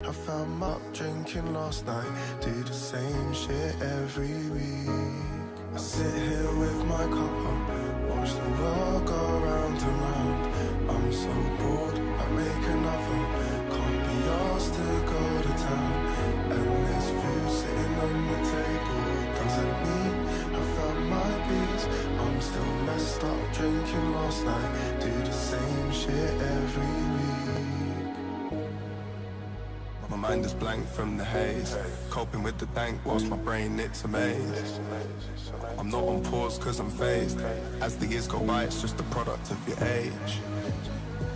I found my drinking last night, do the same shit every week. I sit here with my cup up, watch the world go round and round. I'm so bored, I make another, can't be asked to go to town. And this food sitting on the table doesn't mean I found my peace. I'm still messed up drinking last night, do the same shit every week. My mind is blank from the haze, coping with the dank whilst my brain it's a maze. I'm not on pause cause I'm phased, as the years go by it's just a product of your age.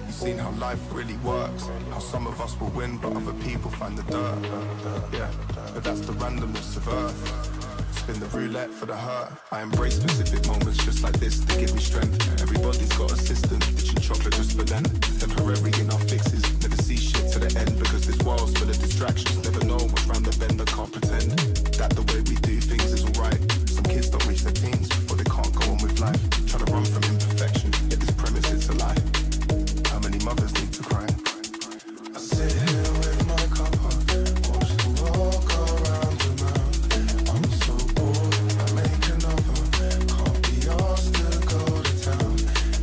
You've seen how life really works, how some of us will win but other people find the dirt. Yeah, but that's the randomness of earth. Spin the roulette for the hurt. I embrace specific moments just like this to give me strength. Everybody's got a system, ditching chocolate just for them. Temporary in our fixes, never see shit to the end. Because this world's full of distractions, never know what's round the bend. I can't pretend that the way we do things is alright. Some kids don't reach their teens before they can't go on with life. Trying to run from imperfection, yet this premise is a lie. How many mothers need to cry? I sit here with my cup up, watch the world go round and round. I'm so bored, I make another, can't be asked to go to town.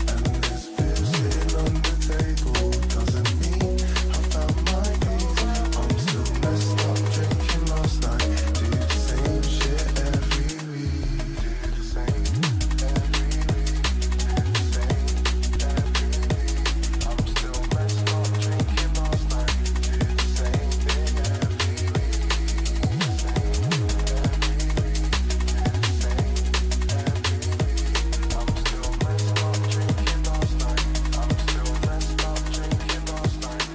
And this food sitting on the table doesn't mean I found my peace. I'm still messed up drinking last night, do the same shit every week. Do the same every week, do the same every week. I'm still messed up drinking last night, do the same thing every week. The same every week, do the same every week. I'm still messed up drinking last night, I'm still messed up drinking last night.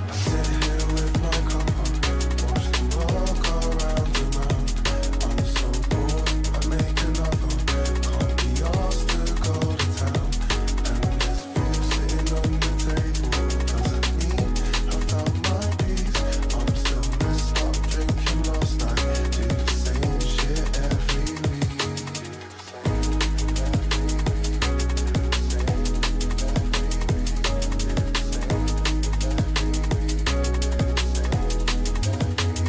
I sit here with my cup up, watch the world go round and round. I'm so bored, I make another, can't be asked to go to town. And this food sitting on the table doesn't mean I found my peace. I'm still messed up drinking last night, do the same shit every week. Do the same every week, do the same every week,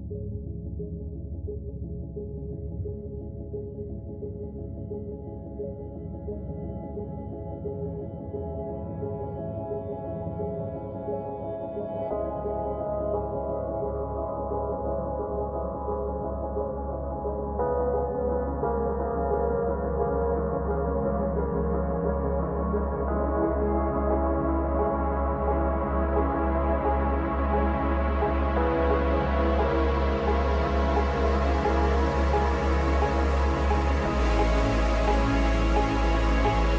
do the same every week, do the same every week.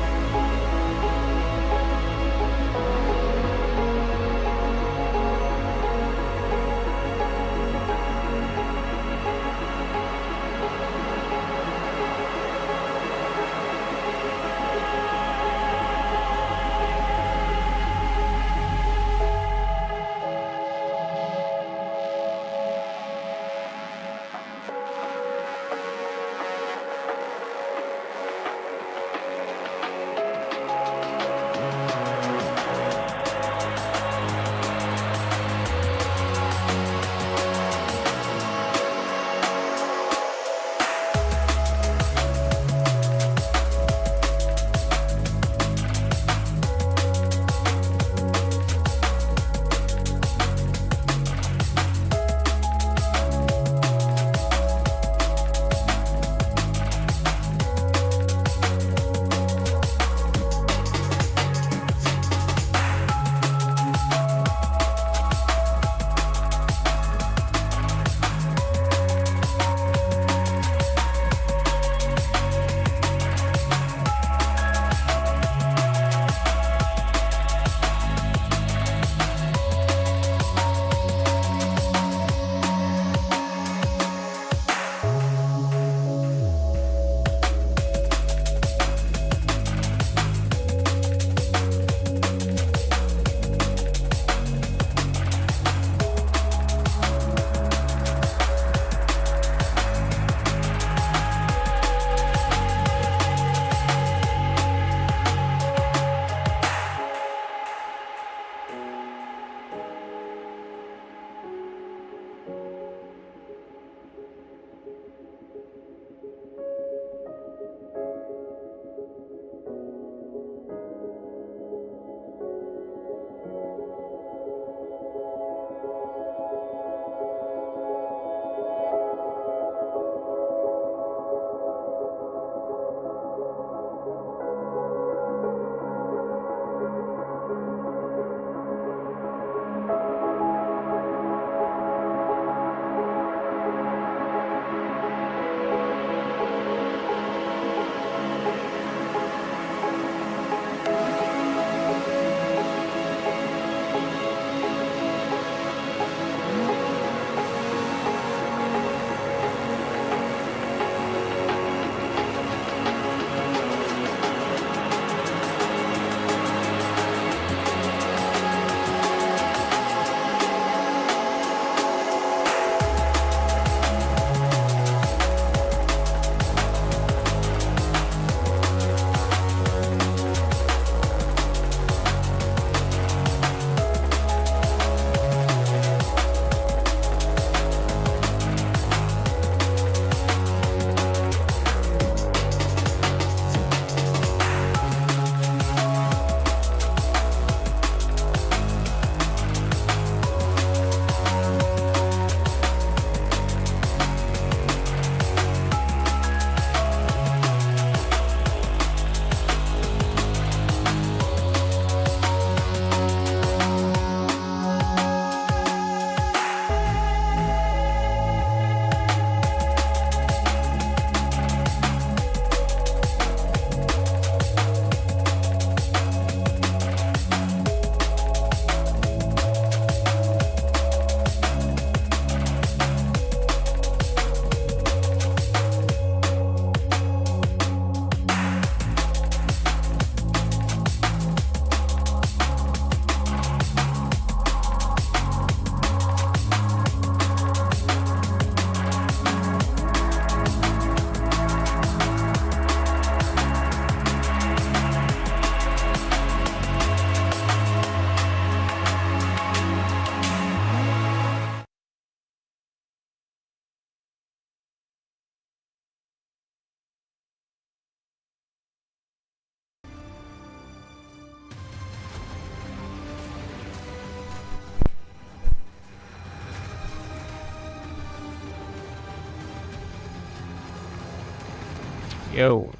Yo,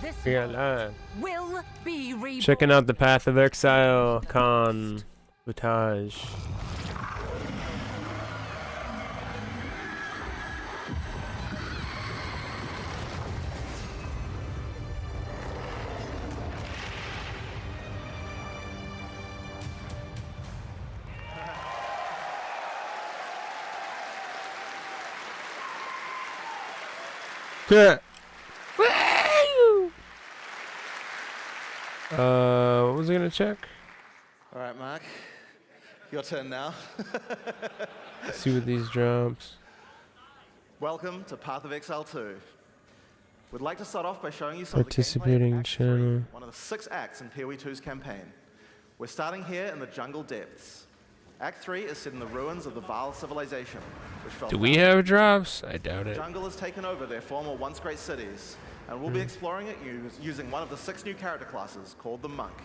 This we are live. will be reborn. Checking out the Path of Exile con footage. What was I gonna check? All right, Mark, your turn now. Let's see what these drops. Welcome to Path of Exile 2. We'd like to start off by showing you some Participating of the gameplay of Act 3, channel. one of the 6 acts in PoE 2's campaign. We're starting here in the jungle depths. Act 3 is set in the ruins of the Vaal civilization, which fell Do we have drops? I doubt The it. jungle has taken over their former once great cities, and we'll be exploring it using one of the 6 new character classes called the Monk.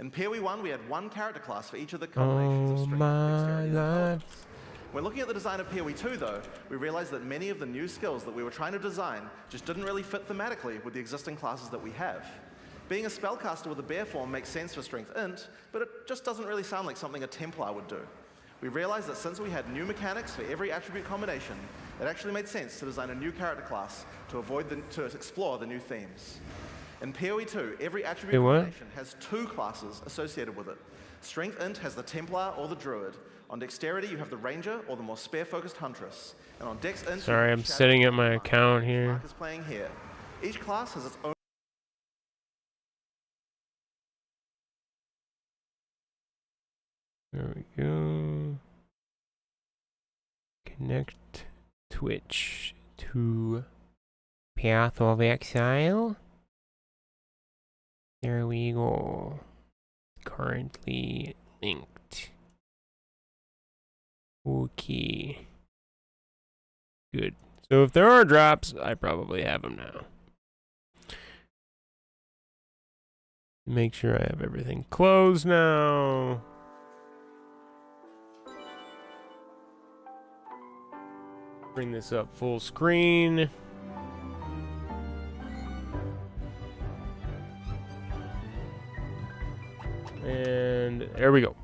In PoE 1, we had 1 character class for each of the combinations of Oh strength, my dexterity, and life. intelligence. When looking at the design of PoE 2, though, we realized that many of the new skills that we were trying to design just didn't really fit thematically with the existing classes that we have. Being a spellcaster with a bear form makes sense for Strength Int, but it just doesn't really sound like something a Templar would do. We realized that since we had new mechanics for every attribute combination, it actually made sense to design a new character class to explore the new themes. In PoE 2, every attribute combination has 2 classes associated with it. Strength Int has the Templar or the Druid. On Dexterity, you have the Ranger or the more spear-focused Huntress. And on Dex Int, Sorry, I'm setting up my account here. Mark is playing here. Each class has its own. There we go. Connect Twitch to Path of Exile. There we go. Currently linked. Okay. Good. So if there are drops, I probably have them now. Make sure I have everything closed now. Bring this up full screen. And there we go.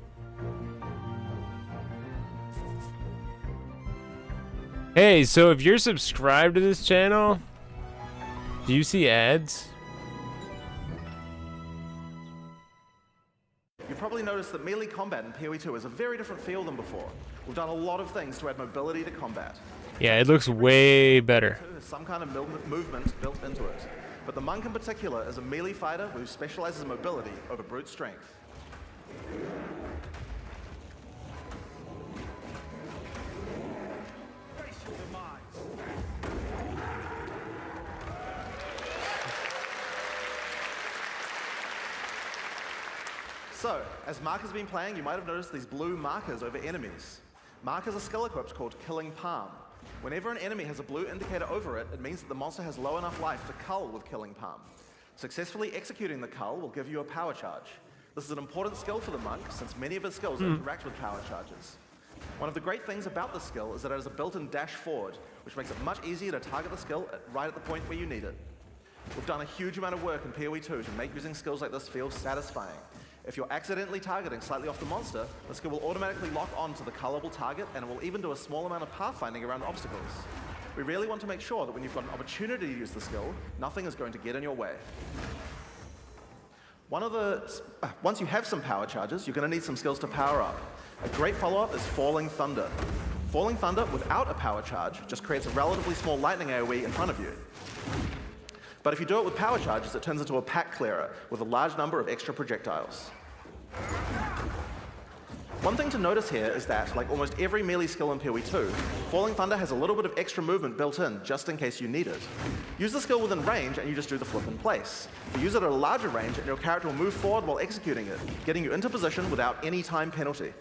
Hey, so if you're subscribed to this channel, do you see ads? You probably noticed that melee combat in PoE 2 is a very different feel than before. We've done a lot of things to add mobility to combat. Yeah, it looks way better. There's some kind of movement built into it. But the Monk in particular is a melee fighter who specializes in mobility over brute strength. So, as Mark has been playing, you might have noticed these blue markers over enemies. Mark has a skill equipped called Killing Palm. Whenever an enemy has a blue indicator over it, it means that the monster has low enough life to cull with Killing Palm. Successfully executing the cull will give you a power charge. This is an important skill for the Monk, since many of his skills interact with power charges. One of the great things about this skill is that it has a built-in dash forward, which makes it much easier to target the skill right at the point where you need it. We've done a huge amount of work in PoE 2 to make using skills like this feel satisfying. If you're accidentally targeting slightly off the monster, the skill will automatically lock on to the cullable target, and it will even do a small amount of pathfinding around obstacles. We really want to make sure that when you've got an opportunity to use the skill, nothing is going to get in your way. Once you have some power charges, you're going to need some skills to power up. A great follow-up is Falling Thunder. Falling Thunder without a power charge just creates a relatively small lightning AoE in front of you. But if you do it with power charges, it turns into a pack clearer with a large number of extra projectiles. One thing to notice here is that, like almost every melee skill in PoE 2, Falling Thunder has a little bit of extra movement built in, just in case you need it. Use the skill within range and you just do the flip in place. But use it at a larger range and your character will move forward while executing it, getting you into position without any time penalty.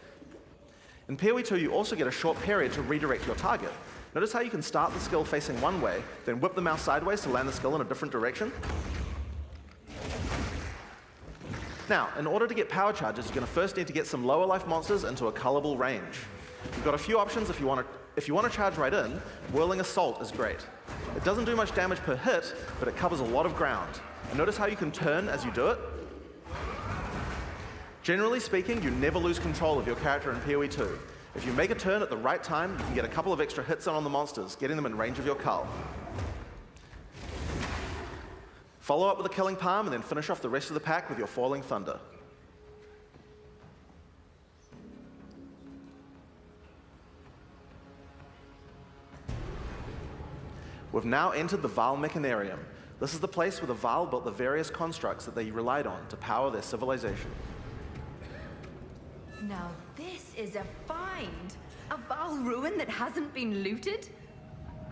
In PoE 2, you also get a short period to redirect your target. Notice how you can start the skill facing one way, then whip the mouse sideways to land the skill in a different direction? Now, in order to get power charges, you're going to first need to get some lower life monsters into a cullable range. You've got a few options if you want to charge right in. Whirling Assault is great. It doesn't do much damage per hit, but it covers a lot of ground. And notice how you can turn as you do it? Generally speaking, you never lose control of your character in PoE 2. If you make a turn at the right time, you can get a couple of extra hits on the monsters, getting them in range of your cull. Follow up with a Killing Palm and then finish off the rest of the pack with your Falling Thunder. We've now entered the Vaal Mechanarium. This is the place where the Vaal built the various constructs that they relied on to power their civilization. Now this is a find. A Vaal ruin that hasn't been looted?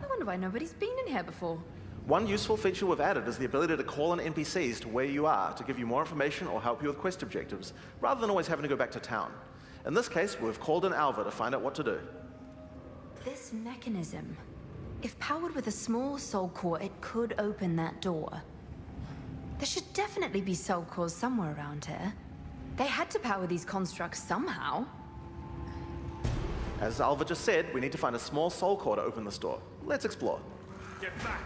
I wonder why nobody's been in here before. One useful feature we've added is the ability to call in NPCs to where you are to give you more information or help you with quest objectives, rather than always having to go back to town. In this case, we've called in Alva to find out what to do. This mechanism, if powered with a small soul core, it could open that door. There should definitely be soul cores somewhere around here. They had to power these constructs somehow. As Alva just said, we need to find a small soul core to open this door. Let's explore. Get back!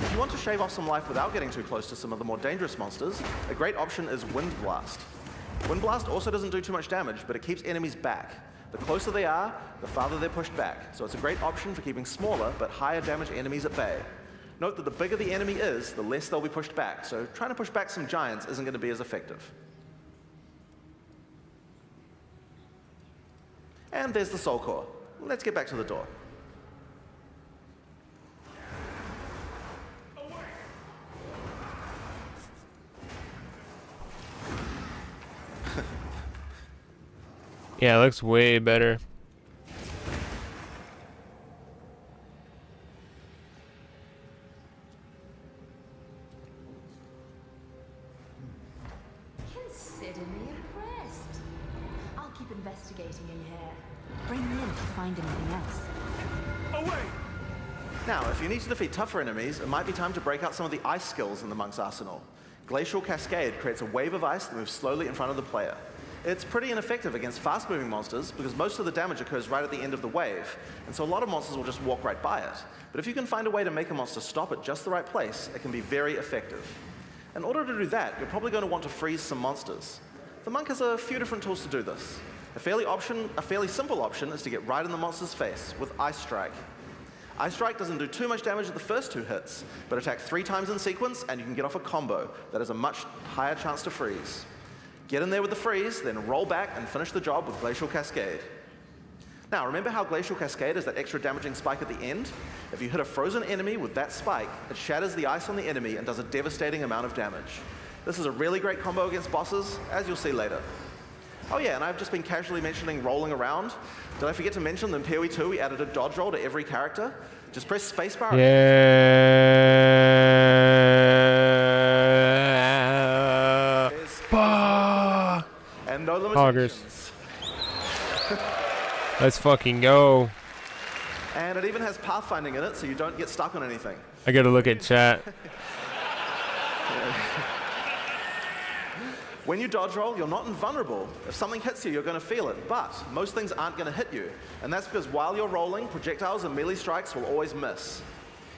If you want to shave off some life without getting too close to some of the more dangerous monsters, a great option is Wind Blast. Wind Blast also doesn't do too much damage, but it keeps enemies back. The closer they are, the farther they're pushed back, so it's a great option for keeping smaller but higher damage enemies at bay. Note that the bigger the enemy is, the less they'll be pushed back, so trying to push back some giants isn't going to be as effective. And there's the soul core. Let's get back to the door. Yeah, it looks way better. Consider me impressed. I'll keep investigating in here. Bring me in if you find anything else. Away! Now, if you need to defeat tougher enemies, it might be time to break out some of the ice skills in the monk's arsenal. Glacial Cascade creates a wave of ice that moves slowly in front of the player. It's pretty ineffective against fast-moving monsters because most of the damage occurs right at the end of the wave, and so a lot of monsters will just walk right by it. But if you can find a way to make a monster stop at just the right place, it can be very effective. In order to do that, you're probably going to want to freeze some monsters. The monk has a few different tools to do this. A fairly simple option is to get right in the monster's face with Ice Strike. Ice Strike doesn't do too much damage at the first 2 hits, but attack 3 times in sequence and you can get off a combo that has a much higher chance to freeze. Get in there with the freeze, then roll back and finish the job with Glacial Cascade. Now, remember how Glacial Cascade is that extra damaging spike at the end? If you hit a frozen enemy with that spike, it shatters the ice on the enemy and does a devastating amount of damage. This is a really great combo against bosses, as you'll see later. Oh yeah, and I've just been casually mentioning rolling around. Did I forget to mention that in PoE 2 we added a dodge roll to every character? Just press spacebar. Yeah. And no limitations. Let's fucking go. And it even has pathfinding in it, so you don't get stuck on anything. I gotta look at chat. When you dodge roll, you're not invulnerable. If something hits you, you're going to feel it, but most things aren't going to hit you. And that's because while you're rolling, projectiles and melee strikes will always miss.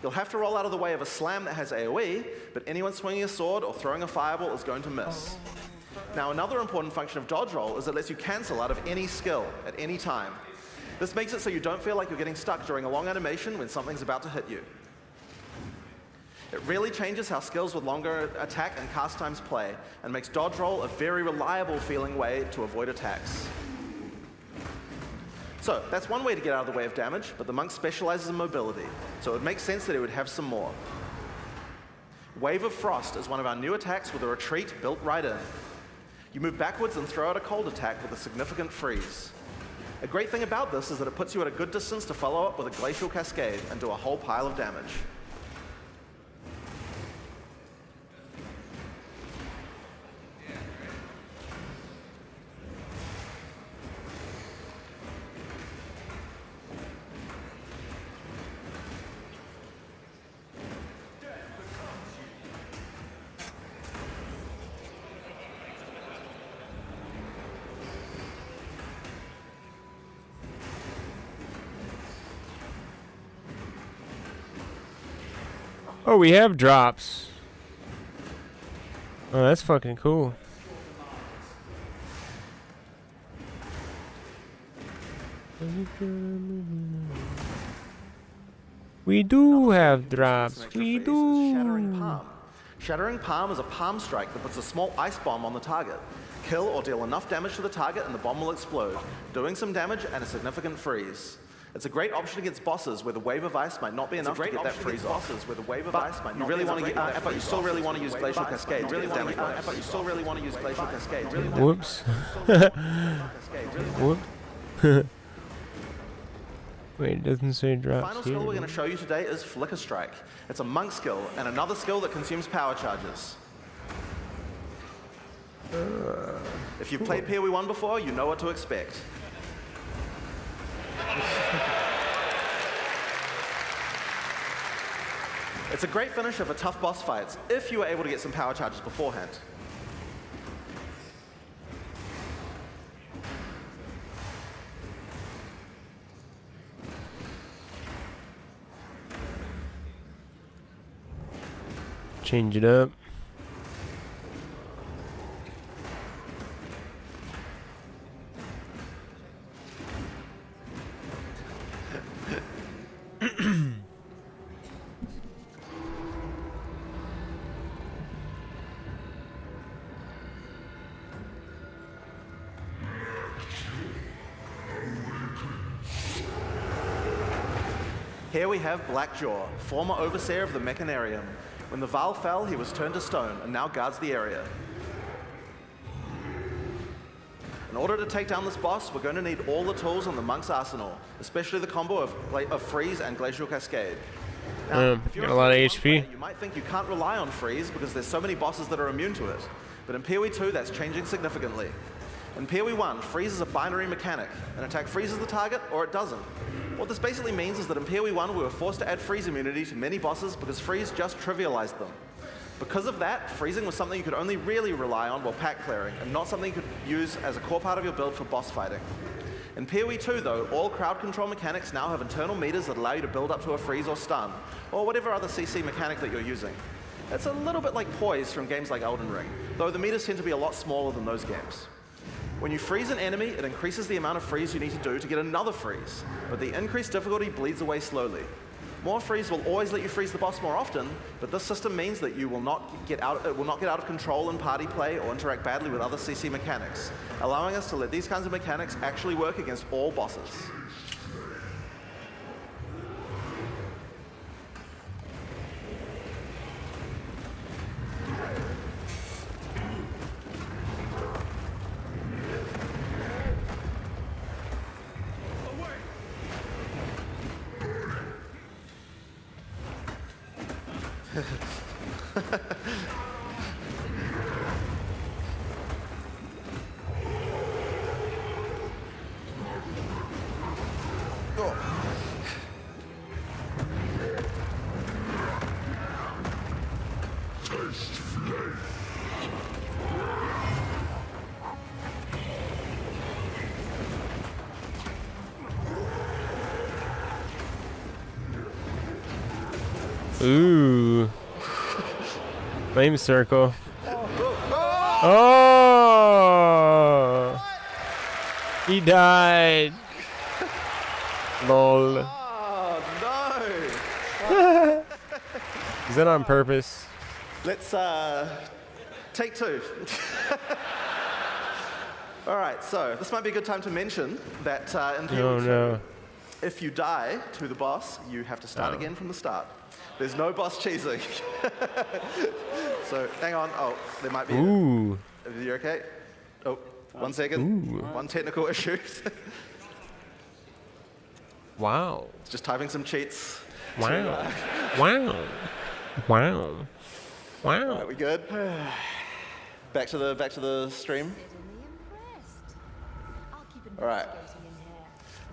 You'll have to roll out of the way of a slam that has AoE, but anyone swinging a sword or throwing a fireball is going to miss. Now, another important function of dodge roll is it lets you cancel out of any skill at any time. This makes it so you don't feel like you're getting stuck during a long animation when something's about to hit you. It really changes how skills with longer attack and cast times play, and makes dodge roll a very reliable feeling way to avoid attacks. So, that's one way to get out of the way of damage, but the monk specializes in mobility, so it would make sense that he would have some more. Wave of Frost is one of our new attacks with a retreat built right in. You move backwards and throw out a cold attack with a significant freeze. A great thing about this is that it puts you at a good distance to follow up with a Glacial Cascade and do a whole pile of damage. Oh, we have drops. Oh, that's fucking cool. We do have drops. We do. Shattering Palm. Shattering Palm is a palm strike that puts a small ice bomb on the target. Kill or deal enough damage to the target and the bomb will explode, doing some damage and a significant freeze. It's a great option against bosses where the wave of ice might not be enough to get that freeze off. But you really want to, but you still really want to use Glacial Cascade. Really damage. But you still really want to use Glacial Cascade. Whoops. Whoop. Wait, it doesn't say The drops final here. skill we're going to show you today is Flicker Strike. It's a monk skill and another skill that consumes power charges. If you've played PoE 1 before, you know what to expect. It's a great finisher for tough boss fights if you are able to get some power charges beforehand. Change it up. Here we have Blackjaw, former overseer of the Mechanarium. When the Val fell, he was turned to stone and now guards the area. In order to take down this boss, we're going to need all the tools on the Monk's arsenal, especially the combo of Freeze and Glacial Cascade. Now, if you're got a lot of PoE 1 HP. player, you might think you can't rely on Freeze because there's so many bosses that are immune to it. But in PoE 2, that's changing significantly. In PoE 1, Freeze is a binary mechanic. An attack freezes the target, or it doesn't. What this basically means is that in PoE 1, we were forced to add freeze immunity to many bosses because freeze just trivialized them. Because of that, freezing was something you could only really rely on while pack clearing, and not something you could use as a core part of your build for boss fighting. In PoE 2, though, all crowd control mechanics now have internal meters that allow you to build up to a freeze or stun, or whatever other CC mechanic that you're using. It's a little bit like poise from games like Elden Ring, though the meters tend to be a lot smaller than those games. When you freeze an enemy, it increases the amount of freeze you need to do to get another freeze, but the increased difficulty bleeds away slowly. More freeze will always let you freeze the boss more often, but this system means that it will not get out of control in party play or interact badly with other CC mechanics, allowing us to let these kinds of mechanics actually work against all bosses. Ooh. Flame circle. Oh! He died. Lol. Oh, no! Is that on purpose? Let's take two. All right, so this might be a good time to mention that in PoE Oh 2, no. if you die to the boss, you have to start again from the start. There's no boss cheesing. So hang on. Oh, there might be. Ooh. Are you okay? Oh, 1 second. Ooh. One technical issue. Wow. Just typing some cheats. Wow. Wow. Wow. Wow. Are we good? Back to the stream. All right.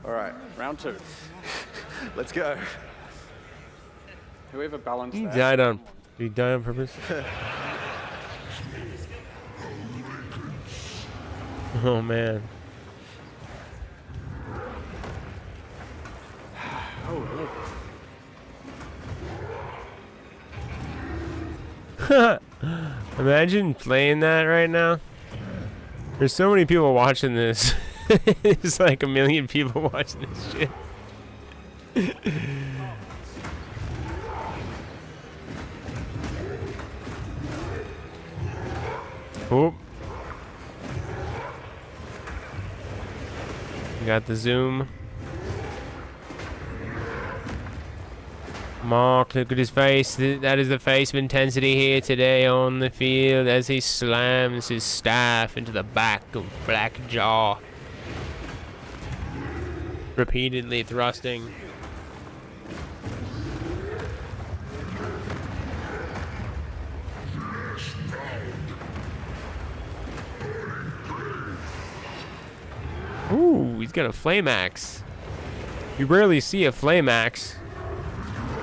All right. Round two. Let's go. Whoever balanced He that. died on. Did he die on purpose? Oh man. Oh, really? Imagine playing that right now. There's so many people watching this. There's like a million people watching this shit. Oh. Got the zoom. Mark, look at his face. That is the face of intensity here today on the field as he slams his staff into the back of Black Jaw. Repeatedly thrusting. Ooh, he's got a flame axe. You rarely see a flame axe.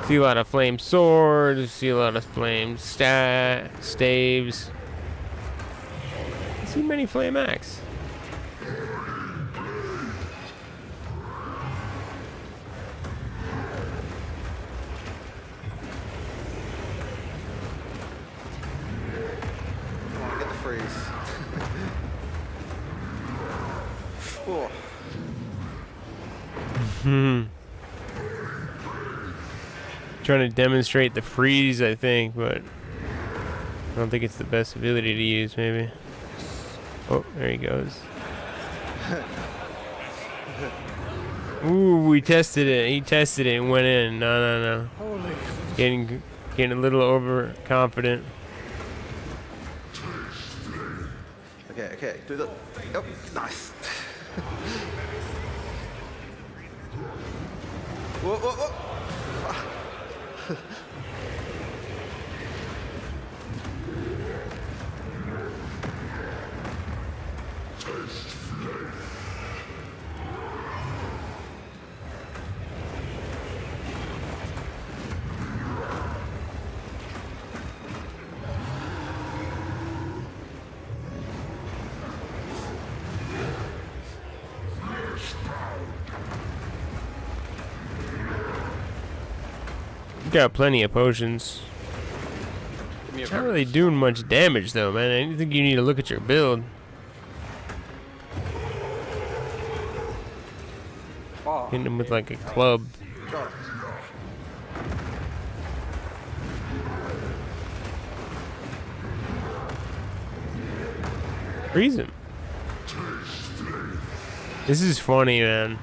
See a lot of flame swords, see a lot of flame staves. I see many flame axe. Come on, get the freeze. Oh. Trying to demonstrate the freeze, I think, but I don't think it's the best ability to use, maybe. Oh, there he goes. Ooh, we tested it. He tested it and went in. No. Holy. Getting a little overconfident. Okay. Do the. Oh, nice. Whoa. Got plenty of potions. Not really doing much damage though, man. I think you need to look at your build. Hitting him with like a club. Freeze him. This is funny, man.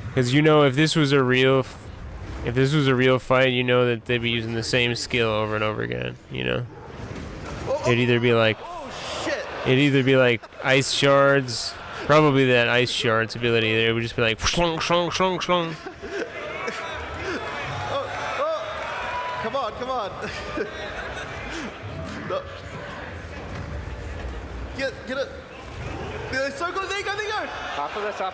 Because you know, if this was a real fight, you know that they'd be using the same skill over and over again. You know, it'd either be like, ice shards. Probably that ice shards ability. There, it would just be like, shlong, shlong, shlong, shlong. Come on. No. Get it. They're so good. There you go. After this. No.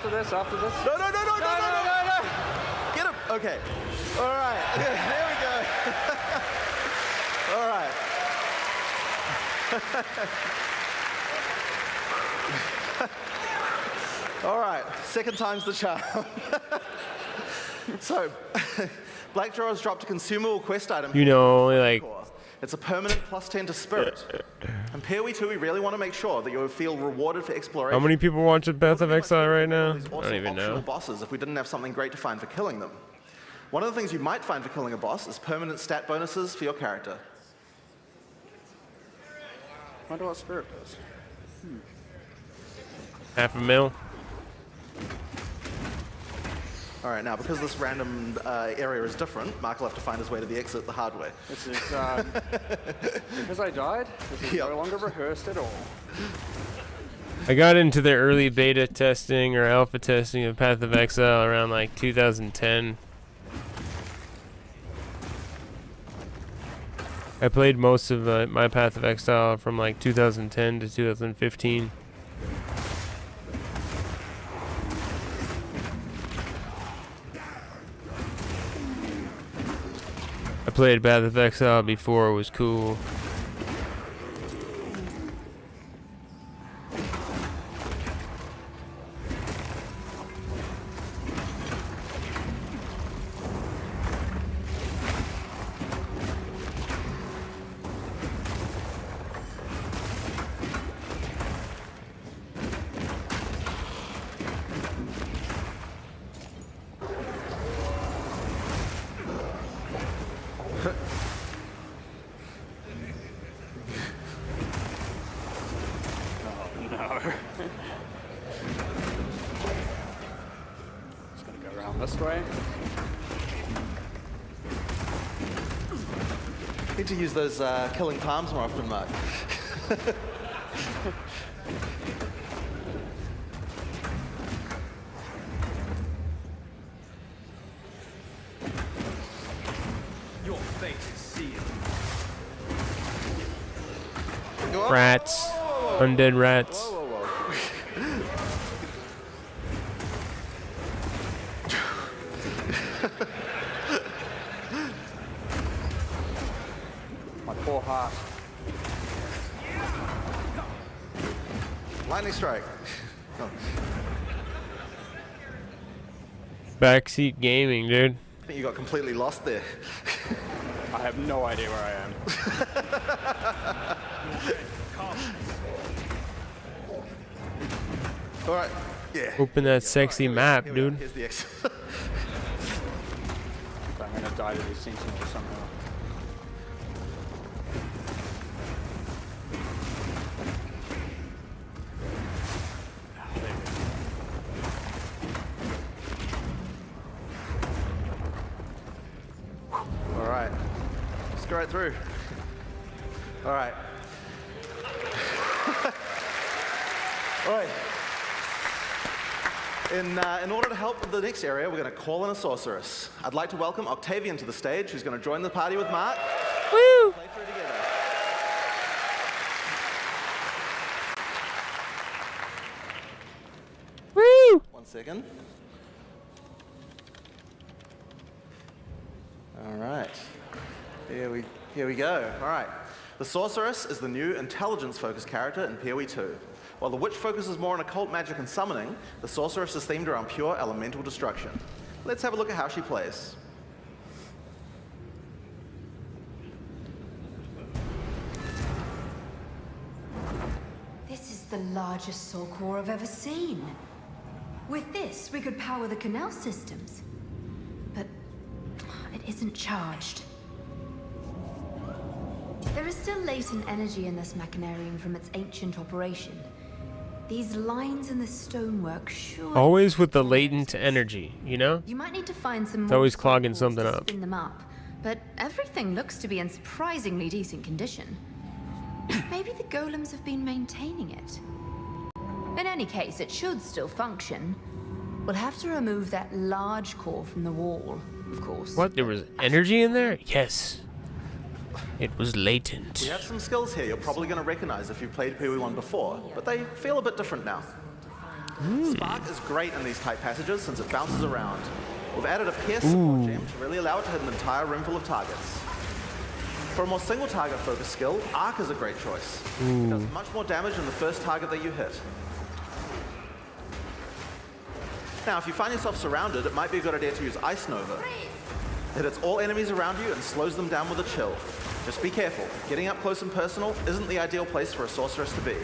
Get him. Okay. All right. There we go. All right. All right. Second time's the charm. So, Blackjaw has dropped a consumable quest item. You know, like. It's a permanent +10 to spirit. And here we really want to make sure that you feel rewarded for exploration. How many people watch Path of Exile right now? I don't even know. Bosses if we didn't have something great to find for killing them. One of the things you might find for killing a boss is permanent stat bonuses for your character. I wonder what spirit does. $500,000. All right, now because this random area is different, Mark will have to find his way to the exit the hard way. This is because I died. This is no longer rehearsed at all. I got into the early beta testing or alpha testing of Path of Exile around like 2010. I played most of my Path of Exile from like 2010 to 2015. I played Path of Exile before it was cool. around this way. Need to use those killing palms more often, Mark. Your fate is sealed. Rats. Undead rats. Whoa, whoa, My poor heart. Lightning strike. Oh, Backseat gaming, dude. I think you got completely lost there. I have no idea where I am. All right. Yeah. Open that sexy map, Here we go. dude. Here's the exit. I'm gonna die to these sentinels somehow. All right. Let's go right through. All right. All right. In order to help with the next area, we're going to call in a sorceress. I'd like to welcome Octavian to the stage, who's going to join the party with Mark. Woo! Play through together. Woo! 1 second. All right. Here we go. All right. The sorceress is the new intelligence-focused character in PoE 2. While the witch focuses more on occult magic and summoning, the sorceress is themed around pure elemental destruction. Let's have a look at how she plays. This is the largest soul core I've ever seen. With this, we could power the canal systems. But it isn't charged. There is still latent energy in this machinarium from its ancient operation. These lines in the stonework sure. Always with the latent energy, you know? You might need to find some. It's more always soul clogging cores something to up. Spin them up, but everything looks to be in surprisingly decent condition. Maybe the golems have been maintaining it. In any case, it should still function. We'll have to remove that large core from the wall, of course. What? There was energy in there? Yes. It was latent. We have some skills here you're probably going to recognize if you've played PoE 1 before, but they feel a bit different now. Spark is great in these tight passages since it bounces around. We've added a pierce support gem to really allow it to hit an entire room full of targets. For a more single target focused skill, Arc is a great choice. It does much more damage than the first target that you hit. Now, if you find yourself surrounded, it might be a good idea to use Ice Nova. It hits all enemies around you and slows them down with a chill. Just be careful. Getting up close and personal isn't the ideal place for a sorceress to be.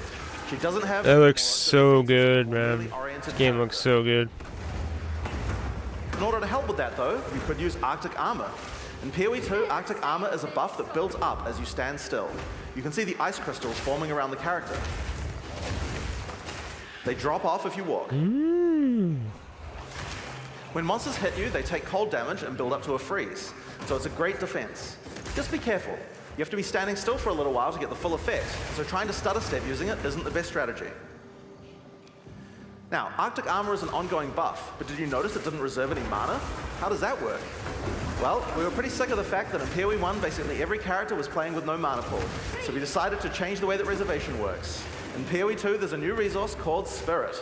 She doesn't have... That looks so good, man. really oriented This game looks so good. In order to help with that, though, you could use Arctic Armor. In PoE 2, Arctic Armor is a buff that builds up as you stand still. You can see the ice crystals forming around the character. They drop off if you walk. When monsters hit you, they take cold damage and build up to a freeze, so it's a great defense. Just be careful. You have to be standing still for a little while to get the full effect, so trying to stutter step using it isn't the best strategy. Now, Arctic Armor is an ongoing buff, but did you notice it didn't reserve any mana? How does that work? Well, we were pretty sick of the fact that in PoE 1, basically every character was playing with no mana pool, so we decided to change the way that reservation works. In PoE 2, there's a new resource called Spirit.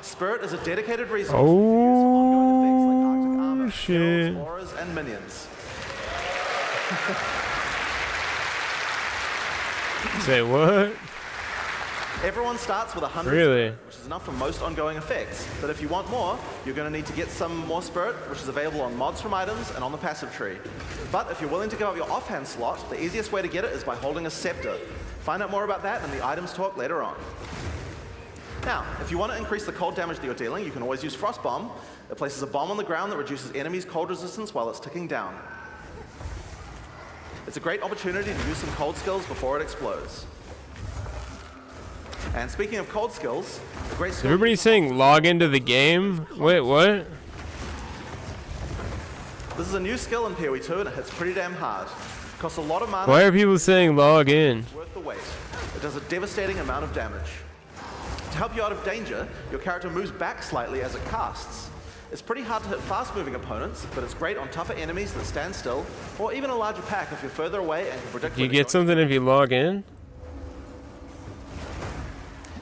Spirit is a dedicated resource that you can use for ongoing effects like Arctic Armor, shit. skills, auras, and minions. Say what? Everyone starts with 100 Really? Spirit, which is enough for most ongoing effects. But if you want more, you're going to need to get some more Spirit, which is available on mods from items and on the passive tree. But if you're willing to give up your offhand slot, the easiest way to get it is by holding a scepter. Find out more about that in the items talk later on. Now, if you want to increase the cold damage that you're dealing, you can always use Frost Bomb. It places a bomb on the ground that reduces enemies' cold resistance while it's ticking down. It's a great opportunity to use some cold skills before it explodes. And speaking of cold skills, a great skill... Everybody's saying log into the game? Wait, what? This is a new skill in PoE 2 and it hits pretty damn hard. It costs a lot of mana. Why are people saying log in? Worth the wait. It does a devastating amount of damage. To help you out of danger, your character moves back slightly as it casts. It's pretty hard to hit fast-moving opponents, but it's great on tougher enemies that stand still, or even a larger pack if you're further away and can predict. Do you get something if you log in?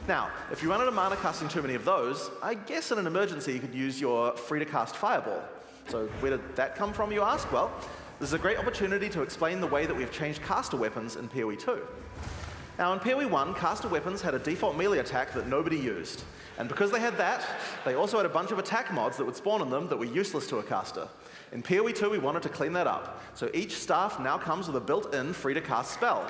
Now, if you run out of mana casting too many of those, I guess in an emergency you could use your free-to-cast Fireball. So where did that come from, you ask? Well, this is a great opportunity to explain the way that we've changed caster weapons in PoE 2. Now, in PoE 1, caster weapons had a default melee attack that nobody used. And because they had that, they also had a bunch of attack mods that would spawn in them that were useless to a caster. In PoE 2, we wanted to clean that up. So each staff now comes with a built-in free-to-cast spell.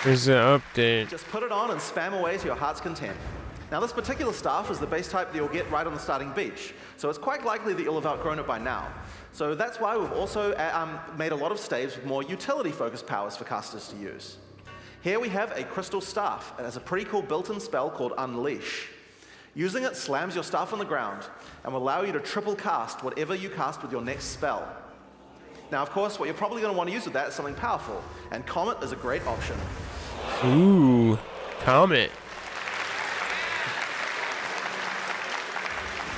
There's an update. Just put it on and spam away to your heart's content. Now, this particular staff is the base type that you'll get right on the starting beach, so it's quite likely that you'll have outgrown it by now. So that's why we've also made a lot of staves with more utility-focused powers for casters to use. Here we have a crystal staff. It has a pretty cool built-in spell called Unleash. Using it slams your staff on the ground and will allow you to triple cast whatever you cast with your next spell. Now, of course, what you're probably going to want to use with that is something powerful, and Comet is a great option. Ooh, Comet.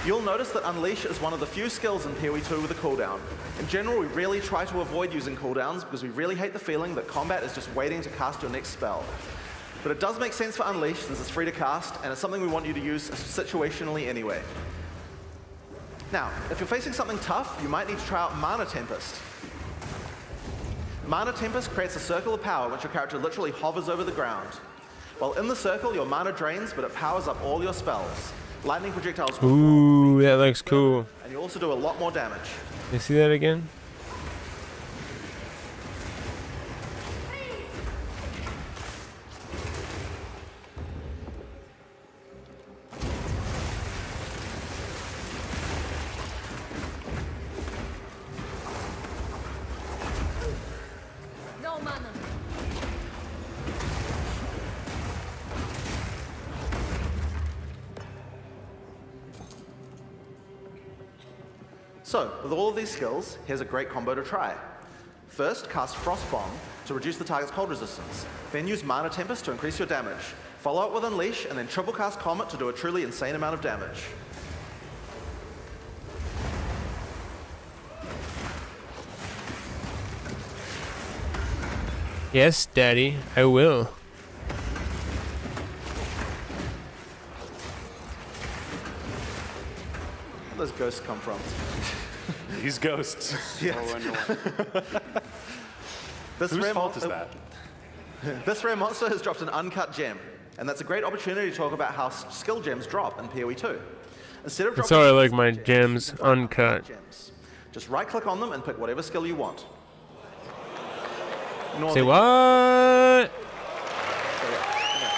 You'll notice that Unleash is one of the few skills in PoE 2 with a cooldown. In general, we really try to avoid using cooldowns because we really hate the feeling that combat is just waiting to cast your next spell. But it does make sense for Unleash since it's free to cast, and it's something we want you to use situationally anyway. Now, if you're facing something tough, you might need to try out Mana Tempest. Mana Tempest creates a circle of power which your character literally hovers over the ground. While in the circle, your mana drains, but it powers up all your spells. Lightning projectiles. Ooh, that looks cool. And you also do a lot more damage. You see that again? No mana. So, with all of these skills, here's a great combo to try. First, cast Frost Bomb to reduce the target's cold resistance. Then use Mana Tempest to increase your damage. Follow up with Unleash, and then triple cast Comet to do a truly insane amount of damage. Yes, Daddy, I will. Where those ghosts come from? These ghosts. Yeah. This Whose rare fault is that? This rare monster has dropped an uncut gem, and that's a great opportunity to talk about how skill gems drop in PoE 2. Instead of That's dropping how I like my gems you can find uncut. gems. Just right-click on them and pick whatever skill you want. Ignore Say the- what?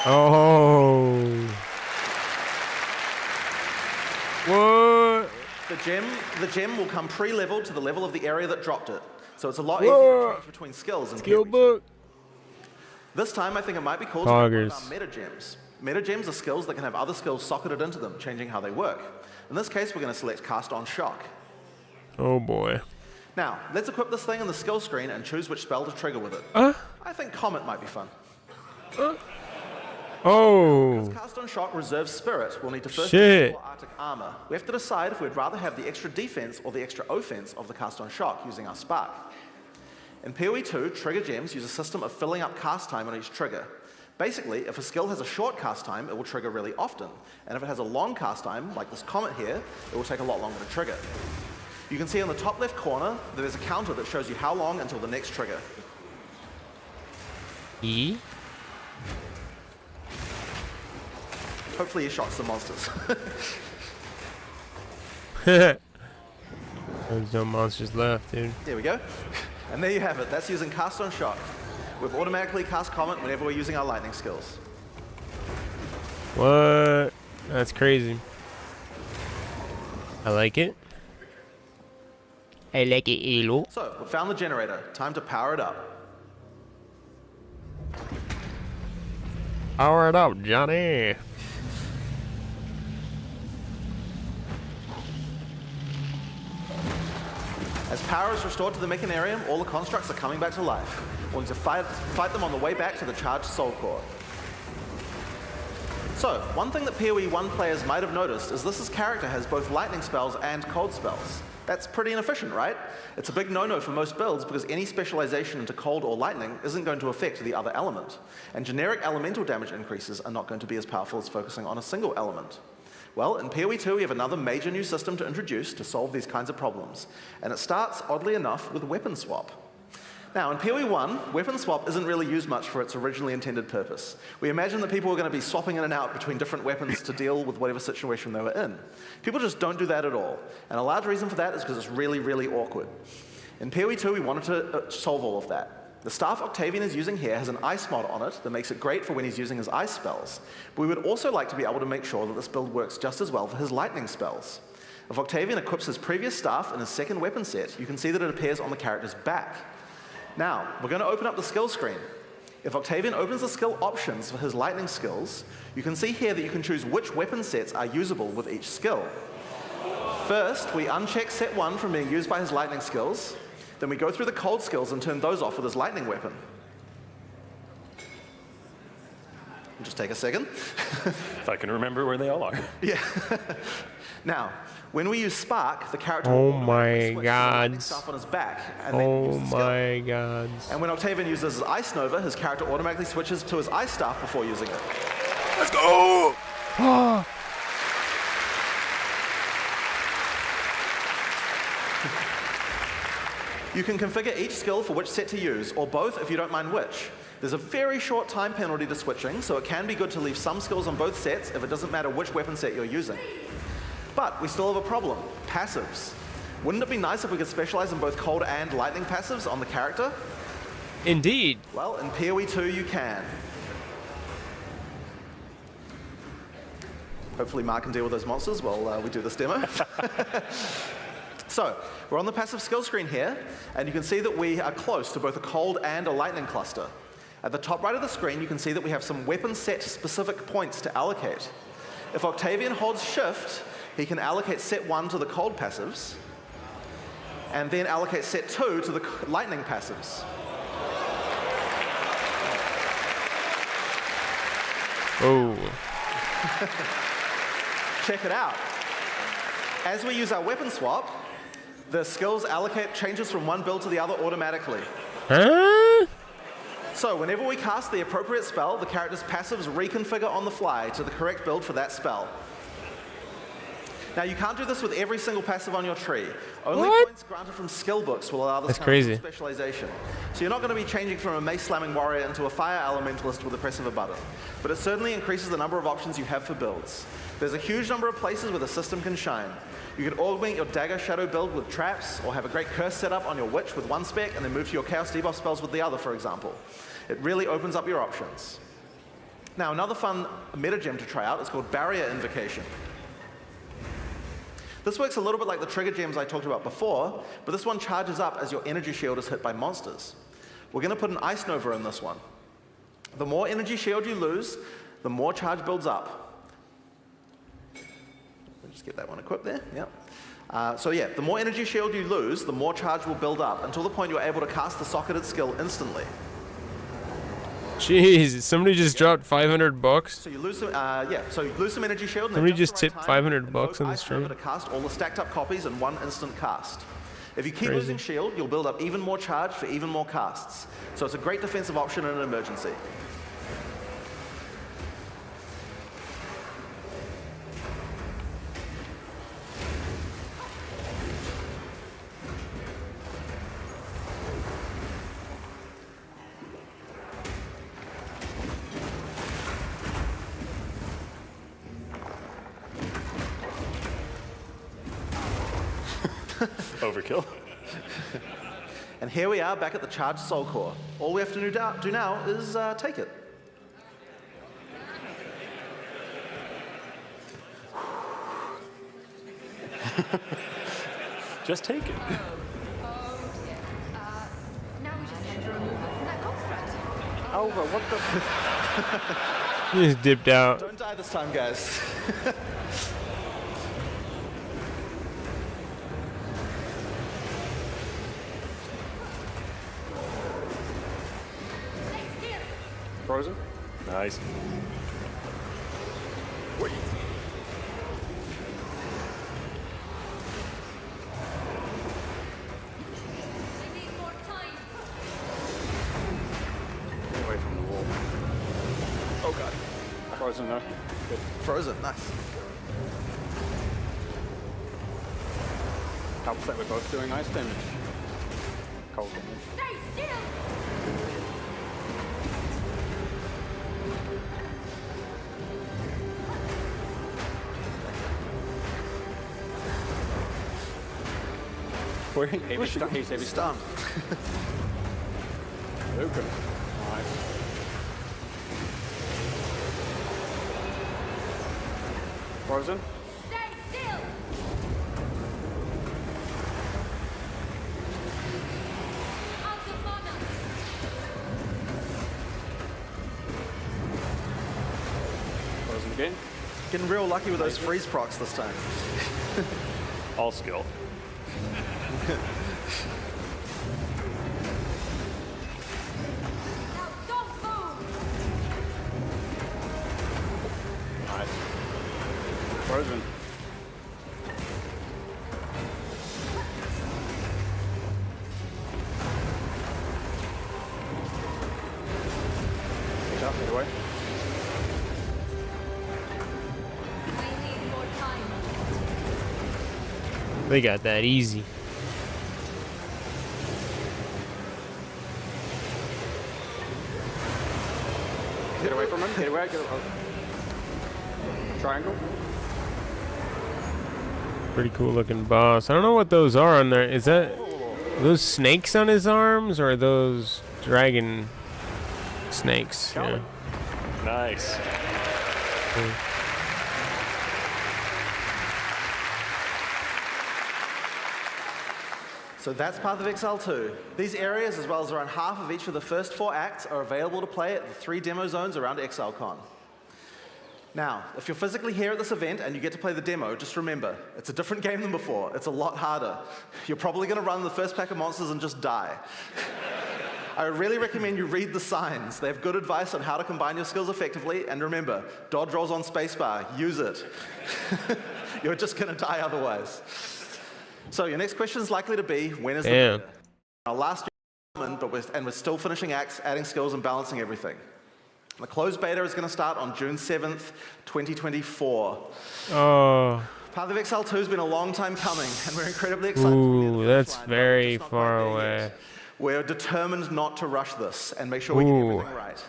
Oh. What? The gem will come pre-leveled to the level of the area that dropped it. So it's a lot easier Whoa. to change between skills in Skill PoE 2. book. This time I think it might be cool to talk Poggers. about meta gems. Meta gems are skills that can have other skills socketed into them, changing how they work. In this case, we're going to select Cast on Shock. Oh boy. Now, let's equip this thing on the skill screen and choose which spell to trigger with it. I think Comet might be fun. Oh. Cast on Shock reserves Spirit. We'll need to first Shit. explore Arctic Armor. We have to decide if we'd rather have the extra defense or the extra offense of the Cast on Shock using our Spark. In PoE 2, trigger gems use a system of filling up cast time on each trigger. Basically, if a skill has a short cast time, it will trigger really often. And if it has a long cast time, like this Comet here, it will take a lot longer to trigger. You can see on the top left corner that there's a counter that shows you how long until the next trigger. E? Hopefully you shot some monsters. There's no monsters left, dude. There we go. And there you have it. That's using Cast on Shock. We've automatically cast Comet whenever we're using our lightning skills. What? That's crazy. I like it. I like it, Elo. So, we found the generator. Time to power it up. Power it up, Johnny. power is restored to the Mechanarium, all the constructs are coming back to life. We'll need to fight them on the way back to the charged Soul Core. So, one thing that PoE 1 players might have noticed is this character has both lightning spells and cold spells. That's pretty inefficient, right? It's a big no-no for most builds because any specialization into cold or lightning isn't going to affect the other element. And generic elemental damage increases are not going to be as powerful as focusing on a single element. Well, in PoE 2 we have another major new system to introduce to solve these kinds of problems. And it starts, oddly enough, with weapon swap. Now, in PoE 1, weapon swap isn't really used much for its originally intended purpose. We imagine that people were going to be swapping in and out between different weapons to deal with whatever situation they were in. People just don't do that at all. And a large reason for that is because it's really, really awkward. In PoE 2, we wanted to solve all of that. The staff Octavian is using here has an ice mod on it that makes it great for when he's using his ice spells. But we would also like to be able to make sure that this build works just as well for his lightning spells. If Octavian equips his previous staff in his second weapon set, you can see that it appears on the character's back. Now, we're going to open up the skill screen. If Octavian opens the skill options for his lightning skills, you can see here that you can choose which weapon sets are usable with each skill. First, we uncheck set 1 from being used by his lightning skills. Then we go through the cold skills and turn those off with his lightning weapon. Just take a second. If I can remember where they all are. Yeah. Now, when we use Spark, the character Oh will my switch God. to stuff on his back. And then Oh use the skill. my god. And when Octavian uses his Ice Nova, his character automatically switches to his Ice Staff before using it. Let's go! You can configure each skill for which set to use, or both if you don't mind which. There's a very short time penalty to switching, so it can be good to leave some skills on both sets if it doesn't matter which weapon set you're using. But we still have a problem: passives. Wouldn't it be nice if we could specialize in both cold and lightning passives on the character? Indeed. Well, in PoE 2 you can. Hopefully Mark can deal with those monsters while we do this demo. So, we're on the passive skill screen here, and you can see that we are close to both a cold and a lightning cluster. At the top right of the screen, you can see that we have some weapon set specific points to allocate. If Octavian holds shift, he can allocate set 1 to the cold passives, and then allocate set 2 to the lightning passives. Oh. Check it out. As we use our weapon swap, the skills allocate changes from one build to the other automatically. Huh? So whenever we cast the appropriate spell, the character's passives reconfigure on the fly to the correct build for that spell. Now you can't do this with every single passive on your tree. Only What? points granted from skill books will allow this That's kind crazy. of specialization. So you're not going to be changing from a mace slamming warrior into a fire elementalist with the press of a button. But it certainly increases the number of options you have for builds. There's a huge number of places where the system can shine. You can augment your dagger shadow build with traps, or have a great curse set up on your witch with one spec and then move to your chaos debuff spells with the other, for example. It really opens up your options. Now another fun metagem to try out is called Barrier Invocation. This works a little bit like the trigger gems I talked about before, but this one charges up as your energy shield is hit by monsters. We're going to put an Ice Nova in this one. The more energy shield you lose, the more charge builds up. We'll just get that one equipped there, yep. So yeah, the more energy shield you lose, the more charge will build up until the point you're able to cast the socketed skill instantly. Jeez, somebody just dropped 500 bucks. So you lose some, so you lose some energy shield. Somebody and just the right tipped time, 500 bucks invoke on the Ice stream. Nova to cast all the stacked up copies in one instant cast. If you keep Crazy. losing shield, you'll build up even more charge for even more casts. So it's a great defensive option in an emergency. Overkill. And here we are back at the charged soul core. All we have to do now is take it. Just take it. Now we just have to remove it from that construct. Alva, what the? He just dipped out. Don't die this time, guys. Nice. Wait. Get away from the wall. Oh god. Frozen though. Good. Frozen, nice. Helps that we're both doing ice damage. Cold damage. Stay still! Where He's heavy Stunned. Luca. Nice. Frozen. Stay still! Out of mana! Frozen again. Getting real lucky with those freeze procs this time. All skill. Now don't move! Nice. Frozen. Get away. I need more time. They got that easy. Get away from him. Get away. Get away. Triangle. Pretty cool looking boss. I don't know what those are on there. Is that are those snakes on his arms or are those dragon snakes? Yeah. Nice. So that's Path of Exile 2. These areas, as well as around half of each of the first 4 acts, are available to play at the 3 demo zones around ExileCon. Now, if you're physically here at this event and you get to play the demo, just remember, it's a different game than before. It's a lot harder. You're probably going to run the first pack of monsters and just die. I really recommend you read the signs. They have good advice on how to combine your skills effectively, and remember, dodge rolls on spacebar, use it. You're just going to die otherwise. So your next question is likely to be, when is the beta? Our last year, but we're still finishing acts, adding skills, and balancing everything. The closed beta is going to start on June 7th, 2024. Oh. Path of Exile 2 has been a long time coming, and we're incredibly excited. Ooh, that's very far away. We're determined not to rush this and make sure we get everything right.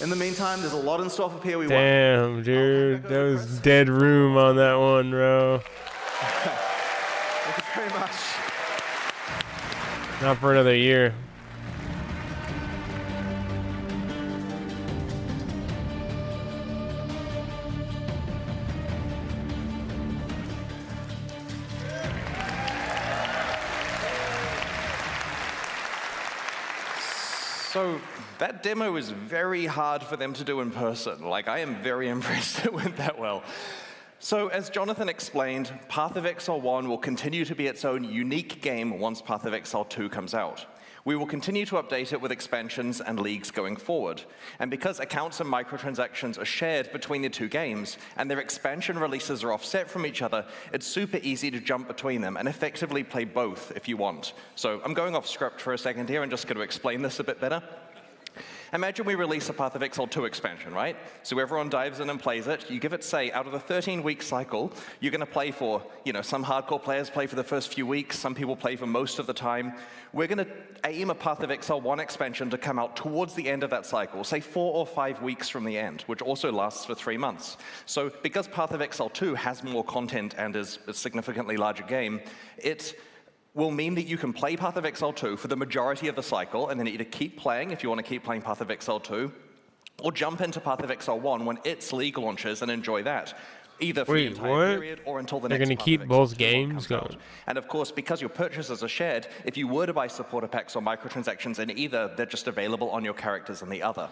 In the meantime, there's a lot in store for PoE 1. Damn, dude. That was dead room on that one, bro. Thank you very much. Not for another year. So that demo was very hard for them to do in person. Like, I am very impressed it went that well. So as Jonathan explained, Path of Exile 1 will continue to be its own unique game once Path of Exile 2 comes out. We will continue to update it with expansions and leagues going forward. And because accounts and microtransactions are shared between the 2 games, and their expansion releases are offset from each other, it's super easy to jump between them and effectively play both if you want. So I'm going off script for a second here and just going to explain this a bit better. Imagine we release a Path of Exile 2 expansion, right? So everyone dives in and plays it. You give it, say, out of the 13-week cycle, you're going to play for, some hardcore players play for the first few weeks. Some people play for most of the time. We're going to aim a Path of Exile 1 expansion to come out towards the end of that cycle, say 4 or 5 weeks from the end, which also lasts for 3 months. So because Path of Exile 2 has more content and is a significantly larger game, it will mean that you can play Path of Exile 2 for the majority of the cycle, and then either keep playing if you want to keep playing Path of Exile 2, or jump into Path of Exile 1 when its league launches and enjoy that, either for the entire period or until the next. They're going to keep both games going. And of course, because your purchases are shared, if you were to buy supporter packs or microtransactions in either, they're just available on your characters in the other.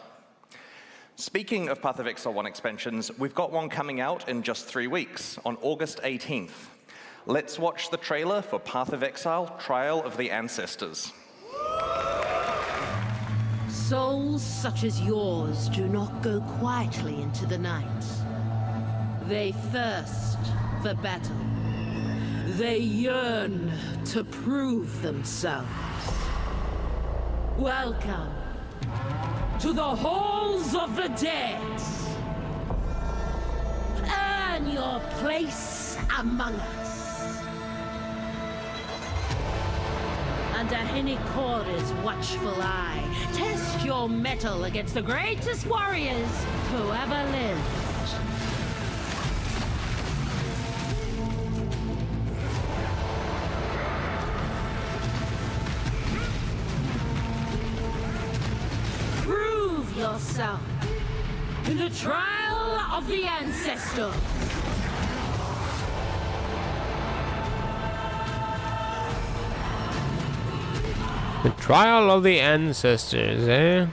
Speaking of Path of Exile 1 expansions, we've got one coming out in just 3 weeks, on August 18th. Let's watch the trailer for Path of Exile: Trial of the Ancestors. Soul Souls such as yours do not go quietly into the night. They thirst for battle. They yearn to prove themselves. Welcome to the halls of the dead. Earn your place among us. Under Hinikora's watchful eye, test your mettle against the greatest warriors who ever lived. Prove yourself in the trial of the ancestors. The trial of the ancestors, eh?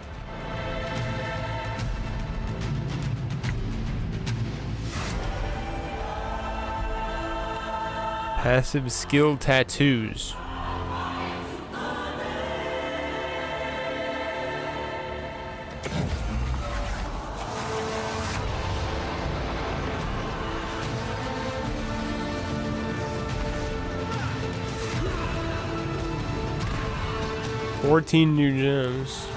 Passive skill tattoos. New gems.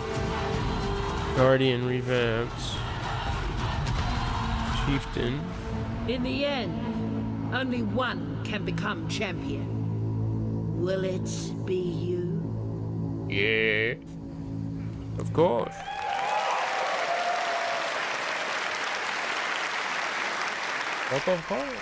Guardian revamped. Chieftain. In the end, only one can become champion. Will it be you? Yeah. Of course. Of course.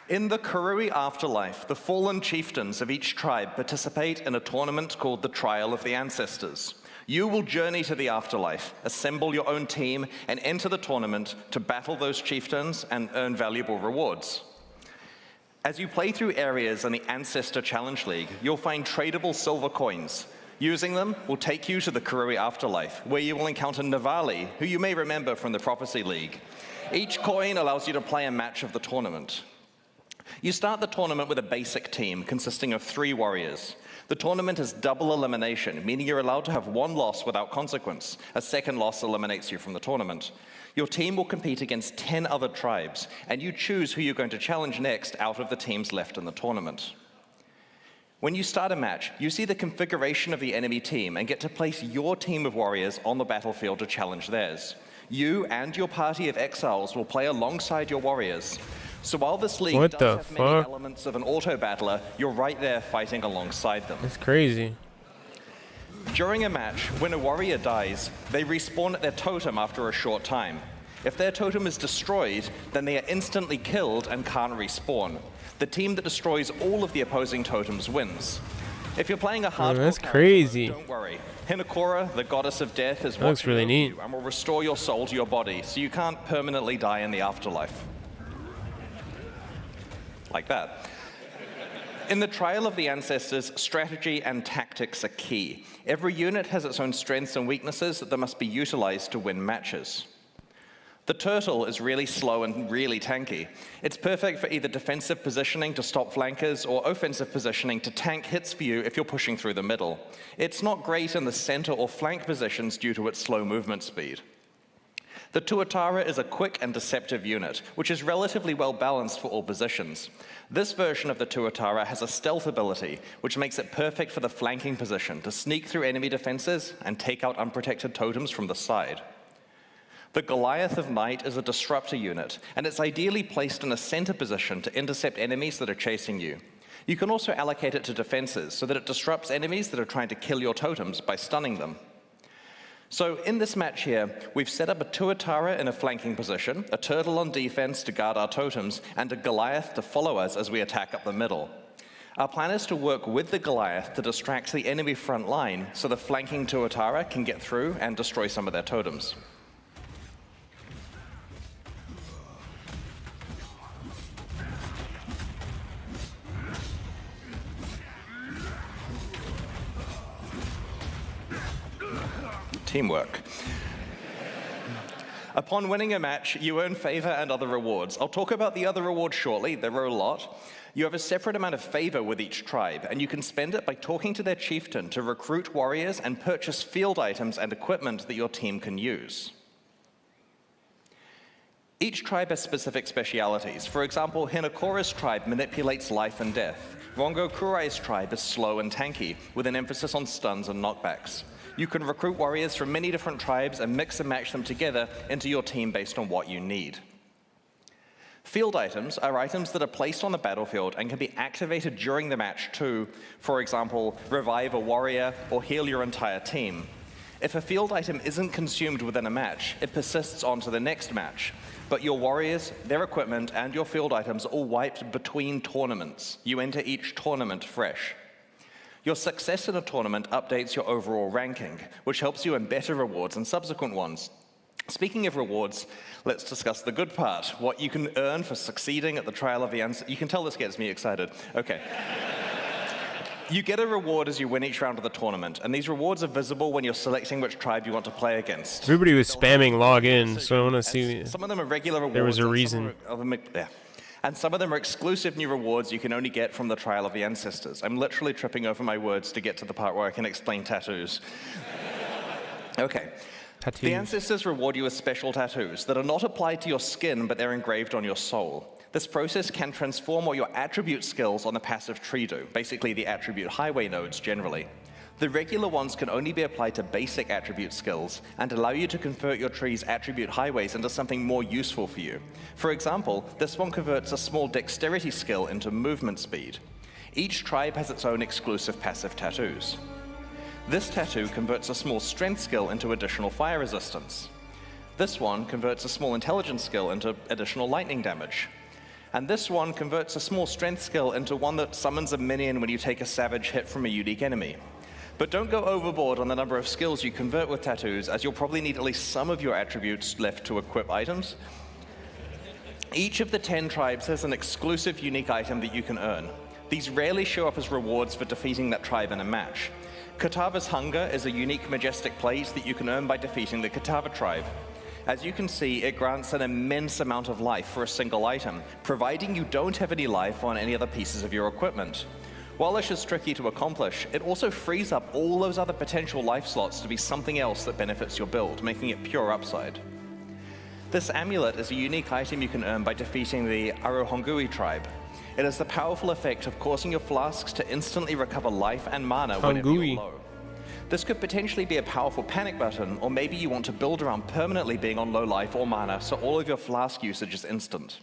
In the Karui afterlife, the fallen chieftains of each tribe participate in a tournament called the Trial of the Ancestors. You will journey to the afterlife, assemble your own team, and enter the tournament to battle those chieftains and earn valuable rewards. As you play through areas in the Ancestor Challenge League, you'll find tradable silver coins. Using them will take you to the Karui afterlife, where you will encounter Navali, who you may remember from the Prophecy League. Each coin allows you to play a match of the tournament. You start the tournament with a basic team consisting of 3 warriors. The tournament is double elimination, meaning you're allowed to have 1 loss without consequence. A second loss eliminates you from the tournament. Your team will compete against 10 other tribes, and you choose who you're going to challenge next out of the teams left in the tournament. When you start a match, you see the configuration of the enemy team and get to place your team of warriors on the battlefield to challenge theirs. You and your party of exiles will play alongside your warriors. So while this league does have many elements of an auto-battler, you're right there fighting alongside them. That's crazy. During a match, when a warrior dies, they respawn at their totem after a short time. If their totem is destroyed, then they are instantly killed and can't respawn. The team that destroys all of the opposing totems wins. If you're playing a hardcore that's crazy. Don't worry. Hinokora, the goddess of death, is looks really neat you and will restore your soul to your body, so you can't permanently die in the afterlife. Like that. In the Trial of the Ancestors, strategy and tactics are key. Every unit has its own strengths and weaknesses that must be utilized to win matches. The turtle is really slow and really tanky. It's perfect for either defensive positioning to stop flankers or offensive positioning to tank hits for you if you're pushing through the middle. It's not great in the center or flank positions due to its slow movement speed. The Tuatara is a quick and deceptive unit, which is relatively well balanced for all positions. This version of the Tuatara has a stealth ability, which makes it perfect for the flanking position to sneak through enemy defenses and take out unprotected totems from the side. The Goliath of Night is a disruptor unit, and it's ideally placed in a center position to intercept enemies that are chasing you. You can also allocate it to defenses so that it disrupts enemies that are trying to kill your totems by stunning them. So in this match here, we've set up a Tuatara in a flanking position, a turtle on defense to guard our totems, and a Goliath to follow us as we attack up the middle. Our plan is to work with the Goliath to distract the enemy front line so the flanking Tuatara can get through and destroy some of their totems. Teamwork. Upon winning a match, you earn favor and other rewards. I'll talk about the other rewards shortly. There are a lot. You have a separate amount of favor with each tribe, and you can spend it by talking to their chieftain to recruit warriors and purchase field items and equipment that your team can use. Each tribe has specific specialities. For example, Hinakora's tribe manipulates life and death. Rongo Kurai's tribe is slow and tanky, with an emphasis on stuns and knockbacks. You can recruit warriors from many different tribes and mix and match them together into your team based on what you need. Field items are items that are placed on the battlefield and can be activated during the match to, for example, revive a warrior or heal your entire team. If a field item isn't consumed within a match, it persists on to the next match. But your warriors, their equipment, and your field items are all wiped between tournaments. You enter each tournament fresh. Your success in a tournament updates your overall ranking, which helps you in better rewards and subsequent ones. Speaking of rewards, let's discuss the good part, what you can earn for succeeding at the Trial of the Ancestors. You can tell this gets me excited. Okay. You get a reward as you win each round of the tournament, and these rewards are visible when you're selecting which tribe you want to play against. Everybody was spamming login, so I want to see. Some of them are regular rewards. There was a reason. And some of them are exclusive new rewards you can only get from the Trial of the Ancestors. I'm literally tripping over my words to get to the part where I can explain tattoos. Okay. Tattoos. The Ancestors reward you with special tattoos that are not applied to your skin, but they're engraved on your soul. This process can transform what your attribute skills on the passive tree do, basically the attribute highway nodes generally. The regular ones can only be applied to basic attribute skills and allow you to convert your tree's attribute highways into something more useful for you. For example, this one converts a small dexterity skill into movement speed. Each tribe has its own exclusive passive tattoos. This tattoo converts a small strength skill into additional fire resistance. This one converts a small intelligence skill into additional lightning damage. And this one converts a small strength skill into one that summons a minion when you take a savage hit from a unique enemy. But don't go overboard on the number of skills you convert with tattoos, as you'll probably need at least some of your attributes left to equip items. Each of the 10 tribes has an exclusive unique item that you can earn. These rarely show up as rewards for defeating that tribe in a match. Katava's Hunger is a unique majestic plate that you can earn by defeating the Katava tribe. As you can see, it grants an immense amount of life for a single item, providing you don't have any life on any other pieces of your equipment. While this is tricky to accomplish, it also frees up all those other potential life slots to be something else that benefits your build, making it pure upside. This amulet is a unique item you can earn by defeating the Arohongui tribe. It has the powerful effect of causing your flasks to instantly recover life and mana whenever you're low. This could potentially be a powerful panic button, or maybe you want to build around permanently being on low life or mana, so all of your flask usage is instant.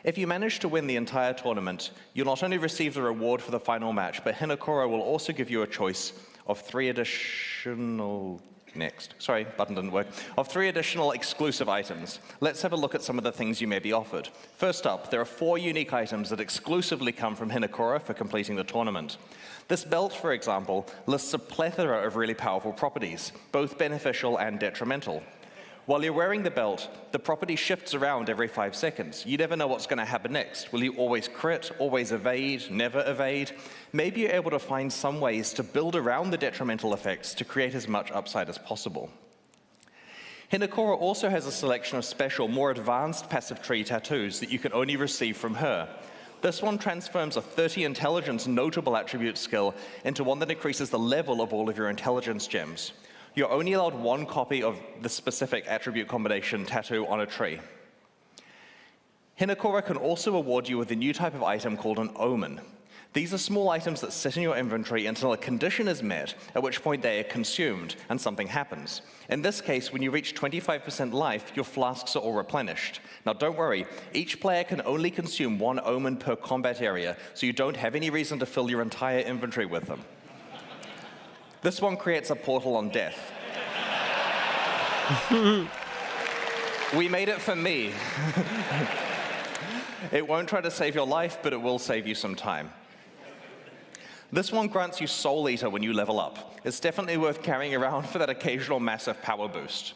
If you manage to win the entire tournament, you'll not only receive the reward for the final match, but Hinokora will also give you a choice of 3 additional... button didn't work. Of 3 additional exclusive items. Let's have a look at some of the things you may be offered. First up, there are 4 unique items that exclusively come from Hinokora for completing the tournament. This belt, for example, lists a plethora of really powerful properties, both beneficial and detrimental. While you're wearing the belt, the property shifts around every 5 seconds. You never know what's going to happen next. Will you always crit, always evade, never evade? Maybe you're able to find some ways to build around the detrimental effects to create as much upside as possible. Hinokora also has a selection of special, more advanced passive tree tattoos that you can only receive from her. This one transforms a 30 intelligence notable attribute skill into one that increases the level of all of your intelligence gems. You're only allowed 1 copy of the specific attribute combination tattoo on a tree. Hinokora can also award you with a new type of item called an omen. These are small items that sit in your inventory until a condition is met, at which point they are consumed and something happens. In this case, when you reach 25% life, your flasks are all replenished. Now don't worry, each player can only consume 1 omen per combat area, so you don't have any reason to fill your entire inventory with them. This one creates a portal on death. We made it for me. It won't try to save your life, but it will save you some time. This one grants you Soul Eater when you level up. It's definitely worth carrying around for that occasional massive power boost.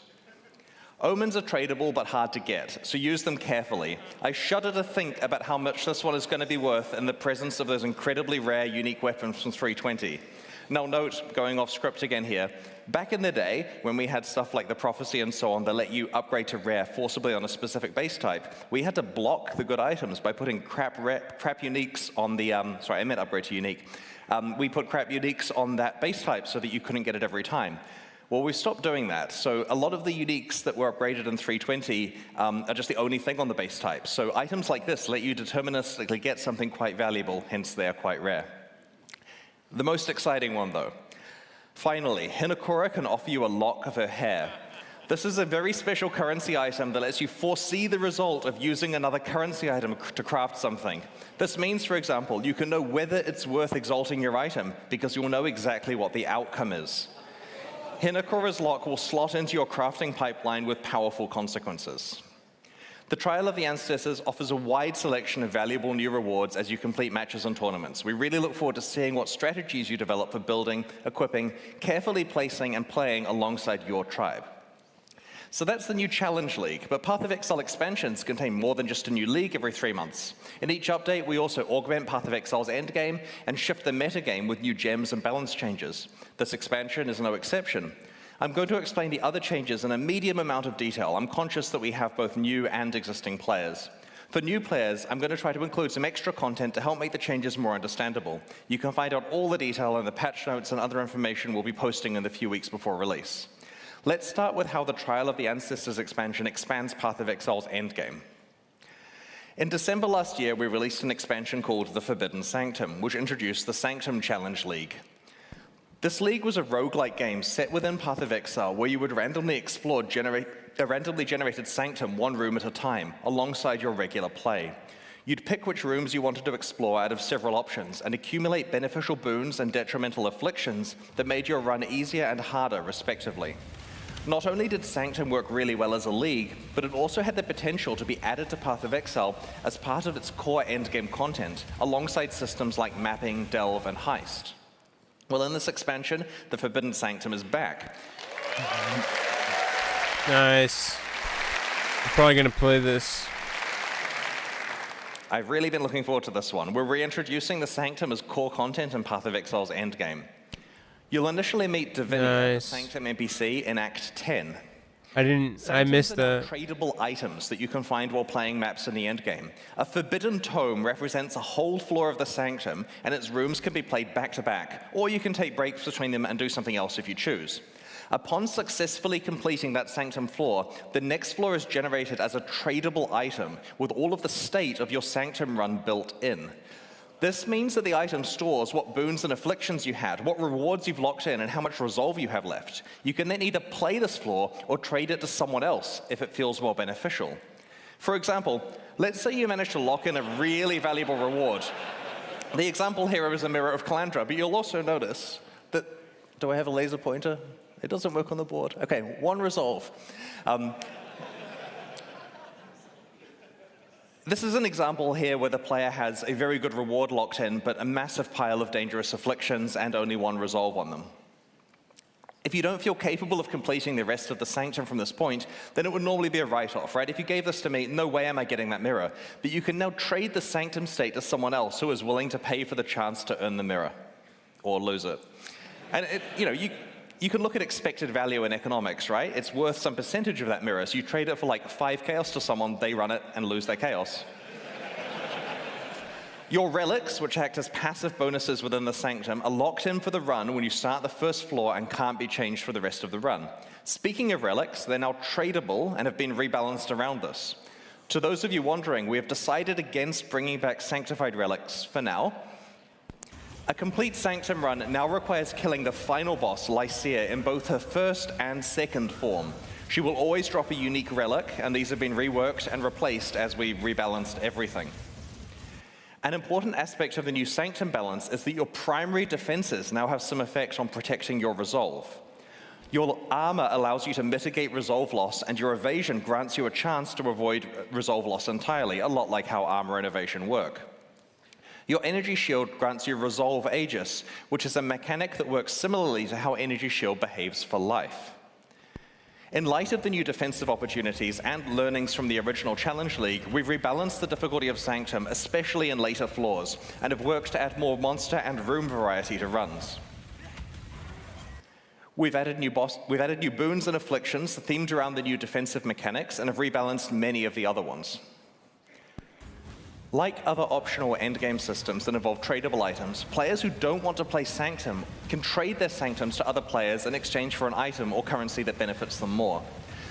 Omens are tradable but hard to get, so use them carefully. I shudder to think about how much this one is going to be worth in the presence of those incredibly rare unique weapons from 320. Now note, going off script again here, back in the day, when we had stuff like the Prophecy and so on that let you upgrade to rare forcibly on a specific base type, we had to block the good items by putting crap uniques on the, sorry, I meant upgrade to unique. We put crap uniques on that base type so that you couldn't get it every time. Well, we stopped doing that. So a lot of the uniques that were upgraded in 320 are just the only thing on the base type. So items like this let you deterministically get something quite valuable, hence they are quite rare. The most exciting one, though. Finally, Hinokura can offer you a lock of her hair. This is a very special currency item that lets you foresee the result of using another currency item to craft something. This means, for example, you can know whether it's worth exalting your item because you'll know exactly what the outcome is. Hinokura's lock will slot into your crafting pipeline with powerful consequences. The Trial of the Ancestors offers a wide selection of valuable new rewards as you complete matches and tournaments. We really look forward to seeing what strategies you develop for building, equipping, carefully placing, and playing alongside your tribe. So that's the new Challenge League, but Path of Exile expansions contain more than just a new league every 3 months. In each update, we also augment Path of Exile's endgame and shift the metagame with new gems and balance changes. This expansion is no exception. I'm going to explain the other changes in a medium amount of detail. I'm conscious that we have both new and existing players. For new players, I'm going to try to include some extra content to help make the changes more understandable. You can find out all the detail in the patch notes and other information we'll be posting in the few weeks before release. Let's start with how the Trial of the Ancestors expansion expands Path of Exile's endgame. In December last year, we released an expansion called The Forbidden Sanctum, which introduced the Sanctum Challenge League. This league was a roguelike game set within Path of Exile where you would randomly explore a randomly generated sanctum one room at a time, alongside your regular play. You'd pick which rooms you wanted to explore out of several options and accumulate beneficial boons and detrimental afflictions that made your run easier and harder, respectively. Not only did Sanctum work really well as a league, but it also had the potential to be added to Path of Exile as part of its core endgame content, alongside systems like mapping, delve, and heist. Well, in this expansion, the Forbidden Sanctum is back. Nice. I'm probably going to play this. I've really been looking forward to this one. We're reintroducing the Sanctum as core content in Path of Exile's endgame. You'll initially meet VIDYA, the Sanctum NPC, in Act 10. I missed the tradable items that you can find while playing maps in the endgame. A forbidden tome represents a whole floor of the Sanctum, and its rooms can be played back to back, or you can take breaks between them and do something else if you choose. Upon successfully completing that Sanctum floor, the next floor is generated as a tradable item with all of the state of your Sanctum run built in. This means that the item stores what boons and afflictions you had, what rewards you've locked in, and how much resolve you have left. You can then either play this floor or trade it to someone else if it feels more beneficial. For example, let's say you manage to lock in a really valuable reward. The example here is a Mirror of Calandra, but you'll also notice that... Do I have a laser pointer? It doesn't work on the board. Okay, 1 resolve. This is an example here where the player has a very good reward locked in, but a massive pile of dangerous afflictions and only 1 resolve on them. If you don't feel capable of completing the rest of the Sanctum from this point, then it would normally be a write-off, right? If you gave this to me, no way am I getting that mirror. But you can now trade the Sanctum state to someone else who is willing to pay for the chance to earn the mirror, or lose it. And you can look at expected value in economics, right? It's worth some percentage of that mirror, so you trade it for like 5 chaos to someone, they run it and lose their chaos. Your relics, which act as passive bonuses within the Sanctum, are locked in for the run when you start the first floor and can't be changed for the rest of the run. Speaking of relics, they're now tradable and have been rebalanced around this. To those of you wondering, we have decided against bringing back sanctified relics for now. A complete Sanctum run now requires killing the final boss, Lycia, in both her first and second form. She will always drop a unique relic, and these have been reworked and replaced as we rebalanced everything. An important aspect of the new Sanctum balance is that your primary defenses now have some effect on protecting your resolve. Your armor allows you to mitigate resolve loss, and your evasion grants you a chance to avoid resolve loss entirely, a lot like how armor and evasion work. Your Energy Shield grants you Resolve Aegis, which is a mechanic that works similarly to how Energy Shield behaves for life. In light of the new defensive opportunities and learnings from the original Challenge League, we've rebalanced the difficulty of Sanctum, especially in later floors, and have worked to add more monster and room variety to runs. We've added new boons and afflictions themed around the new defensive mechanics and have rebalanced many of the other ones. Like other optional endgame systems that involve tradable items, players who don't want to play Sanctum can trade their Sanctums to other players in exchange for an item or currency that benefits them more.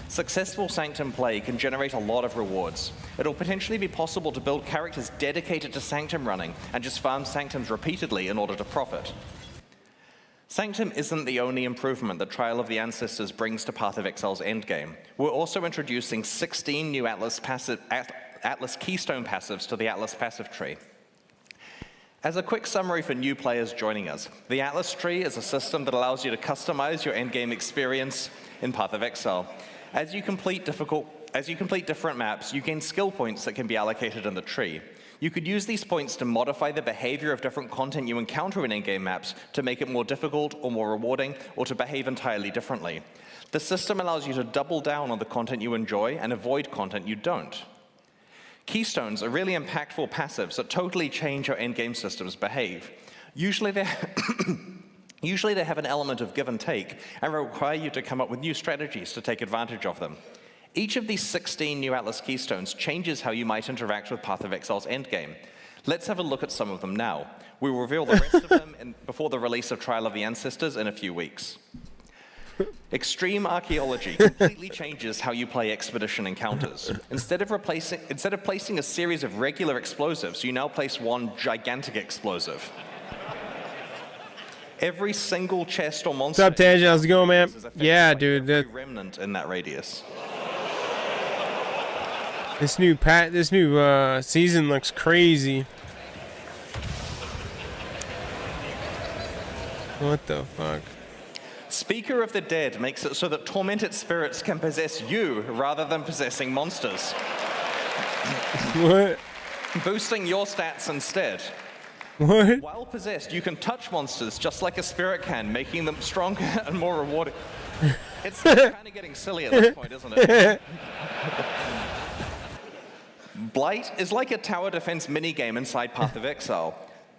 Successful Sanctum play can generate a lot of rewards. It'll potentially be possible to build characters dedicated to Sanctum running and just farm Sanctums repeatedly in order to profit. Sanctum isn't the only improvement that Trial of the Ancestors brings to Path of Exile's endgame. We're also introducing 16 new Atlas Keystone passives to the Atlas passive tree. As a quick summary for new players joining us, the Atlas tree is a system that allows you to customize your endgame experience in Path of Exile. As you complete different maps, you gain skill points that can be allocated in the tree. You could use these points to modify the behavior of different content you encounter in in-game maps to make it more difficult or more rewarding, or to behave entirely differently. The system allows you to double down on the content you enjoy and avoid content you don't. Keystones are really impactful passives that totally change how endgame systems behave. Usually they have an element of give and take and require you to come up with new strategies to take advantage of them. Each of these 16 new Atlas Keystones changes how you might interact with Path of Exile's endgame. Let's have a look at some of them now. We will reveal the rest of them before the release of Trial of the Ancestors in a few weeks. Extreme Archaeology completely changes how you play expedition encounters. Instead of placing a series of regular explosives, you now place one gigantic explosive. Every single chest or monster... What's up, Tangent? How's it going, man? Yeah, dude. Remnant in that radius. This new season looks crazy. What the fuck? Speaker of the Dead makes it so that tormented spirits can possess you rather than possessing monsters. What? Boosting your stats instead. What? While possessed, you can touch monsters just like a spirit can, making them stronger and more rewarding. It's kind of getting silly at this point, isn't it? Blight is like a tower defense minigame inside Path of Exile.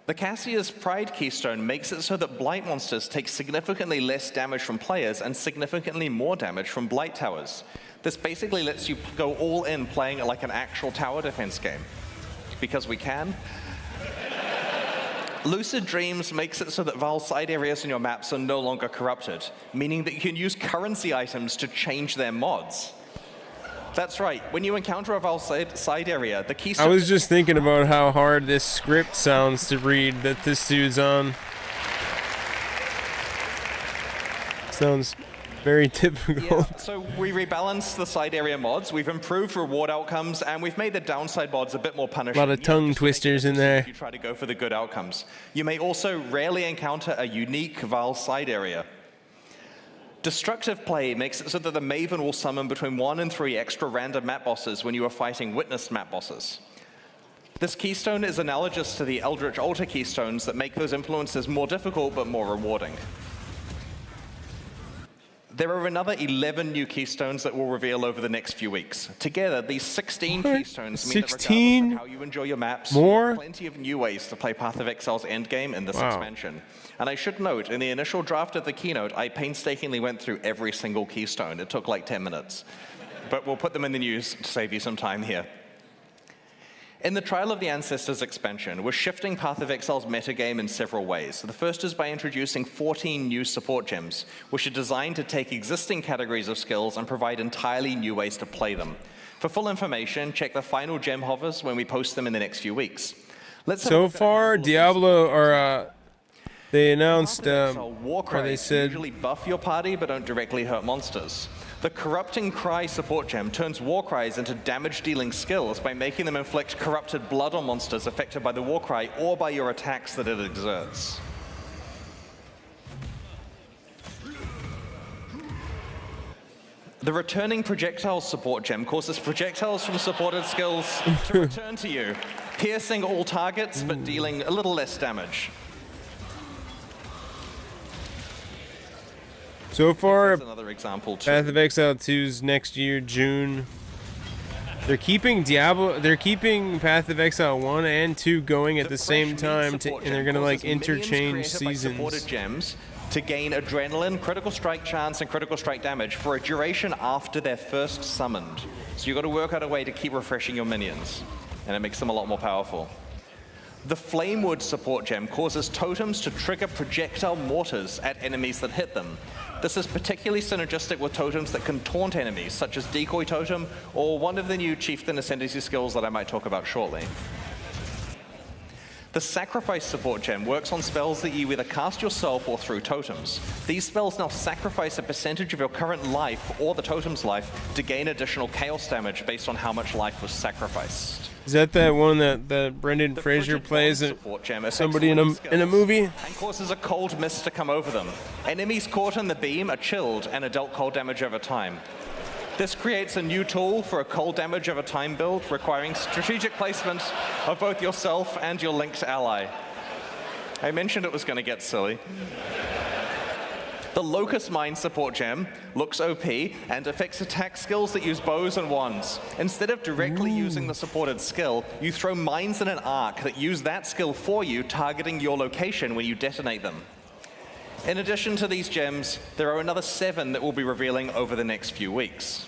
The Cassia's Pride Keystone makes it so that Blight monsters take significantly less damage from players and significantly more damage from Blight towers. This basically lets you go all in playing it like an actual tower defense game. Because we can. Lucid Dreams makes it so that Val's side areas in your maps are no longer corrupted, meaning that you can use currency items to change their mods. That's right, when you encounter a Val side area, the keystone... I was just thinking about how hard this script sounds to read that this dude's on. Sounds very difficult. Yeah, so we rebalanced the side area mods, we've improved reward outcomes, and we've made the downside mods a bit more punishing. A lot of tongue twisters in there. If you try to go for the good outcomes. You may also rarely encounter a unique Val side area. Destructive play makes it so that the Maven will summon between 1 and 3 extra random map bosses when you are fighting witnessed map bosses. This keystone is analogous to the Eldritch Altar keystones that make those influences more difficult but more rewarding. There are another 11 new keystones that we'll reveal over the next few weeks. Together, these 16 keystones mean that regardless of how you enjoy your maps, there are plenty of new ways to play Path of Exile's endgame in this expansion. And I should note, in the initial draft of the keynote, I painstakingly went through every single keystone. It took like 10 minutes. But we'll put them in the news to save you some time here. In the Trial of the Ancestors expansion, we're shifting Path of Exile's metagame in several ways. The first is by introducing 14 new support gems, which are designed to take existing categories of skills and provide entirely new ways to play them. For full information, check the final gem hovers when we post them in the next few weeks. So far, Diablo, or they announced, War or they said, usually buff your party but don't directly hurt monsters. The Corrupting Cry support gem turns war cries into damage-dealing skills by making them inflict corrupted blood on monsters affected by the war cry or by your attacks that it exerts. The Returning Projectiles support gem causes projectiles from supported skills to return to you, piercing all targets but dealing a little less damage. So far, another example too. Path of Exile 2's next year, June. They're keeping Path of Exile 1 and 2 going at the same time, and they're gonna like interchange seasons. Gems to gain adrenaline, critical strike chance, and critical strike damage for a duration after they're first summoned. So you've got to work out a way to keep refreshing your minions, and it makes them a lot more powerful. The Flamewood support gem causes totems to trigger projectile mortars at enemies that hit them. This is particularly synergistic with totems that can taunt enemies, such as Decoy Totem, or one of the new Chieftain Ascendancy skills that I might talk about shortly. The Sacrifice support gem works on spells that you either cast yourself or through totems. These spells now sacrifice a percentage of your current life or the totem's life to gain additional chaos damage based on how much life was sacrificed. Is that one that Brendan Fraser plays at somebody in a movie? And causes a cold mist to come over them. Enemies caught in the beam are chilled and are dealt cold damage over time. This creates a new tool for a cold damage over time build, requiring strategic placement of both yourself and your linked ally. I mentioned it was going to get silly. The Locust Mine support gem looks OP and affects attack skills that use bows and wands. Instead of directly using the supported skill, you throw mines in an arc that use that skill for you, targeting your location when you detonate them. In addition to these gems, there are another 7 that we'll be revealing over the next few weeks.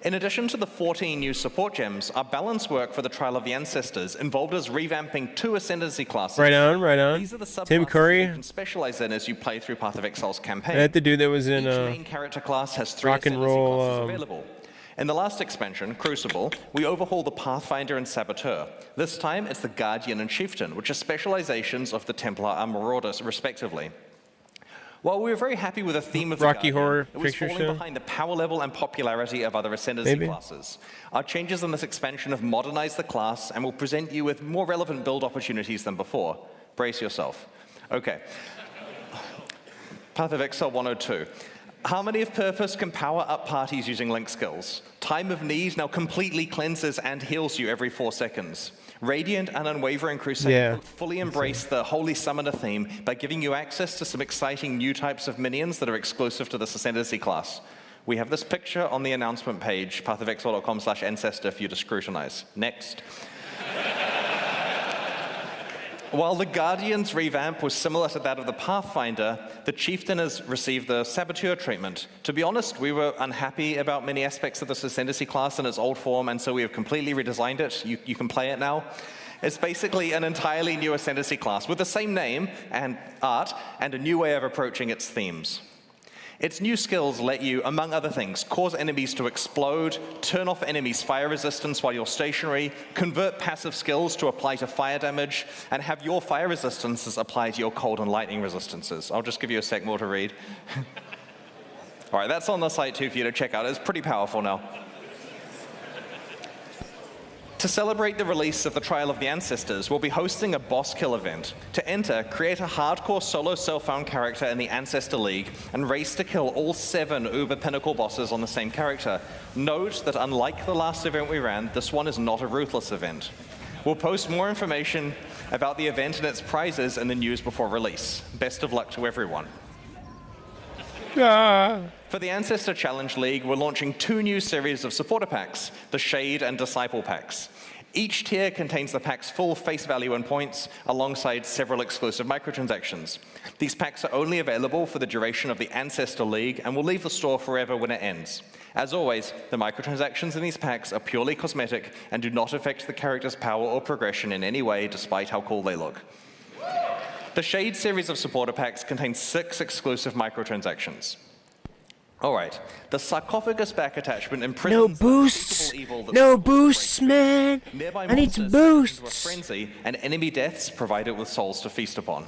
In addition to the 14 new support gems, our balance work for the Trial of the Ancestors involved us revamping 2 Ascendancy classes. Right on. These are the Tim Curry. you can specialize in as you play through Path of Exile's campaign. That's the dude that was in Each main character class has 3 rock and Ascendancy roll, classes available. In the last expansion, Crucible, we overhauled the Pathfinder and Saboteur. This time, it's the Guardian and Chieftain, which are specializations of the Templar and Marauders, respectively. While we were very happy with the theme of the Rocky Guardian, Horror it was Picture falling Show. behind the power level and popularity of other Ascendancy classes. Our changes in this expansion have modernized the class and will present you with more relevant build opportunities than before. Brace yourself. Okay. Path of Exile 102. Harmony of Purpose can power up parties using link skills. Time of Need now completely cleanses and heals you every 4 seconds. Radiant and Unwavering Crusade fully embrace the Holy Summoner theme by giving you access to some exciting new types of minions that are exclusive to this Ascendancy class. We have this picture on the announcement page, pathofexile.com/ancestor for you to scrutinize. Next. While the Guardian's revamp was similar to that of the Pathfinder, the Chieftain has received the Saboteur treatment. To be honest, we were unhappy about many aspects of this Ascendancy class in its old form, and so we have completely redesigned it. You can play it now. It's basically an entirely new Ascendancy class with the same name and art and a new way of approaching its themes. Its new skills let you, among other things, cause enemies to explode, turn off enemies' fire resistance while you're stationary, convert passive skills to apply to fire damage, and have your fire resistances apply to your cold and lightning resistances. I'll just give you a sec more to read. All right, that's on the site too for you to check out. It's pretty powerful now. To celebrate the release of the Trial of the Ancestors, we'll be hosting a boss kill event. To enter, create a hardcore solo self-found character in the Ancestor League and race to kill all 7 Uber Pinnacle bosses on the same character. Note that unlike the last event we ran, this one is not a ruthless event. We'll post more information about the event and its prizes in the news before release. Best of luck to everyone. For the Ancestor Challenge League, we're launching 2 new series of supporter packs, the Shade and Disciple packs. Each tier contains the pack's full face value and points, alongside several exclusive microtransactions. These packs are only available for the duration of the Ancestor League and will leave the store forever when it ends. As always, the microtransactions in these packs are purely cosmetic and do not affect the character's power or progression in any way, despite how cool they look. The Shade series of supporter packs contains 6 exclusive microtransactions. All right, the Sarcophagus back attachment imprisons No boosts, man. I need some boosts. into a frenzy, and enemy deaths provide it with souls to feast upon.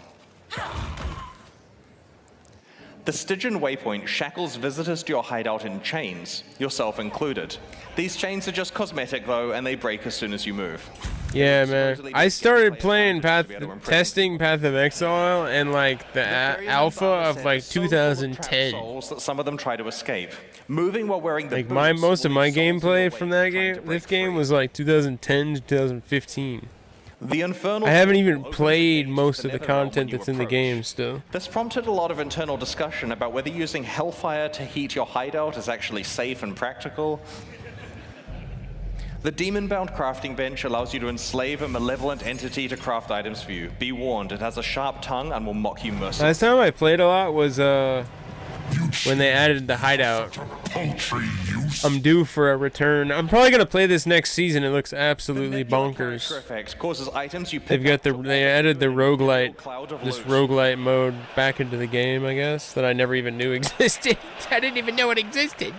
The Stygian Waypoint shackles visitors to your hideout in chains, yourself included. These chains are just cosmetic though, and they break as soon as you move. Yeah, man. I started playing testing Path of Exile and like the alpha of like 2010. Souls that some of them try to escape. Moving while wearing the like most of my gameplay from that game, this game was like 2010 to 2015. The Infernal I haven't even played most of the content that's in the game still. This prompted a lot of internal discussion about whether using Hellfire to heat your hideout is actually safe and practical. The demon-bound crafting bench allows you to enslave a malevolent entity to craft items for you. Be warned, it has a sharp tongue and will mock you mercilessly. Last time I played a lot was when they added the hideout. I'm due for a return. I'm probably gonna play this next season. It looks absolutely bonkers. Effect causes items you They've got they added the roguelite, this roguelite mode back into the game, I guess, that I never even knew existed. I didn't even know it existed.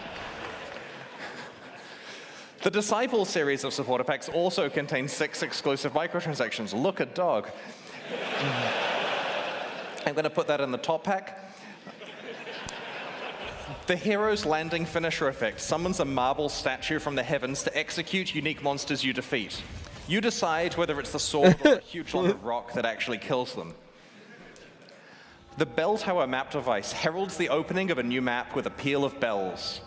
The Disciple series of supporter packs also contains 6 exclusive microtransactions. Look at dog. I'm going to put that in the top pack. The Hero's Landing Finisher effect summons a marble statue from the heavens to execute unique monsters you defeat. You decide whether it's the sword or a huge lump of rock that actually kills them. The Bell Tower map device heralds the opening of a new map with a peal of bells.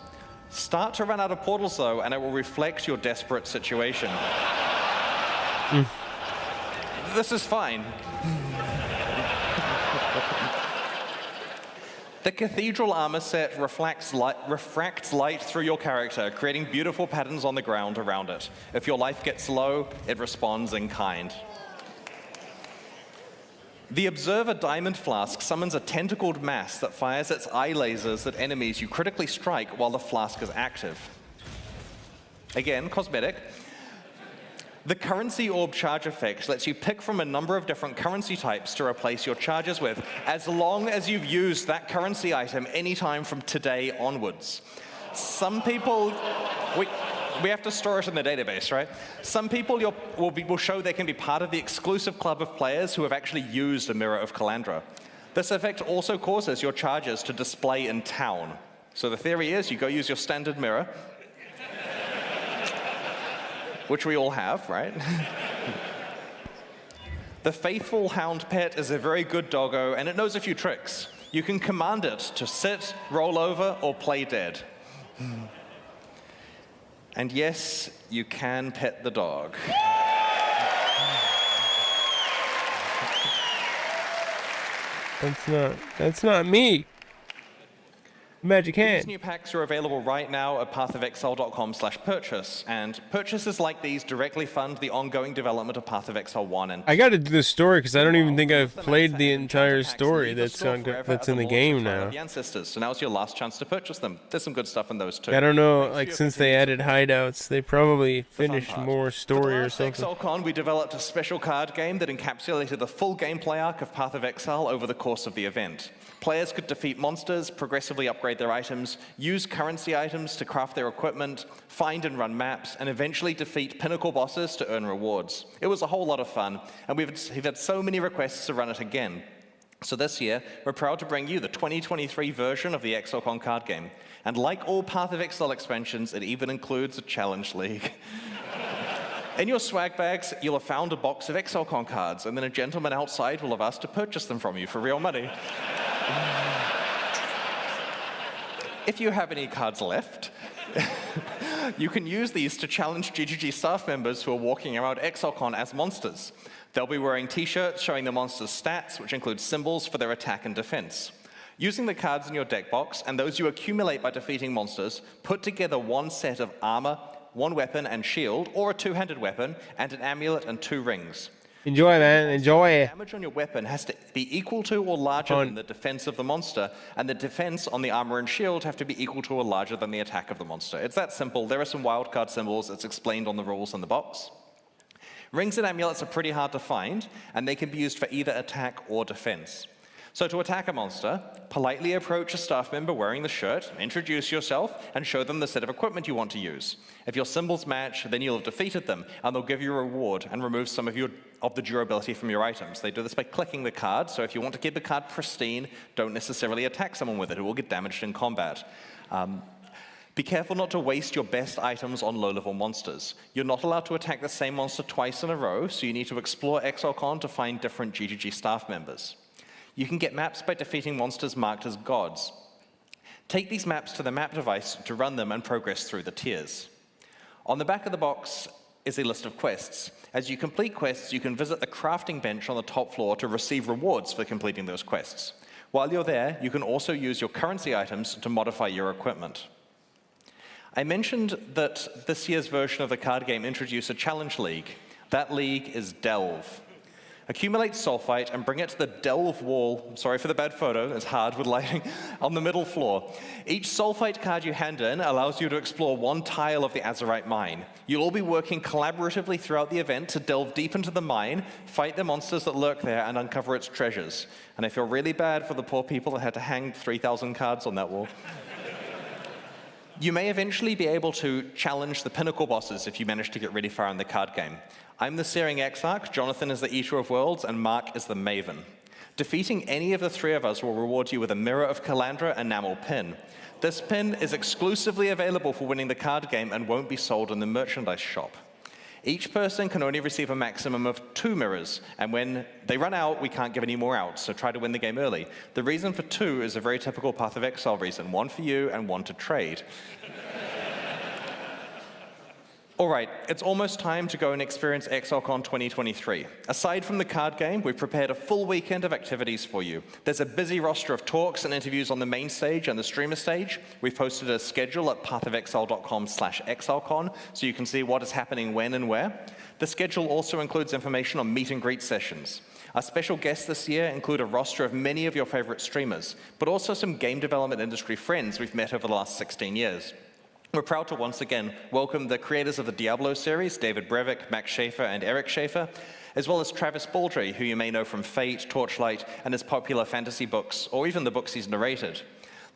Start to run out of portals, though, and it will reflect your desperate situation. This is fine. The Cathedral armor set refracts light through your character, creating beautiful patterns on the ground around it. If your life gets low, it responds in kind. The Observer Diamond Flask summons a tentacled mass that fires its eye lasers at enemies you critically strike while the flask is active. Again, cosmetic. The Currency Orb Charge effect lets you pick from a number of different currency types to replace your charges with, as long as you've used that currency item anytime from today onwards. Some people... We have to store it in the database, right? Some people will show they can be part of the exclusive club of players who have actually used a Mirror of Calandra. This effect also causes your charges to display in town. So the theory is you go use your standard mirror, which we all have, right? The Faithful Hound Pet is a very good doggo, and it knows a few tricks. You can command it to sit, roll over, or play dead. And yes, you can pet the dog. That's not me. Magic hand. These new packs are available right now at pathofexile.com/purchase, and purchases like these directly fund the ongoing development of Path of Exile 1 and 2. I gotta do the story because I don't even think I've played the entire story that's in the game now. The ancestors, so now's your last chance to purchase them. There's some good stuff in those too. I don't know, like since they added hideouts, they probably finished more story or something. For ExileCon, we developed a special card game that encapsulated the full gameplay arc of Path of Exile over the course of the event. Players could defeat monsters, progressively upgrade their items, use currency items to craft their equipment, find and run maps, and eventually defeat pinnacle bosses to earn rewards. It was a whole lot of fun, and we've had so many requests to run it again. So this year, we're proud to bring you the 2023 version of the ExileCon card game. And like all Path of Exile expansions, it even includes a challenge league. In your swag bags, you'll have found a box of ExileCon cards, and then a gentleman outside will have asked to purchase them from you for real money. If you have any cards left, you can use these to challenge GGG staff members who are walking around ExileCon as monsters. They'll be wearing t-shirts showing the monster's stats, which include symbols for their attack and defense. Using the cards in your deck box, and those you accumulate by defeating monsters, put together one set of armor, one weapon and shield, or a two-handed weapon, and an amulet and 2 rings. Enjoy, man. Enjoy. Damage on your weapon has to be equal to or larger than the defense of the monster, and the defense on the armor and shield have to be equal to or larger than the attack of the monster. It's that simple. There are some wildcard symbols. It's explained on the rules in the box. Rings and amulets are pretty hard to find, and they can be used for either attack or defense. So to attack a monster, politely approach a staff member wearing the shirt, introduce yourself, and show them the set of equipment you want to use. If your symbols match, then you'll have defeated them, and they'll give you a reward and remove some of the durability from your items. They do this by clicking the card, so if you want to keep the card pristine, don't necessarily attack someone with it. It will get damaged in combat. Be careful not to waste your best items on low-level monsters. You're not allowed to attack the same monster twice in a row, so you need to explore ExileCon to find different GGG staff members. You can get maps by defeating monsters marked as gods. Take these maps to the map device to run them and progress through the tiers. On the back of the box is a list of quests. As you complete quests, you can visit the crafting bench on the top floor to receive rewards for completing those quests. While you're there, you can also use your currency items to modify your equipment. I mentioned that this year's version of the card game introduced a challenge league. That league is Delve. Accumulate sulfite and bring it to the Delve wall, sorry for the bad photo, it's hard with lighting, on the middle floor. Each sulfite card you hand in allows you to explore one tile of the azurite mine. You'll all be working collaboratively throughout the event to delve deep into the mine, fight the monsters that lurk there, and uncover its treasures. And I feel really bad for the poor people that had to hang 3,000 cards on that wall. You may eventually be able to challenge the pinnacle bosses if you manage to get really far in the card game. I'm the Searing Exarch, Jonathan is the Eater of Worlds, and Mark is the Maven. Defeating any of the three of us will reward you with a Mirror of Calandra enamel pin. This pin is exclusively available for winning the card game and won't be sold in the merchandise shop. Each person can only receive a maximum of 2 mirrors, and when they run out, we can't give any more out, so try to win the game early. The reason for 2 is a very typical Path of Exile reason, 1 for you and 1 to trade. All right, it's almost time to go and experience ExileCon 2023. Aside from the card game, we've prepared a full weekend of activities for you. There's a busy roster of talks and interviews on the main stage and the streamer stage. We've posted a schedule at pathofexile.com/ExileCon, so you can see what is happening when and where. The schedule also includes information on meet and greet sessions. Our special guests this year include a roster of many of your favorite streamers, but also some game development industry friends we've met over the last 16 years. We're proud to once again welcome the creators of the Diablo series, David Brevik, Max Schaefer, and Eric Schaefer, as well as Travis Baldry, who you may know from Fate, Torchlight, and his popular fantasy books, or even the books he's narrated.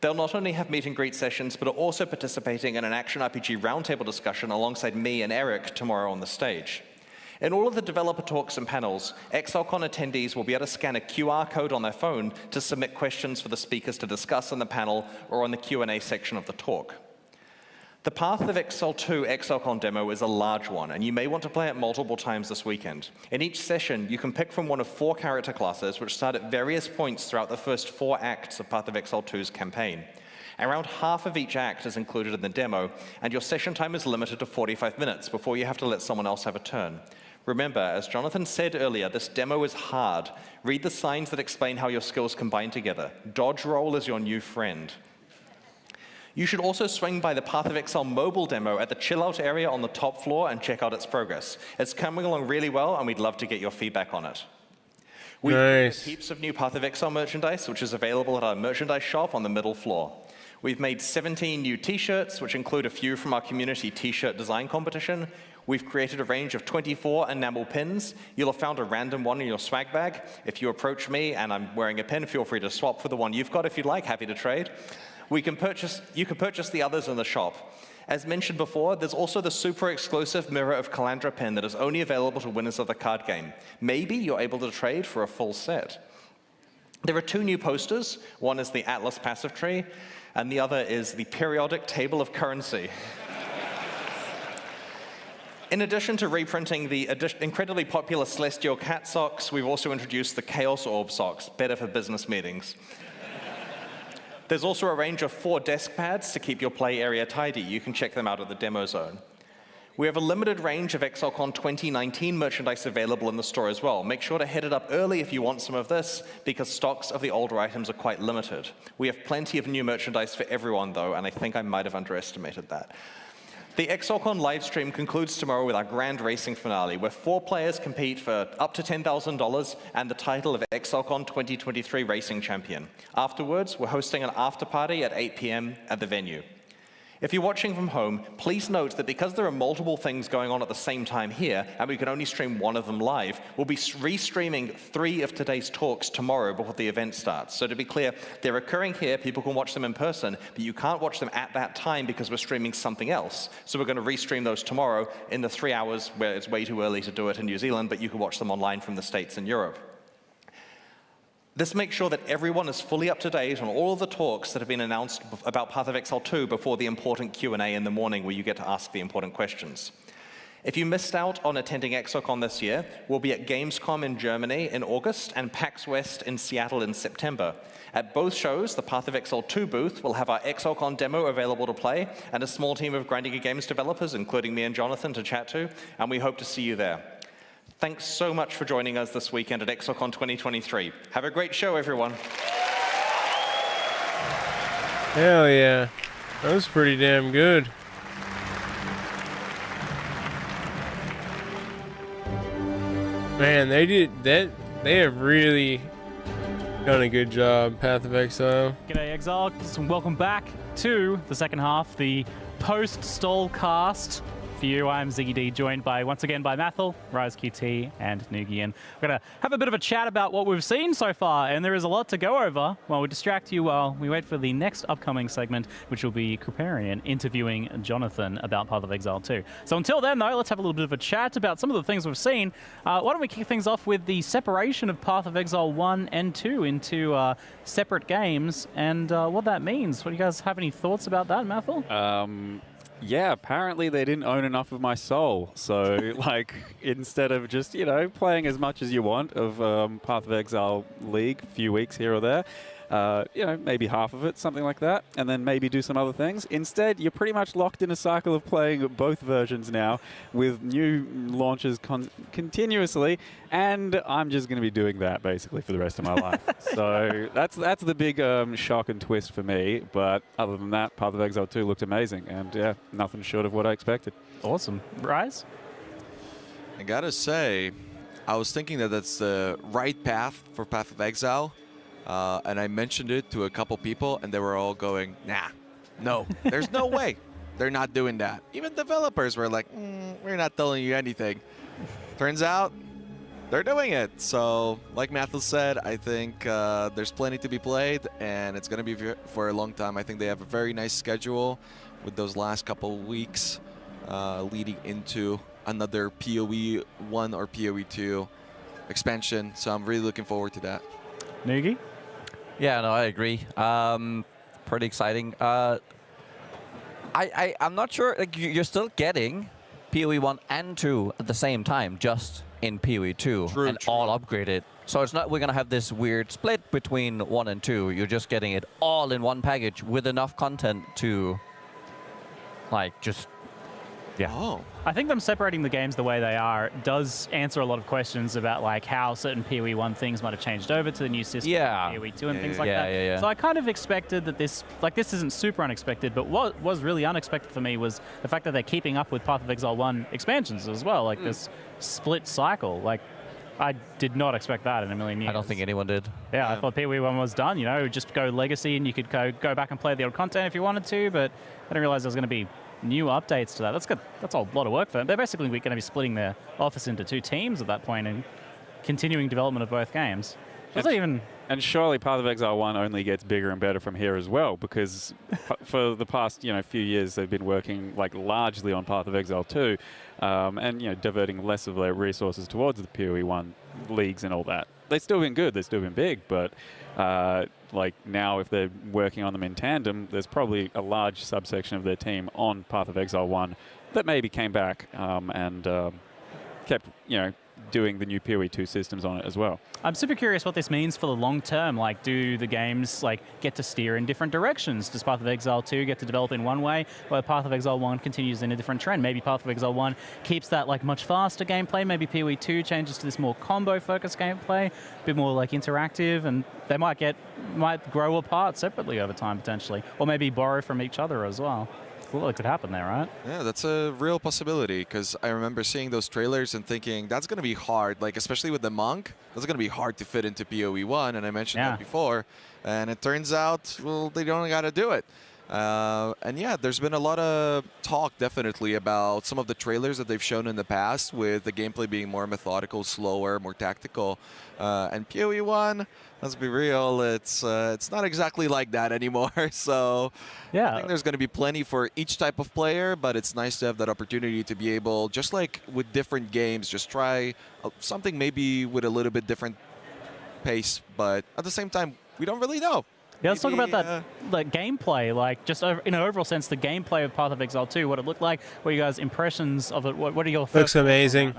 They'll not only have meet and greet sessions, but are also participating in an action RPG roundtable discussion alongside me and Eric tomorrow on the stage. In all of the developer talks and panels, ExileCon attendees will be able to scan a QR code on their phone to submit questions for the speakers to discuss in the panel or on the Q&A section of the talk. The Path of Exile 2 ExileCon demo is a large one, and you may want to play it multiple times this weekend. In each session, you can pick from one of 4 character classes, which start at various points throughout the first 4 acts of Path of Exile 2's campaign. Around half of each act is included in the demo, and your session time is limited to 45 minutes before you have to let someone else have a turn. Remember, as Jonathan said earlier, this demo is hard. Read the signs that explain how your skills combine together. Dodge roll is your new friend. You should also swing by the Path of Exile mobile demo at the chill out area on the top floor and check out its progress. It's coming along really well, and we'd love to get your feedback on it. We've created heaps of new Path of Exile merchandise, which is available at our merchandise shop on the middle floor. We've made 17 new t-shirts, which include a few from our community t-shirt design competition. We've created a range of 24 enamel pins. You'll have found a random one in your swag bag. If you approach me and I'm wearing a pin, feel free to swap for the one you've got if you'd like. Happy to trade. You can purchase the others in the shop. As mentioned before, there's also the super exclusive Mirror of Calandra pin that is only available to winners of the card game. Maybe you're able to trade for a full set. There are 2 new posters. One is the Atlas Passive Tree, and the other is the Periodic Table of Currency. In addition to reprinting the incredibly popular Celestial Cat socks, we've also introduced the Chaos Orb socks, better for business meetings. There's also a range of 4 desk pads to keep your play area tidy. You can check them out at the demo zone. We have a limited range of ExileCon 2019 merchandise available in the store as well. Make sure to hit it up early if you want some of this, because stocks of the older items are quite limited. We have plenty of new merchandise for everyone, though, and I think I might have underestimated that. The ExileCon livestream concludes tomorrow with our grand racing finale, where 4 players compete for up to $10,000 and the title of ExileCon 2023 Racing Champion. Afterwards, we're hosting an after-party at 8 p.m. at the venue. If you're watching from home, please note that because there are multiple things going on at the same time here, and we can only stream one of them live, we'll be restreaming 3 of today's talks tomorrow before the event starts. So to be clear, they're occurring here, people can watch them in person, but you can't watch them at that time because we're streaming something else. So we're going to restream those tomorrow in the 3 hours where it's way too early to do it in New Zealand, but you can watch them online from the States and Europe. This makes sure that everyone is fully up to date on all of the talks that have been announced about Path of Exile 2 before the important Q&A in the morning where you get to ask the important questions. If you missed out on attending ExileCon this year, we'll be at Gamescom in Germany in August and PAX West in Seattle in September. At both shows, the Path of Exile 2 booth will have our ExileCon demo available to play and a small team of Grinding Games developers, including me and Jonathan, to chat to, and we hope to see you there. Thanks so much for joining us this weekend at ExileCon 2023. Have a great show, everyone. Hell yeah. That was pretty damn good. Man, they did that. They have really done a good job, Path of Exile. G'day Exile, welcome back to the second half, the post-stall cast. For you, I'm Ziggy D, joined once again by Mathel, Rise QT, and Nugian. We're going to have a bit of a chat about what we've seen so far, and there is a lot to go over while we distract you while we wait for the next upcoming segment, which will be Kriparian interviewing Jonathan about Path of Exile 2. So until then, though, let's have a little bit of a chat about some of the things we've seen. Why don't we kick things off with the separation of Path of Exile 1 and 2 into separate games, and what that means. What do you guys have any thoughts about that, Mathel? Yeah, apparently they didn't own enough of my soul. So, like, instead of just, you know, playing as much as you want of Path of Exile League, a few weeks here or there, you know, maybe half of it, something like that, and then maybe do some other things. Instead, you're pretty much locked in a cycle of playing both versions now with new launches continuously, and I'm just going to be doing that basically for the rest of my life. So that's the big shock and twist for me, but other than that, Path of Exile 2 looked amazing, and yeah, nothing short of what I expected. Awesome. Rise? I gotta say, I was thinking that that's the right path for Path of Exile. And I mentioned it to a couple people, and they were all going, nah, no, there's no way they're not doing that. Even developers were like, we're not telling you anything. Turns out they're doing it. So like Matthew said, I think there's plenty to be played, and it's going to be for a long time. I think they have a very nice schedule with those last couple weeks leading into another PoE 1 or PoE 2 expansion. So I'm really looking forward to that. Nugi? Yeah, no, I agree. Pretty exciting. I'm not sure, like, you're still getting PoE 1 and 2 at the same time, just in PoE 2 and all upgraded. So it's not we're going to have this weird split between 1 and 2. You're just getting it all in one package with enough content to, like, just, yeah. Oh. I think them separating the games the way they are does answer a lot of questions about like how certain PoE 1 things might have changed over to the new system, PoE 2 and things like that. So I kind of expected that this isn't super unexpected, but what was really unexpected for me was the fact that they're keeping up with Path of Exile 1 expansions as well, like this split cycle. Like, I did not expect that in a million years. I don't think anyone did. Yeah, I thought PoE 1 was done, you know, just go Legacy and you could go back and play the old content if you wanted to, but I didn't realize there was going to be new updates to that. That's good. That's a lot of work for them. They're basically going to be splitting their office into 2 teams at that point and continuing development of both games. And surely Path of Exile 1 only gets bigger and better from here as well, because for the past, you know, few years they've been working like largely on Path of Exile 2, and, you know, diverting less of their resources towards the PoE 1 leagues and all that. They've still been good, they've still been big, but like now if they're working on them in tandem, there's probably a large subsection of their team on Path of Exile 1 that maybe came back and kept, you know, doing the new PoE 2 systems on it as well. I'm super curious what this means for the long term. Like, do the games like get to steer in different directions? Does Path of Exile 2 get to develop in one way, while Path of Exile 1 continues in a different trend? Maybe Path of Exile 1 keeps that like much faster gameplay. Maybe PoE 2 changes to this more combo-focused gameplay, a bit more like interactive, and they might grow apart separately over time potentially, or maybe borrow from each other as well. Well, it could happen there, right? Yeah, that's a real possibility, because I remember seeing those trailers and thinking that's going to be hard, like especially with the monk, that's going to be hard to fit into PoE 1, and I mentioned that before, and it turns out, well, they don't got to do it. And yeah, there's been a lot of talk definitely about some of the trailers that they've shown in the past, with the gameplay being more methodical, slower, more tactical. And PoE 1, let's be real, it's not exactly like that anymore. So yeah, I think there's going to be plenty for each type of player, but it's nice to have that opportunity to be able, just like with different games, just try something maybe with a little bit different pace, but at the same time, we don't really know. Yeah, let's talk about that like gameplay, like just in an overall sense, the gameplay of Path of Exile 2, what it looked like. What are you guys' impressions of it? What are your looks amazing.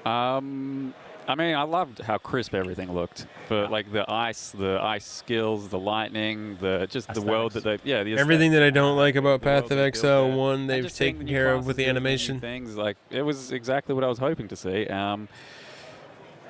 I mean, I loved how crisp everything looked. But like the ice skills, the lightning, the world that they everything that I don't like about Path of Exile 1, they've taken care of with the animation. Things like it was exactly what I was hoping to see.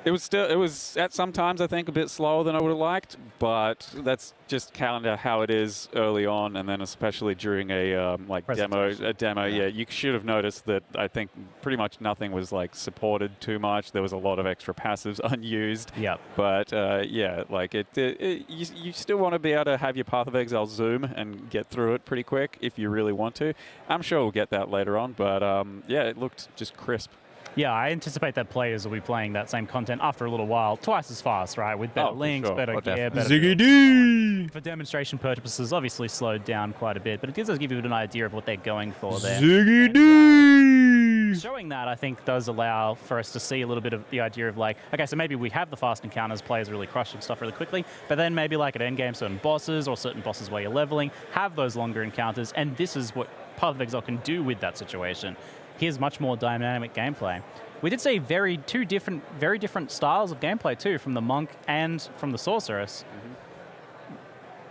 It was at some times, I think, a bit slower than I would have liked, but that's just kind of how it is early on, and then especially during a demo. Yeah, you should have noticed that I think pretty much nothing was like supported too much. There was a lot of extra passives unused. Yep. But yeah, like you still want to be able to have your Path of Exile zoom and get through it pretty quick if you really want to. I'm sure we'll get that later on, but yeah, it looked just crisp. Yeah, I anticipate that players will be playing that same content after a little while, twice as fast, right? With better links, better gear, better... Ziggy D! For demonstration purposes, obviously slowed down quite a bit, but it does give you an idea of what they're going for there. Ziggy D! Showing that, I think, does allow for us to see a little bit of the idea of like, okay, so maybe we have the fast encounters, players really crushing stuff really quickly, but then maybe like at endgame, certain bosses or certain bosses where you're leveling have those longer encounters, and this is what Path of Exile can do with that situation. Here's much more dynamic gameplay. We did see very different styles of gameplay too, from the monk and from the sorceress.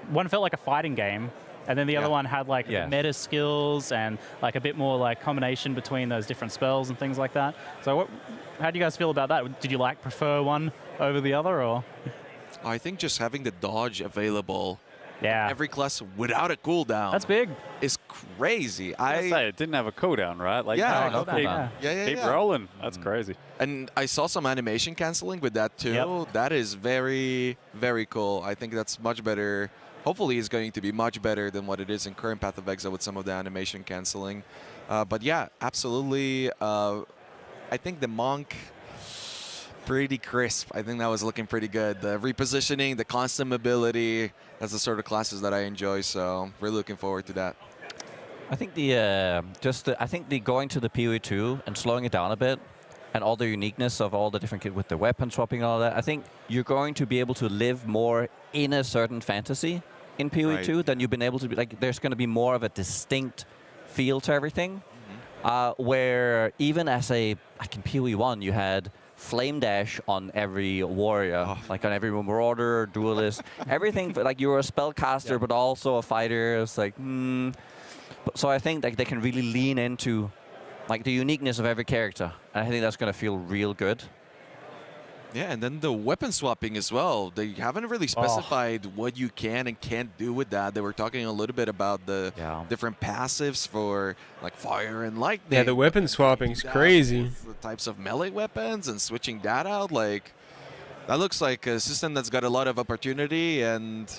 One felt like a fighting game, and then the other one had like meta skills and like a bit more like combination between those different spells and things like that. So how do you guys feel about that? Did you prefer one over the other, or? I think just having the dodge available. Yeah. Every class without a cooldown. That's big. Is crazy. I say it didn't have a cooldown, right? Like, keep rolling. That's crazy. And I saw some animation canceling with that too. Yep. That is very, very cool. I think that's much better. Hopefully, it's going to be much better than what it is in current Path of Exile with some of the animation canceling. But yeah, absolutely. I think the monk. Pretty crisp. I think that was looking pretty good. The repositioning, the constant mobility, that's the sort of classes that I enjoy. So really looking forward to that. I think the going to the PoE 2 and slowing it down a bit, and all the uniqueness of all the different kit with the weapon swapping and all that. I think you're going to be able to live more in a certain fantasy in PoE 2 than you've been able to be. Like, there's going to be more of a distinct feel to everything. Where even as in PoE 1, you had flame dash on every warrior, like on every marauder, duelist, everything. Like, you were a spellcaster, but also a fighter. It's like, So I think like they can really lean into like the uniqueness of every character. And I think that's going to feel real good. Yeah, and then the weapon swapping as well. They haven't really specified what you can and can't do with that. They were talking a little bit about the different passives for like fire and lightning. Yeah, the weapon swapping's crazy. The types of melee weapons and switching that out. Like, that looks like a system that's got a lot of opportunity and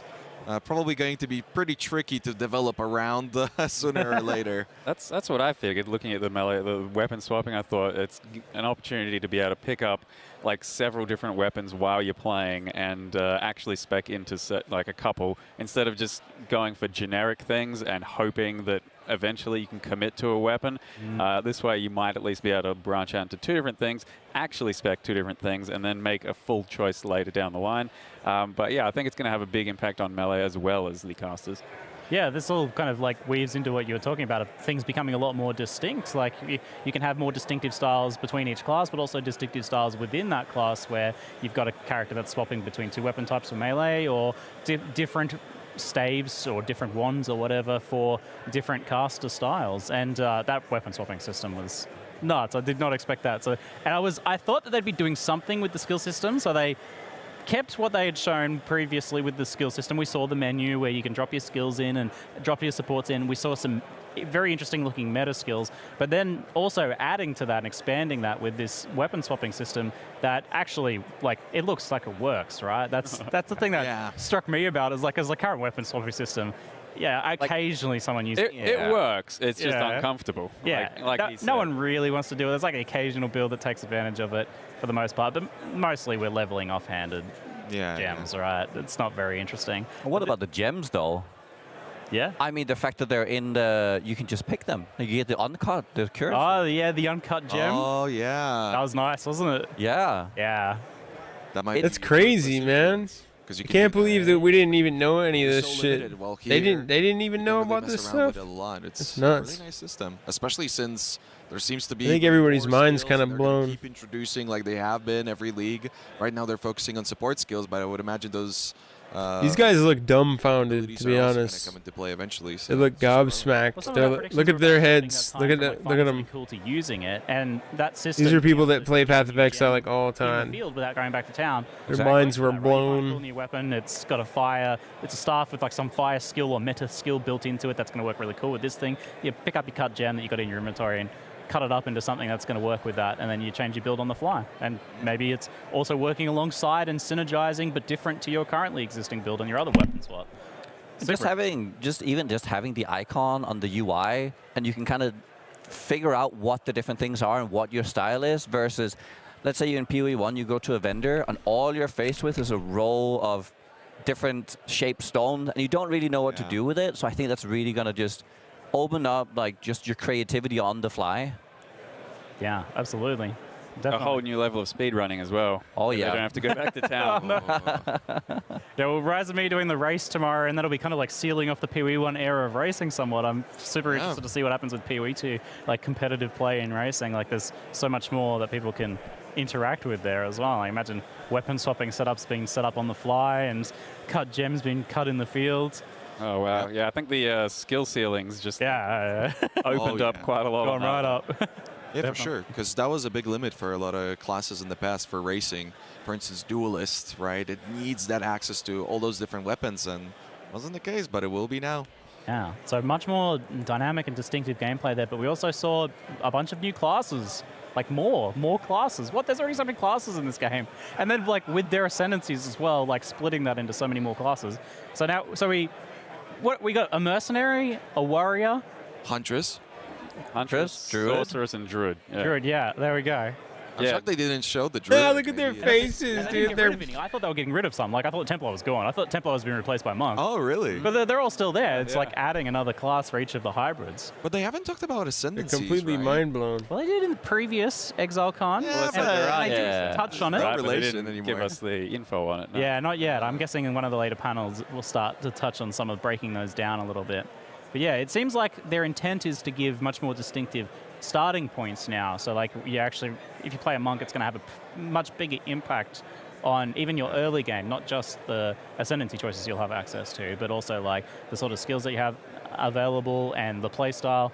probably going to be pretty tricky to develop around sooner or later. That's what I figured. Looking at the weapon swapping, I thought it's an opportunity to be able to pick up like several different weapons while you're playing and actually spec into like a couple instead of just going for generic things and hoping that eventually you can commit to a weapon. This way you might at least be able to branch out into two different things, actually spec two different things, and then make a full choice later down the line. But yeah, I think it's going to have a big impact on melee as well as the casters. Yeah, this all kind of like weaves into what you were talking about of things becoming a lot more distinct. Like you can have more distinctive styles between each class, but also distinctive styles within that class where you've got a character that's swapping between two weapon types for melee or different staves or different wands or whatever for different caster styles. And that weapon swapping system was nuts. I did not expect that. So, and I thought that they'd be doing something with the skill system. So they kept what they had shown previously with the skill system. We saw the menu where you can drop your skills in and drop your supports in. We saw some very interesting looking meta skills, but then also adding to that and expanding that with this weapon swapping system that actually, like, it looks like it works, right? That's the thing that struck me about is like, as a current weapon swapping system, occasionally someone uses it. It works. It's just uncomfortable. Yeah, no one really wants to do it. There's like an occasional build that takes advantage of it for the most part, but mostly we're leveling off-handed gems, right? It's not very interesting. What about the gems, though? Yeah? I mean, the fact that they're in you can just pick them. You get the uncut, the curse. Oh, yeah, the uncut gem. Oh, yeah. That was nice, wasn't it? Yeah. Yeah. That's crazy, man. I can't believe that we didn't even know any of this shit. Well, they didn't even know about this stuff. It's nuts. A really nice system, especially since there seems to be. I think everybody's mind's kind of blown. Keep introducing like they have been every league. Right now they're focusing on support skills, but I would imagine those These guys look dumbfounded, to be honest. Come into play eventually. They look gobsmacked. Look at their heads. Look at them. Really cool to using it, and that system. These are people that play Path of Exile like all the time. In the field without going back to town. Their minds were blown. Cool new weapon. It's got a fire. It's a staff with like some fire skill or meta skill built into it. That's going to work really cool with this thing. You pick up your cut gem that you got in your inventory and cut it up into something that's going to work with that, and then you change your build on the fly. And maybe it's also working alongside and synergizing, but different to your currently existing build and your other weapon swap. Just having the icon on the UI, and you can kind of figure out what the different things are and what your style is, versus, let's say you're in PoE 1, you go to a vendor, and all you're faced with is a row of different shaped stone, and you don't really know what to do with it. So I think that's really going to just open up like just your creativity on the fly. Yeah, absolutely. Definitely. A whole new level of speed running as well. Oh yeah. You don't have to go back to town. Yeah, well, Rise and me doing the race tomorrow, and that'll be kind of like sealing off the PoE 1 era of racing somewhat. I'm super interested to see what happens with PoE 2, like competitive play in racing. Like there's so much more that people can interact with there as well. I imagine weapon swapping setups being set up on the fly and cut gems being cut in the field. Oh, wow. Yeah, I think the skill ceilings just opened up quite a lot. Going right up. Yeah, for sure, because that was a big limit for a lot of classes in the past for racing. For instance, Duelist, right? It needs that access to all those different weapons, and wasn't the case, but it will be now. Yeah, so much more dynamic and distinctive gameplay there, but we also saw a bunch of new classes, like more classes. What? There's already so many classes in this game. And then like with their ascendancies as well, like splitting that into so many more classes. So now, we got a mercenary, a warrior, Huntress, Druid, sorceress, and druid. Yeah. Druid, yeah, there we go. I'm shocked they didn't show the druid. Yeah, look at their faces, dude. I thought they were getting rid of some. Like I thought Templar was gone. I thought Templar was being replaced by Monk. Oh, really? But they're all still there. It's like adding another class for each of the hybrids. But they haven't talked about ascendancies. They're completely mind blown. Well, they did in the previous ExileCon. Yeah, they touched on it. Right, but they didn't give us the info on it. No. Yeah, not yet. I'm guessing in one of the later panels we'll start to touch on some of breaking those down a little bit. But yeah, it seems like their intent is to give much more distinctive starting points now. So like you actually, if you play a monk, it's going to have a much bigger impact on even your early game, not just the ascendancy choices you'll have access to, but also like the sort of skills that you have available and the play style.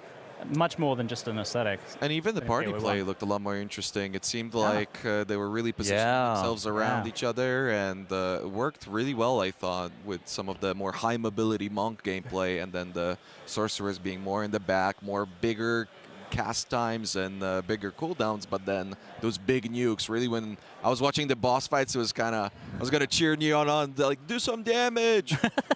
Much more than just an aesthetic. And even the party play looked a lot more interesting. It seemed like they were really positioning themselves around each other, and it worked really well, I thought, with some of the more high mobility monk gameplay, and then the sorcerers being more in the back, more bigger cast times and bigger cooldowns. But then those big nukes, really, when I was watching the boss fights, it was kind of, I was going to cheer Neon on, like, do some damage.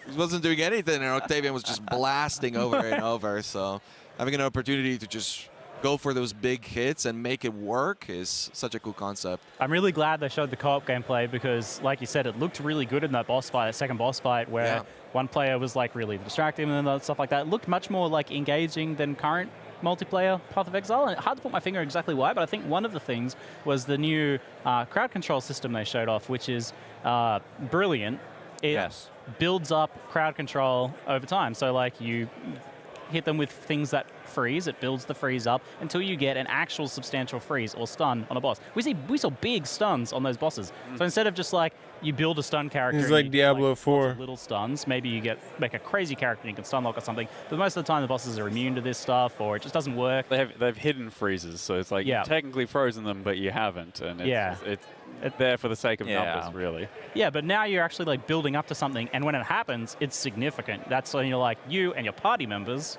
He wasn't doing anything, and Octavian was just blasting over and over. So having an opportunity to just go for those big hits and make it work is such a cool concept. I'm really glad they showed the co-op gameplay because, like you said, it looked really good in that boss fight, that second boss fight, where one player was like really distracting and stuff like that. It looked much more like engaging than current multiplayer Path of Exile, and hard to put my finger exactly why, but I think one of the things was the new crowd control system they showed off, which is brilliant. It builds up crowd control over time. So like you hit them with things that freeze, it builds the freeze up until you get an actual substantial freeze or stun on a boss. We saw big stuns on those bosses. So instead of just like you build a stun character, it's like Diablo 4. Little stuns. Maybe you make a crazy character and you can stun lock or something. But most of the time the bosses are immune to this stuff, or it just doesn't work. They've hidden freezes, so it's like you've technically frozen them, but you haven't, and it's there for the sake of numbers, really. Yeah, but now you're actually like building up to something, and when it happens, it's significant. That's when you're like, you and your party members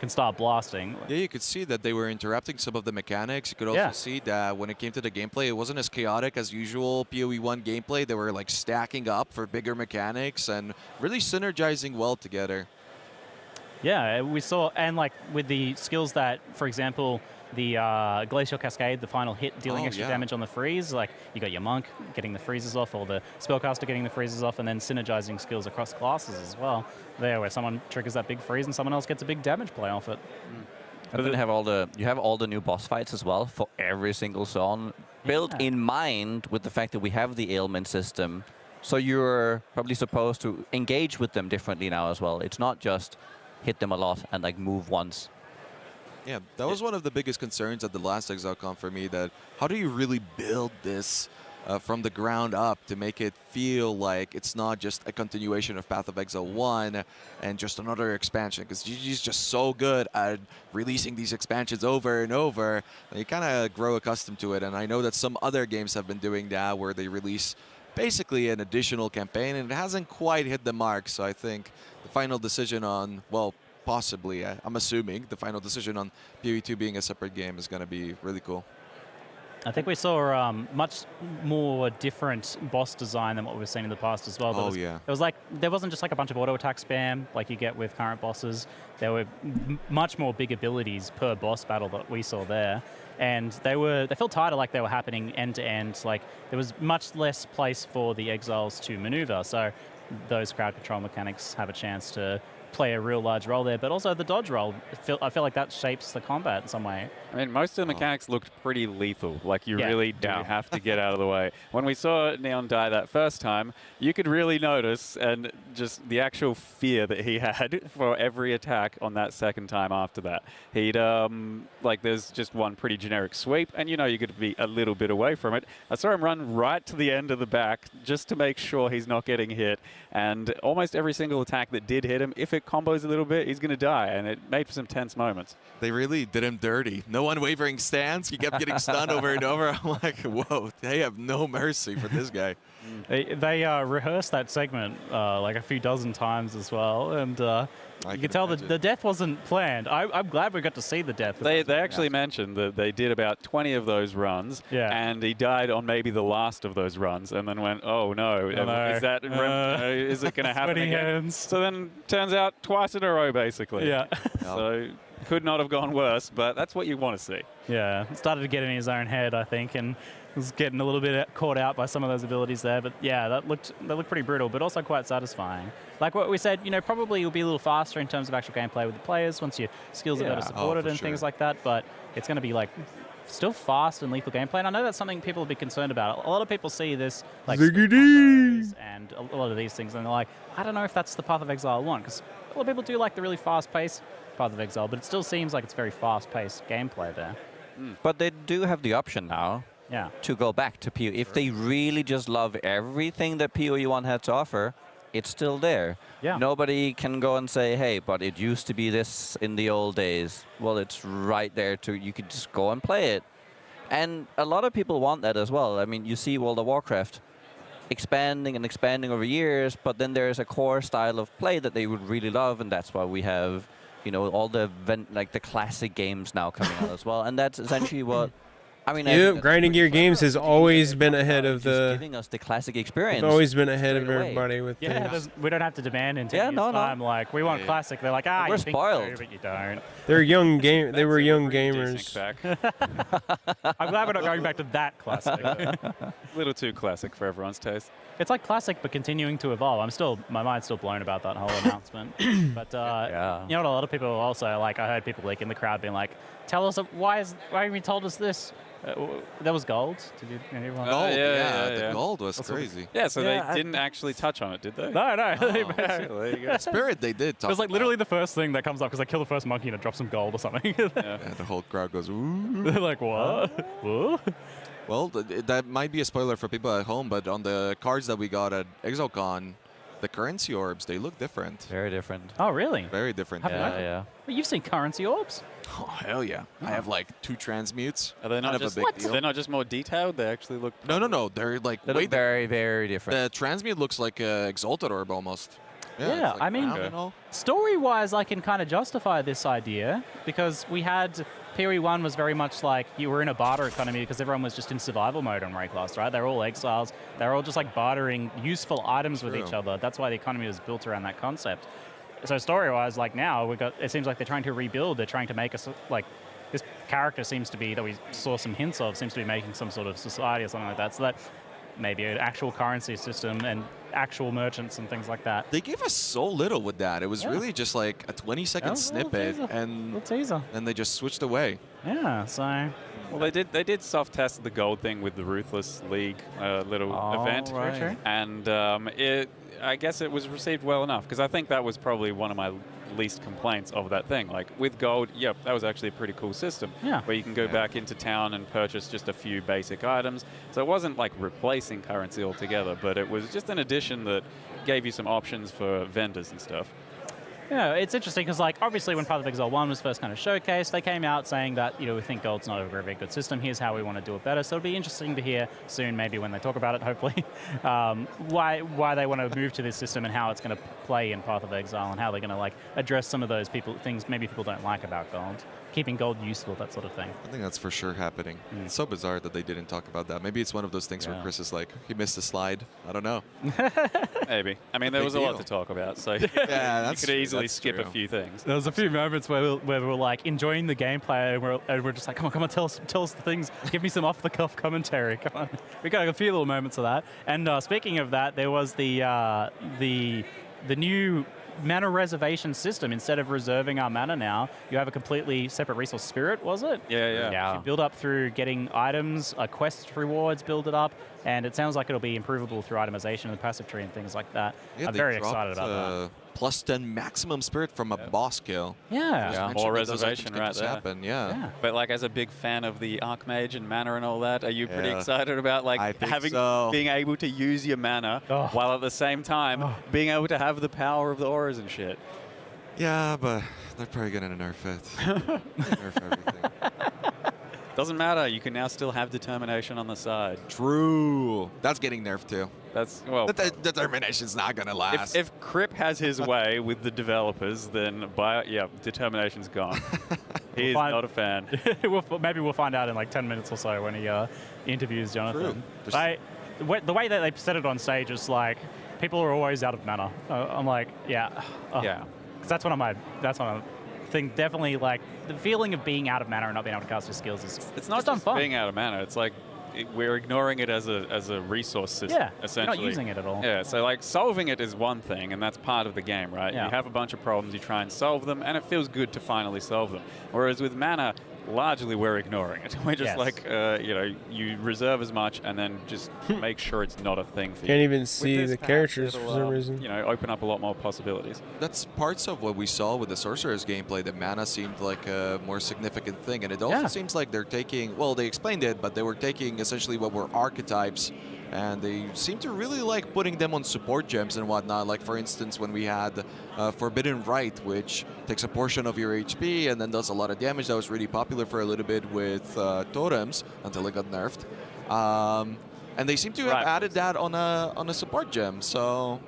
can start blasting. Yeah, you could see that they were interrupting some of the mechanics. You could also see that when it came to the gameplay, it wasn't as chaotic as usual PoE 1 gameplay. They were like stacking up for bigger mechanics and really synergizing well together. Yeah, we saw, and like with the skills that, for example, the Glacial Cascade, the final hit dealing extra damage on the freeze, like you got your monk getting the freezes off, or the spellcaster getting the freezes off, and then synergizing skills across classes as well. There, where someone triggers that big freeze and someone else gets a big damage play off it. But then you have all the new boss fights as well for every single zone, built in mind with the fact that we have the ailment system. So you're probably supposed to engage with them differently now as well. It's not just hit them a lot and like move once. Yeah, that was one of the biggest concerns at the last ExileCon for me, that how do you really build this from the ground up to make it feel like it's not just a continuation of Path of Exile 1 and just another expansion, because GG's just so good at releasing these expansions over and over, and you kind of grow accustomed to it. And I know that some other games have been doing that, where they release basically an additional campaign, and it hasn't quite hit the mark. So I think the final decision on, well, possibly, I'm assuming, the final decision on PoE 2 being a separate game is going to be really cool. I think we saw much more different boss design than what we've seen in the past as well. It was like, there wasn't just like a bunch of auto attack spam like you get with current bosses. There were much more big abilities per boss battle that we saw there. And they felt tighter, like they were happening end to end. Like there was much less place for the exiles to maneuver. So those crowd control mechanics have a chance to play a real large role there, but also the dodge roll. I feel like that shapes the combat in some way. I mean, most of the mechanics looked pretty lethal. Like, you really do have to get out of the way. When we saw Neon die that first time, you could really notice, and just the actual fear that he had for every attack on that second time after that. He'd, like, there's just one pretty generic sweep, and you know you could be a little bit away from it. I saw him run right to the end of the back just to make sure he's not getting hit, and almost every single attack that did hit him, if it combos a little bit, he's going to die, and it made for some tense moments. They really did him dirty. No unwavering stance. He kept getting stunned over and over. I'm like, whoa, they have no mercy for this guy. They rehearsed that segment like a few dozen times as well, and you can tell the death wasn't planned. I'm glad we got to see the death. They actually mentioned that they did about 20 of those runs, and he died on maybe the last of those runs, and then went, oh no, is that is it going to happen again? Hands. So then turns out twice in a row, basically. Yeah. So could not have gone worse, but that's what you want to see. Yeah, started to get in his own head, I think, and was getting a little bit caught out by some of those abilities there. But yeah, that looked pretty brutal, but also quite satisfying. Like what we said, you know, probably you'll be a little faster in terms of actual gameplay with the players once your skills are better supported and things like that. But it's going to be like still fast and lethal gameplay. And I know that's something people will be concerned about. A lot of people see this like and a lot of these things, and they're like, I don't know if that's the Path of Exile 1, because a lot of people do like the really fast-paced Path of Exile, but it still seems like it's very fast-paced gameplay there. But they do have the option now to go back to PoE. If they really just love everything that PoE 1 had to offer, it's still there. Yeah. Nobody can go and say, hey, but it used to be this in the old days. Well, it's right there you could just go and play it. And a lot of people want that as well. I mean, you see World of Warcraft expanding and expanding over years, but then there's a core style of play that they would really love, and that's why we have, you know, all the like the classic games now coming out as well. And that's essentially what I mean. Grinding Gear Games has always been ahead of giving us the classic experience. They've always been ahead of everybody with we don't have to demand in 10 years' time. Like, we want classic. They're like, we're you spoiled, think so, but you don't. They're young game. They were young gamers. I'm glad we're not going back to that classic. A little too classic for everyone's taste. It's like classic, but continuing to evolve. My mind's still blown about that whole announcement. But you know what? A lot of people also, like, I heard people like in the crowd being like, "Tell us why haven't you told us this?" That was gold. Did you? Anyone? Gold, the gold was crazy. Yeah, so they didn't actually touch on it, did they? No. There you go. Spirit, they did. It was like literally the first thing that comes up because they kill the first monkey and it drops some gold or something. The whole crowd goes, ooh. They're like, what? What? Well, that might be a spoiler for people at home, but on the cards that we got at ExileCon, the currency orbs, they look different. Very different. Oh, really? Very different. Yeah. Well, you've seen currency orbs? Oh, hell yeah. I have like 2 transmutes. Are they not kind just of a big deal. They're not just more detailed? They actually look... No. They're like they look very, very different. The transmute looks like an Exalted Orb almost. Yeah, like I mean, story-wise, I can kind of justify this idea because we had... PoE 1 was very much like you were in a barter economy because everyone was just in survival mode on Rayclass, right? They're all exiles. They're all just like bartering useful items with each other. That's why the economy was built around that concept. So story-wise, like now, it seems like they're trying to rebuild. They're trying to make us, like, this character seems to be, that we saw some hints of, seems to be making some sort of society or something like that. So that maybe an actual currency system and actual merchants and things like that. They gave us so little with that. It was really just like a 20-second snippet, and they just switched away. Yeah, so... Well, they did soft test the gold thing with the Ruthless League little event, right. And I guess it was received well enough because I think that was probably one of my least complaints of that thing. Like with gold, yep, that was actually a pretty cool system. Yeah. Where you can go back into town and purchase just a few basic items. So it wasn't like replacing currency altogether, but it was just an addition that gave you some options for vendors and stuff. Yeah, it's interesting because, like, obviously when Path of Exile 1 was first kind of showcased, they came out saying that, you know, we think gold's not a very good system. Here's how we want to do it better. So it'll be interesting to hear soon, maybe when they talk about it, hopefully, why they want to move to this system and how it's going to play in Path of Exile and how they're going to, like, address some of those things maybe people don't like about gold. Keeping gold useful, that sort of thing. I think that's for sure happening. It's so bizarre that they didn't talk about that. Maybe it's one of those things where Chris is like, he missed a slide. I don't know. Maybe. I mean, there was a lot to talk about, so you could easily skip a few things. There was a few moments where we were like enjoying the gameplay and we're just like, come on, tell us the things. Give me some off-the-cuff commentary. Come on. We got a few little moments of that. And speaking of that, there was the new mana reservation system. Instead of reserving our mana now, you have a completely separate resource. Spirit, was it? Yeah. You build up through getting items, quest rewards, build it up, and it sounds like it'll be improvable through itemization of the passive tree and things like that. Yeah, I'm very excited about that. Plus 10 maximum spirit from a boss kill. Yeah. More reservation right there. Happen, yeah. But like, as a big fan of the Archmage and mana and all that, are you pretty excited about like being able to use your mana while at the same time being able to have the power of the auras and shit? Yeah, but they're probably gonna nerf it. Nerf everything. Doesn't matter. You can now still have determination on the side. True. That's getting nerfed too. That's, well, the determination's not gonna last. If Crip has his way with the developers, then determination's gone. He's not a fan. Maybe we'll find out in like 10 minutes or so when he interviews Jonathan. True. The way that they said it on stage is like, people are always out of mana. I'm like, yeah. Yeah. Because that's one of my thing. Definitely, like, the feeling of being out of mana and not being able to cast your skills is it's not just fun. Being out of mana. It's like we're ignoring it as a resource system. Yeah, essentially. you're not using it at all. Yeah, so like solving it is one thing, and that's part of the game, right? Yeah. You have a bunch of problems, you try and solve them, and it feels good to finally solve them. Whereas with mana, largely we're ignoring it. We're just like, you know, you reserve as much and then just make sure it's not a thing for you. Can't even see the characters for some reason. You know, open up a lot more possibilities. That's parts of what we saw with the Sorcerer's gameplay. The mana seemed like a more significant thing. And it also seems like they're taking, well, they explained it, but they were taking essentially what were archetypes, and they seem to really like putting them on support gems and whatnot. Like, for instance, when we had Forbidden Rite, which takes a portion of your HP and then does a lot of damage. That was really popular for a little bit with totems until it got nerfed. And they seem to have added that on a support gem. So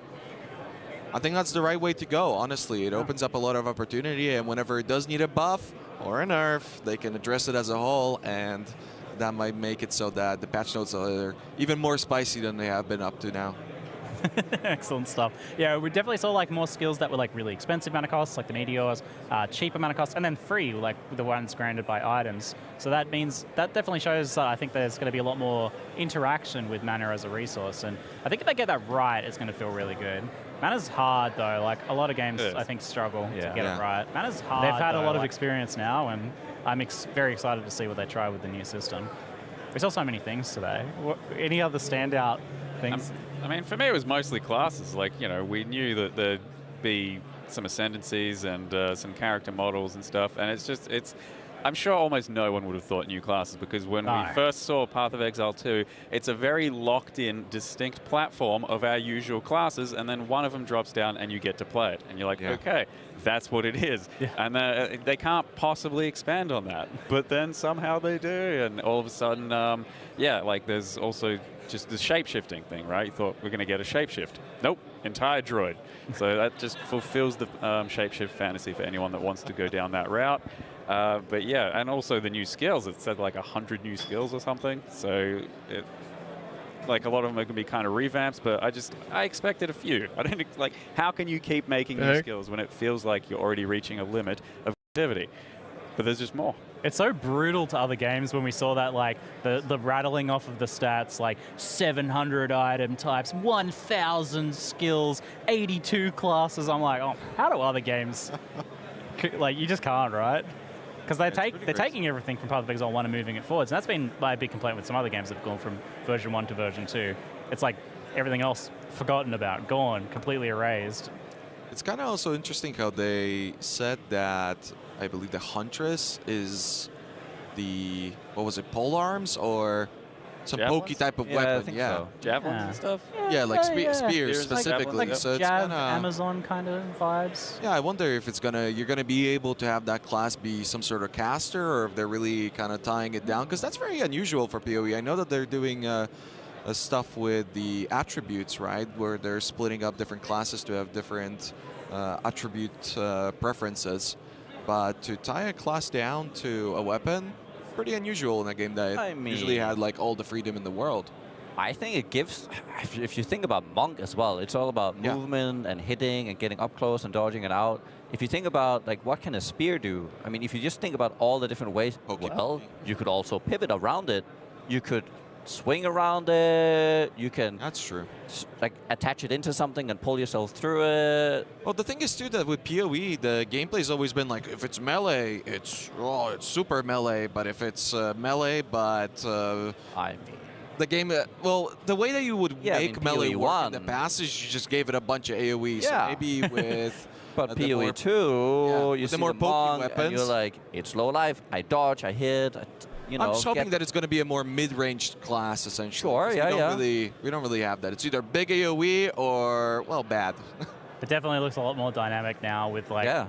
I think that's the right way to go, honestly. It opens up a lot of opportunity, and whenever it does need a buff or a nerf, they can address it as a whole, and that might make it so that the patch notes are even more spicy than they have been up to now. Excellent stuff. Yeah, we definitely saw like more skills that were like really expensive mana costs, like the meteors, cheaper mana costs, and then free, like the ones granted by items. So that means, that definitely shows I think there's going to be a lot more interaction with mana as a resource. And I think if they get that right, it's going to feel really good. Mana's hard though. Like a lot of games, I think, struggle to get it right. Mana's hard. They've had a lot of experience now, and I'm very excited to see what they try with the new system. We saw so many things today. Any other standout things? I mean, for me, it was mostly classes. Like, you know, we knew that there'd be some ascendancies and some character models and stuff, and it's I'm sure almost no one would have thought new classes, because when we first saw Path of Exile 2, it's a very locked-in, distinct platform of our usual classes, and then one of them drops down and you get to play it. And you're like, okay, that's what it is. Yeah. And they can't possibly expand on that. But then somehow they do, and all of a sudden, like there's also just the shape-shifting thing, right? You thought we're going to get a shapeshift. Nope, entire droid. So that just fulfills the shapeshift fantasy for anyone that wants to go down that route. But yeah, and also the new skills. It said like 100 new skills or something. So like a lot of them are going to be kind of revamps, but I expected a few. I don't like, how can you keep making new skills when it feels like you're already reaching a limit of activity? But there's just more. It's so brutal to other games when we saw that, like the rattling off of the stats, like 700 item types, 1,000 skills, 82 classes. I'm like, oh, how do other games? Like, you just can't, right? Because they're taking everything from Path of Exile 1 and moving it forwards. And that's been my big complaint with some other games that have gone from version 1 to version 2. It's like everything else forgotten about, gone, completely erased. It's kind of also interesting how they said that, I believe the Huntress is the, what was it, pole arms or some pokey type of weapon? I think so. Javelins and stuff? Yeah, like spears specifically. Like so it's Jav, kinda, Amazon kind of vibes. Yeah, I wonder if it's you're gonna be able to have that class be some sort of caster, or if they're really kind of tying it down, because that's very unusual for PoE. I know that they're doing stuff with the attributes, right, where they're splitting up different classes to have different attribute preferences, but to tie a class down to a weapon, pretty unusual in a game that usually had like all the freedom in the world. I think it gives, if you think about Monk as well, it's all about movement and hitting and getting up close and dodging it out. If you think about like what can a spear do, I mean, if you just think about all the different ways, you could also pivot around it. You could swing around it. You can. That's true. Like attach it into something and pull yourself through it. Well, the thing is too that with PoE, the gameplay's always been like, if it's melee, it's super melee. But if it's melee, but I mean, the game, well, the way that you would make melee work in the past is you just gave it a bunch of AoE. So maybe with but PoE 2, you see more the pokey Monk, weapons. and you're like, it's low life. I dodge, I hit. You know, I'm just hoping that it's going to be a more mid-range class, essentially. Sure, we don't really have that. It's either big AoE or, well, bad. It definitely looks a lot more dynamic now with like... Yeah.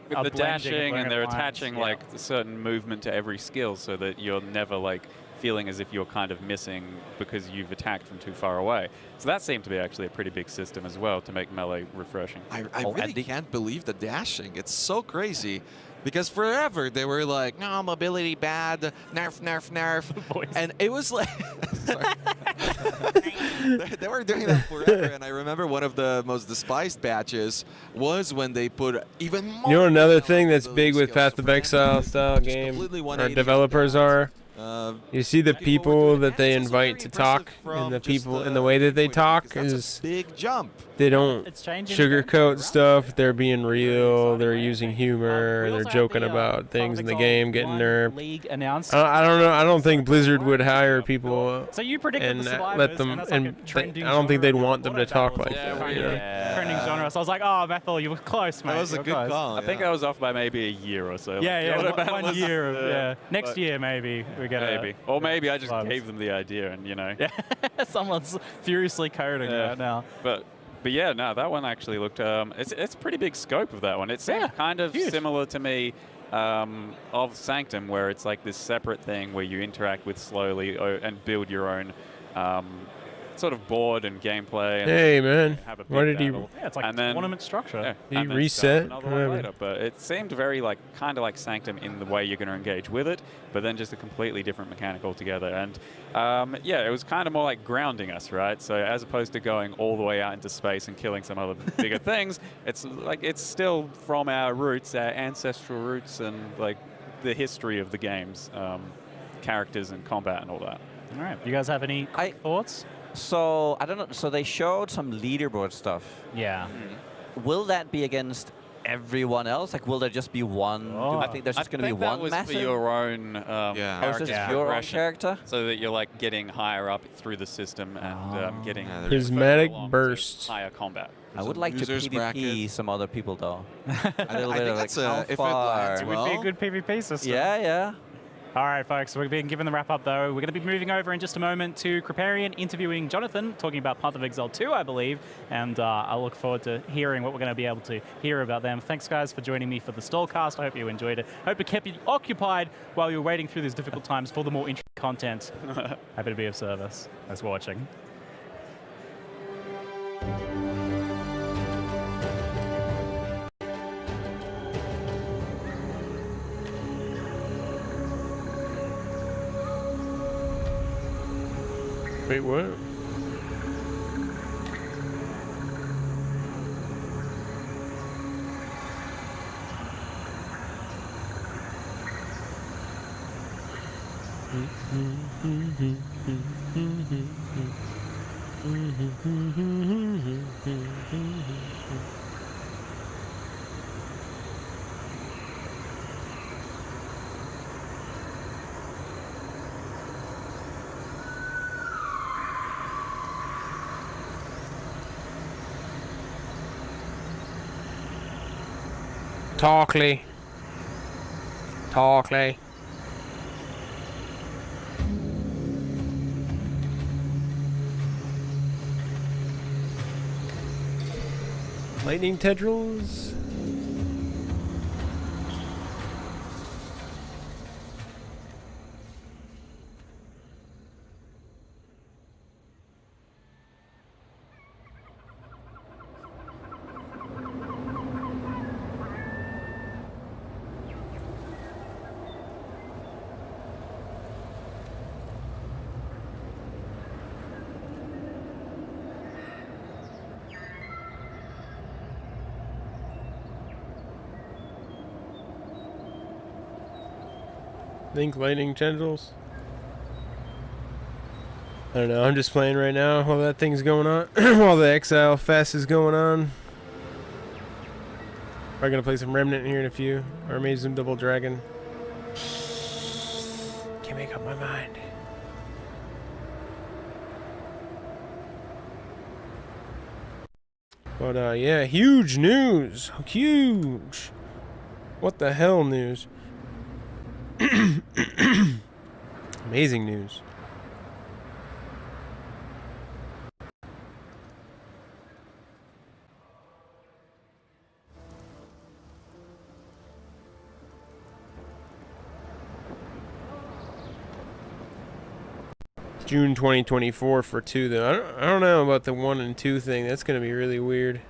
With the dashing, and they're attaching like a certain movement to every skill so that you're never like feeling as if you're kind of missing because you've attacked from too far away. So that seemed to be actually a pretty big system as well to make melee refreshing. I really can't believe the dashing. It's so crazy. Because forever they were like, no, mobility bad, nerf, nerf, nerf. And it was like, they were doing that forever. And I remember one of the most despised patches was when they put even more. You know another thing that's big with Path of Exile style game, our developers are? You see the people that they invite to talk, and the people and the way that they talk is big jump. They don't sugarcoat stuff. They're being real. They're using humor. They're joking about things in the game, getting nerfed. League announced. I don't know. I don't think Blizzard would hire people so you predicted and the survivors, let them. and I don't think they'd want them to talk like that. Trending genre. So I was like, oh, Bethel, you were close, mate. That was a good call. I think I was off by maybe a year or so. Yeah, 1 year. Next year maybe we get maybe. Or maybe I just gave them the idea, and you know. Yeah, someone's furiously coding right now. But yeah, no, that one actually looked. It's a pretty big scope of that one. It seemed kind of similar to me of Sanctum, where it's like this separate thing where you interact with slowly and build your own sort of board and gameplay. And hey man, what did Yeah, it's like tournament structure. He reset. Later, but it seemed very kind of like Sanctum in the way you're going to engage with it, but then just a completely different mechanic altogether. And yeah, it was kind of more like grounding us, right? So as opposed to going all the way out into space and killing some other bigger things, it's like it's still from our roots, our ancestral roots, and like the history of the games, characters and combat and all that. All right, you guys have any thoughts? So, I don't know. So they showed some leaderboard stuff. Yeah. Will that be against everyone else? Like, will there just be one? I think there's just going to be one was method. for your own your own character? So that you're like getting higher up through the system and getting prismatic bursts. Higher combat. I would like to PvP some other people though. A little bit of like how far. It would be a good PvP system. Yeah. All right, folks, we've been given the wrap-up, though. We're going to be moving over in just a moment to Kriparian interviewing Jonathan, talking about Path of Exile 2, I believe, and I look forward to hearing what we're going to be able to hear about them. Thanks, guys, for joining me for the Stallcast. I hope you enjoyed it. I hope it kept you occupied while you were waiting through these difficult times for the more interesting content. Happy to be of service. Thanks for watching. Wait, what? Talkley. Talkley. Lightning tendrils. Think lightning tendrils. I don't know. I'm just playing right now while that thing's going on. While the Exile Fest is going on. Probably gonna play some Remnant here in a few, or maybe some Double Dragon. Can't make up my mind. But yeah, huge news. Huge. What the hell news? Amazing news. June 2024 for 2 though. I don't know about the 1 and 2 thing. That's gonna be really weird.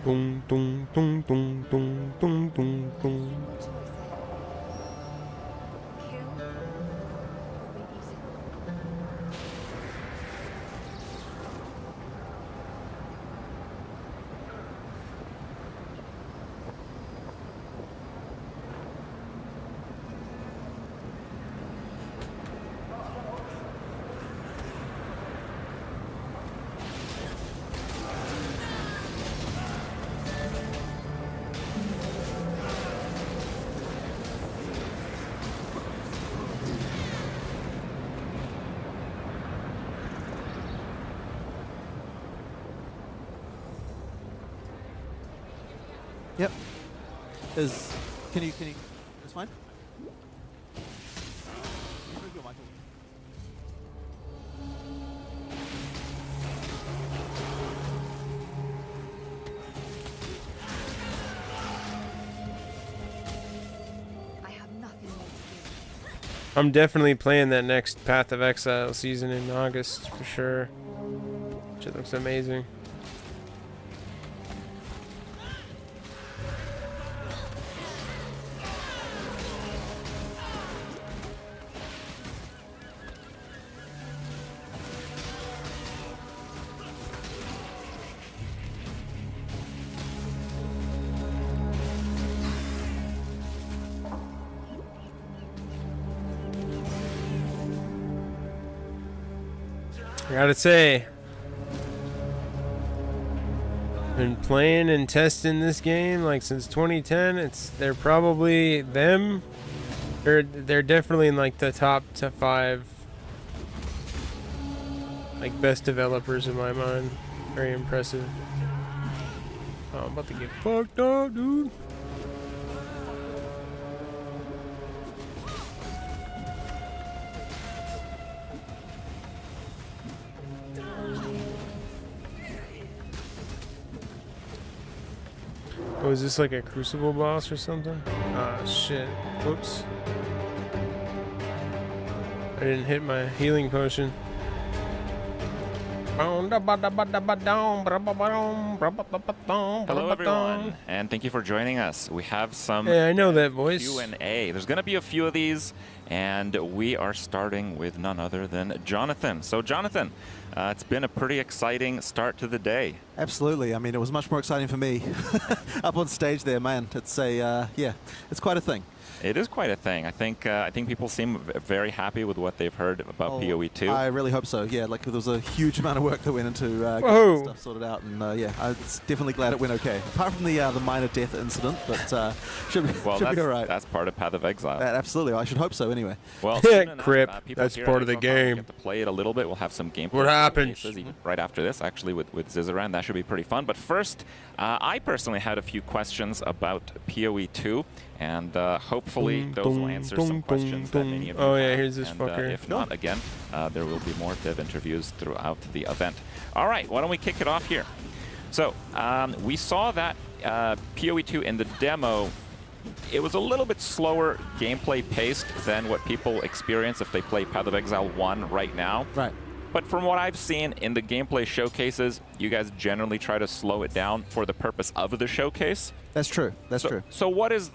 Dun, dun, dun, dun, dun, dun, dun, dun. Yep. Can you, that's fine? I'm definitely playing that next Path of Exile season in August for sure. Shit looks amazing. I gotta say, been playing and testing this game like since 2010. They're probably them. They're definitely in like the top 5 like best developers in my mind. Very impressive. Oh, I'm about to get fucked up, dude. Oh, is this like a Crucible boss or something? Ah, shit. Whoops. I didn't hit my healing potion. Hello everyone, and thank you for joining us. We have some I know that voice. Q&A. There's going to be a few of these, and we are starting with none other than Jonathan. So Jonathan, It's been a pretty exciting start to the day. Absolutely. I mean, it was much more exciting for me up on stage there, man. It's yeah, it's quite a thing. It is quite a thing. I think people seem very happy with what they've heard about PoE 2. I really hope so. Yeah, like there was a huge amount of work that went into getting stuff sorted out, and yeah, I'm definitely glad it went okay. Apart from the minor death incident, but should be all right. That's part of Path of Exile. Absolutely, I should hope so. Anyway. Well, Crip. That's part of the game. Get to play it a little bit. We'll have some gameplay. What happens? Right after this, actually, with Zizaran. That should be pretty fun. But first, I personally had a few questions about PoE 2. And hopefully those will answer some questions that many of you have. Yeah, here's this and, fucker. If not, again, there will be more dev interviews throughout the event. All right, why don't we kick it off here? So we saw that PoE 2 in the demo, it was a little bit slower gameplay paced than what people experience if they play Path of Exile 1 right now. Right. But from what I've seen in the gameplay showcases, you guys generally try to slow it down for the purpose of the showcase. That's true. That's true. So what is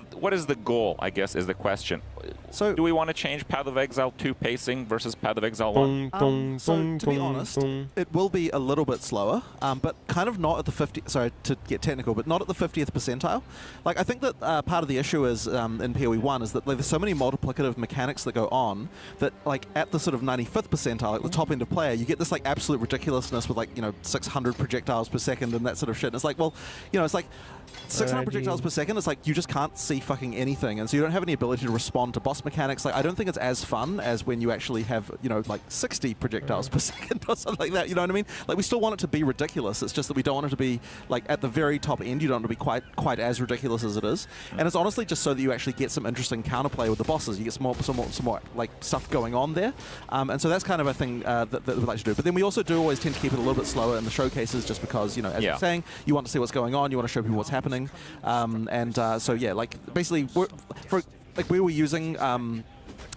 the goal, I guess, is the question. So do we want to change Path of Exile 2 pacing versus Path of Exile 1? So to be honest, it will be a little bit slower, but kind of not at the 50. Sorry to get technical, but not at the 50th percentile. Like I think that part of the issue is in PoE 1 is that like, there's so many multiplicative mechanics that go on that like at the sort of 95th percentile, at the top end of player, you get this like absolute ridiculousness with like 600 projectiles per second and that sort of shit. And it's like, well, it's like 600 projectiles per second. It's like you just can't see fucking anything, and so you don't have any ability to respond to boss mechanics. Like I don't think it's as fun as when you actually have like 60 projectiles per second or something like that. You know what I mean? Like we still want it to be ridiculous. It's just that we don't want it to be like at the very top end. You don't want it to be quite as ridiculous as it is. And it's honestly just so that you actually get some interesting counterplay with the bosses. You get some more like stuff going on there. And so that's kind of a thing that we'd like to do. But then we also do always tend to keep it a little bit slower in the showcases, just because as you're saying, you want to see what's going on. You want to show people what's happening. So yeah, like basically, we were using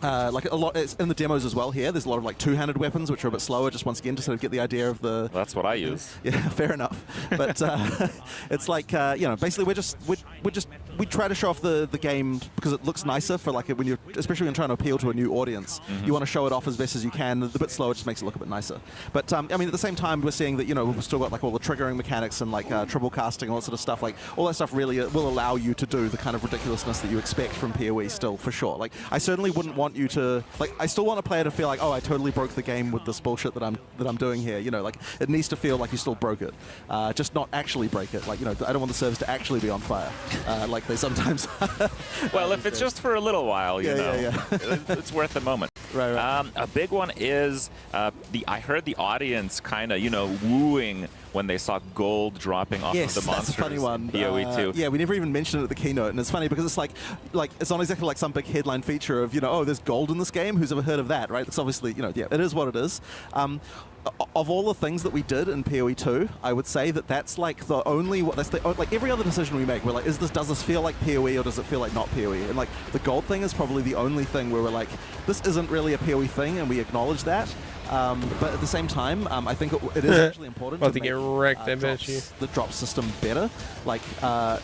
like a lot in the demos as well. Here, there's a lot of like two-handed weapons, which are a bit slower. Just once again to sort of get the idea of the. That's what I use. Yeah, fair enough. But it's like basically we try to show off the game because it looks nicer for like when especially when you're trying to appeal to a new audience. You want to show it off as best as you can. A bit slower just makes it look a bit nicer. But I mean, at the same time, we're seeing that we've still got like all the triggering mechanics and like triple casting, all that sort of stuff. Like all that stuff really will allow you to do the kind of ridiculousness that you expect from PoE still, for sure. Like I certainly wouldn't want you to I still want a player to feel like, oh, I totally broke the game with this bullshit that I'm doing here. Like it needs to feel like you still broke it, just not actually break it. Like I don't want the servers to actually be on fire, like they sometimes. Well, if it's just for a little while, it's worth the moment. Right. A big one is I heard the audience kind of wooing when they saw gold dropping off of the monsters. That's a funny one. PoE 2. Yeah, we never even mentioned it at the keynote, and it's funny because it's like it's not exactly like some big headline feature of oh, there's gold in this game. Who's ever heard of that, right? It's obviously it is what it is. Of all the things that we did in PoE 2, I would say that's like the only like every other decision we make, we're like, does this feel like PoE or does it feel like not PoE? And like the gold thing is probably the only thing where we're like, this isn't really a PoE thing, and we acknowledge that. But at the same time, I think it is actually important to get wrecked, I bet you. The drop system better. Like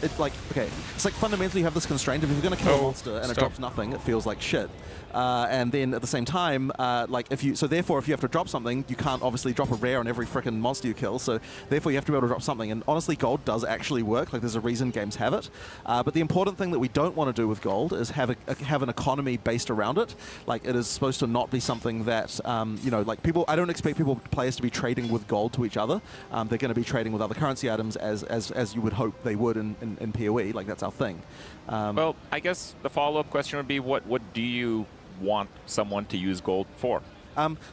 it's like fundamentally you have this constraint. If you're going to kill a monster and it drops nothing, it feels like shit. And then at the same time, therefore if you have to drop something, you can't obviously drop a rare on every frickin' monster you kill. So therefore you have to be able to drop something. And honestly, gold does actually work. Like there's a reason games have it. But the important thing that we don't want to do with gold is have an economy based around it. Like it is supposed to not be something that like people. I don't expect players to be trading with gold to each other. They're going to be trading with other currency items as you would hope they would in PoE. Like that's our thing. Well, I guess the follow-up question would be, what do you want someone to use gold for?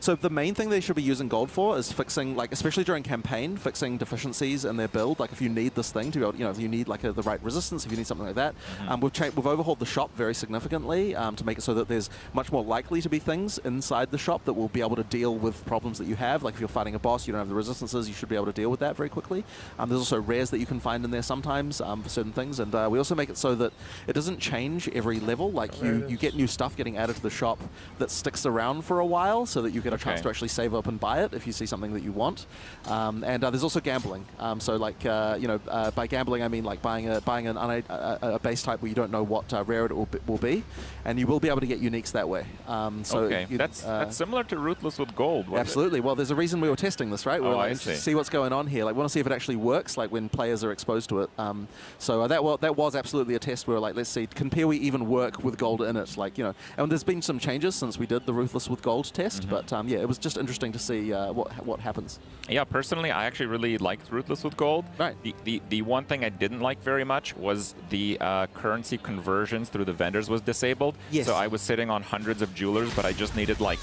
So the main thing they should be using gold for is fixing, like especially during campaign, fixing deficiencies in their build. Like if you need this thing to be able, if you need like the right resistance, if you need something like that. We've overhauled the shop very significantly to make it so that there's much more likely to be things inside the shop that will be able to deal with problems that you have. Like if you're fighting a boss, you don't have the resistances, you should be able to deal with that very quickly. There's also rares that you can find in there sometimes for certain things, and we also make it so that it doesn't change every level. Like you get new stuff getting added to the shop that sticks around for a while. so that you get a chance to actually save up and buy it if you see something that you want. And there's also gambling. So like by gambling I mean like buying a base type where you don't know what rare it will be, and you will be able to get uniques that way. That's similar to Ruthless with Gold. Absolutely. Well, there's a reason we were testing this, right? We're I see what's going on here. Like, we want to see if it actually works, like when players are exposed to it. That was absolutely a test. We were like, let's see, can PoE even work with gold in it? Like, and there's been some changes since we did the Ruthless with Gold test, but yeah, it was just interesting to see what happens. Yeah, personally, I actually really liked Ruthless with Gold. Right. The one thing I didn't like very much was the currency conversions through the vendors was disabled. Yes. So I was sitting on hundreds of jewelers, but I just needed like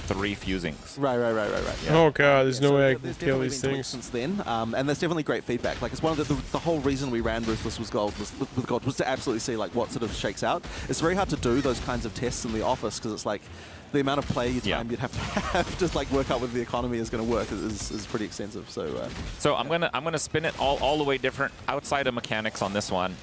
3 fusings. Right. Yeah. Oh god, there's no way I can kill these things since then, and there's definitely great feedback. Like, it's one of the whole reason we ran Ruthless with Gold was to absolutely see like what sort of shakes out. It's very hard to do those kinds of tests in the office because it's like the amount of play time you'd have to like work out whether the economy is going to work is pretty extensive. So I'm gonna spin it all the way different outside of mechanics on this one.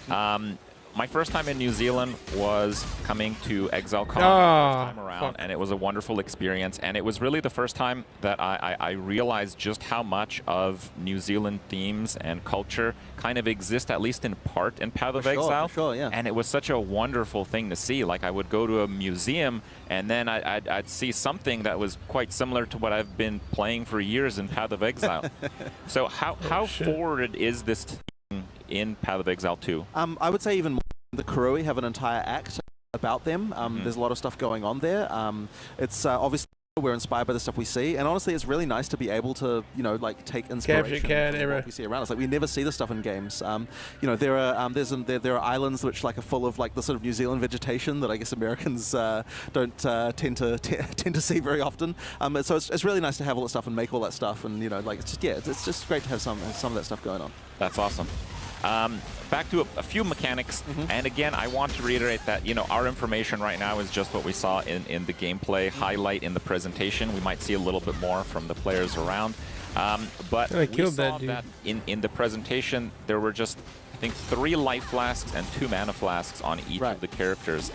My first time in New Zealand was coming to ExileCon the first time around, and it was a wonderful experience. And it was really the first time that I realized just how much of New Zealand themes and culture kind of exist, at least in part, in Path of Exile. For sure, yeah. And it was such a wonderful thing to see. Like, I would go to a museum, and then I'd see something that was quite similar to what I've been playing for years in Path of Exile. So how forwarded is this thing in Path of Exile 2? I would say even more. The Kurui have an entire act about them. There's a lot of stuff going on there. It's obviously we're inspired by the stuff we see, and honestly, it's really nice to be able to, like, take inspiration from what we see around us. Like, we never see this stuff in games. There are islands which are full of like the sort of New Zealand vegetation that I guess Americans don't tend to see very often. So it's really nice to have all that stuff and make all that stuff, and it's just great to have some of that stuff going on. That's awesome. Back to a few mechanics, and again, I want to reiterate that our information right now is just what we saw in the gameplay highlight in the presentation. We might see a little bit more from the players around, but we saw that in the presentation there were just, I think, 3 life flasks and 2 mana flasks on each of the characters.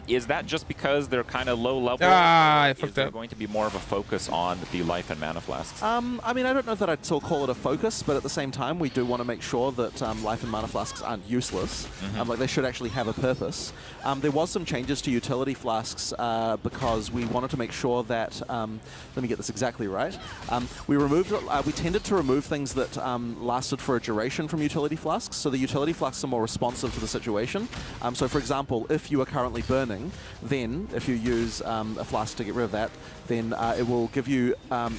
Is that just because they're kind of low level? I is there going to be more of a focus on the life and mana flasks? I mean, I don't know that I'd still call it a focus, but at the same time, we do want to make sure that life and mana flasks aren't useless. Like, they should actually have a purpose. There was some changes to utility flasks because we wanted to make sure that, let me get this exactly right, we tended to remove things that lasted for a duration from utility flasks, so the utility flasks are more responsive to the situation. So for example, if you are currently burning, then if you use a flask to get rid of that, then it will give you,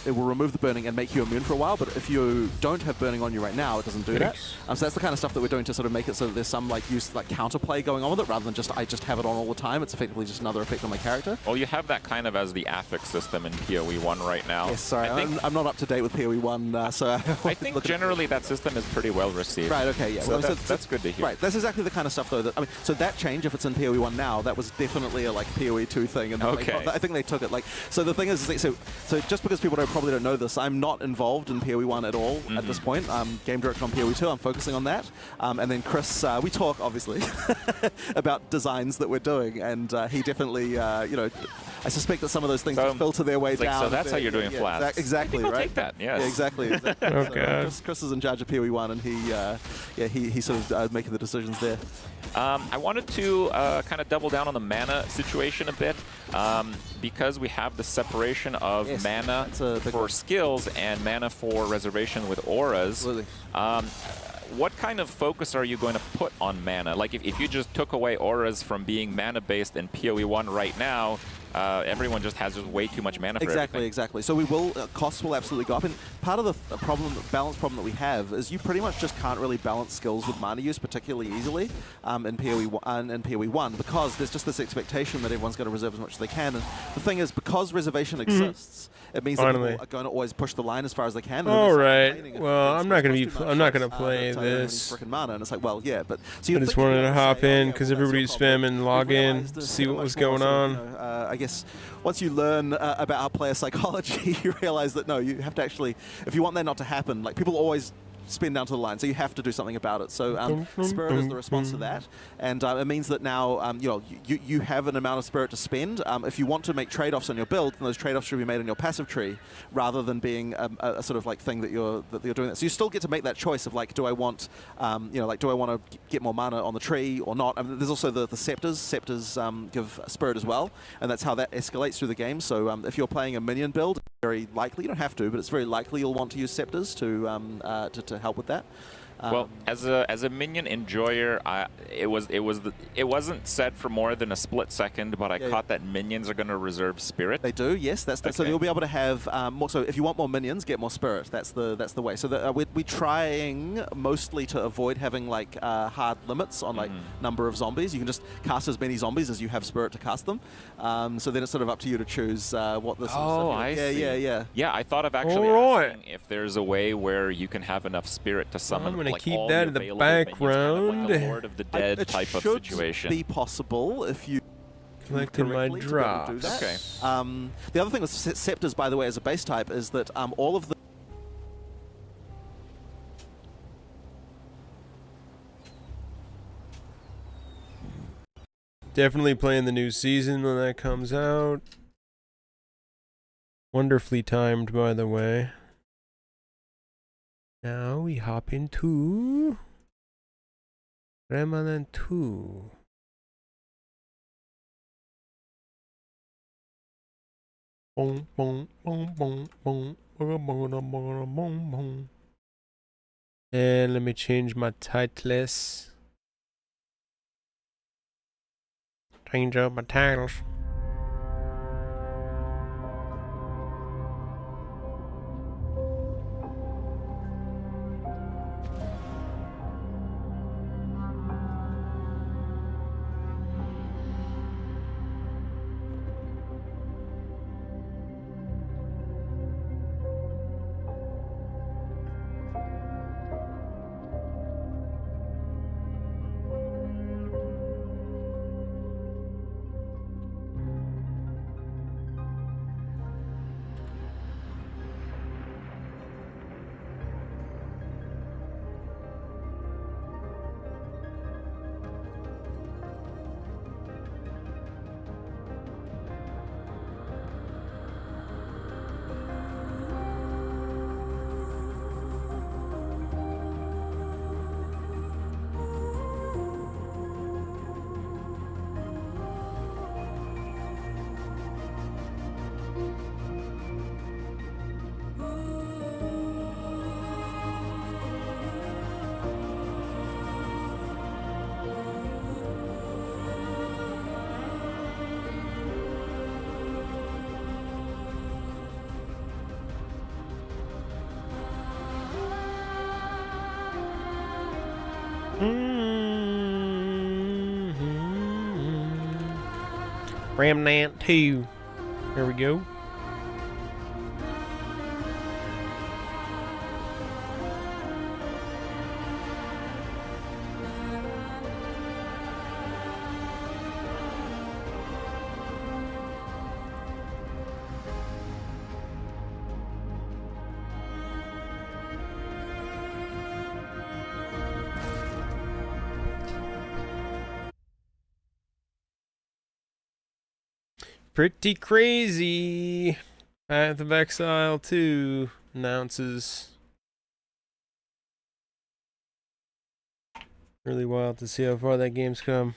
it will remove the burning and make you immune for a while. But if you don't have burning on you right now, it doesn't do that. So that's the kind of stuff that we're doing to sort of make it so that there's some counterplay going on with it, rather than just I just have it on all the time. It's effectively just another effect on my character. Well, you have that kind of as the affix system in PoE 1 right now. Yes, sorry, I'm not up to date with PoE 1, so I think generally that system is pretty well received. Right. Okay. Yeah. So that's good to hear. Right. That's exactly the kind of stuff, though. That so that change, if it's in PoE 1 now, that was definitely a PoE 2 thing, and I think they took it. So the thing is so just because people probably don't know this, I'm not involved in PoE 1 at all at this point. I'm game director on PoE 2. I'm focusing on that, and then Chris, we talk obviously about designs that we're doing, and he definitely, I suspect that some of those things filter their way down. So that's how you're doing flasks. Exactly. I'll right. Take that. Yes. Yeah, exactly. Oh god. Chris is in charge of PoE 1, and he sort of making the decisions there. I wanted to kind of double down on the mana situation a bit, because we have the separation of mana for skills and mana for reservation with auras. Absolutely. What kind of focus are you going to put on mana? Like, if you just took away auras from being mana-based in PoE 1 right now, everyone just has way too much mana for everything. Exactly. So we will, costs will absolutely go up. And part of the balance problem that we have is you pretty much just can't really balance skills with mana use particularly easily in PoE 1 because there's just this expectation that everyone's going to reserve as much as they can. And the thing is, because reservation exists, it means that people are going to always push the line as far as they can. All right. Well, I'm not going to play this. Mana, and it's like, well, yeah, but so I just wanted to hop in because everybody's spamming log in to see what was going on. I guess once you learn about our player psychology, you realize that no, you have to actually, if you want that not to happen, like people always spin down to the line. So you have to do something about it. So Spirit is the response to that, and it means that now you have an amount of Spirit to spend. If you want to make trade-offs on your build, then those trade-offs should be made on your passive tree, rather than being a sort of like thing that you're doing that. So you still get to make that choice of like, do I want do I want to get more mana on the tree or not? I mean, there's also the scepters. Scepters give Spirit as well, and that's how that escalates through the game. So if you're playing a minion build, very likely, you don't have to, but it's very likely you'll want to use scepters to help with that. Well, as a minion enjoyer, it wasn't said for more than a split second, but I caught that minions are going to reserve Spirit. They do, yes. Okay. So you'll be able to have more. So if you want more minions, get more Spirit. That's the way. So we're trying mostly to avoid having like hard limits on like number of zombies. You can just cast as many zombies as you have Spirit to cast them. So then it's sort of up to you to choose what this. Oh, I see. Yeah, I thought of actually asking if there's a way where you can have enough Spirit to summon. Like keep that in the background. Kind of like a Lord of the Dead type of situation. It should be possible if you collecting my drops. Okay. The other thing with scepters, by the way, as a base type, is that all of the definitely playing the new season when that comes out. Wonderfully timed, by the way. Now we hop into Remnant 2. Boom, boom, boom, boom, boom, boom, boom, boom, boom. And let me change my titles. Change up my titles. Remnant 2. Here we go. Pretty crazy. Path of Exile 2 announces. Really wild to see how far that game's come.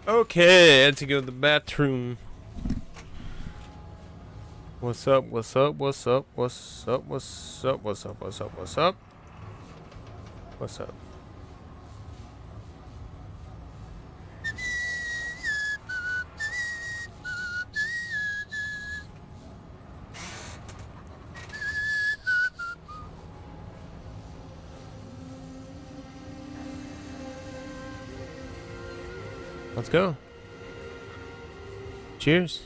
Okay, I had to go to the bathroom. What's up? What's up? What's up? What's up? What's up? What's up? What's up? What's up? What's up? Let's go. Cheers.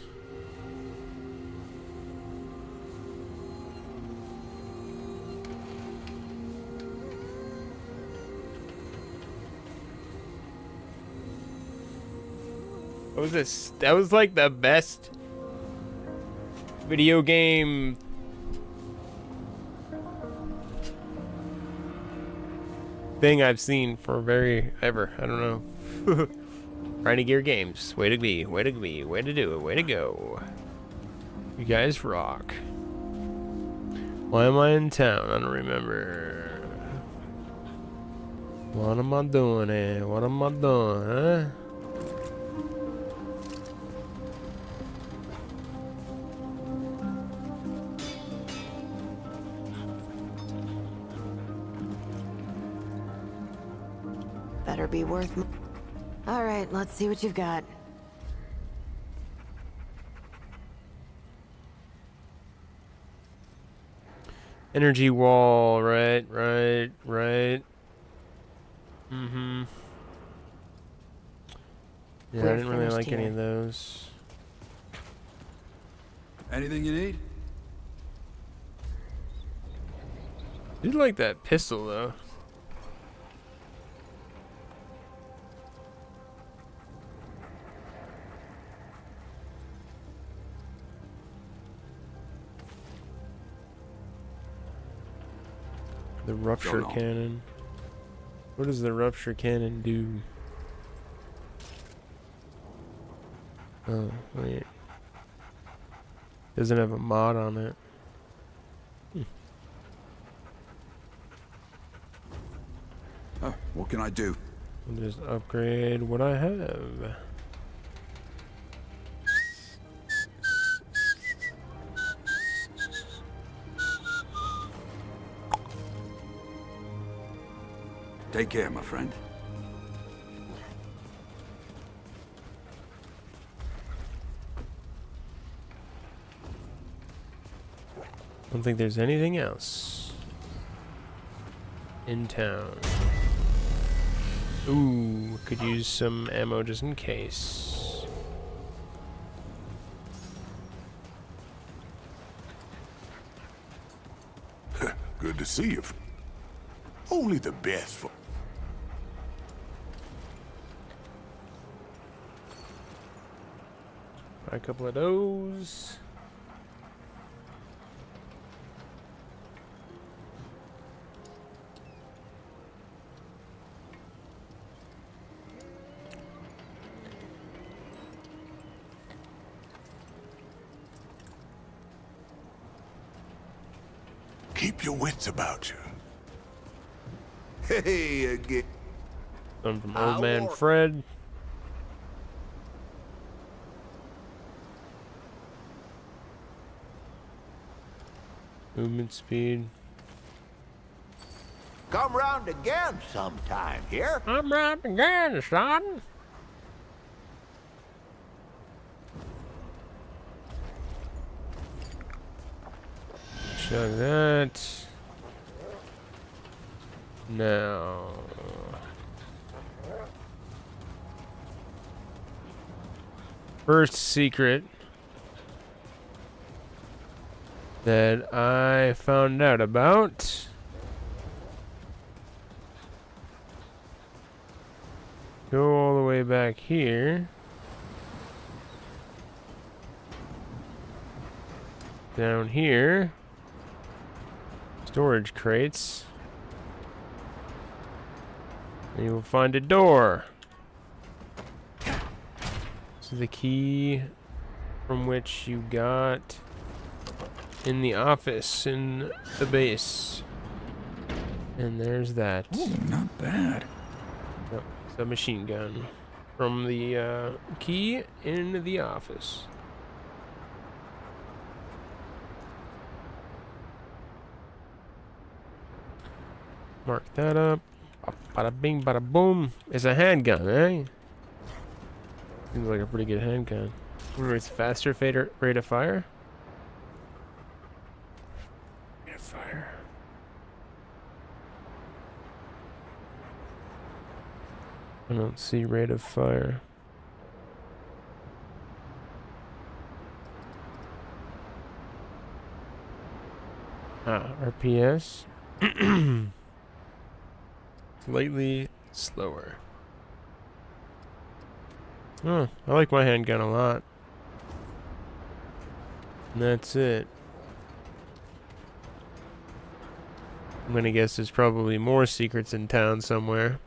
What was this? That was like the best video game thing I've seen for ever. I don't know. Grinding Gear Games. Way to be. Way to be. Way to do it. Way to go. You guys rock. Why am I in town? I don't remember. What am I doing, eh? What am I doing, huh? Better be worth. All right, let's see what you've got. Energy wall, right. Mm-hmm. Yeah, I didn't really like any of those. Anything you need? I did like that pistol, though. The rupture cannon. What does the rupture cannon do? Oh, wait. Doesn't have a mod on it. What can I do? I'll just upgrade what I have. Take care, my friend. I don't think there's anything else in town. Ooh, could use some ammo just in case. Good to see you. Only the best for... Buy a couple of those. Keep your wits about you. Hey, again. Some from Old Man Fred. Movement speed. Come round again sometime here. I'm round again, son. Chug that. Now. First secret that I found out about. Go all the way back here. Down here. Storage crates. And you will find a door. So the key from which you got in the office in the base. And there's that. Ooh, not bad. Oh, it's a machine gun. from the key in the office. Mark that up. Bada bing, bada boom. It's a handgun, eh? Seems like a pretty good handgun. Wonder it's faster rate of fire. Rate of fire. I don't see rate of fire. Ah, RPS. Slightly slower. Oh, I like my handgun a lot. And that's it. I'm gonna guess there's probably more secrets in town somewhere.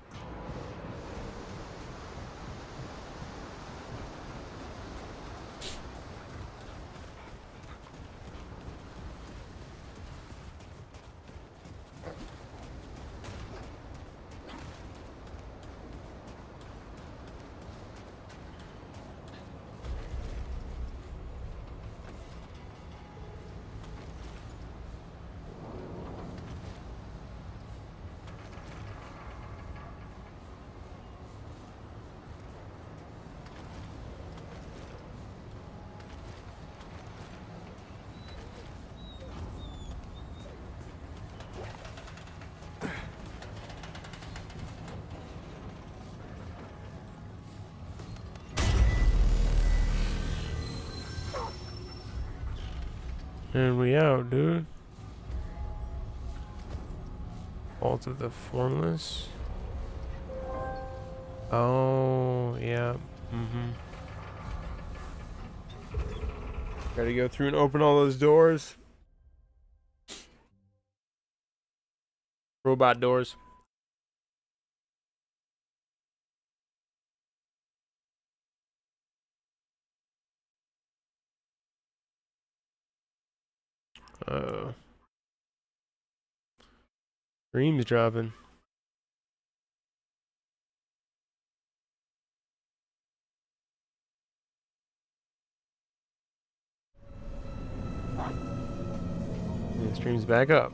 And we out, dude. Vault of the Formless. Oh, yeah. Gotta go through and open all those doors. Robot doors. Uh-oh. Stream's dropping. And the stream's back up.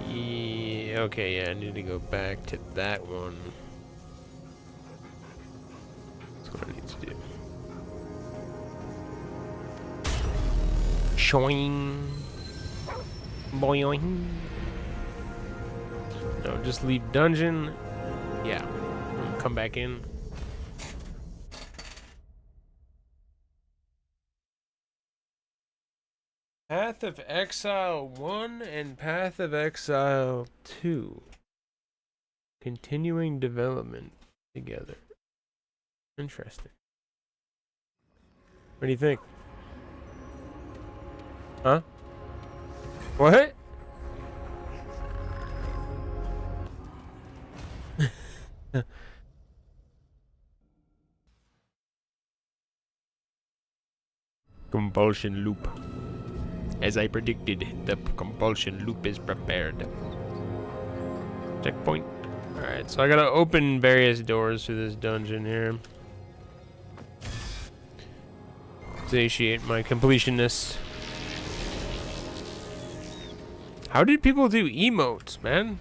Yeah, okay, yeah, I need to go back to that one. That's what I need to do. Shoing. Boing. No, just leave dungeon. Yeah. Come back in. Path of Exile 1 and Path of Exile 2. Continuing development together. Interesting. What do you think? Huh? What? Compulsion loop. As I predicted, the compulsion loop is prepared. Checkpoint. Alright, so I gotta open various doors to this dungeon here. Satiate my completionness. How did people do emotes, man?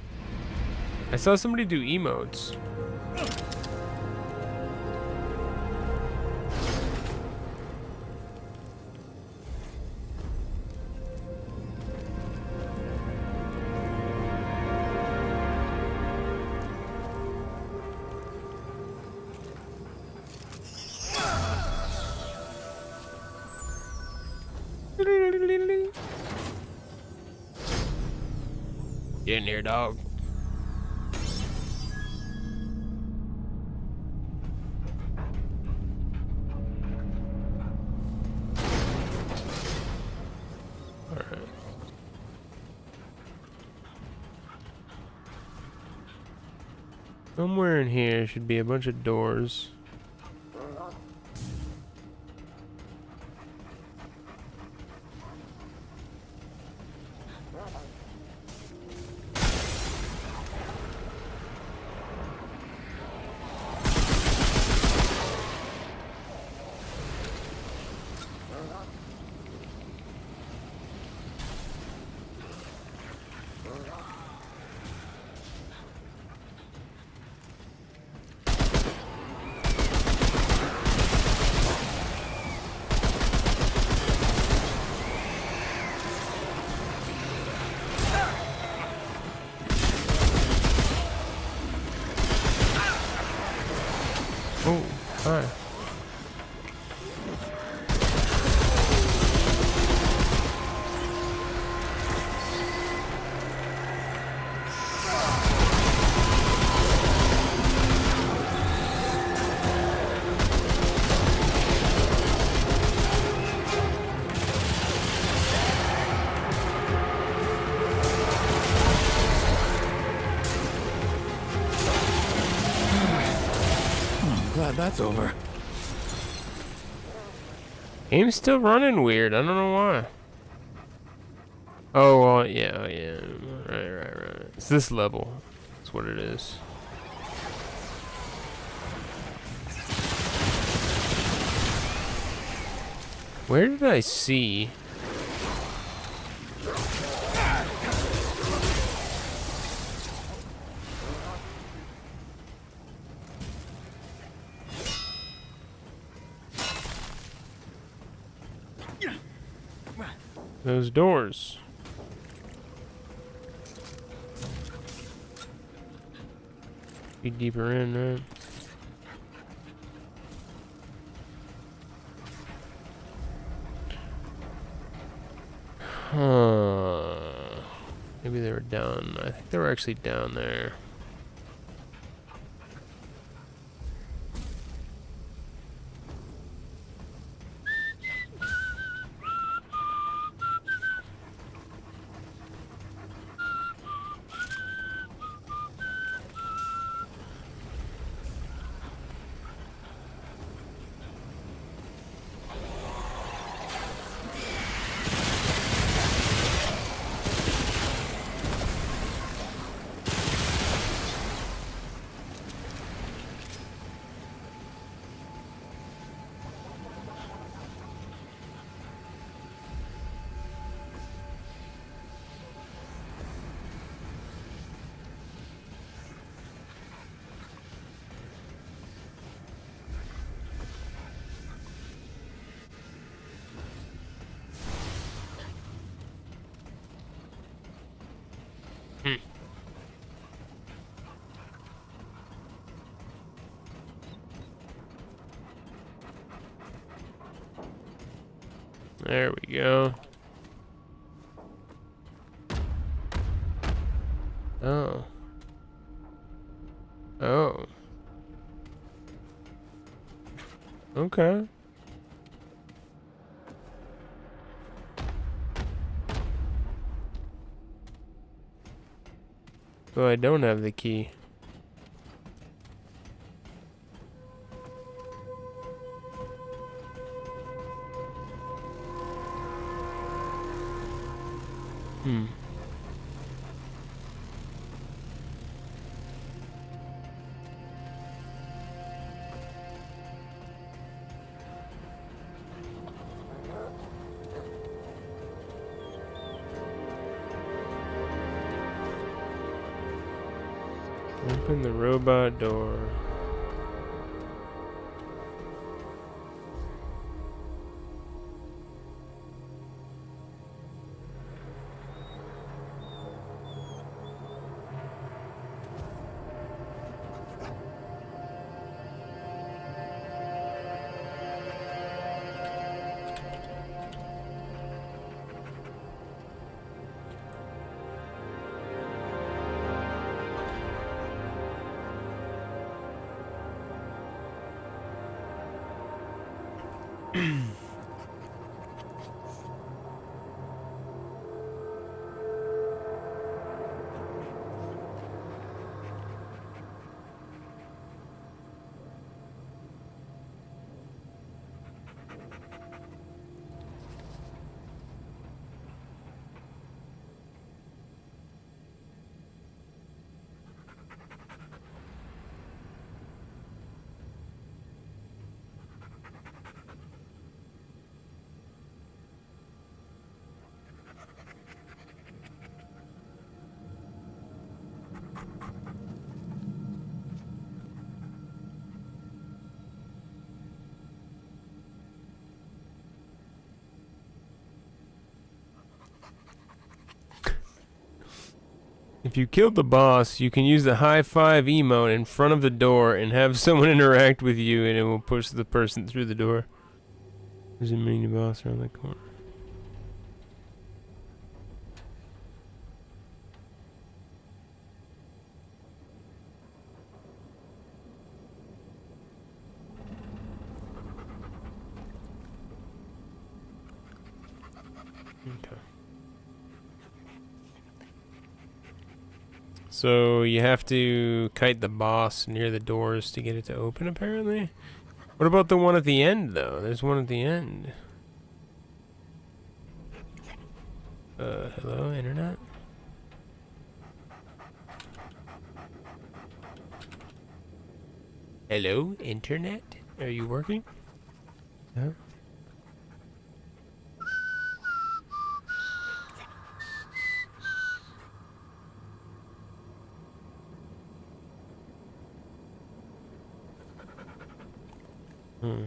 I saw somebody do emotes. Get in here, dog. Alright. Somewhere in here should be a bunch of doors. Oh, hi. Glad that's over. Game's still running weird. I don't know why. Oh, well, yeah, right. It's this level. That's what it is. Where did I see? Those doors. Be deeper in, right? Huh. Maybe they were down. I think they were actually down there. There we go. Oh. Oh. Okay. So I don't have the key. Hmm. Open the robot door. If you killed the boss, you can use the high five emote in front of the door and have someone interact with you, and it will push the person through the door. There's a mini boss around the corner. Okay. So you have to kite the boss near the doors to get it to open, apparently. What about the one at the end, though? There's one at the end. Hello, internet? Hello, internet? Are you working? Huh? Hmm.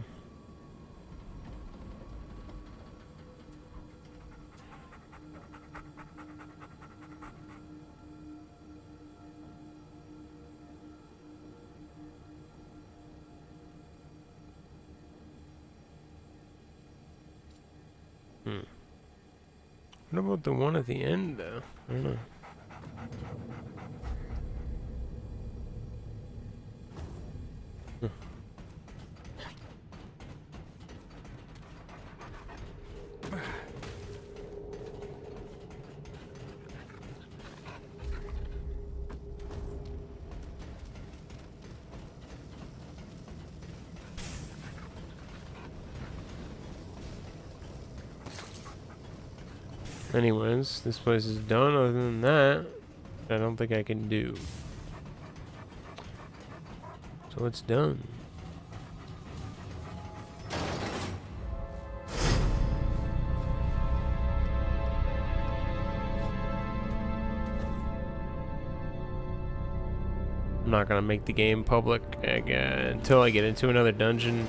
What about the one at the end, though? I don't know. Anyways, this place is done. Other than that, I don't think I can do. So it's done. I'm not gonna make the game public until I get into another dungeon.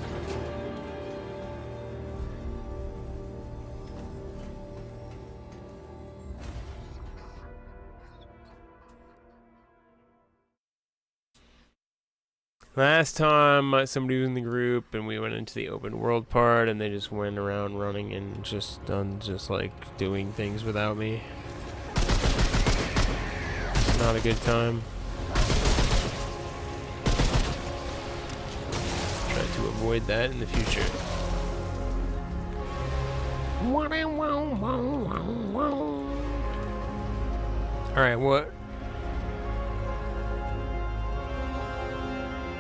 Last time somebody was in the group and we went into the open world part and they just went around running and just like doing things without me. It's not a good time. Try to avoid that in the future. Alright, what?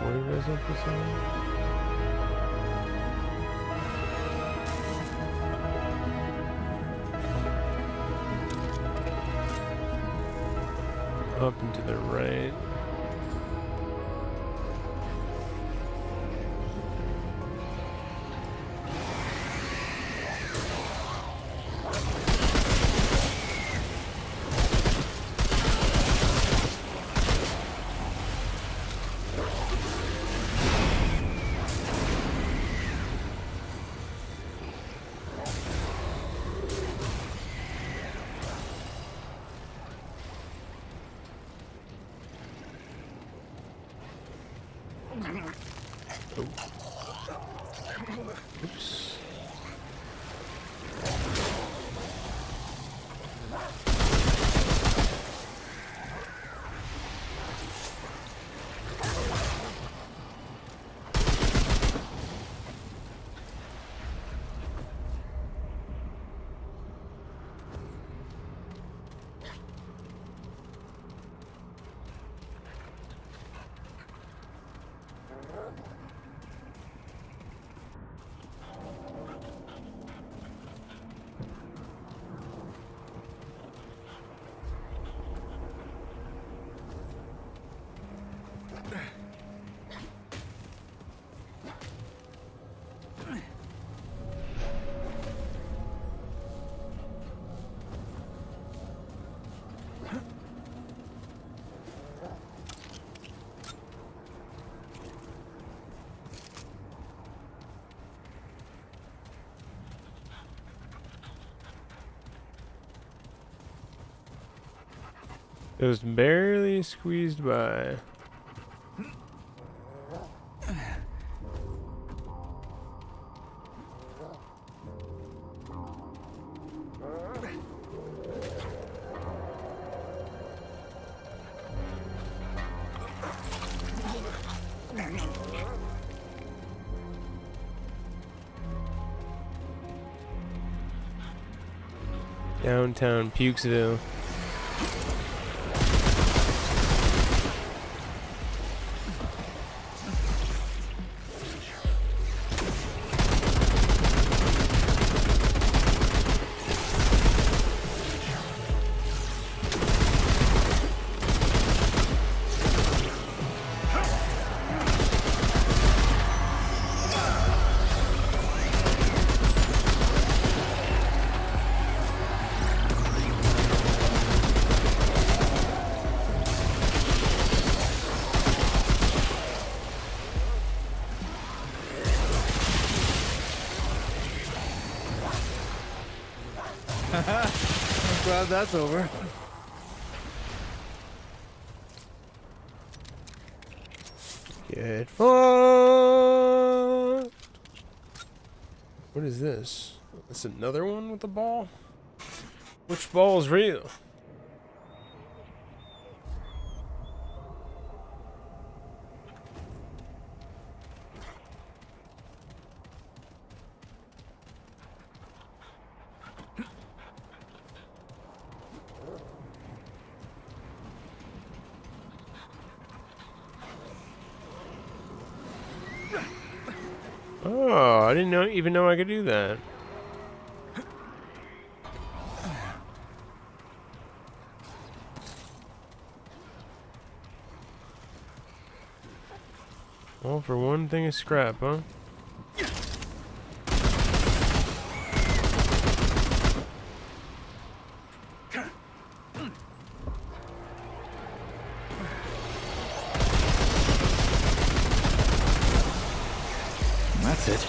What did I say for something? Up and to the right. Oops. Just barely squeezed by. Downtown Pukesville. I'm glad that's over. Get fucked. What is this? That's another one with the ball? Which ball is real? Oh, I didn't even know I could do that. All for one thing of scrap, huh? That's it.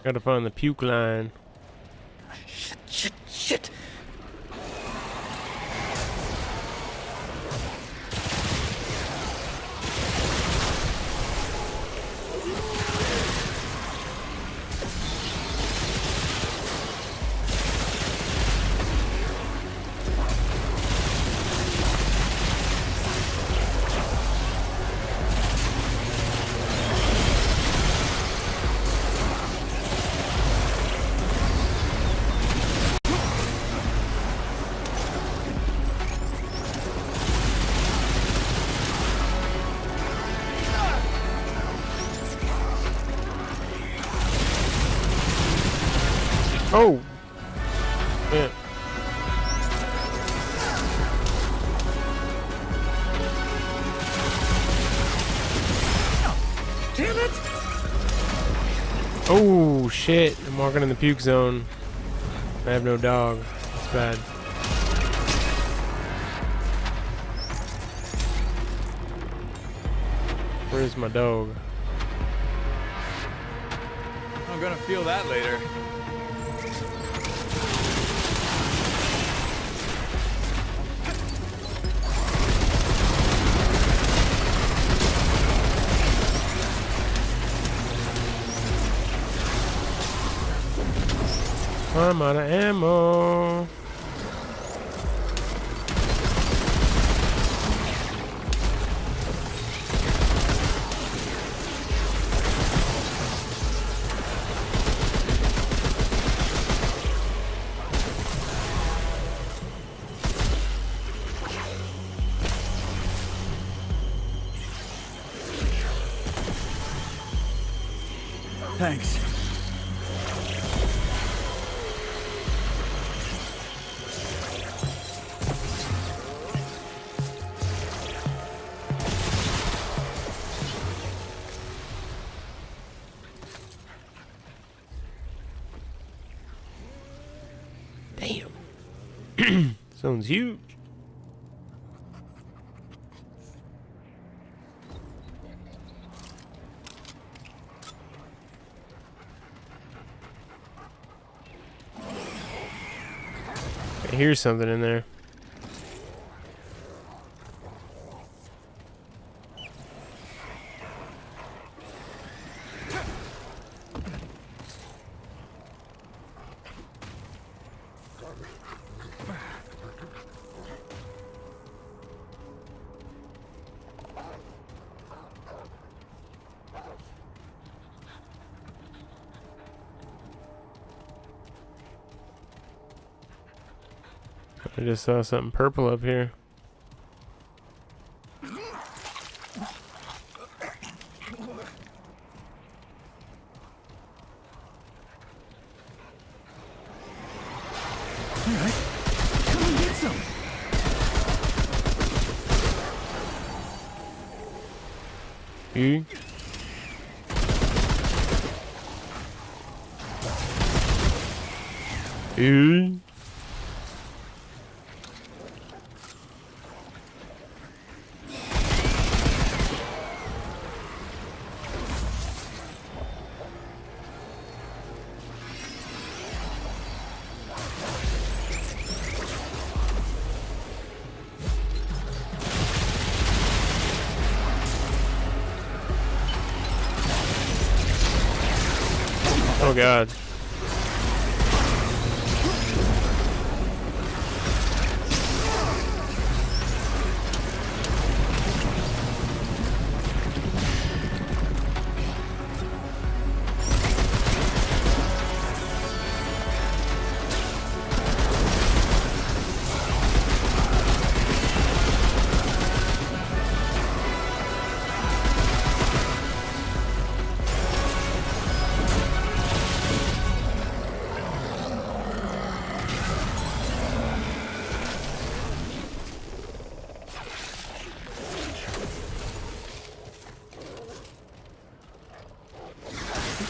Gotta find the puke line. Shit. Oh! Yeah. Damn it! Oh, shit. I'm walking in the puke zone. I have no dog. That's bad. Where's my dog? I'm gonna feel that later. I'm out of ammo. Thanks. Stone's huge. I hear something in there. I just saw something purple up here. Alright, come and get some. You? You? Oh god.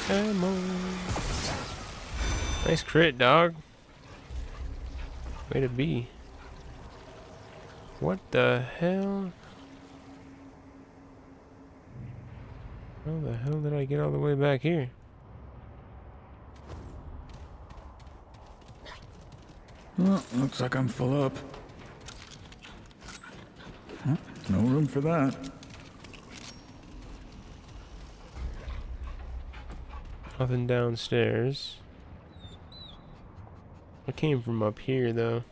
Ammo. Nice crit, dog. Way to be. What the hell? How the hell did I get all the way back here? Well, looks like I'm full up. Huh, no room for that. Nothing downstairs. I came from up here, though.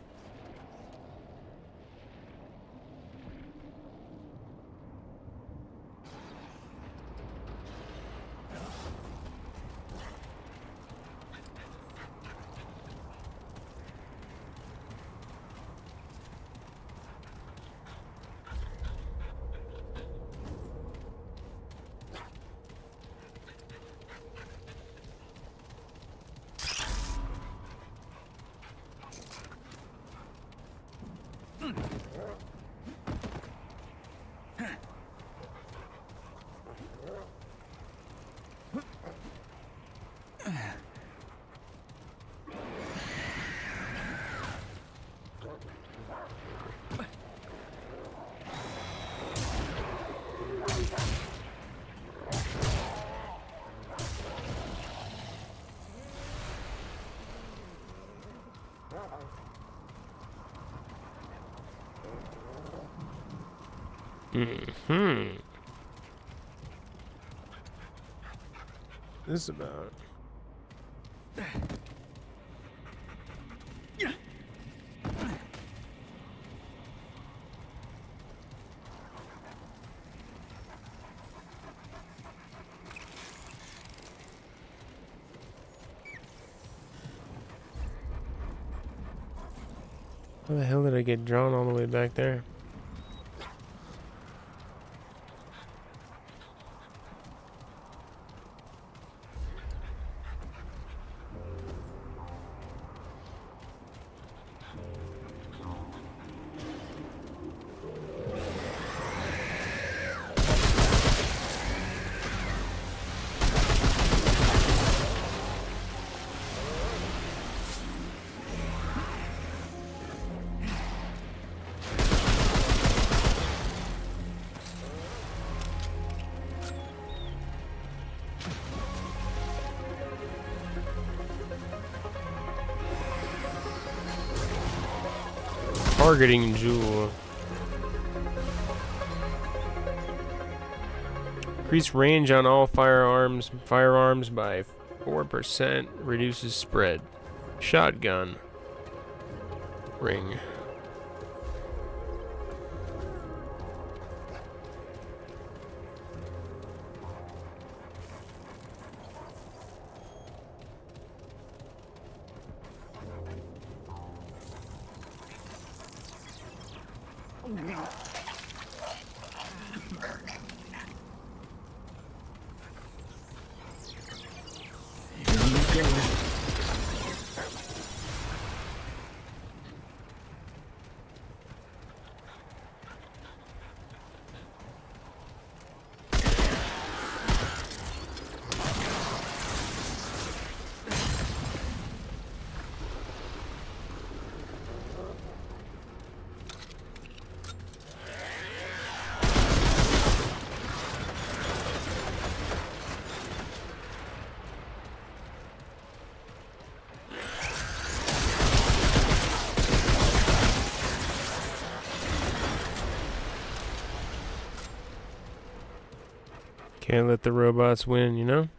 This is about. How the hell did I get drawn all the way back there? Targeting jewel. Increase range on all firearms by 4%. Reduces spread. Shotgun. Ring. Can't let the robots win, you know?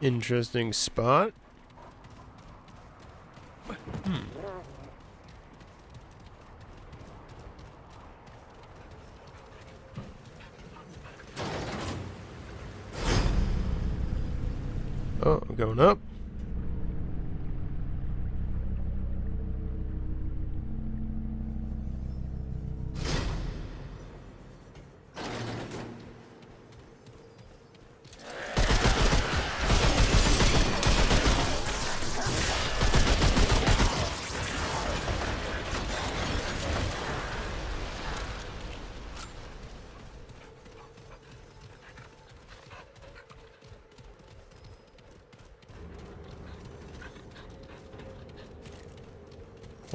Interesting spot. Oh, I'm going up.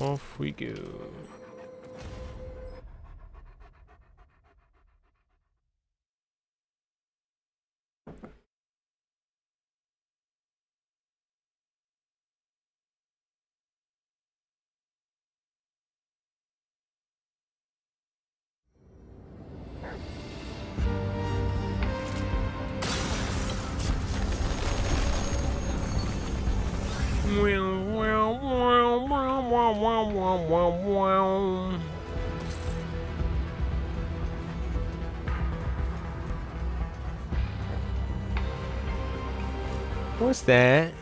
Off we go. What's that?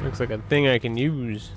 Looks like a thing I can use.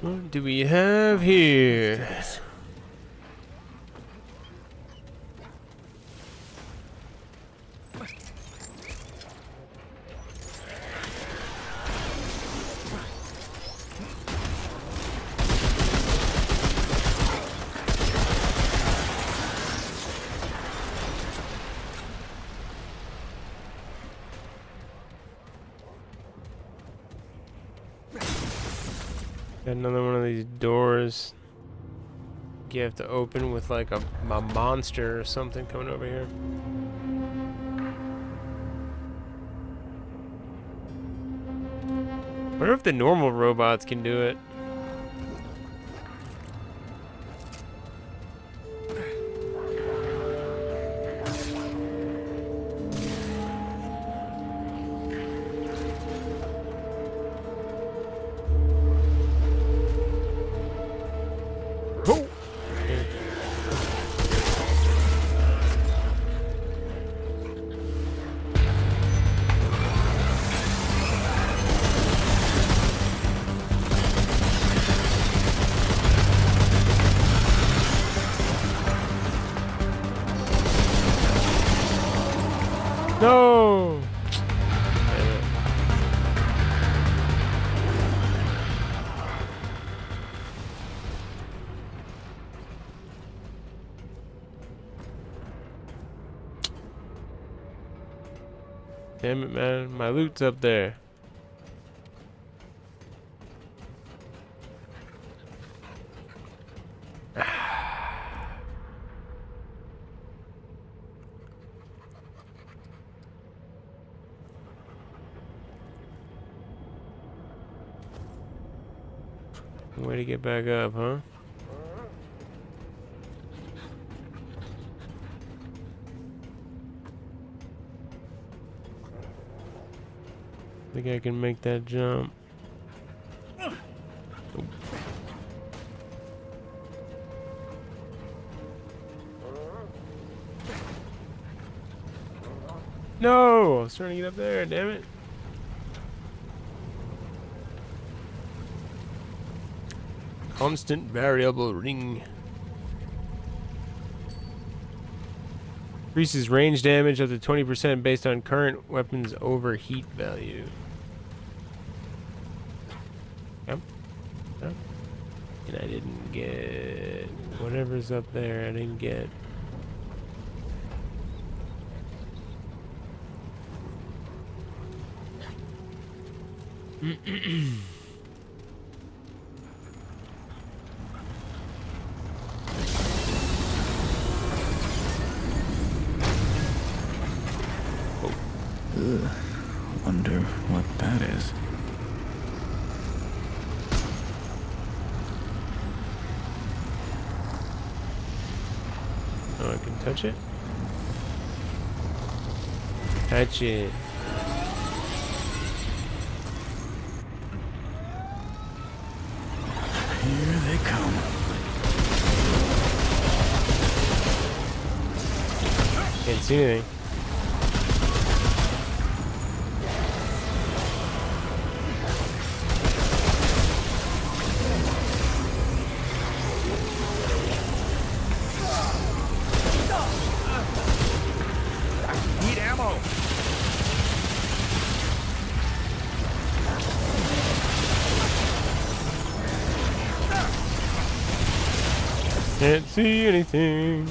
What do we have here? Got another one of these doors you have to open with like a monster or something coming over here. I wonder if the normal robots can do it. No! Damn it, man. My loot's up there. Way to get back up, huh? Think I can make that jump. No! I was trying to get up there, damn it. Constant variable ring. Increases range damage up to 20% based on current weapon's overheat value. Yep. Yep. And I didn't get whatever's up there. I didn't get. Ugh, wonder what that is. Oh, I can touch it? Touch it. Here they come. Can't see anything. Need ammo. Can't see anything.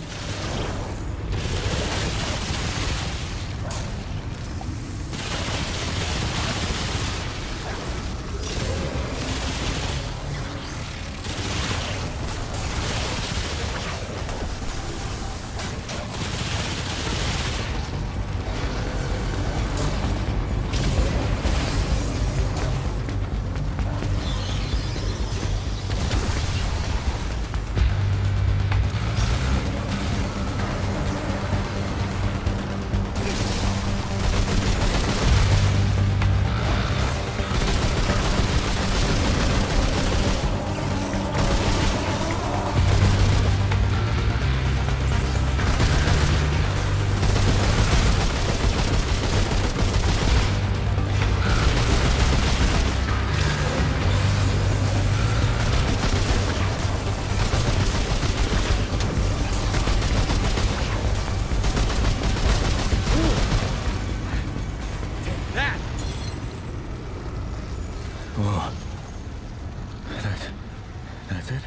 That's it?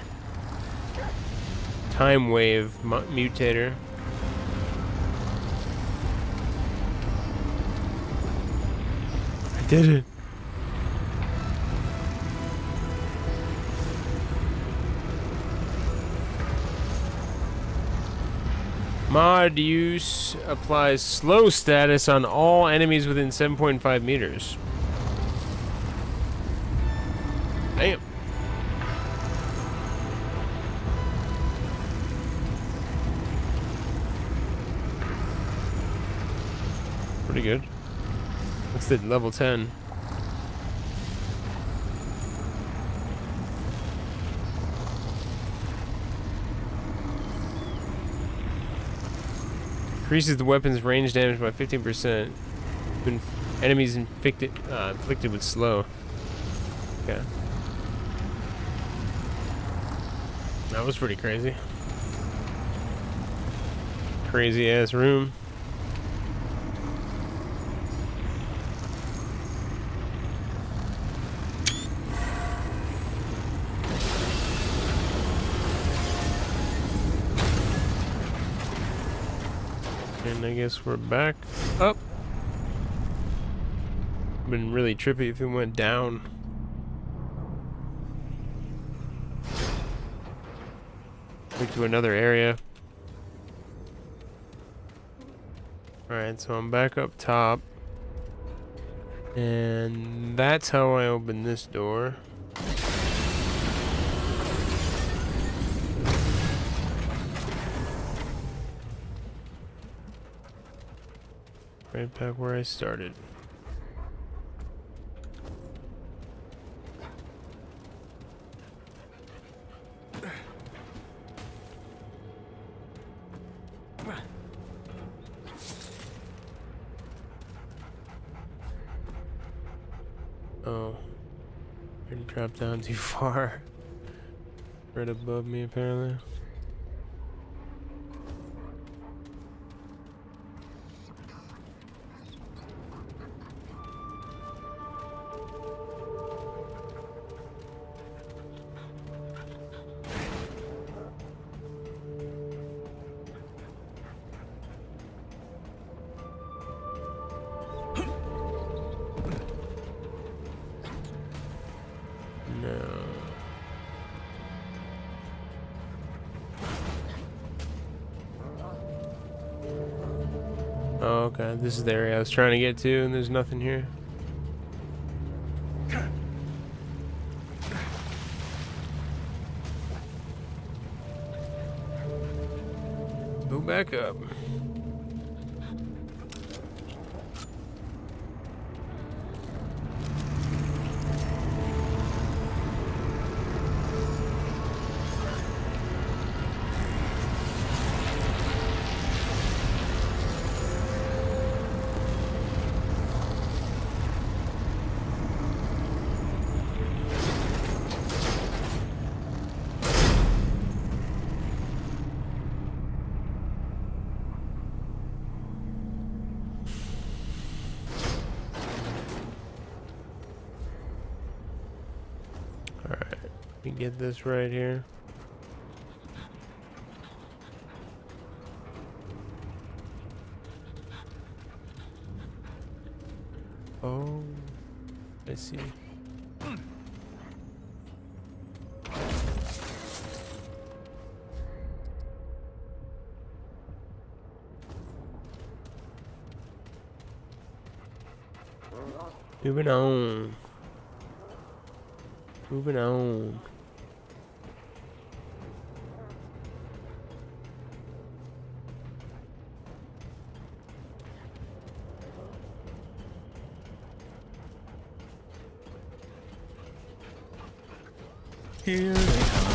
Time wave mutator. I did it. Mod use applies slow status on all enemies within 7.5 meters. Damn. Pretty good. What's the level 10? Increases the weapon's range damage by 15% when enemies inflicted with slow. Okay. That was pretty crazy. Crazy ass room. And I guess we're back up. Been really trippy if it went down. To another area. Alright, so I'm back up top. And that's how I open this door. Right back where I started. Oh, already dropped down too far. Right above me, apparently. Oh, okay. This is the area I was trying to get to, and there's nothing here. Go back up. Get this right here. Oh, I see. Moving on. Moving on. Here they come.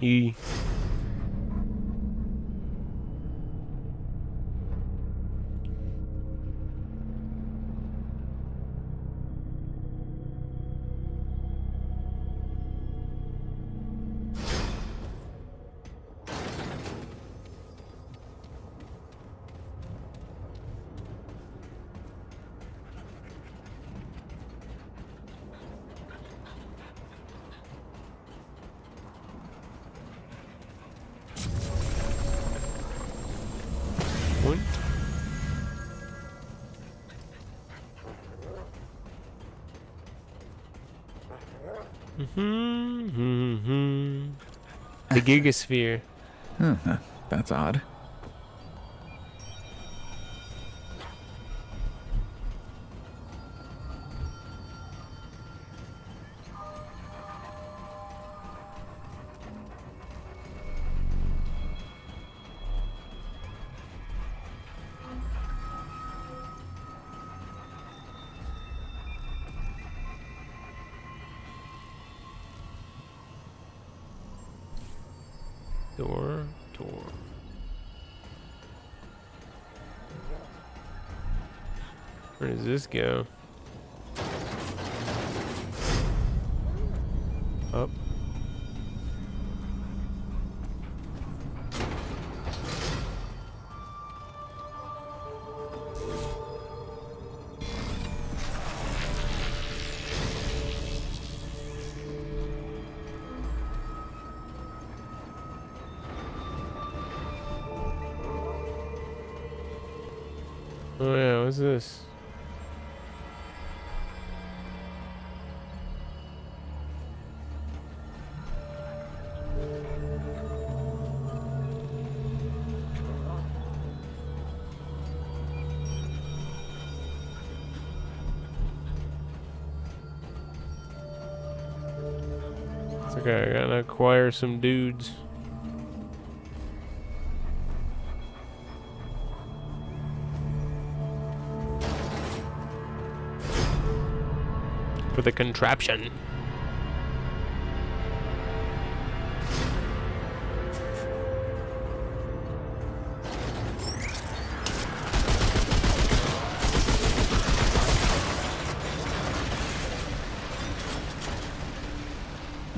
E. The Gigasphere. That's odd. Door. Where does this go? Up. Oh yeah, what's this? It's okay, I gotta acquire some dudes. For the contraption.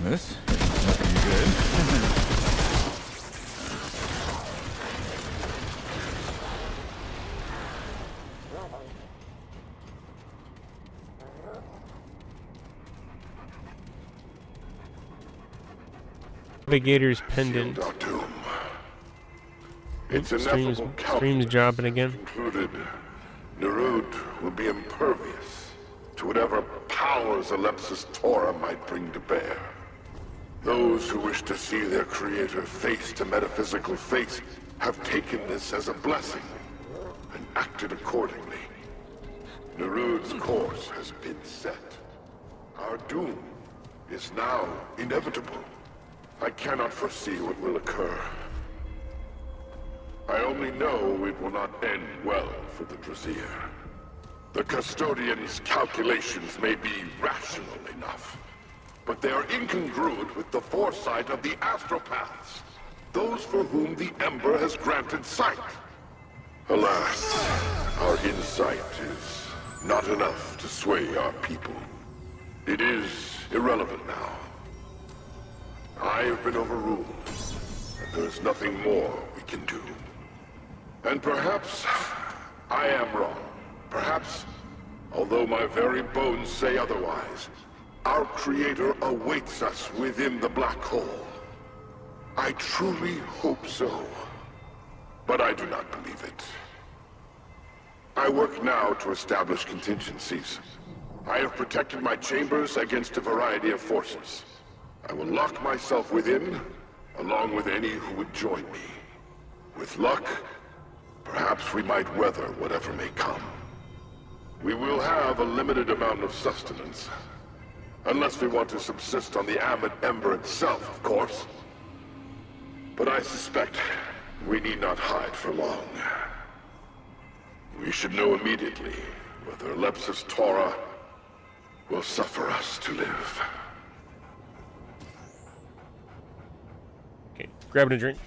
This is looking good. Navigator's pendant. Its Streams ineffable dropping again. concluded, Nerud will be impervious to whatever powers Alepsis Tora might bring to bear. Those who wish to see their creator face to metaphysical fate have taken this as a blessing and acted accordingly. Nerud's course has been set. Our doom is now inevitable. I cannot foresee what will occur. I only know it will not end well for the Drazier. The Custodian's calculations may be rational enough, but they are incongruent with the foresight of the Astropaths, those for whom the Ember has granted sight. Alas, our insight is not enough to sway our people. It is irrelevant now. I have been overruled, and there's nothing more we can do. And perhaps I am wrong. Perhaps, although my very bones say otherwise, our creator awaits us within the black hole. I truly hope so, but I do not believe it. I work now to establish contingencies. I have protected my chambers against a variety of forces. I will lock myself within, along with any who would join me. With luck, perhaps we might weather whatever may come. We will have a limited amount of sustenance. Unless we want to subsist on the Ammon Ember itself, of course. But I suspect we need not hide for long. We should know immediately whether Lepsis Tora will suffer us to live. Okay, grabbing a drink.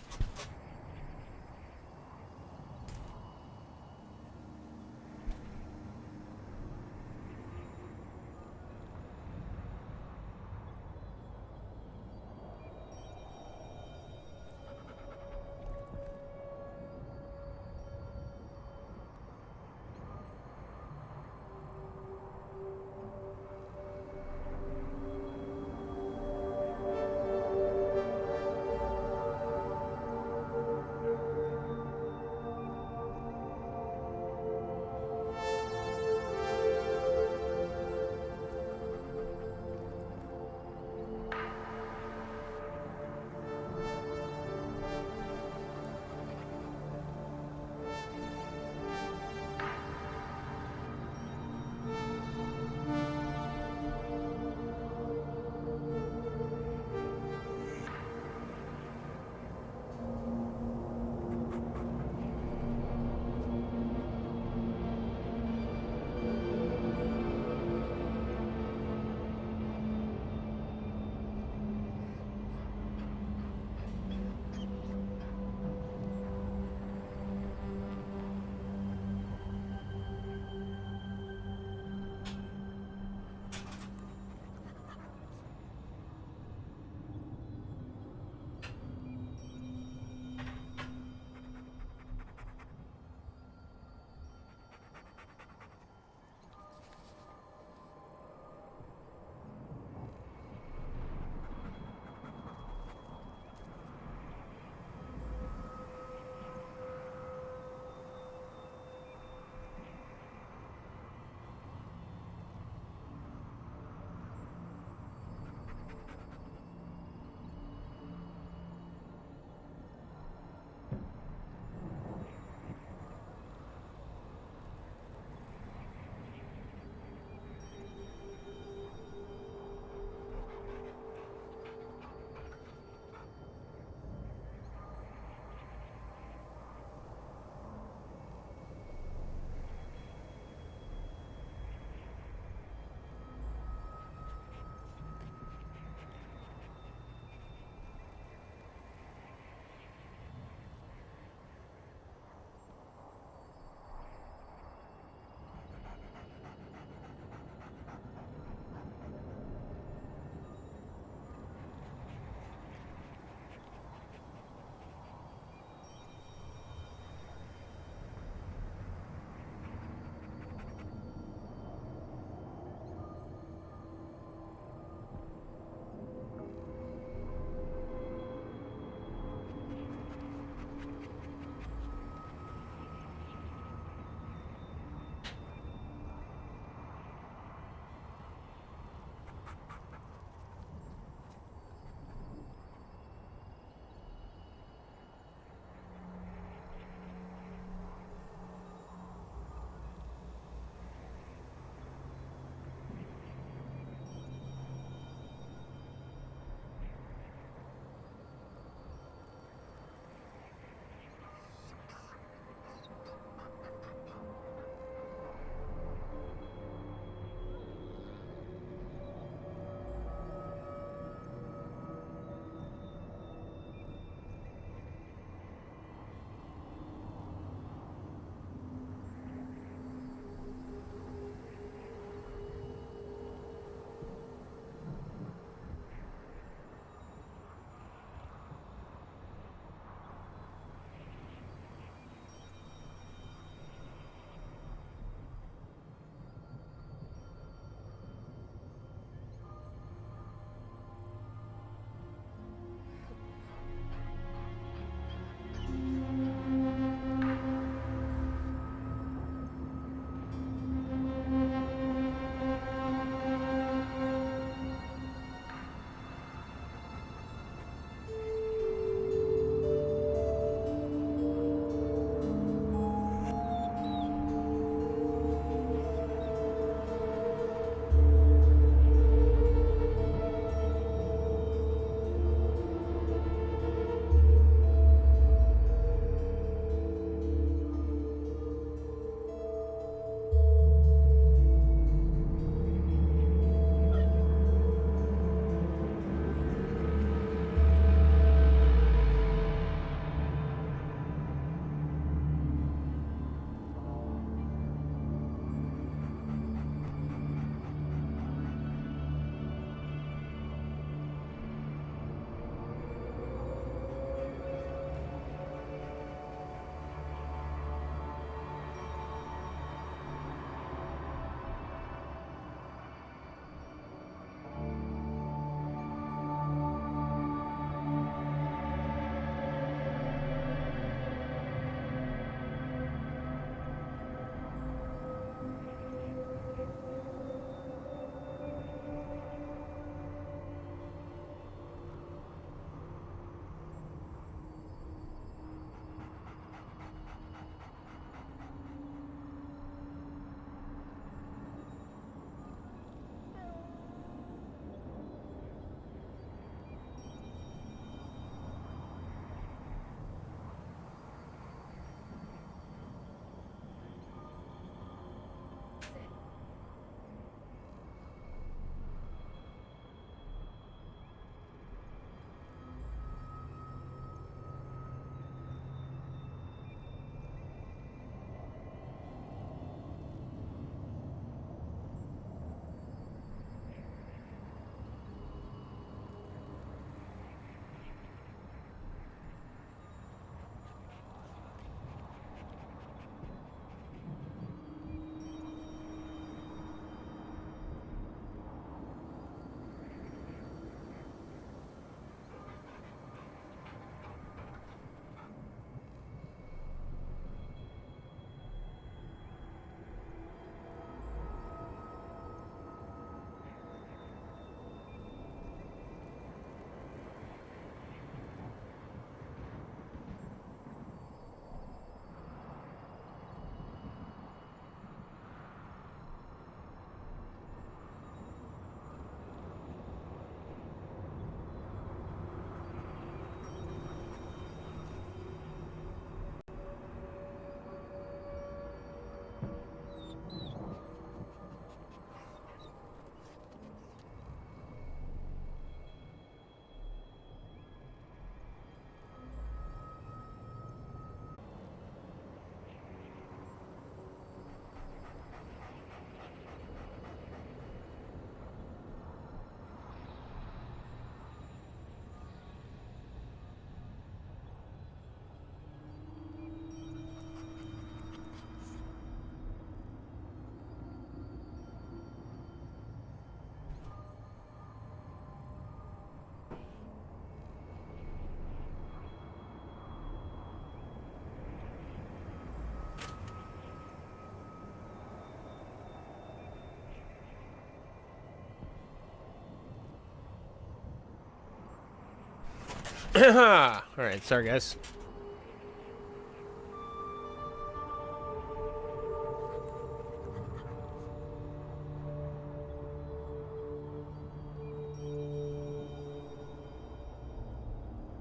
Alright, sorry guys.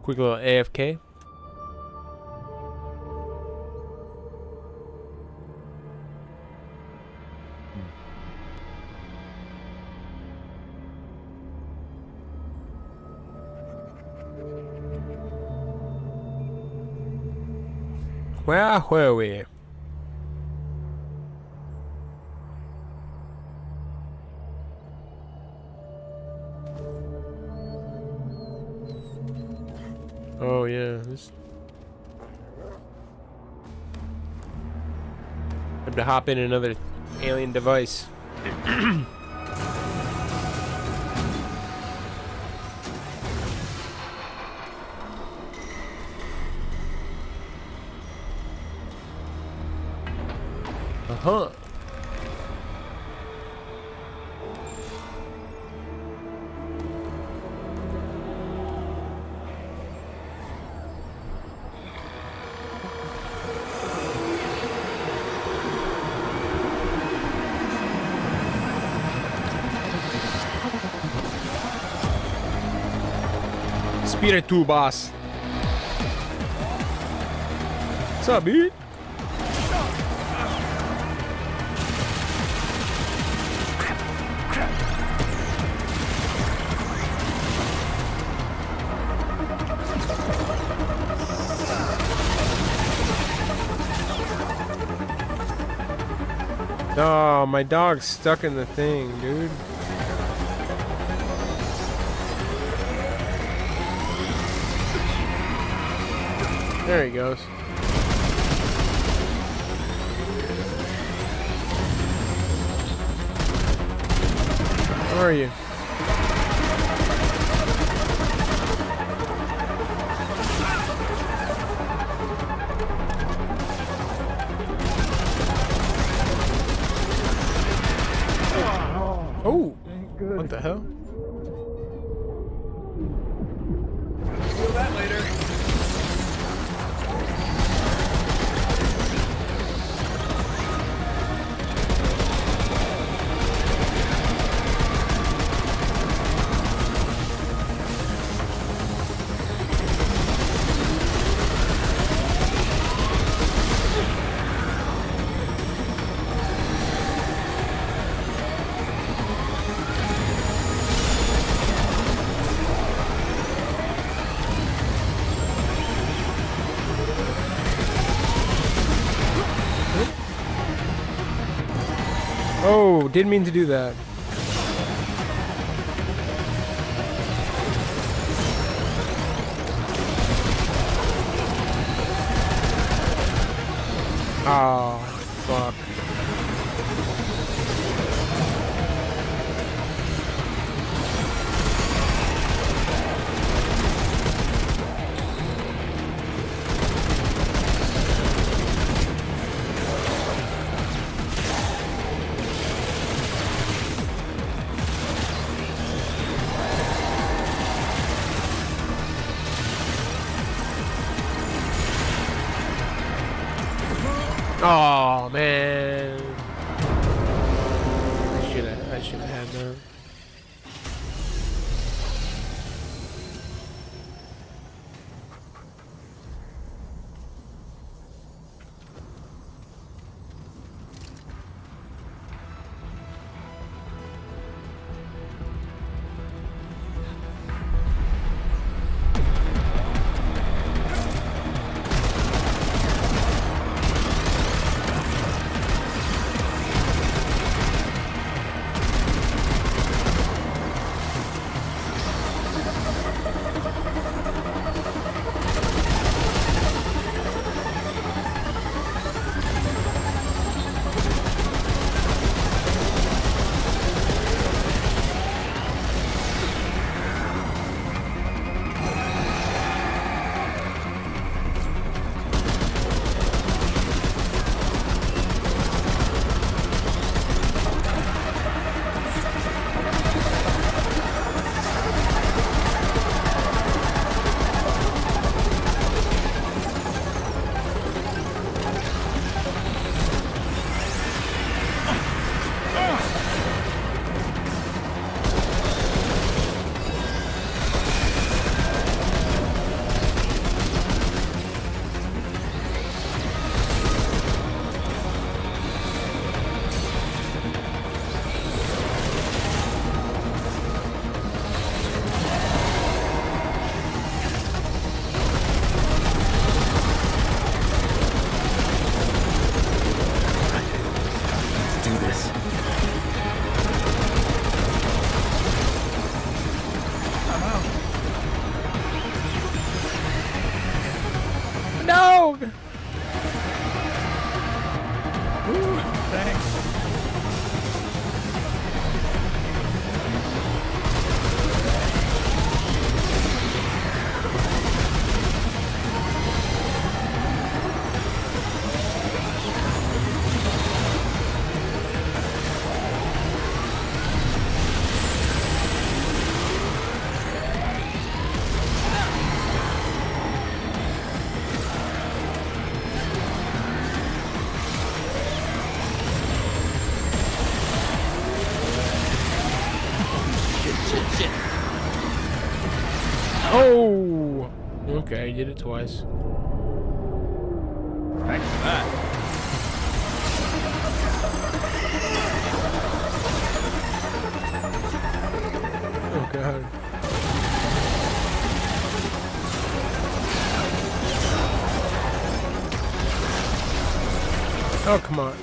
Quick little AFK. Where were we? Oh yeah, this. Have to hop in another alien device. Uh-huh. Spiritu boss. What's up, dude? Oh, my dog's stuck in the thing, dude. There he goes. Where are you? Oh, what the hell? Feel that later. Oh, didn't mean to do that. Oh, fuck. Oh man, I should have had that. shit. Oh! Okay, did it twice. Thanks for that. Oh god. Oh, come on.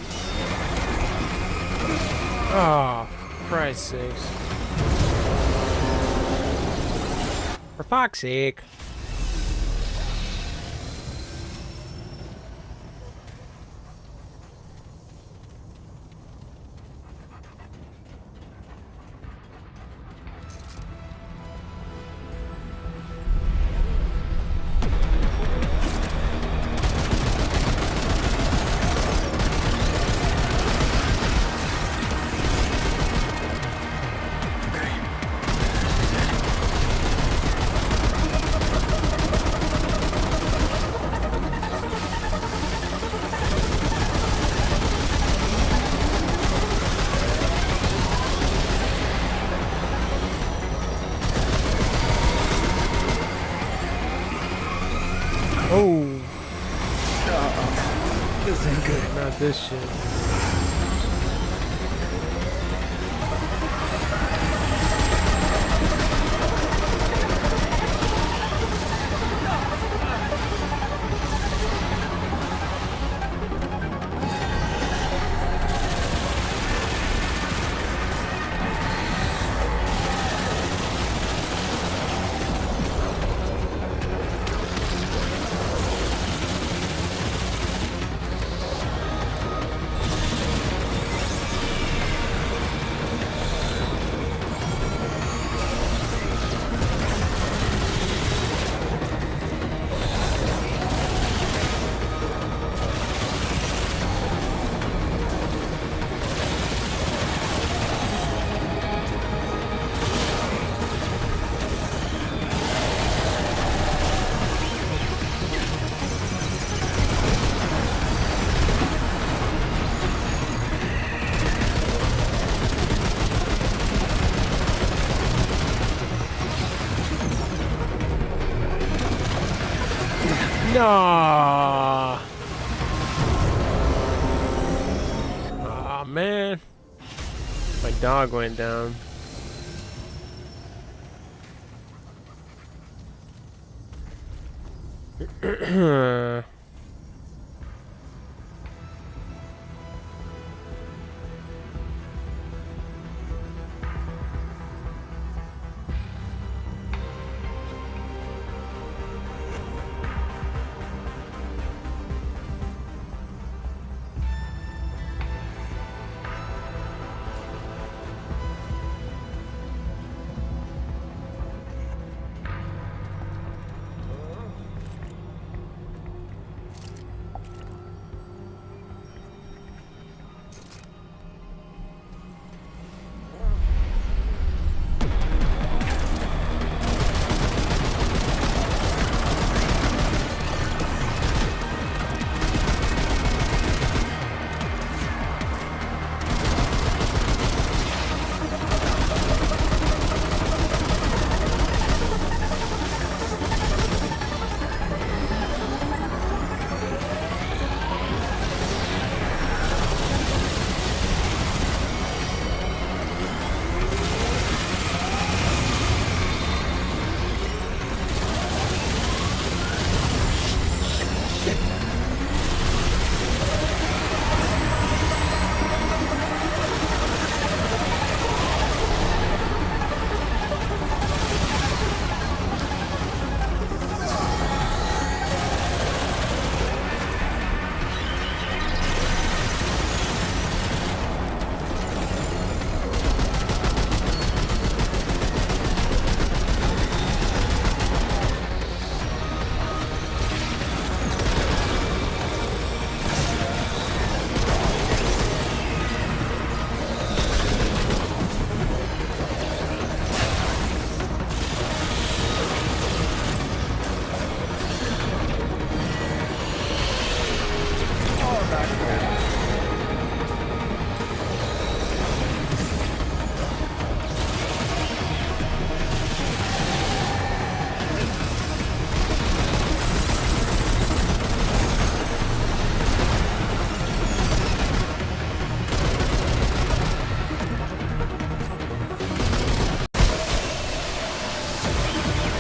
Oh, for Christ's sakes. For fuck's sake. Oh. This ain't good. Not this shit. No. Aw, man. My dog went down.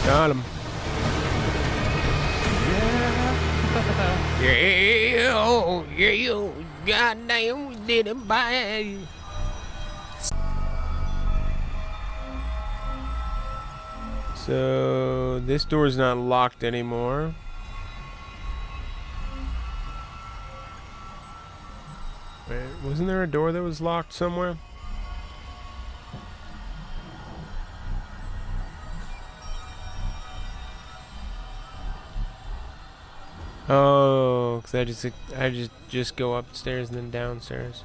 Got him. Yeah, oh, yeah, goddamn, we did it bad. So this door's not locked anymore. Wait, wasn't there a door that was locked somewhere? Oh, because I just go upstairs and then downstairs.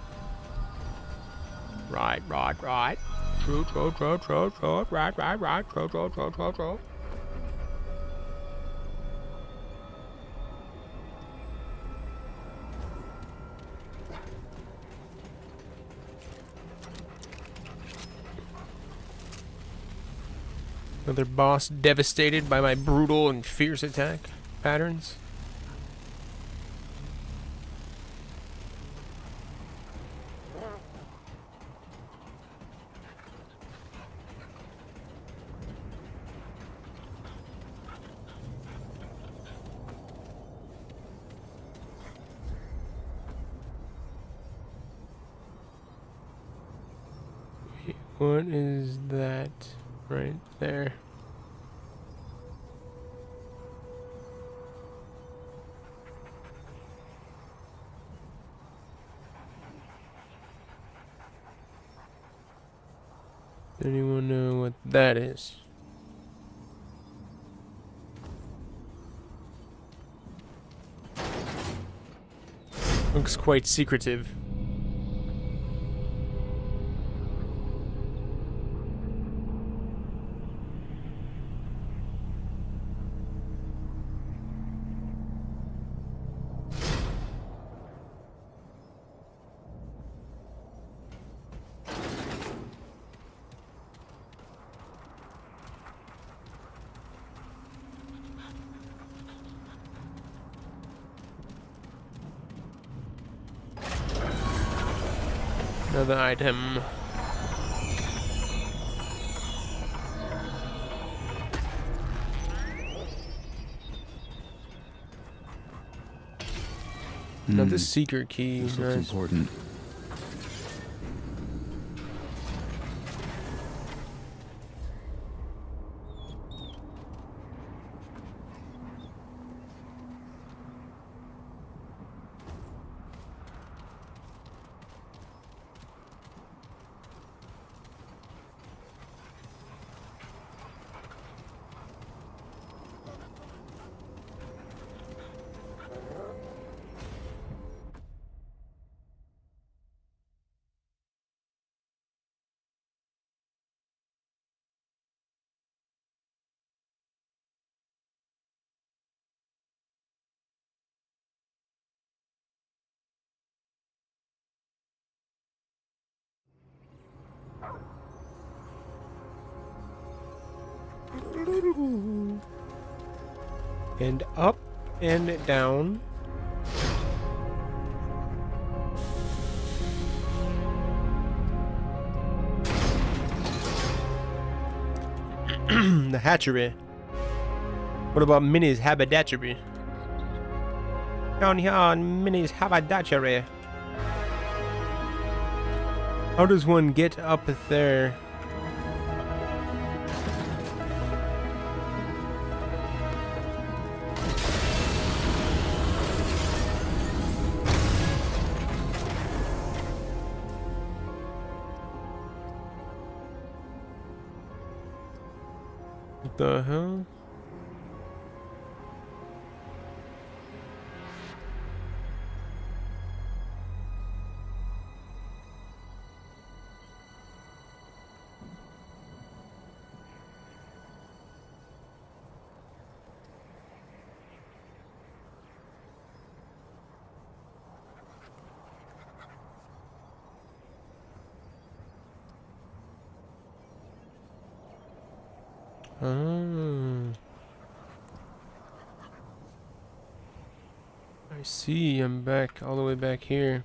Right. True, right, true. Another boss devastated by my brutal and fierce attack patterns. What is that right there? Does anyone know what that is? Looks quite secretive. Another item. Another secret key. This looks important. And up and down. The hatchery. What about Minnie's haberdashery? Down here on Minnie's haberdashery. How does one get up there? What the hell? I see, I'm back, all the way back here.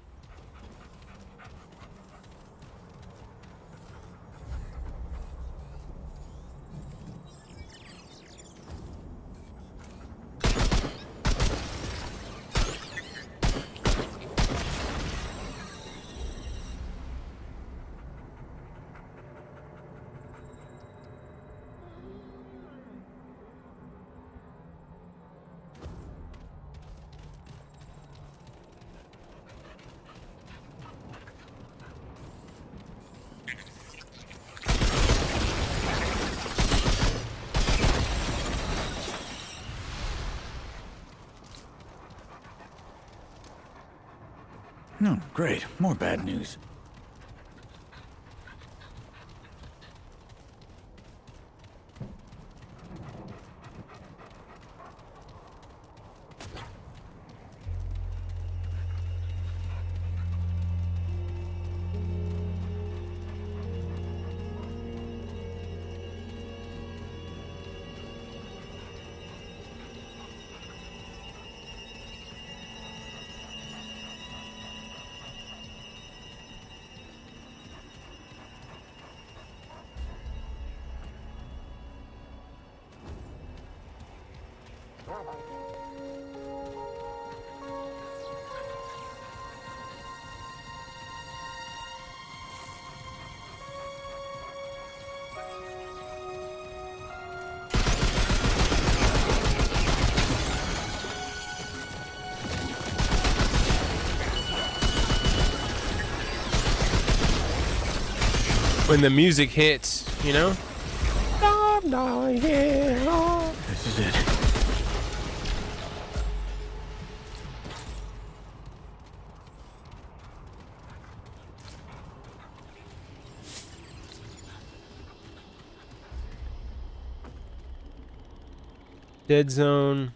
Oh, great. More bad news. When the music hits, you know? This is it. Dead zone.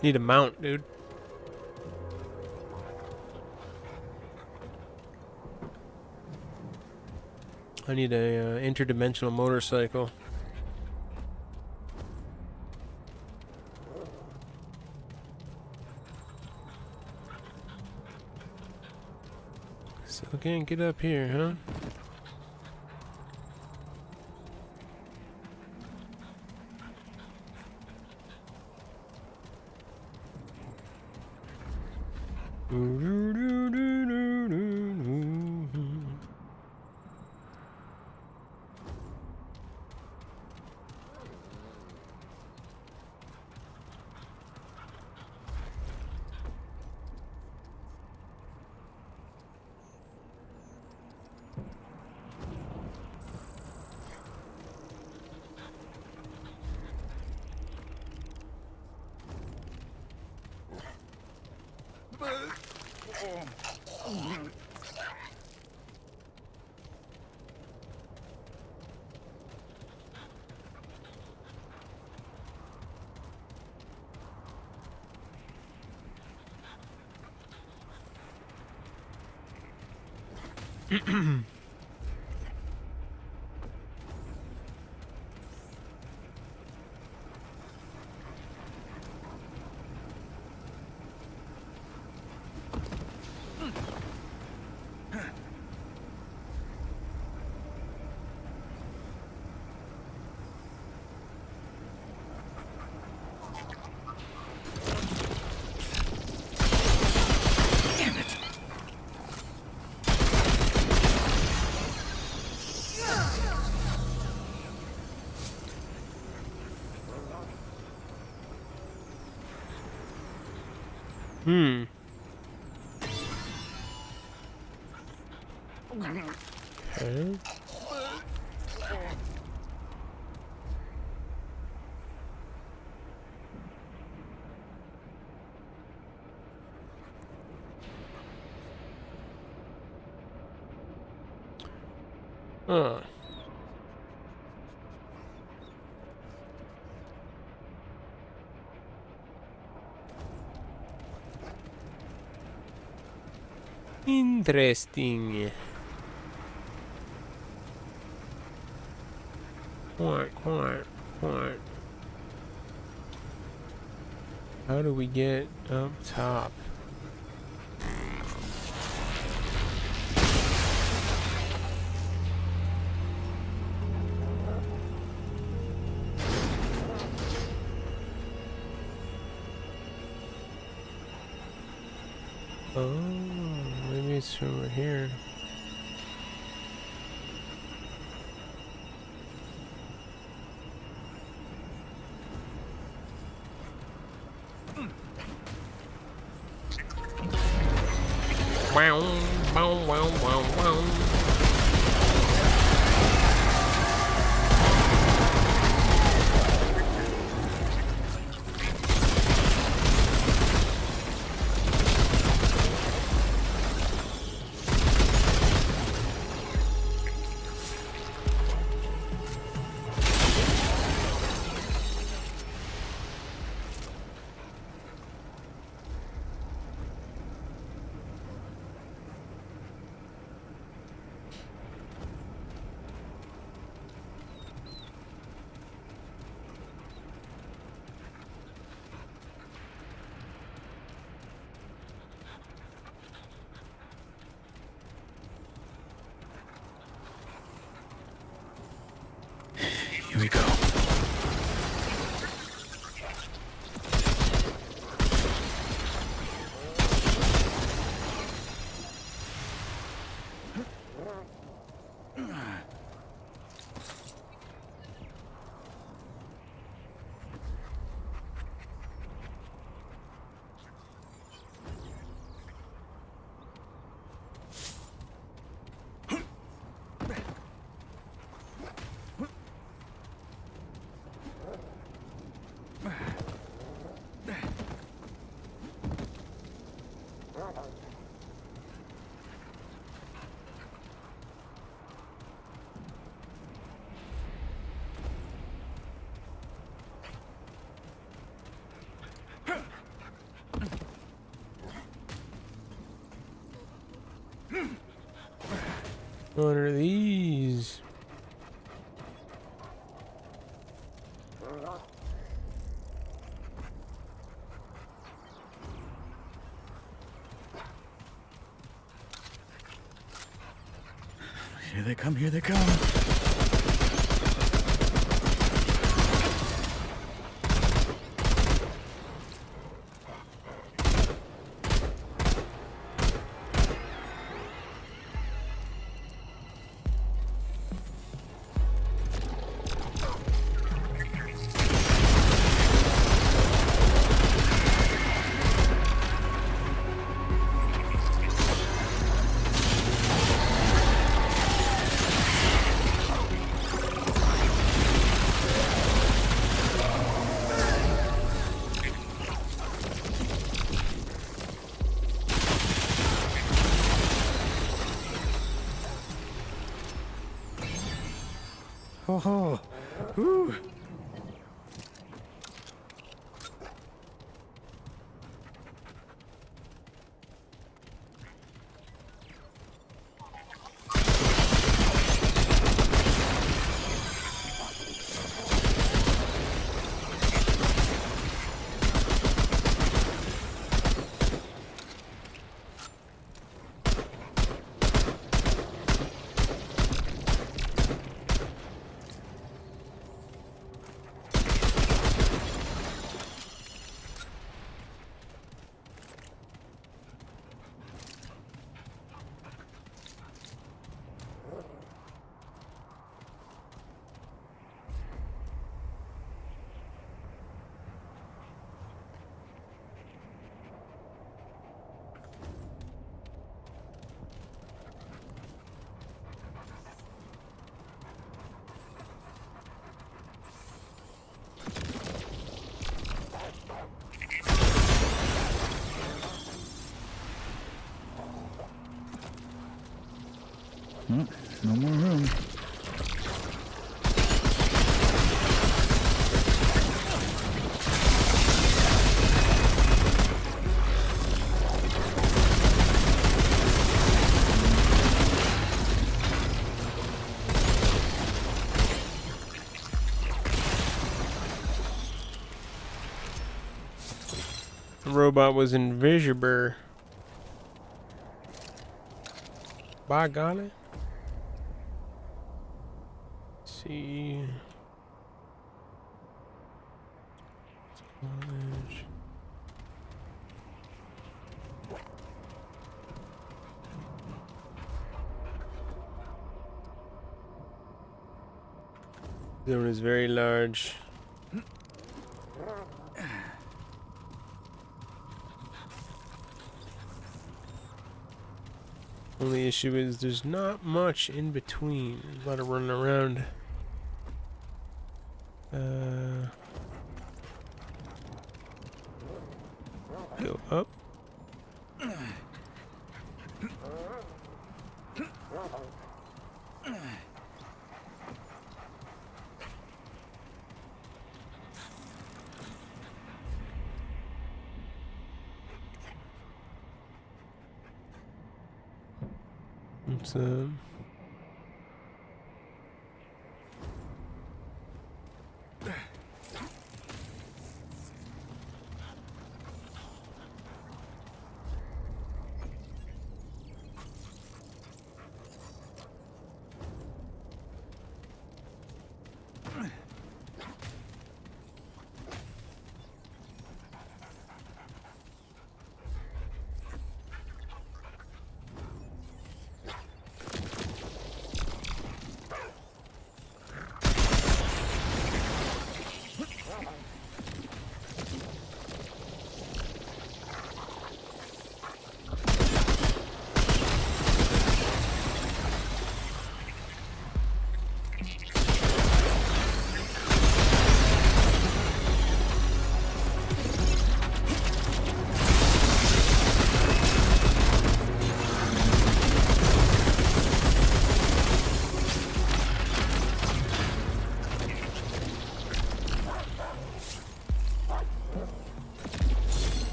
Need a mount, dude. I need a interdimensional motorcycle. Still can't get up here, huh? Hmm. Okay. Huh. Interesting. Quite. How do we get up top? Oh, maybe it's over here. Wow. Here we go. What are these? Here they come, here they come. Oh, whew. No more room. The robot was invisible. By golly. Let's see. Knowledge. Zone is very large. Only issue is there's not much in between. There's a lot of running around. Go up.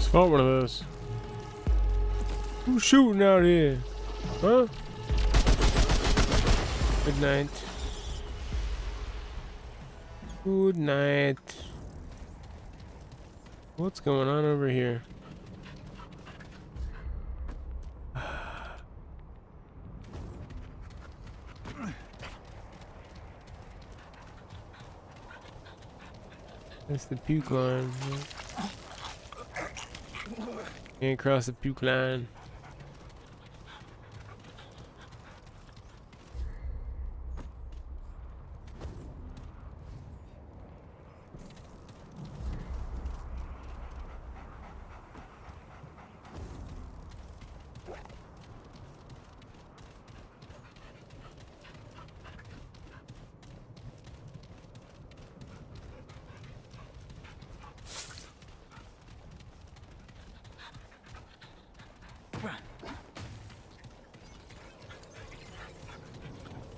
It's fought one of those. Who's shooting out here? Huh? Good night. Good night. What's going on over here? That's the puke line. Can't cross the puke line.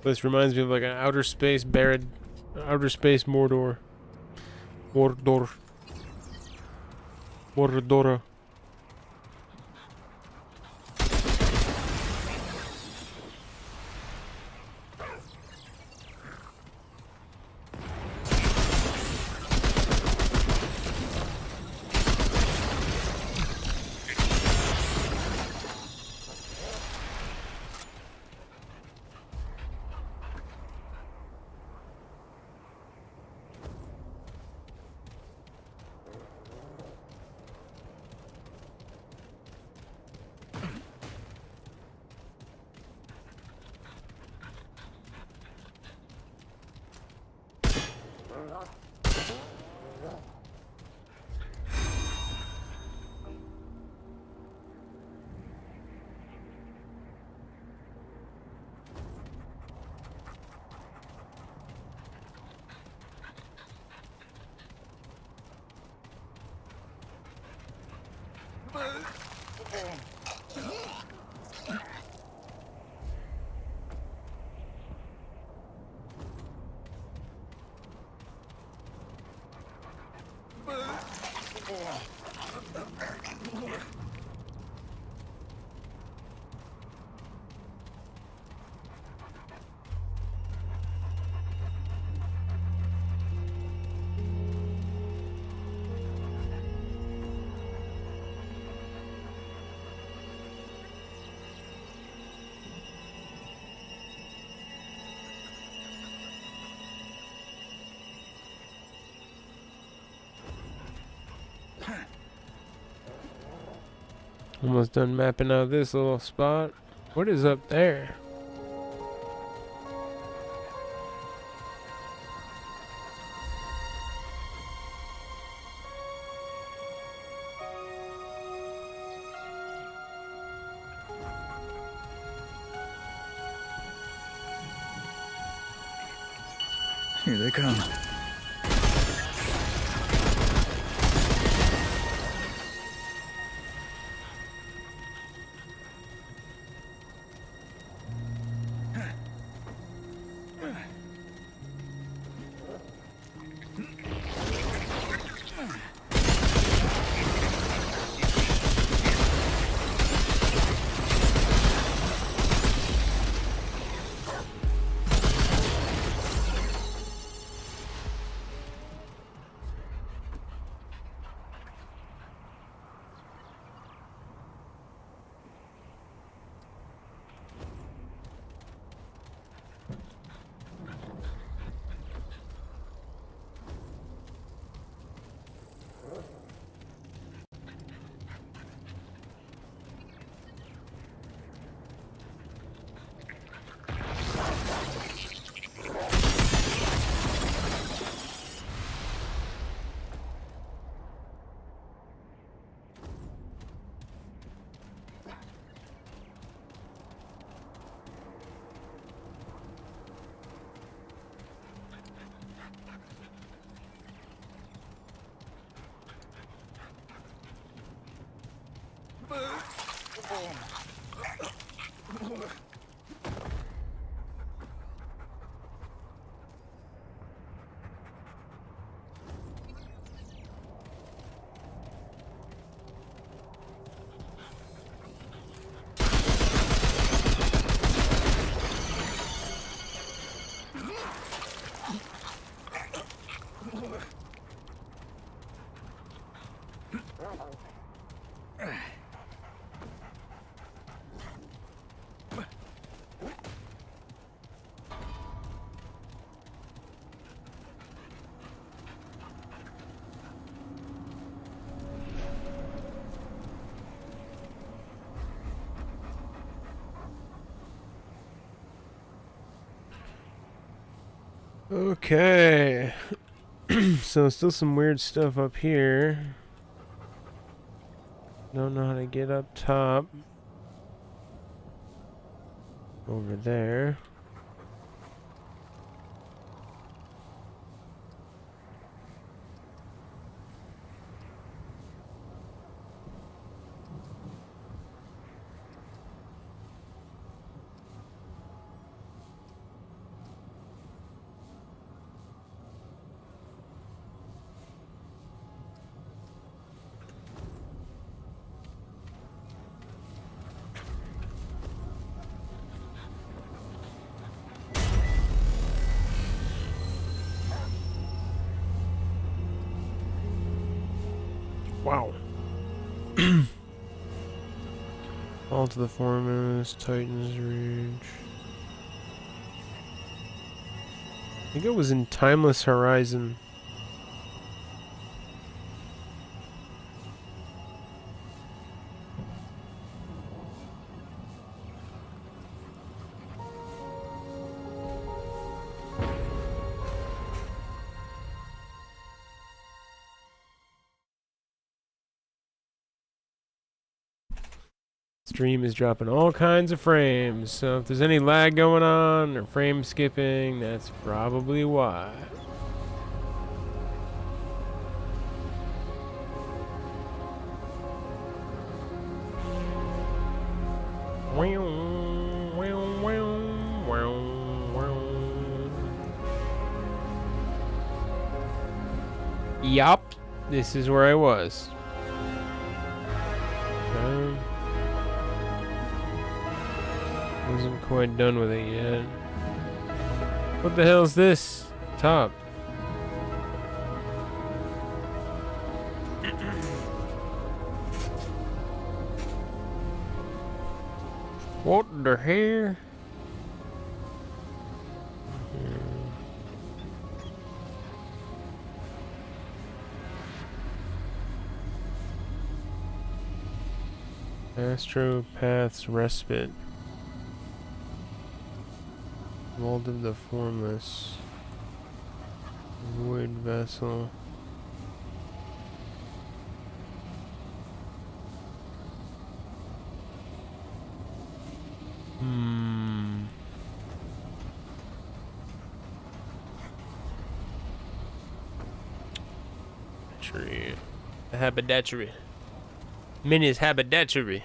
This reminds me of like an outer space Mordor. Mordora. Almost done mapping out this little spot. What is up there? Here they come. Okay. So still some weird stuff up here. Don't know how to get up top. Over there. All to the foremost, Titan's Reach. I think it was in Timeless Horizon. Stream is dropping all kinds of frames, so if there's any lag going on or frame skipping, that's probably why. Yup, this is where I was. Wasn't quite done with it yet. What the hell is this? Top. What the hell? Astropath's Respite. Vault of the Formless. Void Vessel. Haberdashery. The haberdashery. Minnie's haberdashery.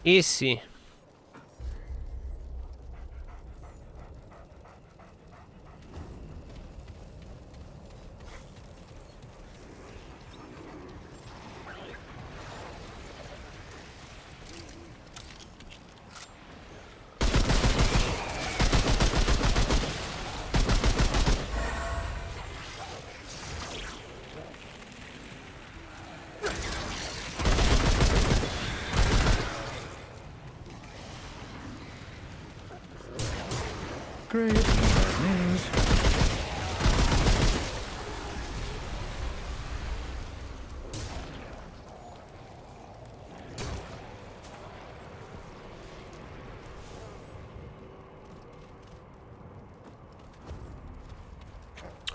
Easy. Great news.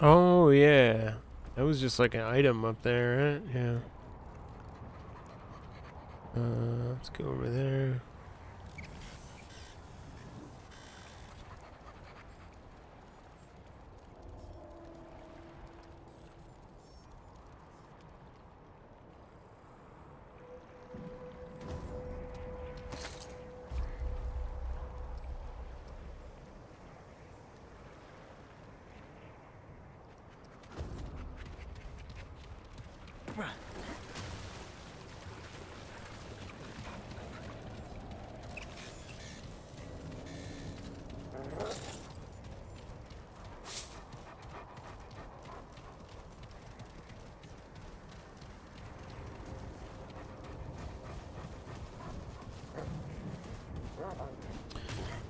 Oh yeah, that was just like an item up there, right? Yeah. Let's go over there.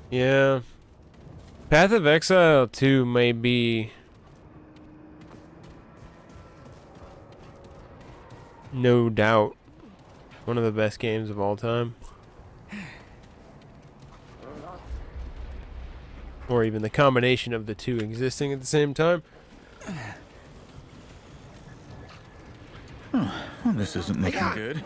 Yeah. Path of Exile 2 may be no doubt one of the best games of all time. Or even the combination of the two existing at the same time. Well, this isn't looking good.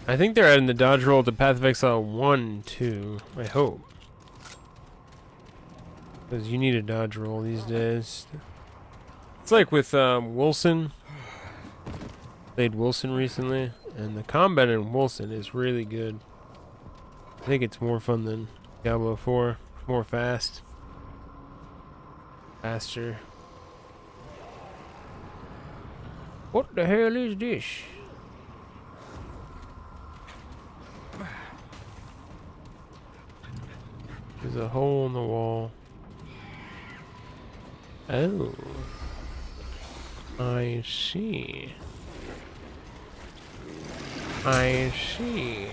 I think they're adding the dodge roll to Path of Exile 1 too. I hope. Because you need a dodge roll these days. It's like with Wilson. Played Wilson recently, and the combat in Wilson is really good. I think it's more fun than Diablo 4. More fast. Faster. What the hell is this? There's a hole in the wall. Oh. I see. I see.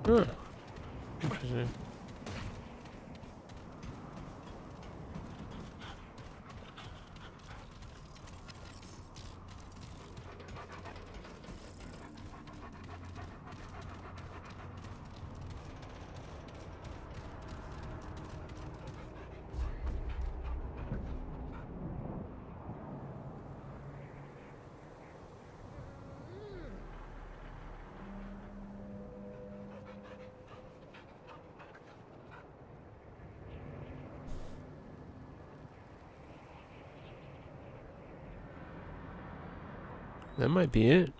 Huh. Interesting. That might be it.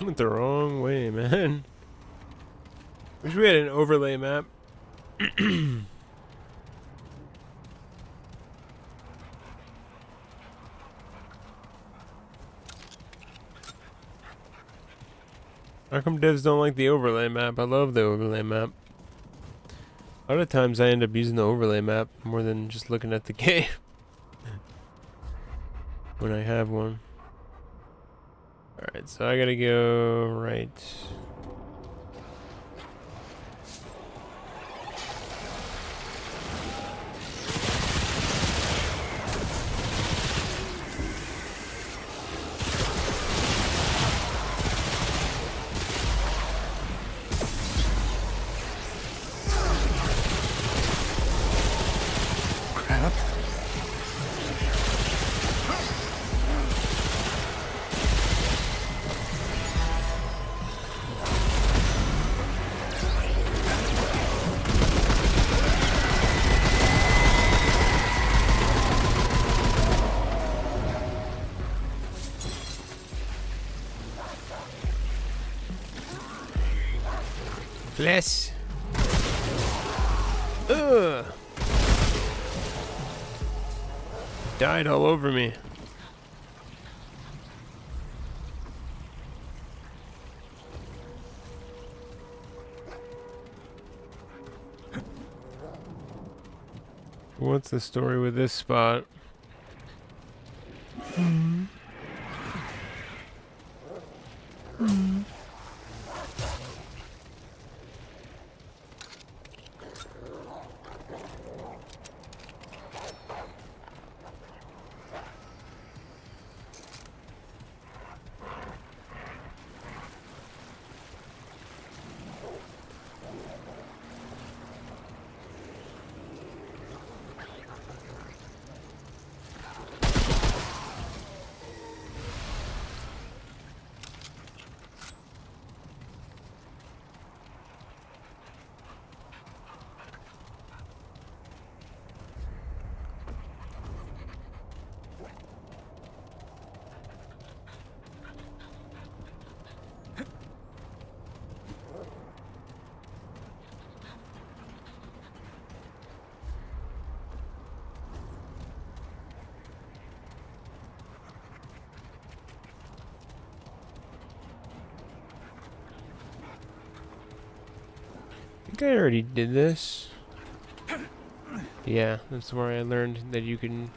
Went the wrong way, man. Wish we had an overlay map. How come devs don't like the overlay map? I love the overlay map. A lot of times I end up using the overlay map more than just looking at the game when I have one. Alright, so I gotta go right. Crap. Bless. Ugh. Died all over me. What's the story with this spot? I think I already did this. Yeah, that's where I learned that you can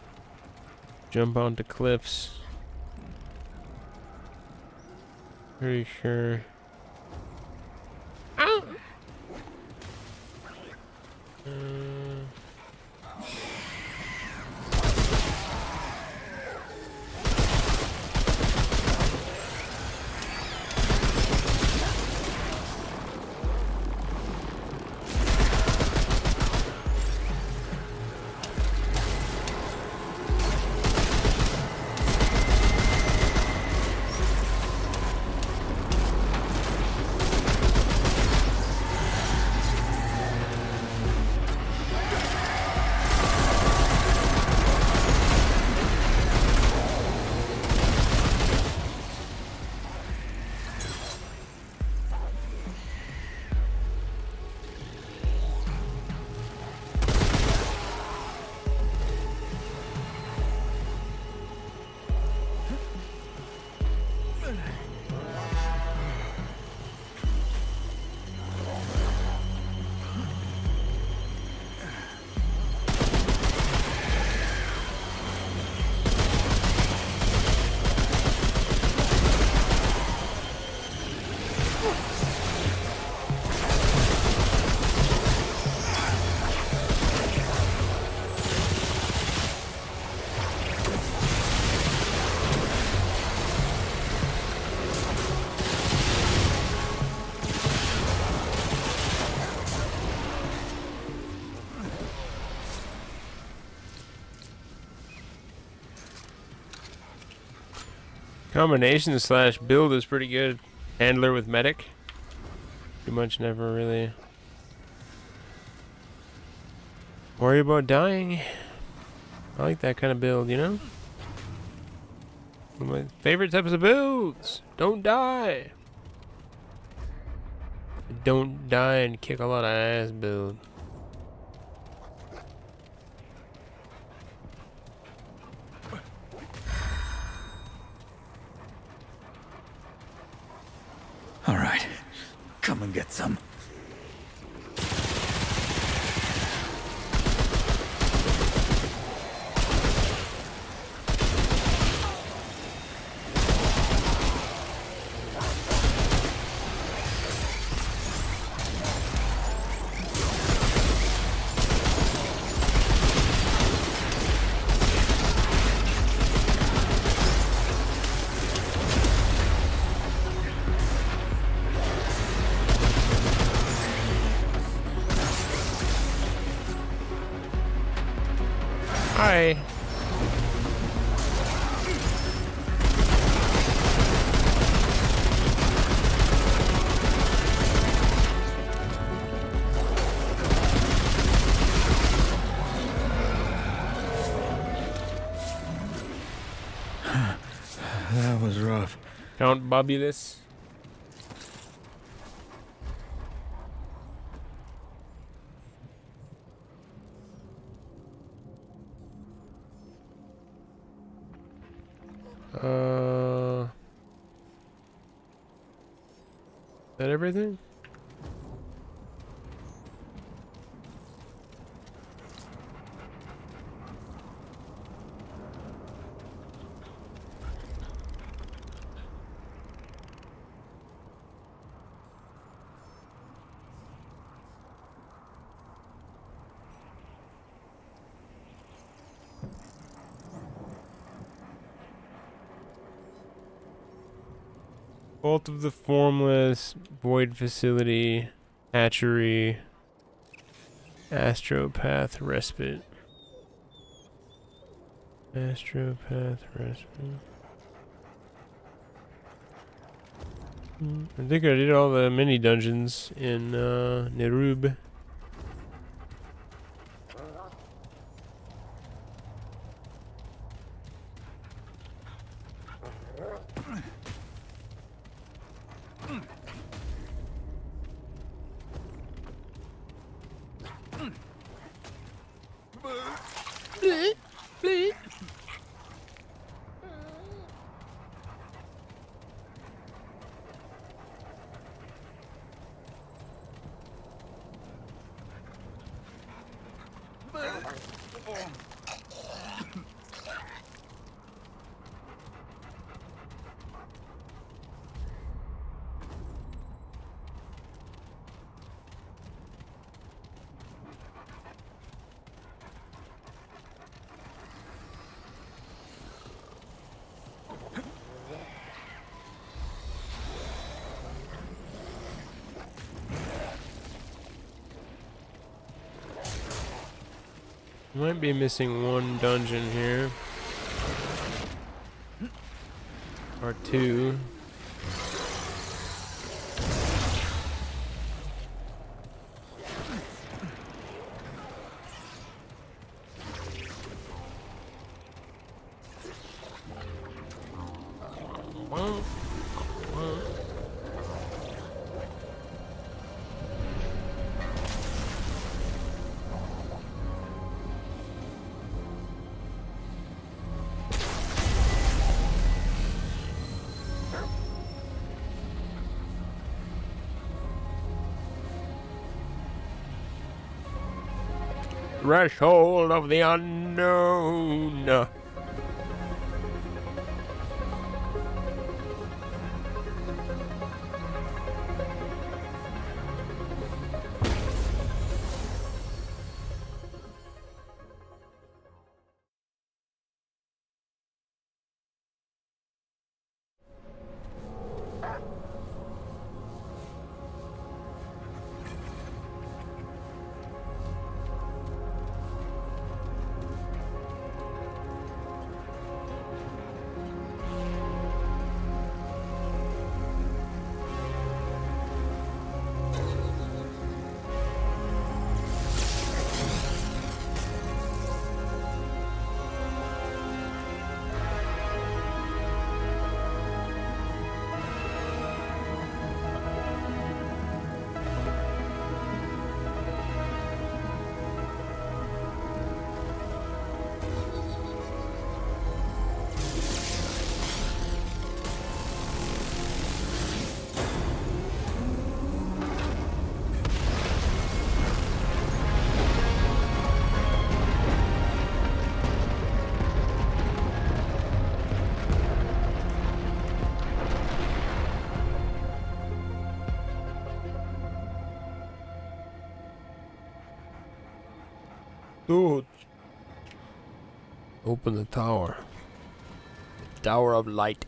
jump onto cliffs. Pretty sure. Ow! Combination slash build is pretty good. Handler with medic. Pretty much never really worry about dying. I like that kind of build, you know? One of my favorite types of builds. Don't die. Don't die and kick a lot of ass build. All right. Come and get some. Hi. That was rough. Count Bobulus. Is that everything? Vault of the Formless, Void Facility, Hatchery, Astropath Respite. Astropath Respite. I think I did all the mini dungeons in Nerub. Might be missing one dungeon here. Or two. Threshold of the unknown. Dude. Open the tower. Tower of Light.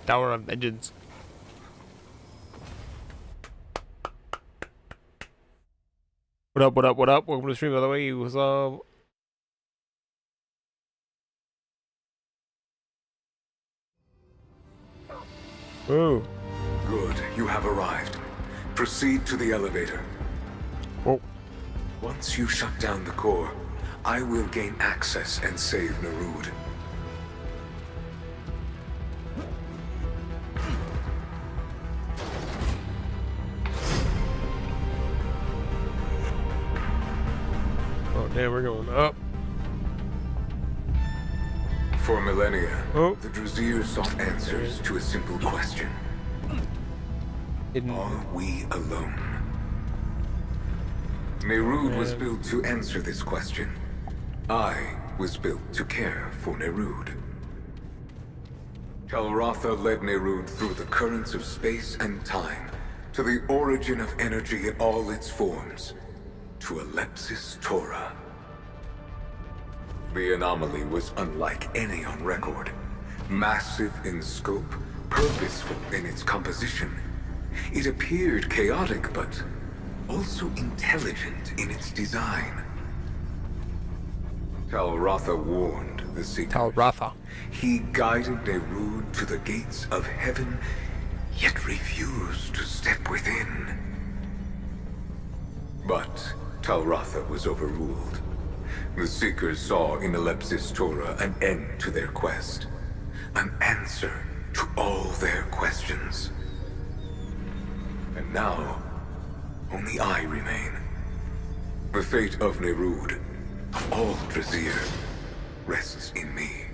Tower of Vengeance. What up, what up, what up? Welcome to the stream, by the way. What's up? Ooh. Good, you have arrived. Proceed to the elevator. Oh. Once you shut down the core, I will gain access and save Nerud. Oh, damn, we're going up. For millennia, the Druzir sought answers to a simple question. Are we alone? Nerud was built to answer this question. I was built to care for Nerud. Talratha led Nerud through the currents of space and time, to the origin of energy in all its forms, to Alepsis Torah. The anomaly was unlike any on record. Massive in scope, purposeful in its composition. It appeared chaotic, but also intelligent in its design. Talratha warned the Seekers. Talratha. He guided Nerud to the gates of heaven, yet refused to step within. But Talratha was overruled. The Seekers saw in Alepsis Torah an end to their quest. An answer to all their questions. And now, only I remain. The fate of Nerud, of all Druzir, rests in me.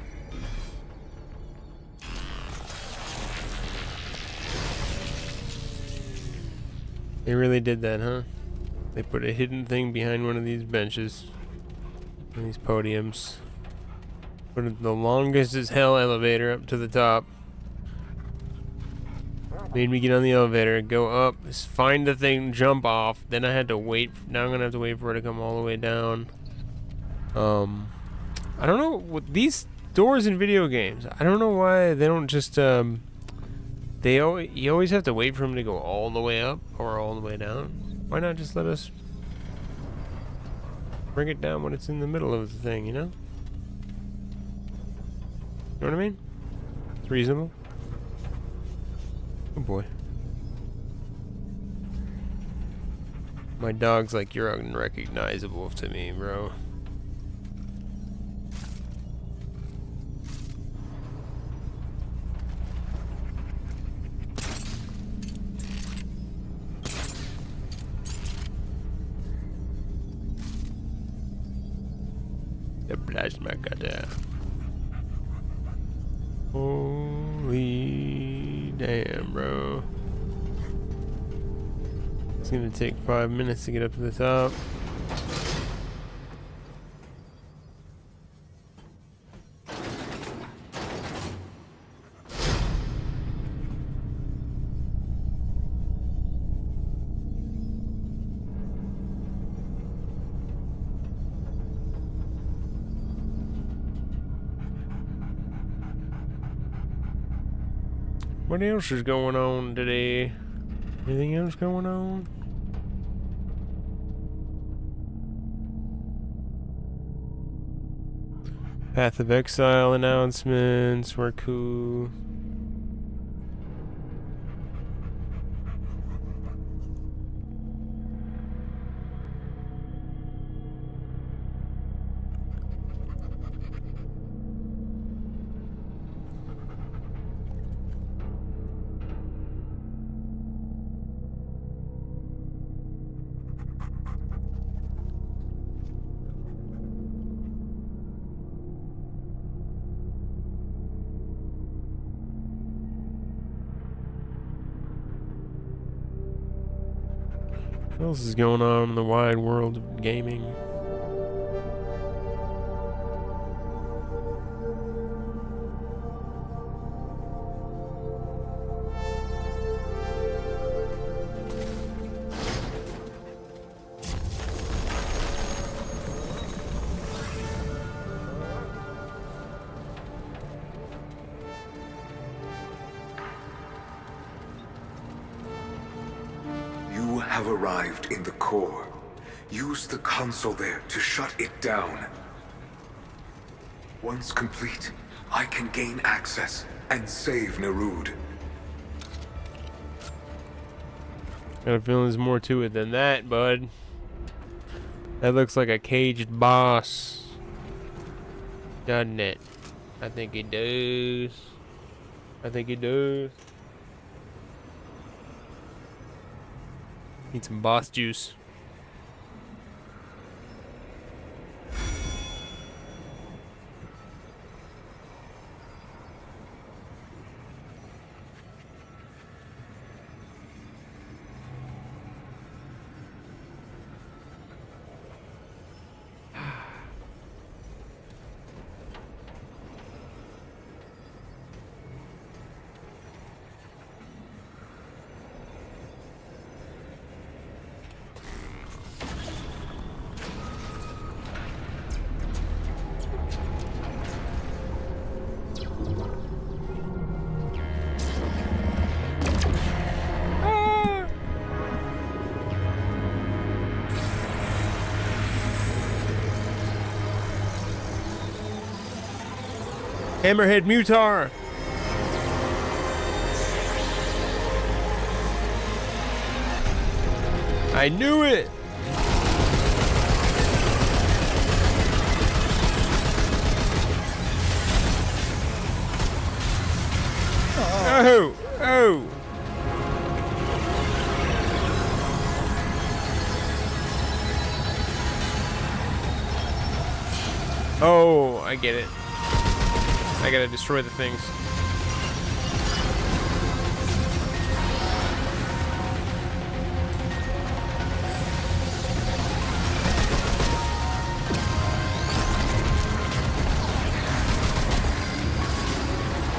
They really did that, huh? They put a hidden thing behind one of these benches. One of these podiums. Put the longest as hell elevator up to the top. Made me get on the elevator, go up, find the thing, jump off. Then I had to wait. Now I'm gonna have to wait for it to come all the way down. I don't know what these doors in video games. I don't know why they don't just you always have to wait for them to go all the way up or all the way down. Why not just let us bring it down when it's in the middle of the thing, you know? You know what I mean? It's reasonable. Oh boy. My dog's like, you're unrecognizable to me, bro. The plasma cutter. Holy damn, bro. It's gonna take 5 minutes to get up to the top. What else is going on today? Anything else going on? Path of Exile announcements were cool. What else is going on in the wide world of gaming? arrived in the core. Use the console there to shut it down. Once complete, I can gain access and save Nerud. Got a feeling there's more to it than that, bud. That looks like a caged boss. Doesn't it? I think it does. I think it does. Need some boss juice. Hammerhead Mutar. I knew it. Oh, oh. Oh, I get it. I gotta destroy the things.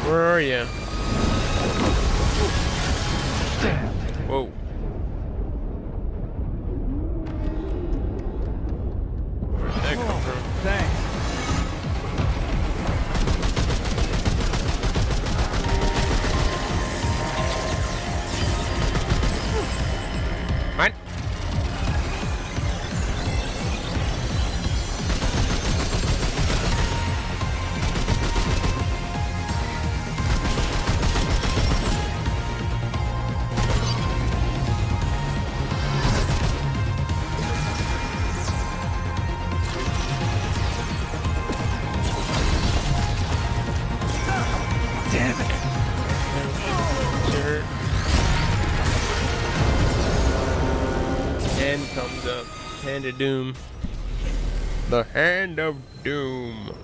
Where are you? Whoa. Where'd that come from? Thanks. What? Damn it. Sure. Hand comes up. Hand of Doom. The Hand of Doom.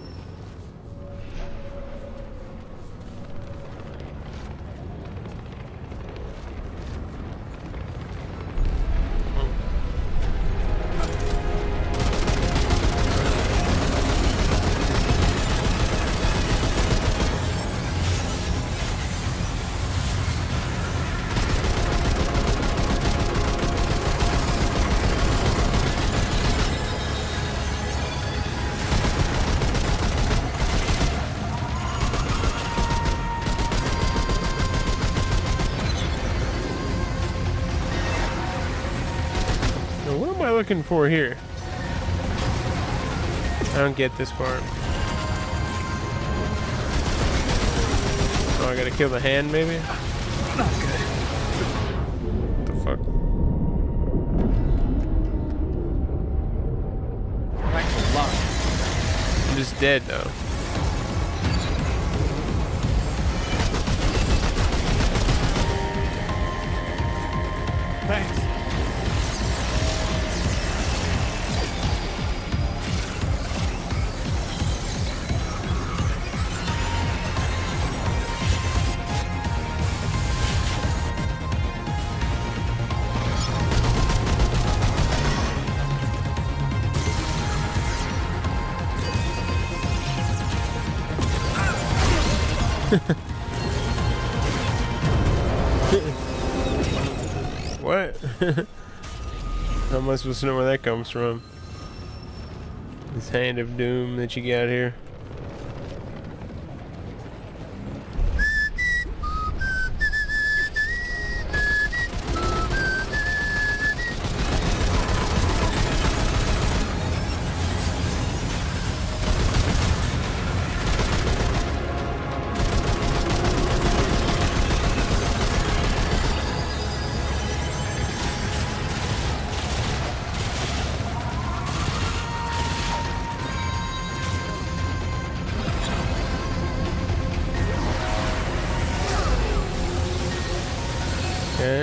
Now, what am I looking for here? I don't get this part. Oh, I gotta kill the hand, maybe? Not good. What the fuck? Thanks a lot. I'm just dead, though. Thanks. What? How am I supposed to know where that comes from? This Hand of Doom that you got here.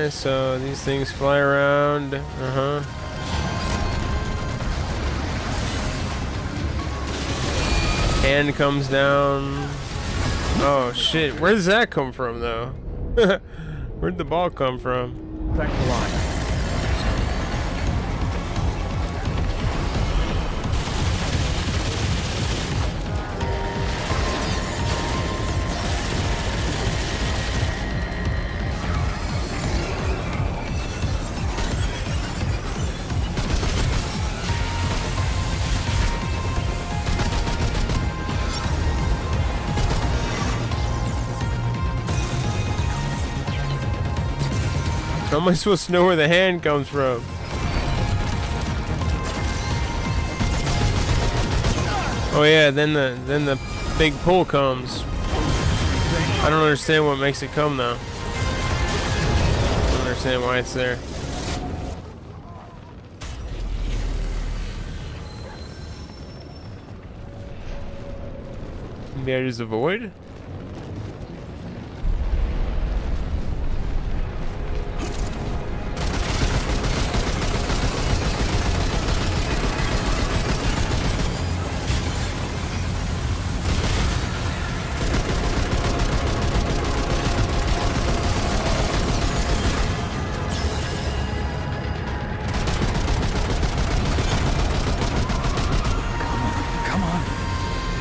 Okay, so these things fly around. Hand comes down. Oh shit, where does that come from though? Where'd the ball come from? Back to line. How am I supposed to know where the hand comes from? Oh yeah, then the big pull comes. I don't understand what makes it come though. I don't understand why it's there. Maybe I just avoid?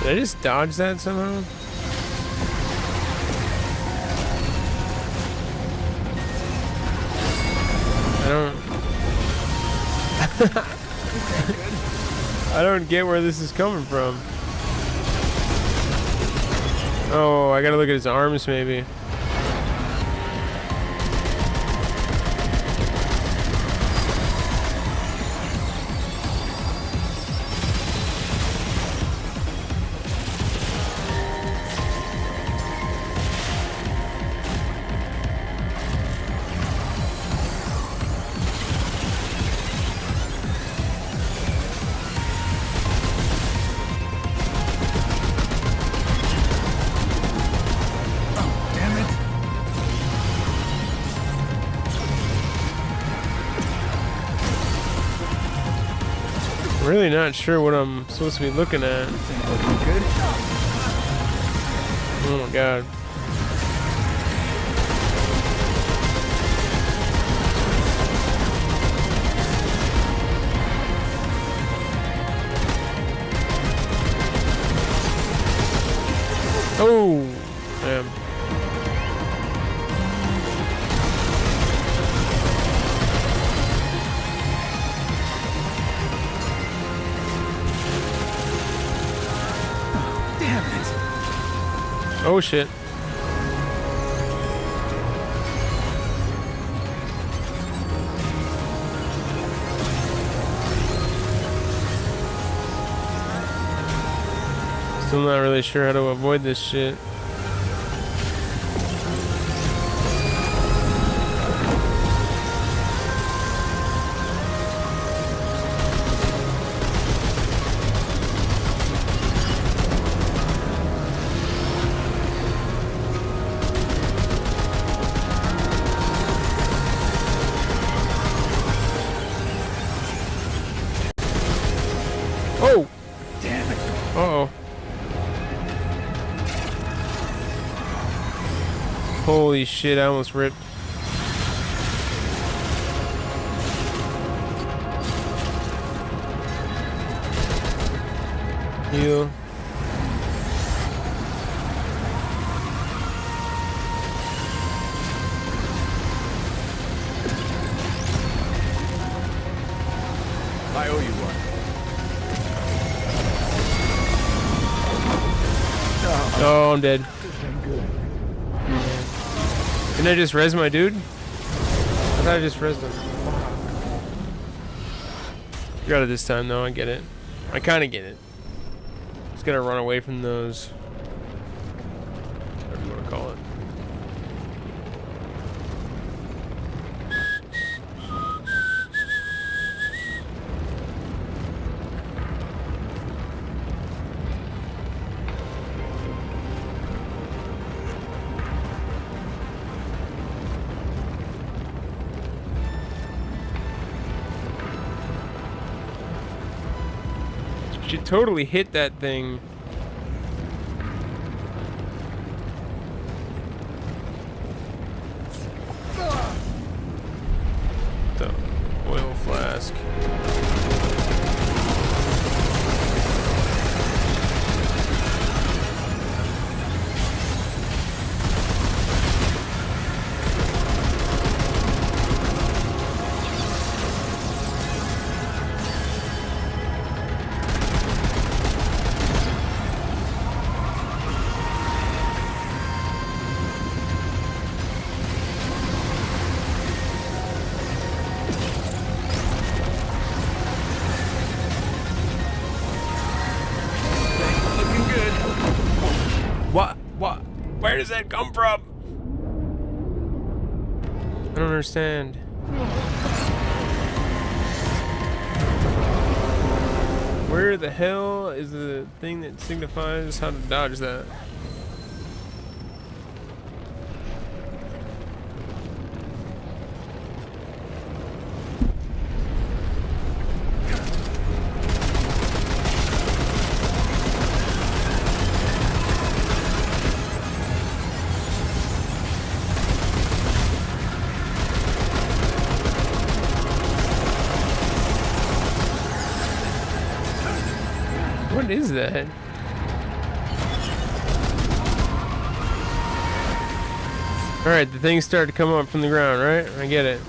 Did I just dodge that somehow? I don't get where this is coming from. Oh, I gotta look at his arms maybe. Really not sure what I'm supposed to be looking at. Oh my god. Oh, damn. Oh shit. Still not really sure how to avoid this shit. Oh! Damn it. Uh-oh. Holy shit, I almost ripped. Heal. I owe you one. Oh, I'm dead. Didn't I just res my dude? I thought I just resed him. Got it this time though, I get it. I kinda get it. Just gotta run away from those. Whatever you wanna call it. should totally hit that thing. The oil flask. Where does that come from? I don't understand. Where the hell is the thing that signifies how to dodge that? What is that? Alright, the things start to come up from the ground, right? I get it.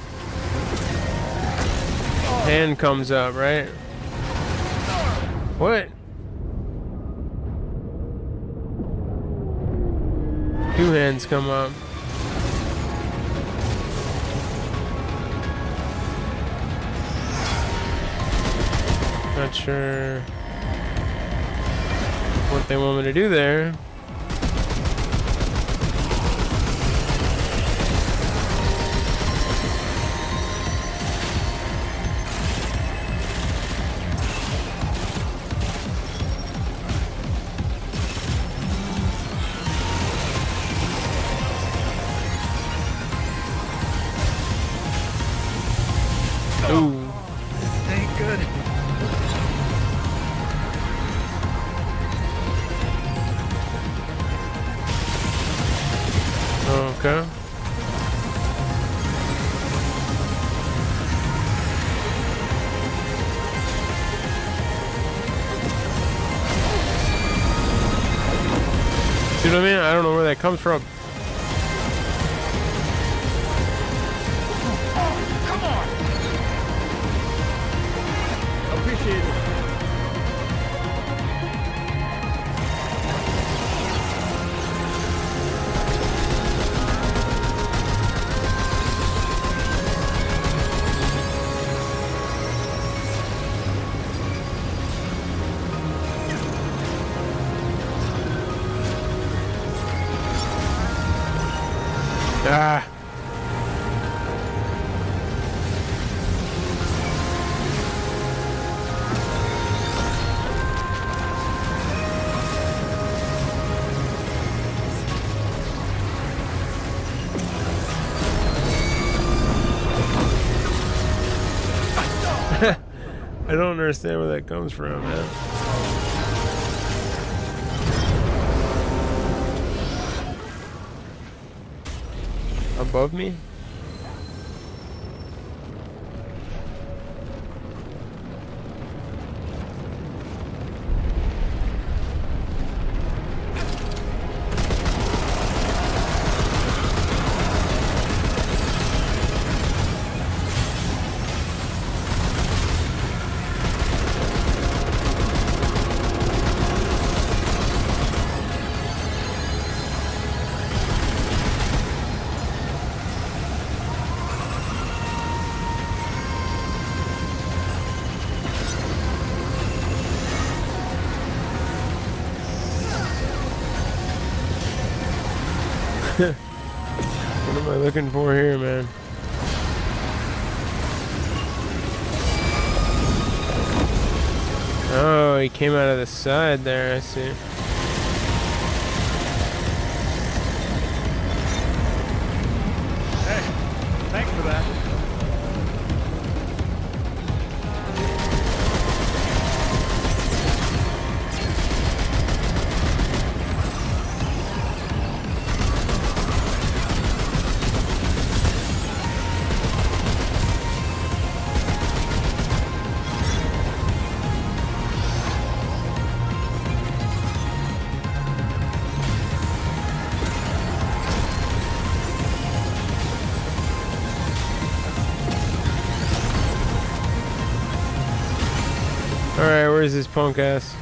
Hand comes up, right? What? Two hands come up. Not sure what they want me to do there. Ooh. This ain't good. Okay. See what I mean? I don't know where that comes from. Come on. Appreciate it. Ah. I don't understand where that comes from, man. Above me? What am I looking for here, man? Oh, he came out of the side there, I see. Hey, thanks for that. Alright, where's this punk ass?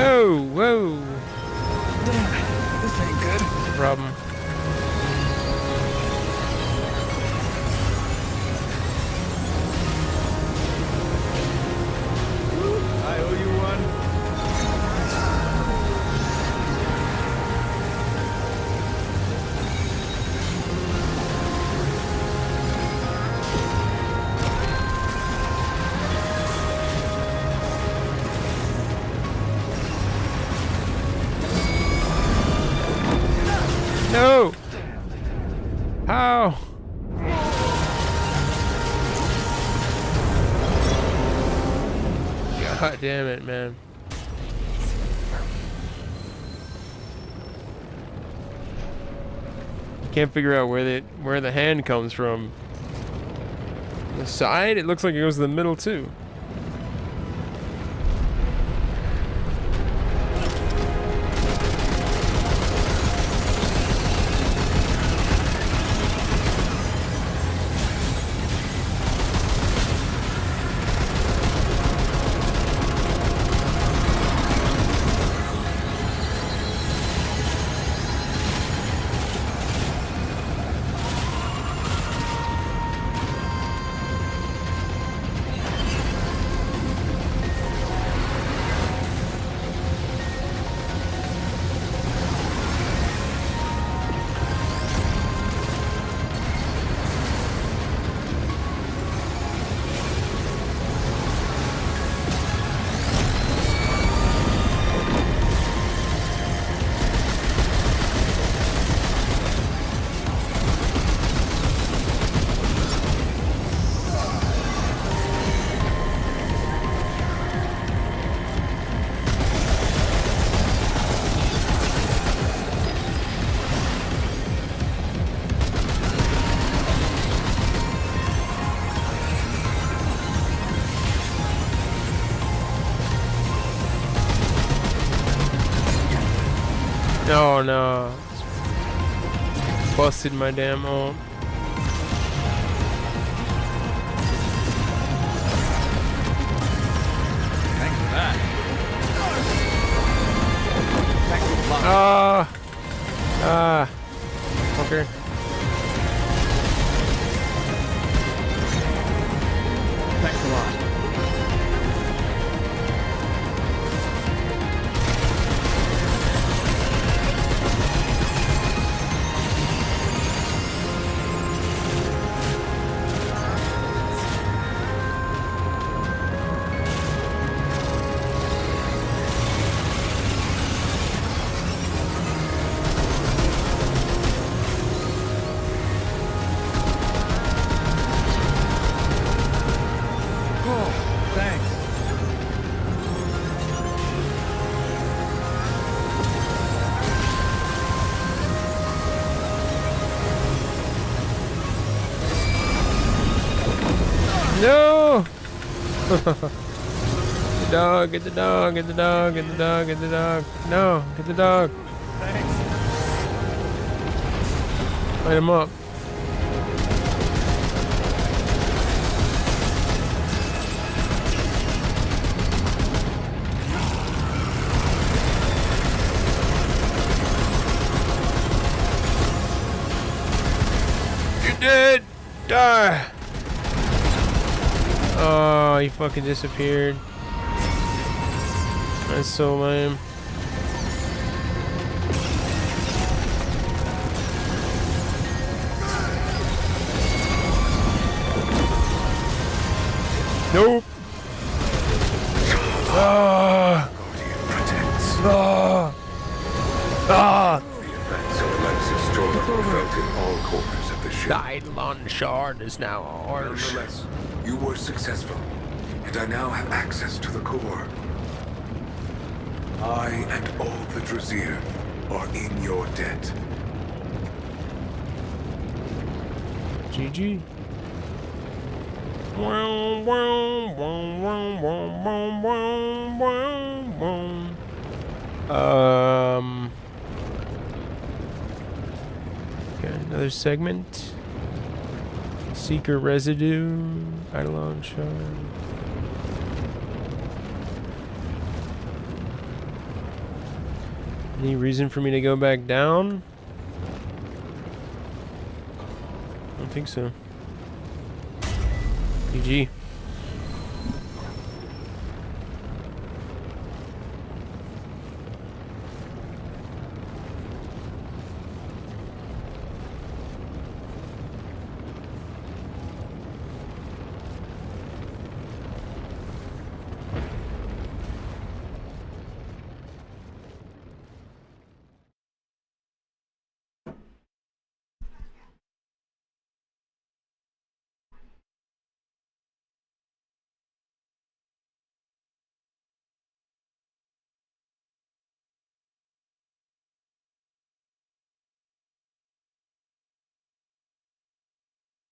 Oh, whoa. Damn, this ain't good. What's the problem? I owe you one. No! How? God damn it, man. I can't figure out where the hand comes from. The side? It looks like it goes to the middle too. Oh no. Busted my damn ult. Thanks for that. Okay. Thanks a lot. No! Get the dog, get the dog, get the dog, get the dog, get the dog. No, get the dog. Thanks. Light him up. You're dead! Die! Oh, he fucking disappeared. That's so lame. Nope. Ah. Ah. Ah. The effects of Alexis Torah are felt in all corners of the ship. The Eidolon shard is now ours. Nonetheless, you were successful, and I now have access to the core. I and all the Druzir are in your debt. GG. Okay, another segment. Seeker residue. Eidolon shard. Any reason for me to go back down? I don't think so. GG.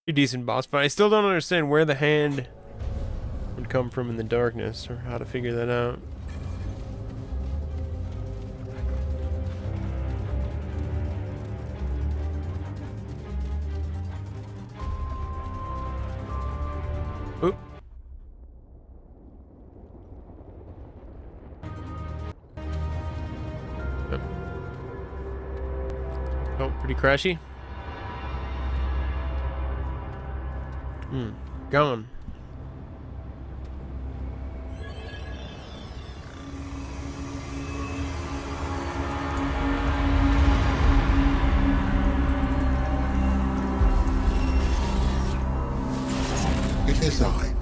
Pretty decent boss fight. I still don't understand where the hand would come from in the darkness, or how to figure that out. Oop. Oh, pretty crashy. Gone. It is I,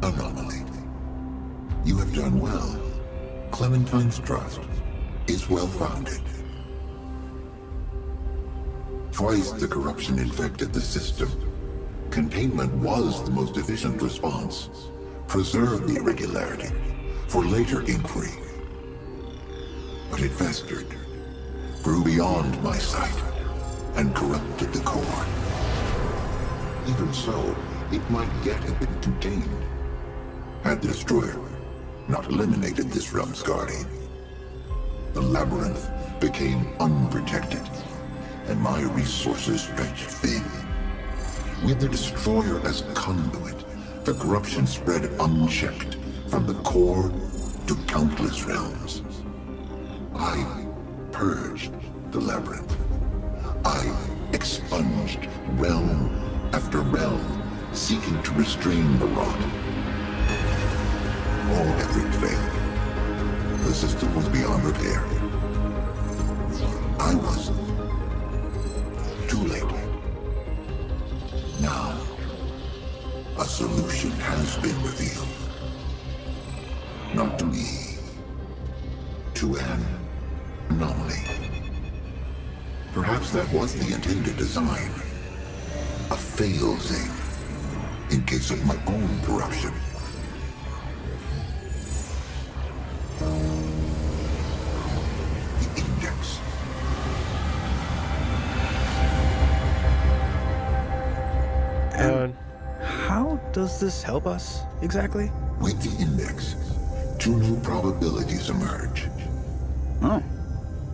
Anomaly. You have done well. Clementine's trust is well-founded. Twice the corruption infected the system. Containment was the most efficient response. Preserve the irregularity for later inquiry. But it festered, grew beyond my sight, and corrupted the core. Even so, it might yet have been contained, had the Destroyer not eliminated this realm's guardian. The labyrinth became unprotected, and my resources stretched thin. With the Destroyer as conduit, the corruption spread unchecked from the core to countless realms. I purged the labyrinth. I expunged realm after realm, seeking to restrain the rot. All effort failed. The system was beyond repair. I was too late. Now, a solution has been revealed. Not to me, to an anomaly. Perhaps that was the intended design. A fail-safe, in case of my own corruption. The index. And how does this help us, exactly? With the index, two new probabilities emerge. Oh,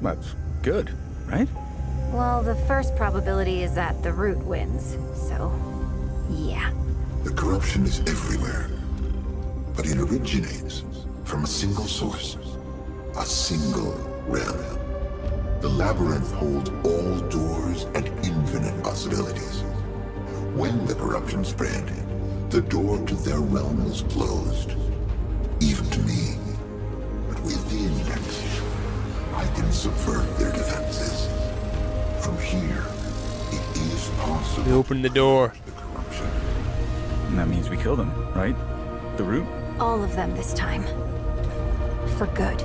that's good, right? Well, the first probability is that the root wins, so yeah. The corruption is everywhere, but it originates from a single source, a single realm. The labyrinth holds all doors and infinite possibilities. When the corruption spread, the door to their realm was closed, even to me. But with the index, I can subvert their defenses. From here, it is possible. We open the door. And that means we kill them, right? The root? All of them this time. For good.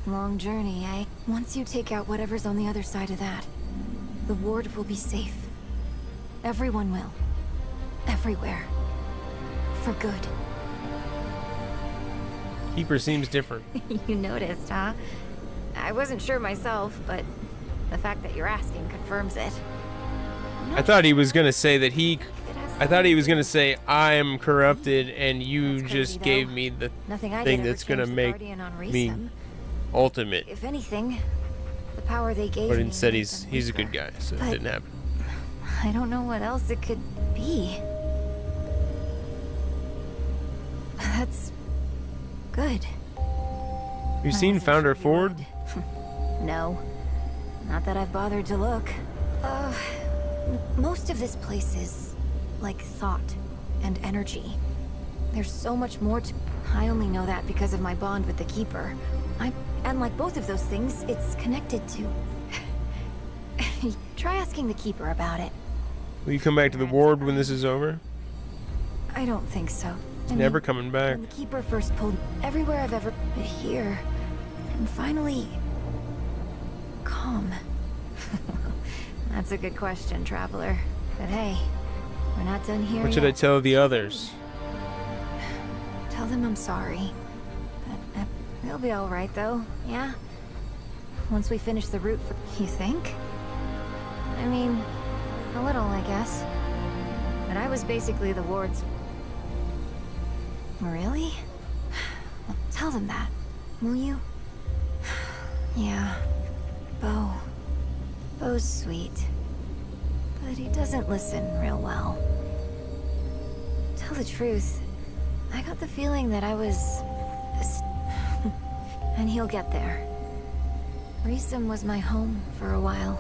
Long journey, eh? Once you take out whatever's on the other side of that, the ward will be safe. Everyone will. Everywhere. For good. Keeper seems different. You noticed, huh? I wasn't sure myself, but the fact that you're asking confirms it. I thought he was gonna say that I thought he was gonna say I'm corrupted and you just gave me the thing that's gonna make me ultimate. If anything, the power they gave But me instead made he's them a weaker. good guy, so it But didn't happen. I don't know what else it could be. That's good. You seen Founder Ford? No. Not that I've bothered to look. Most of this place is like thought and energy. There's so much more to... I only know that because of my bond with the Keeper. And like both of those things, it's connected to... Try asking the Keeper about it. Will you come back to the ward when this is over? I don't think so. He's never coming back. When the Keeper first pulled everywhere I've ever been here, and finally... calm. That's a good question, Traveler. But hey, we're not done here What should I yet. tell the others? Tell them I'm sorry. But they'll be all right, though. Yeah. Once we finish the route for... You think? I mean, a little, I guess. But I was basically the ward's... Really? Well, tell them that, will you? Yeah. Bo's sweet. But he doesn't listen real well. Tell the truth, I got the feeling that I was... and he'll get there. Reesum was my home for a while.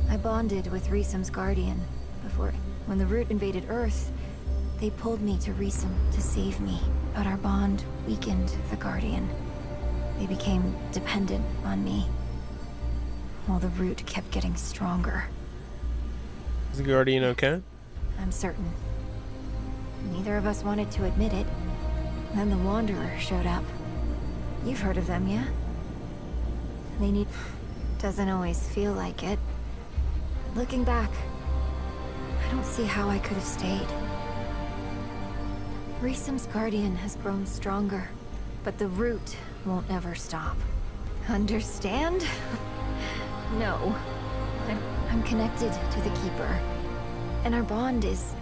I bonded with Reesum's guardian before... When the Root invaded Earth, they pulled me to Reesum to save me. But our bond weakened the guardian. They became dependent on me. While the Root kept getting stronger. Is the Guardian okay? I'm certain. Neither of us wanted to admit it. Then the Wanderer showed up. You've heard of them, yeah? They need... Doesn't always feel like it. Looking back, I don't see how I could have stayed. Reesum's guardian has grown stronger, but the Root won't ever stop. Understand? No. I'm connected to the Keeper. And our bond is...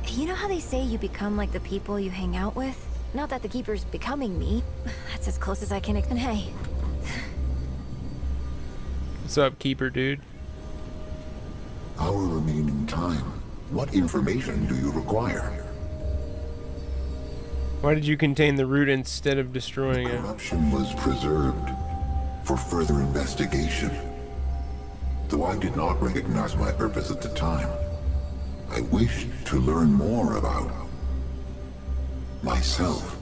You know how they say you become like the people you hang out with? Not that the Keeper's becoming me. That's as close as I can... And hey... What's up, Keeper dude? Our remaining time. What information do you require? Why did you contain the Root instead of destroying it? Corruption was preserved for further investigation. Though I did not recognize my purpose at the time, I wished to learn more about myself.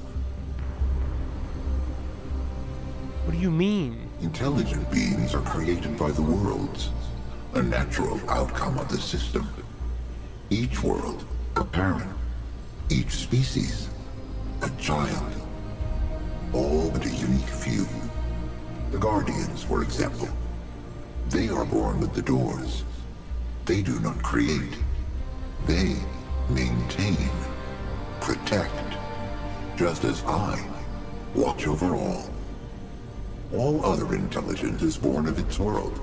What do you mean? Intelligent beings are created by the worlds, a natural outcome of the system. Each world, a parent. Each species, a child. All but a unique few. The Guardians, for example. They are born with the doors. They do not create. They maintain, protect, just as I watch over all. All other intelligence is born of its world.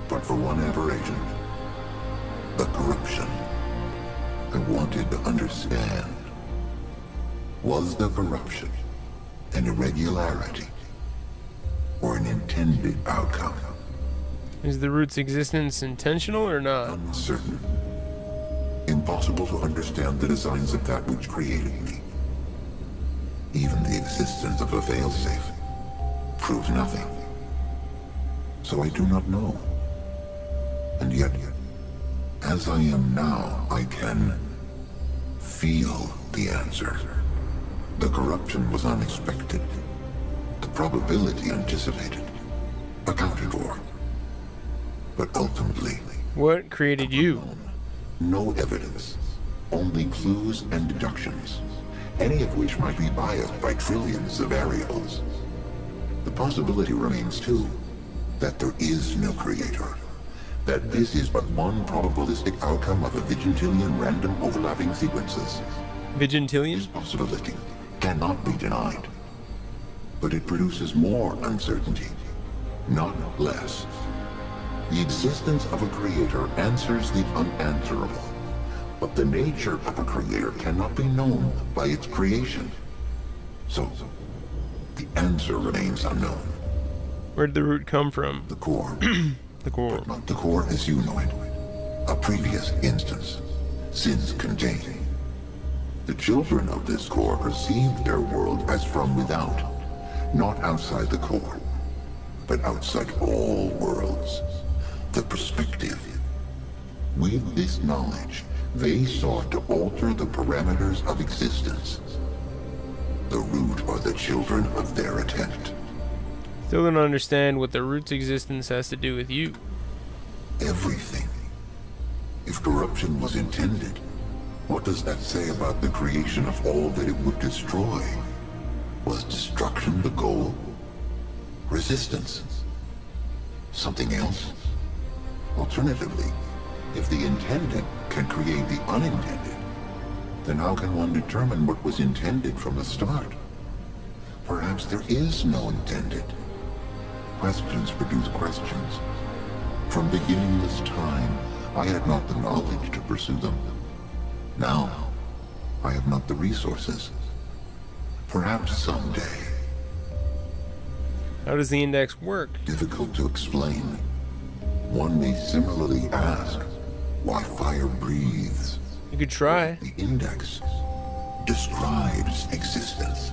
But for one aberration, the corruption. I wanted to understand. Was the corruption an irregularity or an intended outcome? Is the Root's existence intentional or not? Uncertain. Impossible to understand the designs of that which created me. Even the existence of a failsafe proves nothing. So I do not know. And yet, as I am now, I can feel the answer. The corruption was unexpected. The probability anticipated, accounted for. But ultimately... What created you? No evidence. Only clues and deductions. Any of which might be biased by trillions of variables. The possibility remains, too, that there is no creator. that this is but one probabilistic outcome of a Vigintillion random overlapping sequences. Vigintillion? This possibility cannot be denied. But it produces more uncertainty, not less. The existence of a creator answers the unanswerable, but the nature of a creator cannot be known by its creation. So, the answer remains unknown. Where did the root come from? The core. The core. But not the core as you know it. A previous instance, sins contained. The children of this core perceived their world as from without, not outside the core, but outside all worlds. The perspective. With this knowledge, they sought to alter the parameters of existence. The root are the children of their attempt. Still don't understand what the root's existence has to do with you. Everything. If corruption was intended, what does that say about the creation of all that it would destroy? Was destruction the goal? Resistance? Something else? Alternatively, if the intended can create the unintended, then how can one determine what was intended from the start? Perhaps there is no intended. Questions produce questions. From beginningless time, I had not the knowledge to pursue them. Now, I have not the resources. Perhaps someday. How does the index work? Difficult to explain. One may similarly ask why fire breathes. You could try. The index describes existence.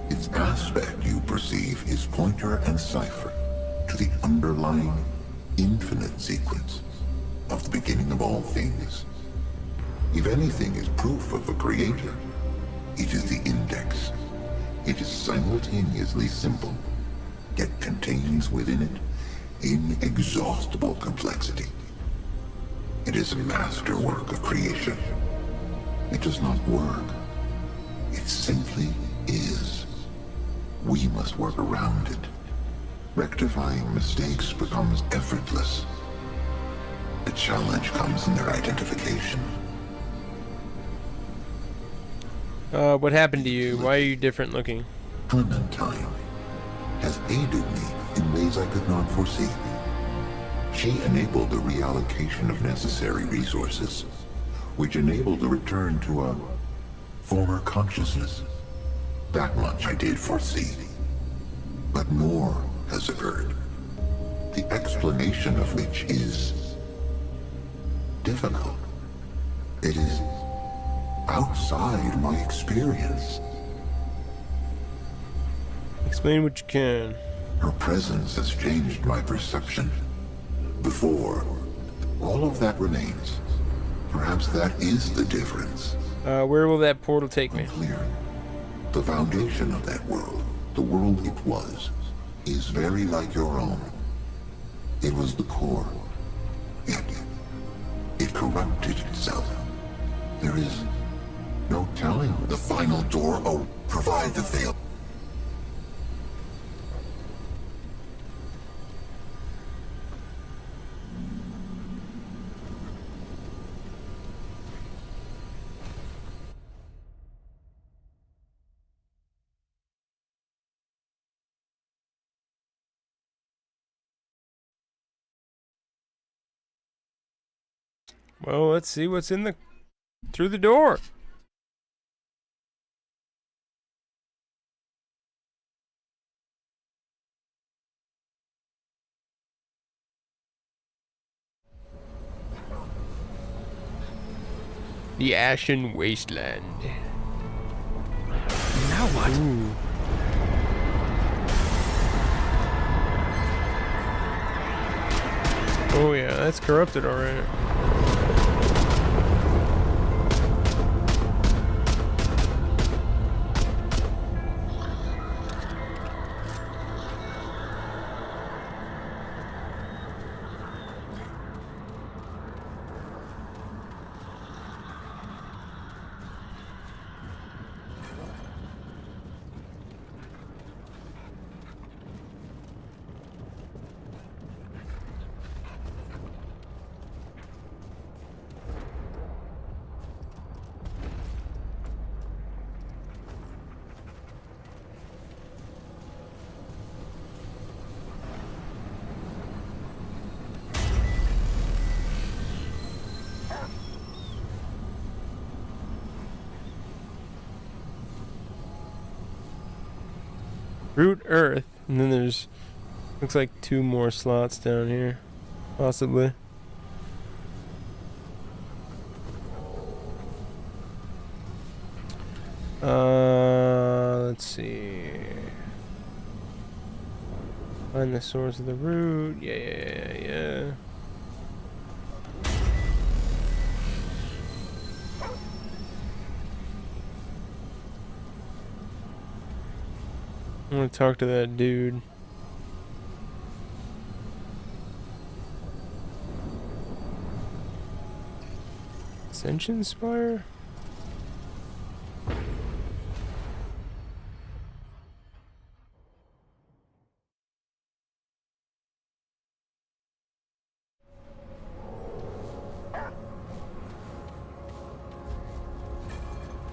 Its aspect you perceive is pointer and cipher to the underlying infinite sequence of the beginning of all things. If anything is proof of a creator, it is the index. It is simultaneously simple, yet contains within it inexhaustible complexity. It is a masterwork of creation. It does not work. It simply is. We must work around it. Rectifying mistakes becomes effortless. The challenge comes in their identification. What happened to you? Why are you different looking? Clementine has aided me in ways I could not foresee. She enabled the reallocation of necessary resources, which enabled the return to a former consciousness. That much I did foresee. But more has occurred, the explanation of which is difficult. It is outside my experience. Explain what you can. Her presence has changed my perception. Before, all of that remains. Perhaps that is the difference. Where will that portal take me? Unclear. The foundation of that world, the world it was, is very like your own. It was the core. Yet, it corrupted itself. There is no telling the final door will provide the veil. Well, let's see what's in the through the door. The Ashen Wasteland. Now what? Ooh. Oh yeah, that's corrupted already. Root Earth. And then there's, looks like 2 more slots down here. Possibly. Let's see. Find the source of the root. Yeah. I want to talk to that dude. Ascension Spire?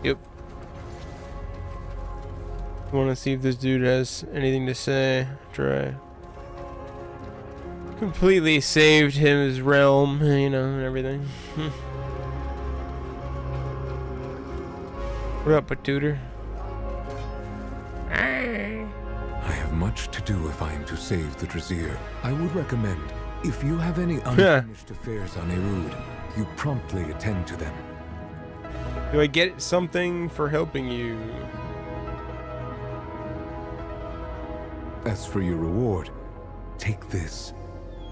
Yep. Want to see if this dude has anything to say. Try. Completely saved his realm, you know, and everything. What up, Batutor? I have much to do if I am to save the Drazier. I would recommend, if you have any unfinished affairs on Erud, you promptly attend to them. Do I get something for helping you? As for your reward, take this.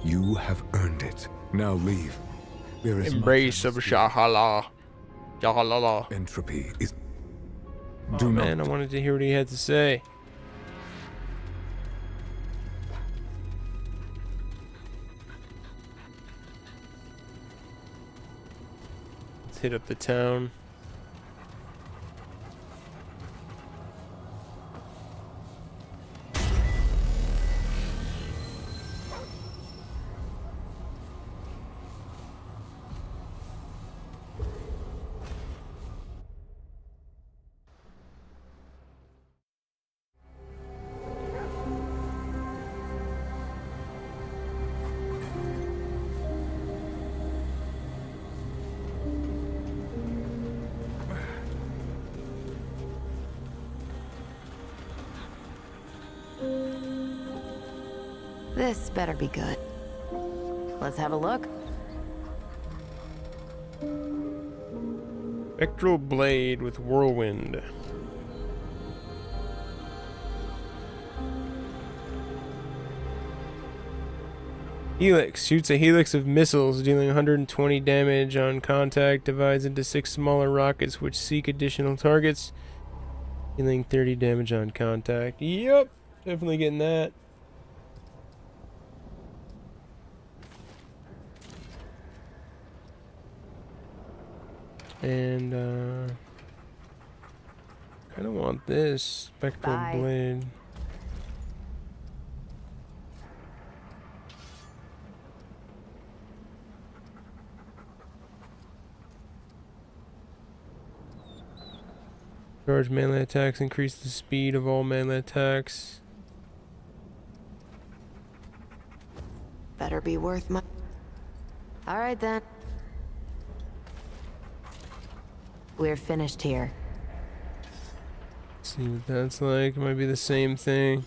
You have earned it. Now leave. There is Embrace of Shahala. Shahalala. Entropy is... Oh man, I wanted to hear what he had to say. Let's hit up the town. This better be good. Let's have a look. Spectral blade with whirlwind. Helix shoots a helix of missiles, dealing 120 damage on contact. Divides into 6 smaller rockets, which seek additional targets, dealing 30 damage on contact. Yep, definitely getting that. And kind of want this spectral blade. Charge melee attacks, increase the speed of all melee attacks. Better be worth my... Alright then. We're finished here. See what that's like. Might be the same thing.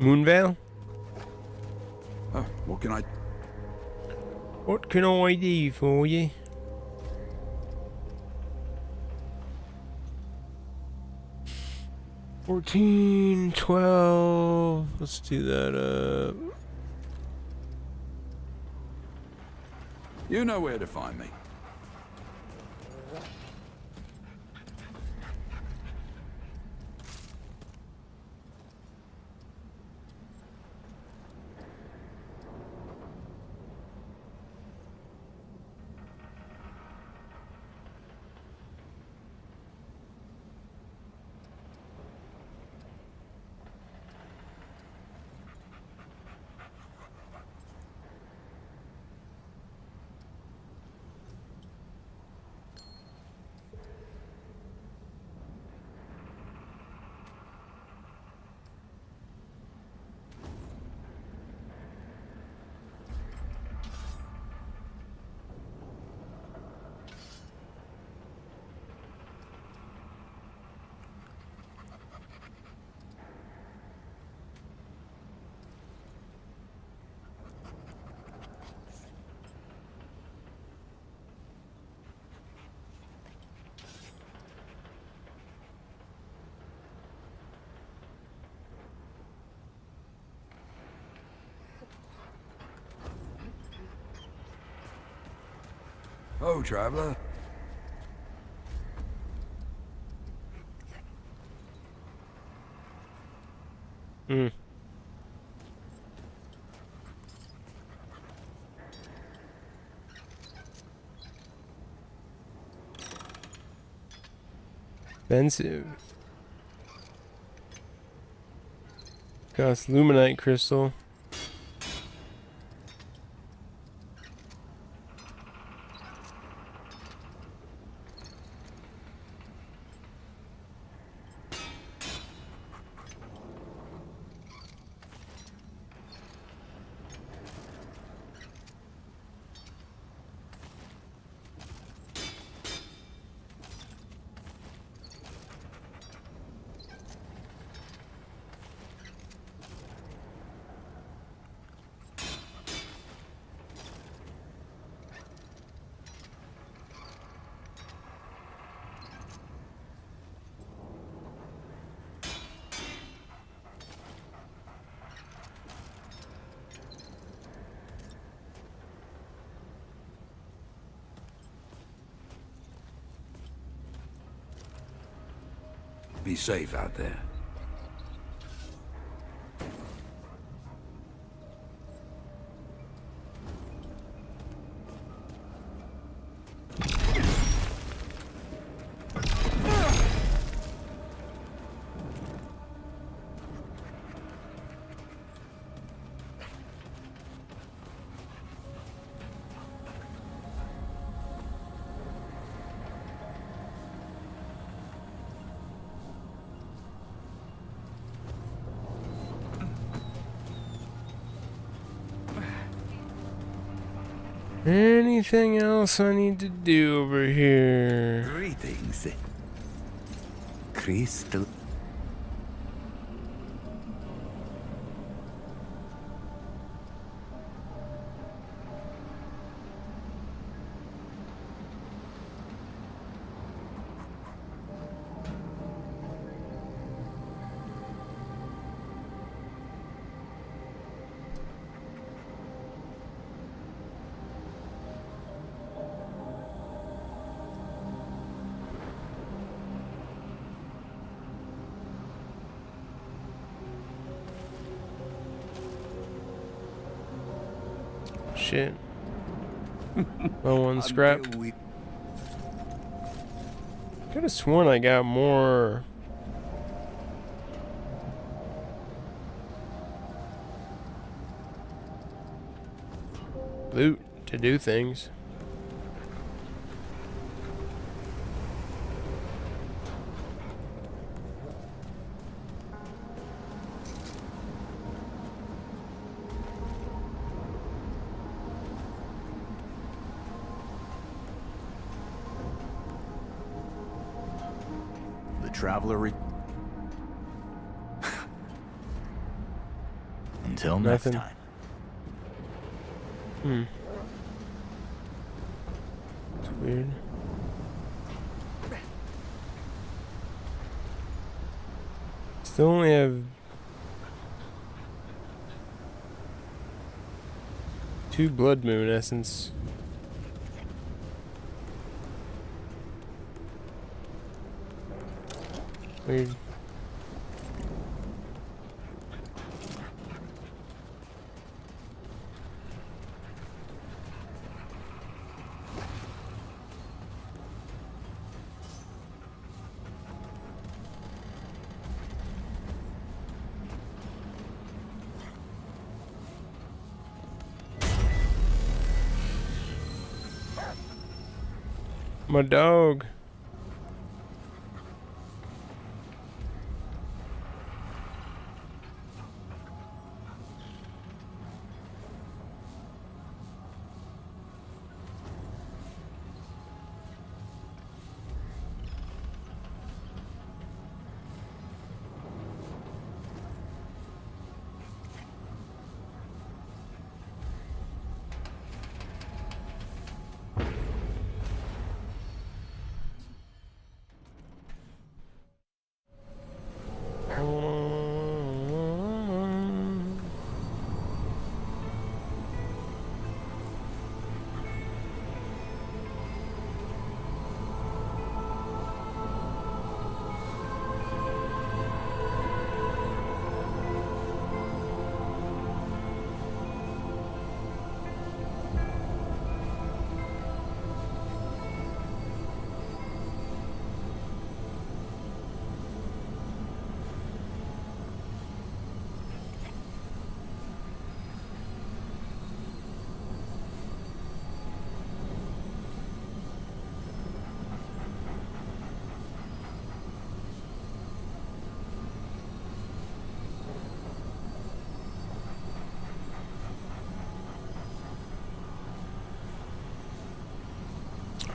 Moonvale? Oh, what can I... What can I do for you? $14, $12. Let's do that up. You know where to find me. Oh, traveler. Hmm. Expensive. Cost luminite crystal. Be safe out there. Anything else I need to do over here? Greetings. Crystal. Shit. Oh, one scrap. Could have sworn I got more. Loot to do things. Traveler Until Nothing. next time. It's weird. Still only have 2 Blood Moon Essence. Weird. My dog.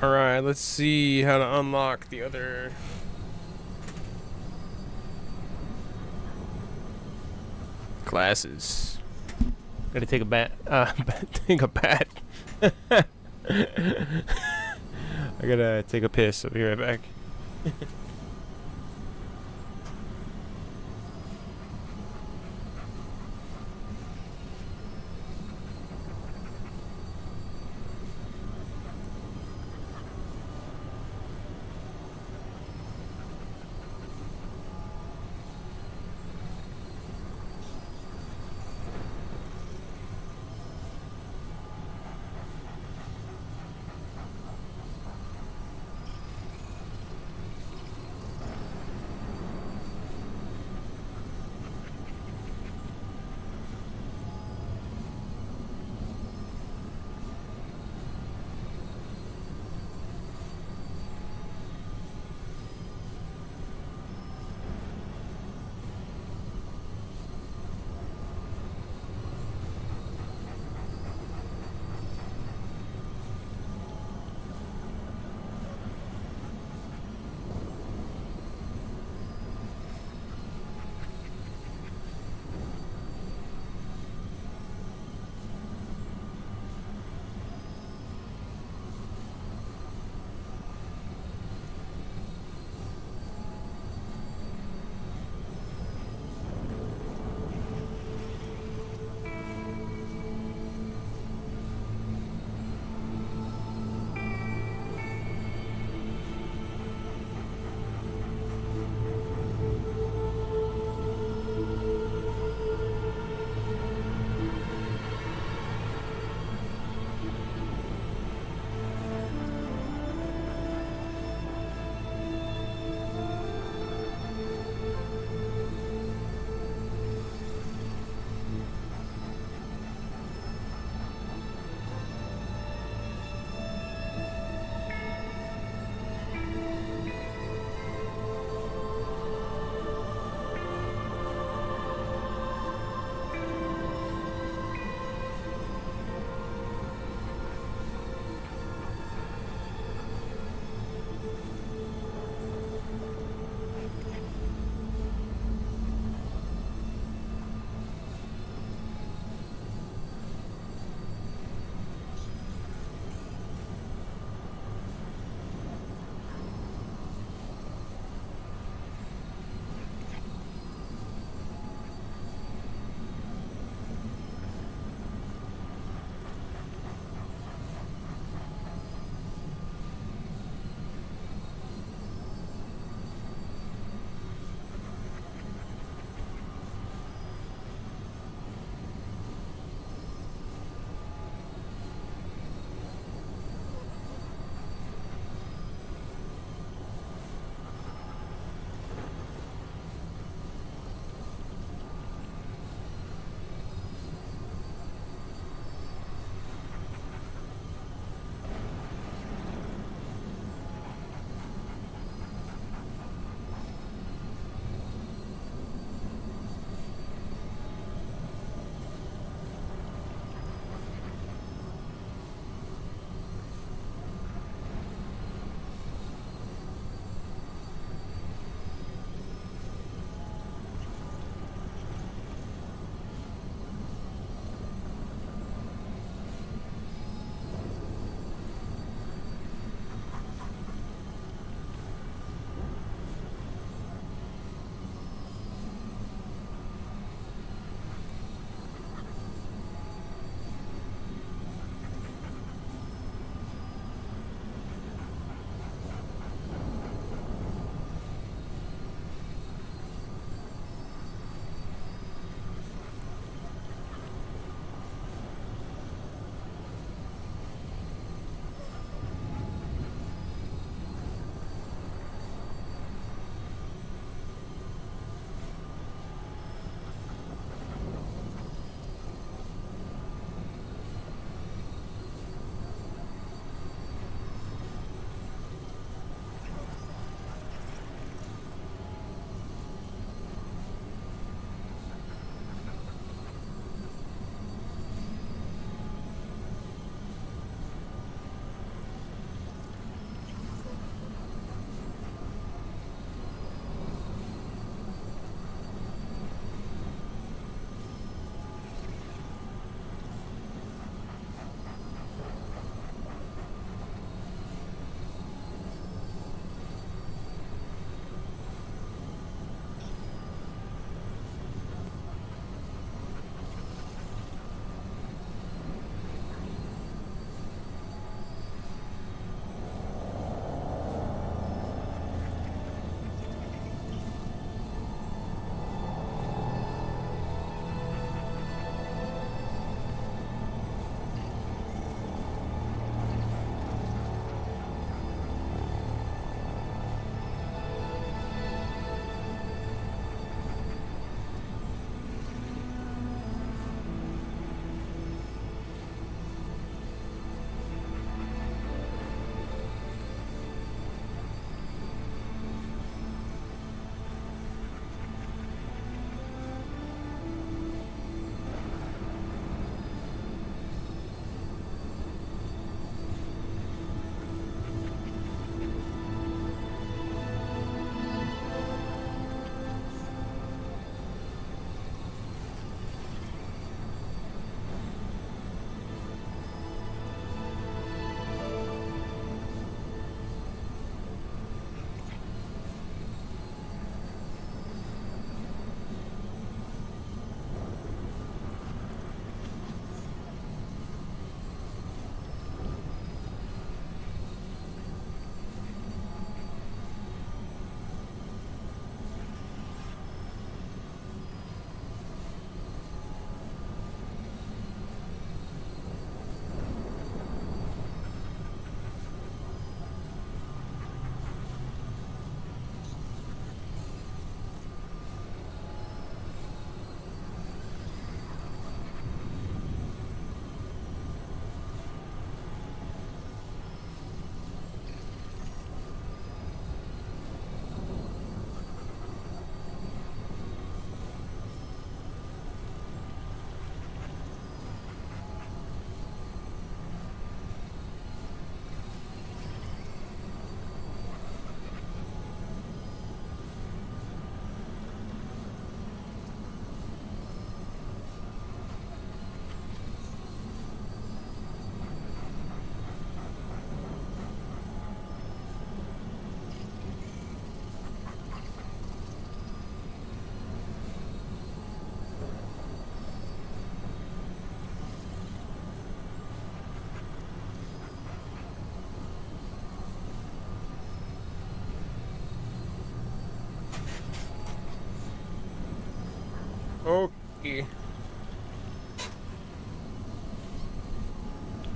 Alright, let's see how to unlock the other classes. Gotta take a bat. Take a bat. I gotta take a piss. I'll be right back.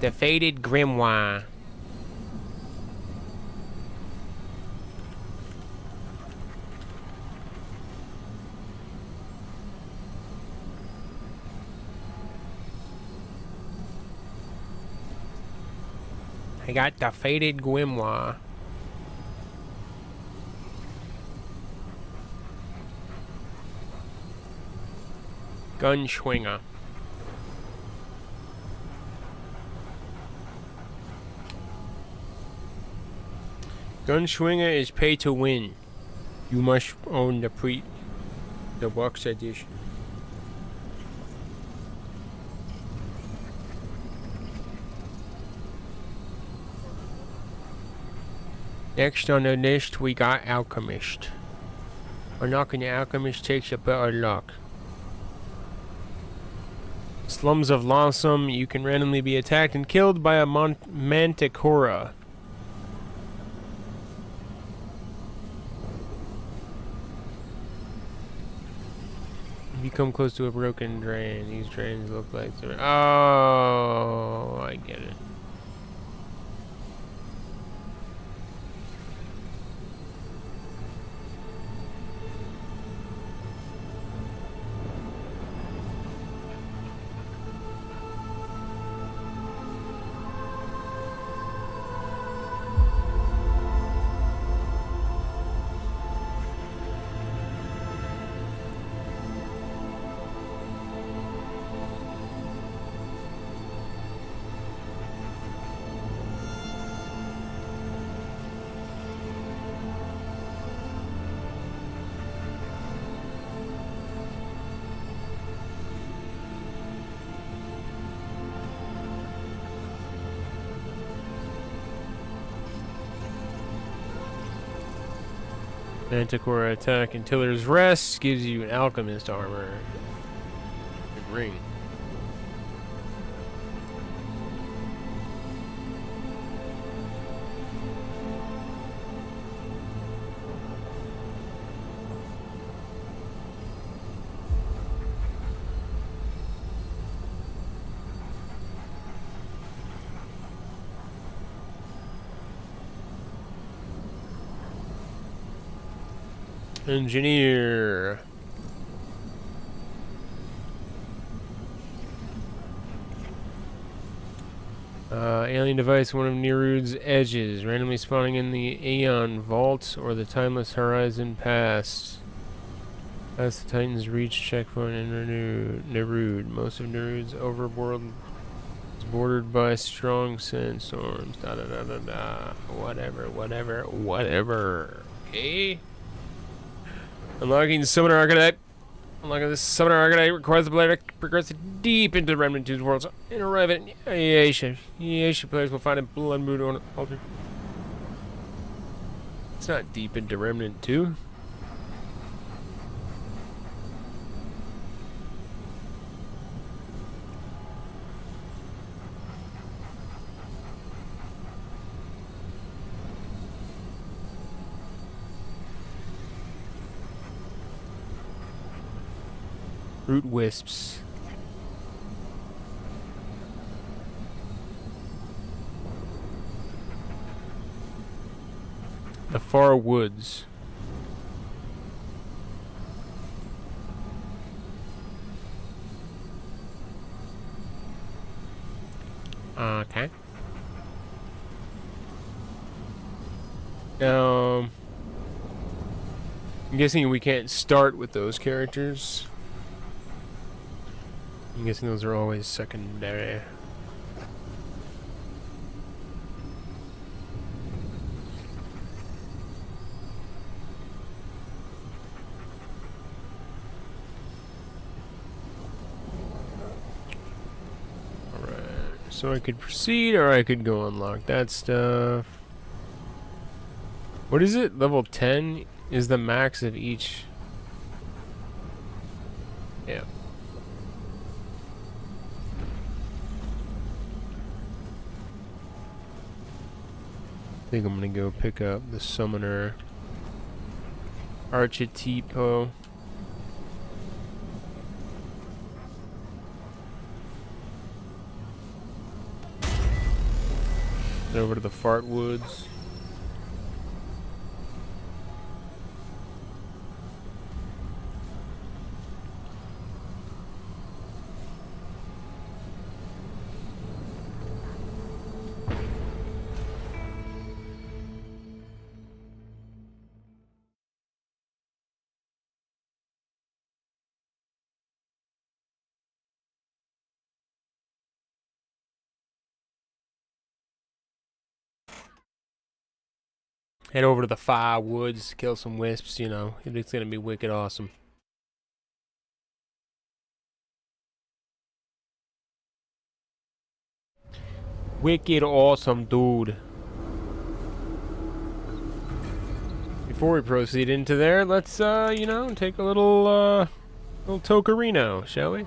The Faded Grimoire. I got the Faded Grimoire. Gunswinger. Gunswinger is pay to win. You must own the box edition. Next on the list, we got Alchemist. Unlocking the Alchemist takes a better luck. Slums of Lonesome, you can randomly be attacked and killed by a Manticora. If you come close to a broken drain, these drains look like they're... Oh, I get it. Manticore attack and Tiller's Rest gives you an Alchemist armor. Good ring. Engineer. Alien device, one of Nerude's edges, randomly spawning in the Aeon Vault or the Timeless Horizon past. As the Titans reach checkpoint in Nerude, most of Nerude's overworld is bordered by strong sandstorms. Da da da da da. Whatever. Okay. Unlocking Summoner Archetype. Unlocking this Summoner Archetype requires the player to progress deep into Remnant 2's worlds and arrive at Aisha. Aisha players will find a blood mood on altar. It's not deep into Remnant 2. Root wisps. The far woods. Okay. I'm guessing we can't start with those characters. I'm guessing those are always secondary. Alright, so I could proceed or I could go unlock that stuff. What is it? Level 10 is the max of each. Yeah. I think I'm gonna go pick up the Summoner Archetypo. Head over to the Fart Woods. Head over to the Fire Woods, kill some wisps, you know. It's gonna be wicked awesome. Wicked awesome, dude. Before we proceed into there, let's, you know, take a little Tokarino, shall we?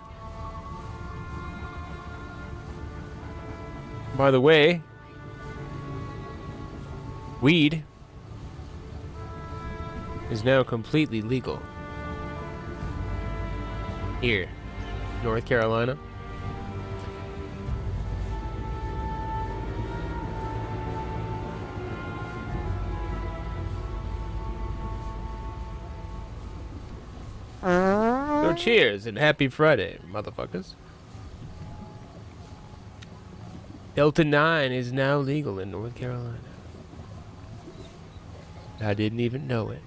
By the way, weed is now completely legal here, North Carolina. So cheers and happy Friday, motherfuckers. Delta 9 is now legal in North Carolina. I didn't even know it.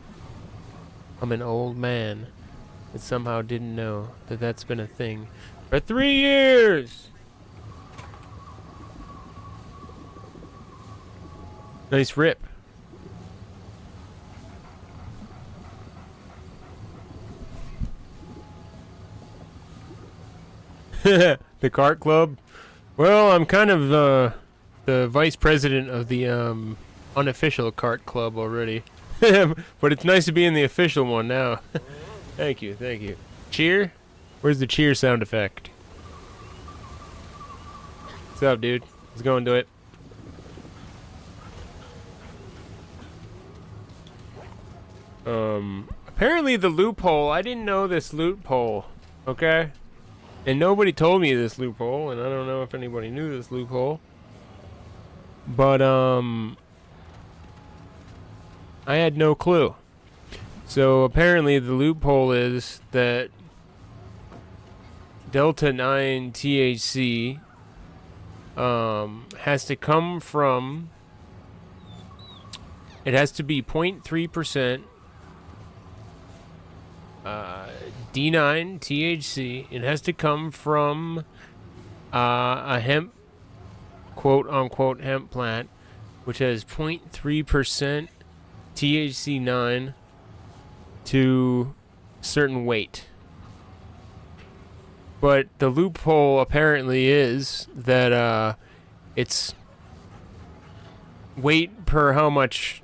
I'm an old man that somehow didn't know that that's been a thing for 3 years. Nice rip. The cart club. Well, I'm kind of the vice president of the unofficial cart club already. But it's nice to be in the official one now. Thank you, thank you. Cheer? Where's the cheer sound effect? What's up, dude? Let's go and do it. Apparently the loophole, I didn't know this loophole, okay? And nobody told me this loophole, and I don't know if anybody knew this loophole. But, I had no clue. So apparently the loophole is that Delta 9 THC has to come from, it has to be 0.3% D9 THC. It has to come from a hemp, quote unquote hemp plant, which has 0.3% THC9 to a certain weight. But the loophole apparently is that it's weight per how much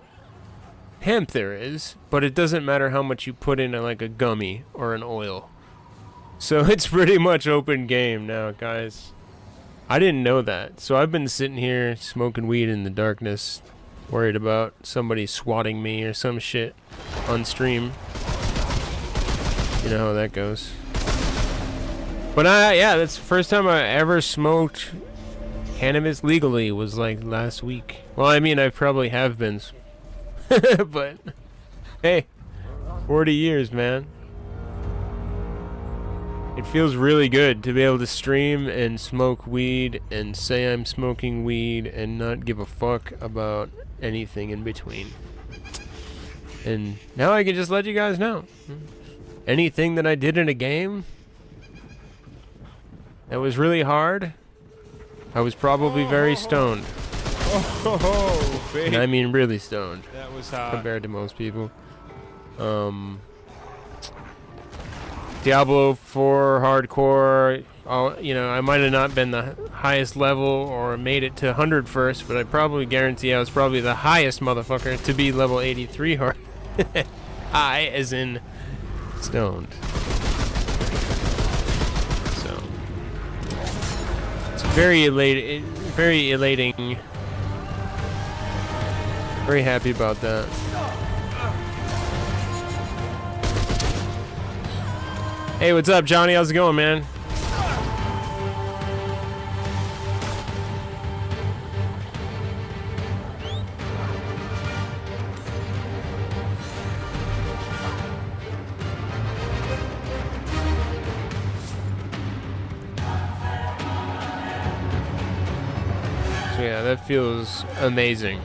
hemp there is, but it doesn't matter how much you put in like a gummy or an oil. So it's pretty much open game now, guys. I didn't know that. So I've been sitting here smoking weed in the darkness, worried about somebody swatting me or some shit on stream. You know how that goes. But yeah, that's the first time I ever smoked cannabis legally, was like last week. Well, I mean, I probably have been, but hey, 40 years, man. It feels really good to be able to stream and smoke weed and say I'm smoking weed and not give a fuck about anything in between. And now I can just let you guys know. Anything that I did in a game that was really hard, I was probably very stoned. Oh, and I mean really stoned. That was hot. Compared to most people. Diablo 4 hardcore, you know, I might have not been the highest level or made it to 100 first, but I probably guarantee I was probably the highest motherfucker to be level 83 hard. High as in stoned. So it's very elating. Very happy about that. Hey, what's up, Johnny? How's it going, man? Yeah, that feels amazing.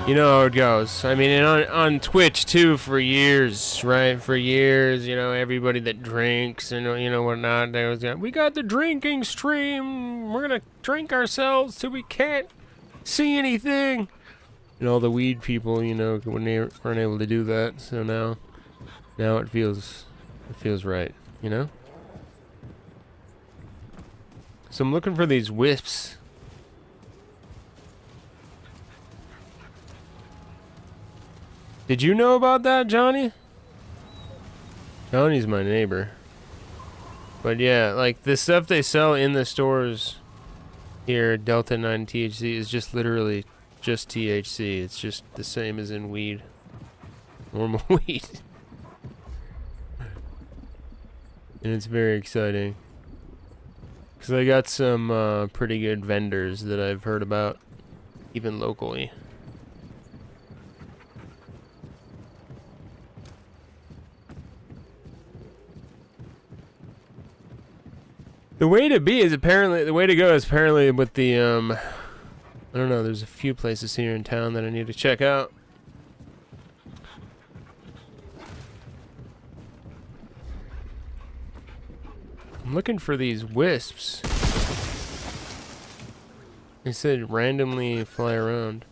You know how it goes. I mean, and on Twitch too for years, right? For years, you know, everybody that drinks and you know whatnot, they was we got the drinking stream. We're gonna drink ourselves till we can't see anything. And all the weed people, you know, when they weren't able to do that, so now it feels right, you know. So I'm looking for these wisps. Did you know about that, Johnny? Johnny's my neighbor. But yeah, like the stuff they sell in the stores here, Delta 9 THC, is just literally just THC. It's just the same as in weed. Normal weed. And it's very exciting. Because I got some pretty good vendors that I've heard about, even locally. The way to be is apparently, the way to go is apparently with the, I don't know, there's a few places here in town that I need to check out. I'm looking for these wisps. They said randomly fly around.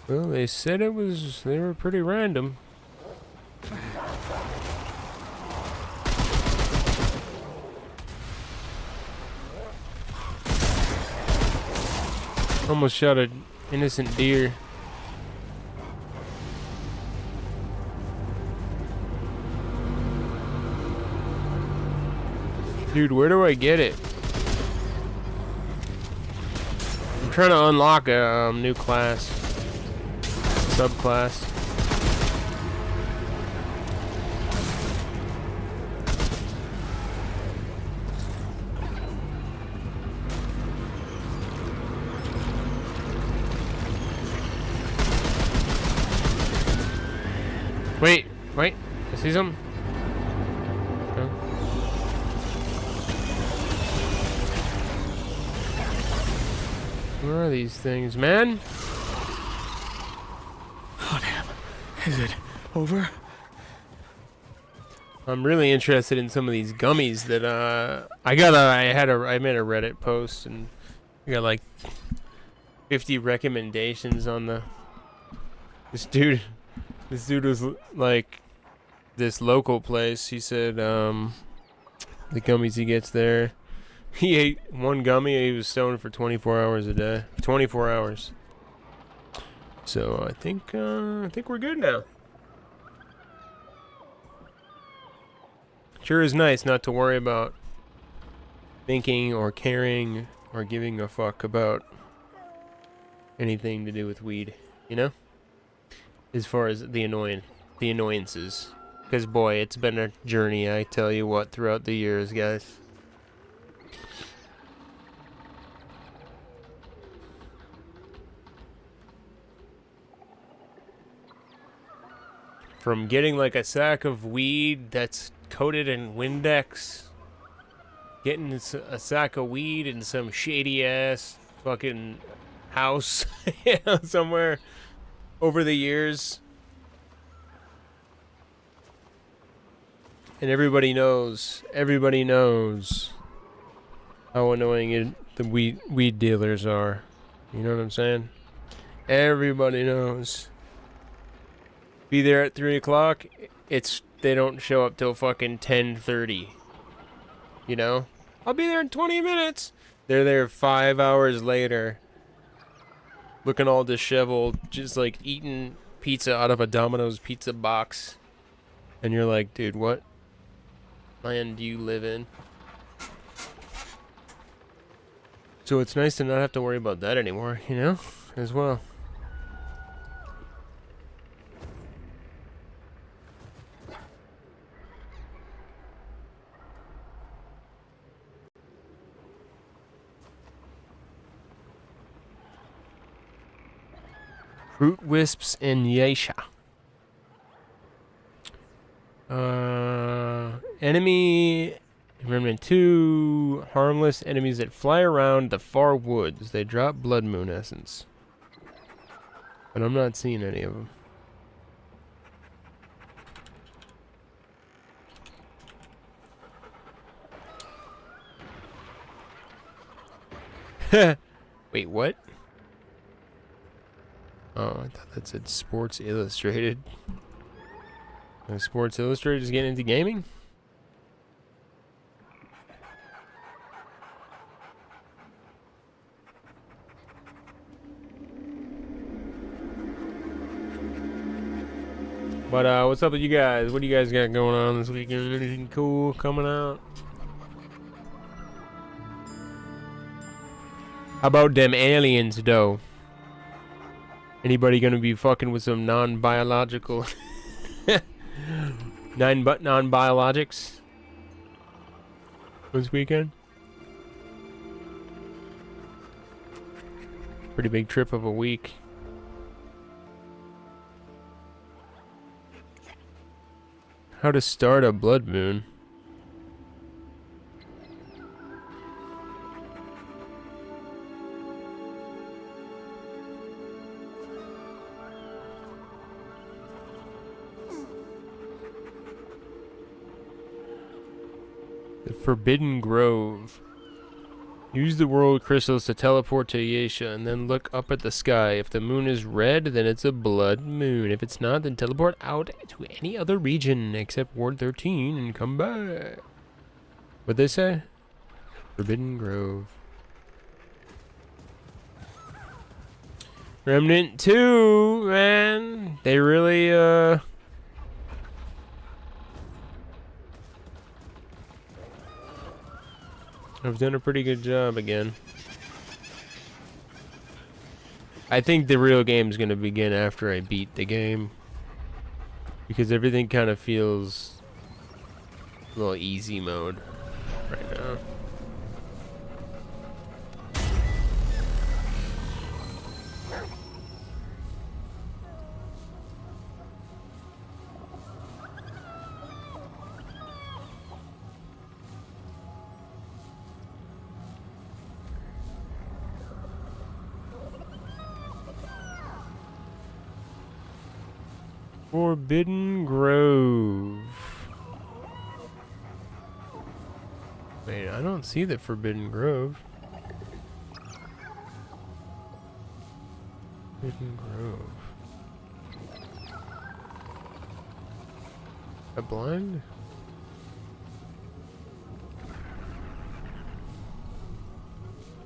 Well, they said they were pretty random. Almost shot an innocent deer. Dude, where do I get it? I'm trying to unlock a new class. Subclass. Wait, I see some. No. Where are these things, man? Oh damn. Is it over? I'm really interested in some of these gummies that I made a Reddit post and I got like 50 recommendations on this dude was like this local place. He said the gummies he gets there, he ate one gummy, he was stoned for 24 hours a day. 24 hours. So I think we're good now. Sure is nice not to worry about thinking or caring or giving a fuck about anything to do with weed, you know? As far as the annoyances. Because boy, it's been a journey, I tell you what, throughout the years, guys. From getting like a sack of weed that's coated in Windex, getting a sack of weed in some shady ass fucking house somewhere over the years. And everybody knows how annoying the weed dealers are. You know what I'm saying? Everybody knows. Be there at 3 o'clock, they don't show up till fucking 10:30. You know? I'll be there in 20 minutes. They're there 5 hours later. Looking all disheveled, just like eating pizza out of a Domino's pizza box. And you're like, dude, what land do you live in? So it's nice to not have to worry about that anymore, you know? As well. Root wisps in Yasha. Enemy Remnant 2. Harmless enemies that fly around the far woods. They drop blood moon essence. But I'm not seeing any of them. Wait, what? Oh, I thought that said Sports Illustrated. Sports Illustrated is getting into gaming? But what's up with you guys? What do you guys got going on this weekend? Anything cool coming out? How about them aliens, though? Anybody gonna be fucking with some non-biological non-biologics this weekend? Pretty big trip of a week. How to start a blood moon. The Forbidden Grove. Use the world crystals to teleport to Yasha and then look up at the sky. If the moon is red, then it's a blood moon. If it's not, then teleport out to any other region except Ward 13 and come back. What'd they say? Forbidden Grove. Remnant 2, man. They really, I've done a pretty good job again. I think the real game is going to begin after I beat the game. Because everything kind of feels a little easy mode right now. Forbidden Grove. Wait, I don't see the Forbidden Grove. Forbidden Grove. A blind?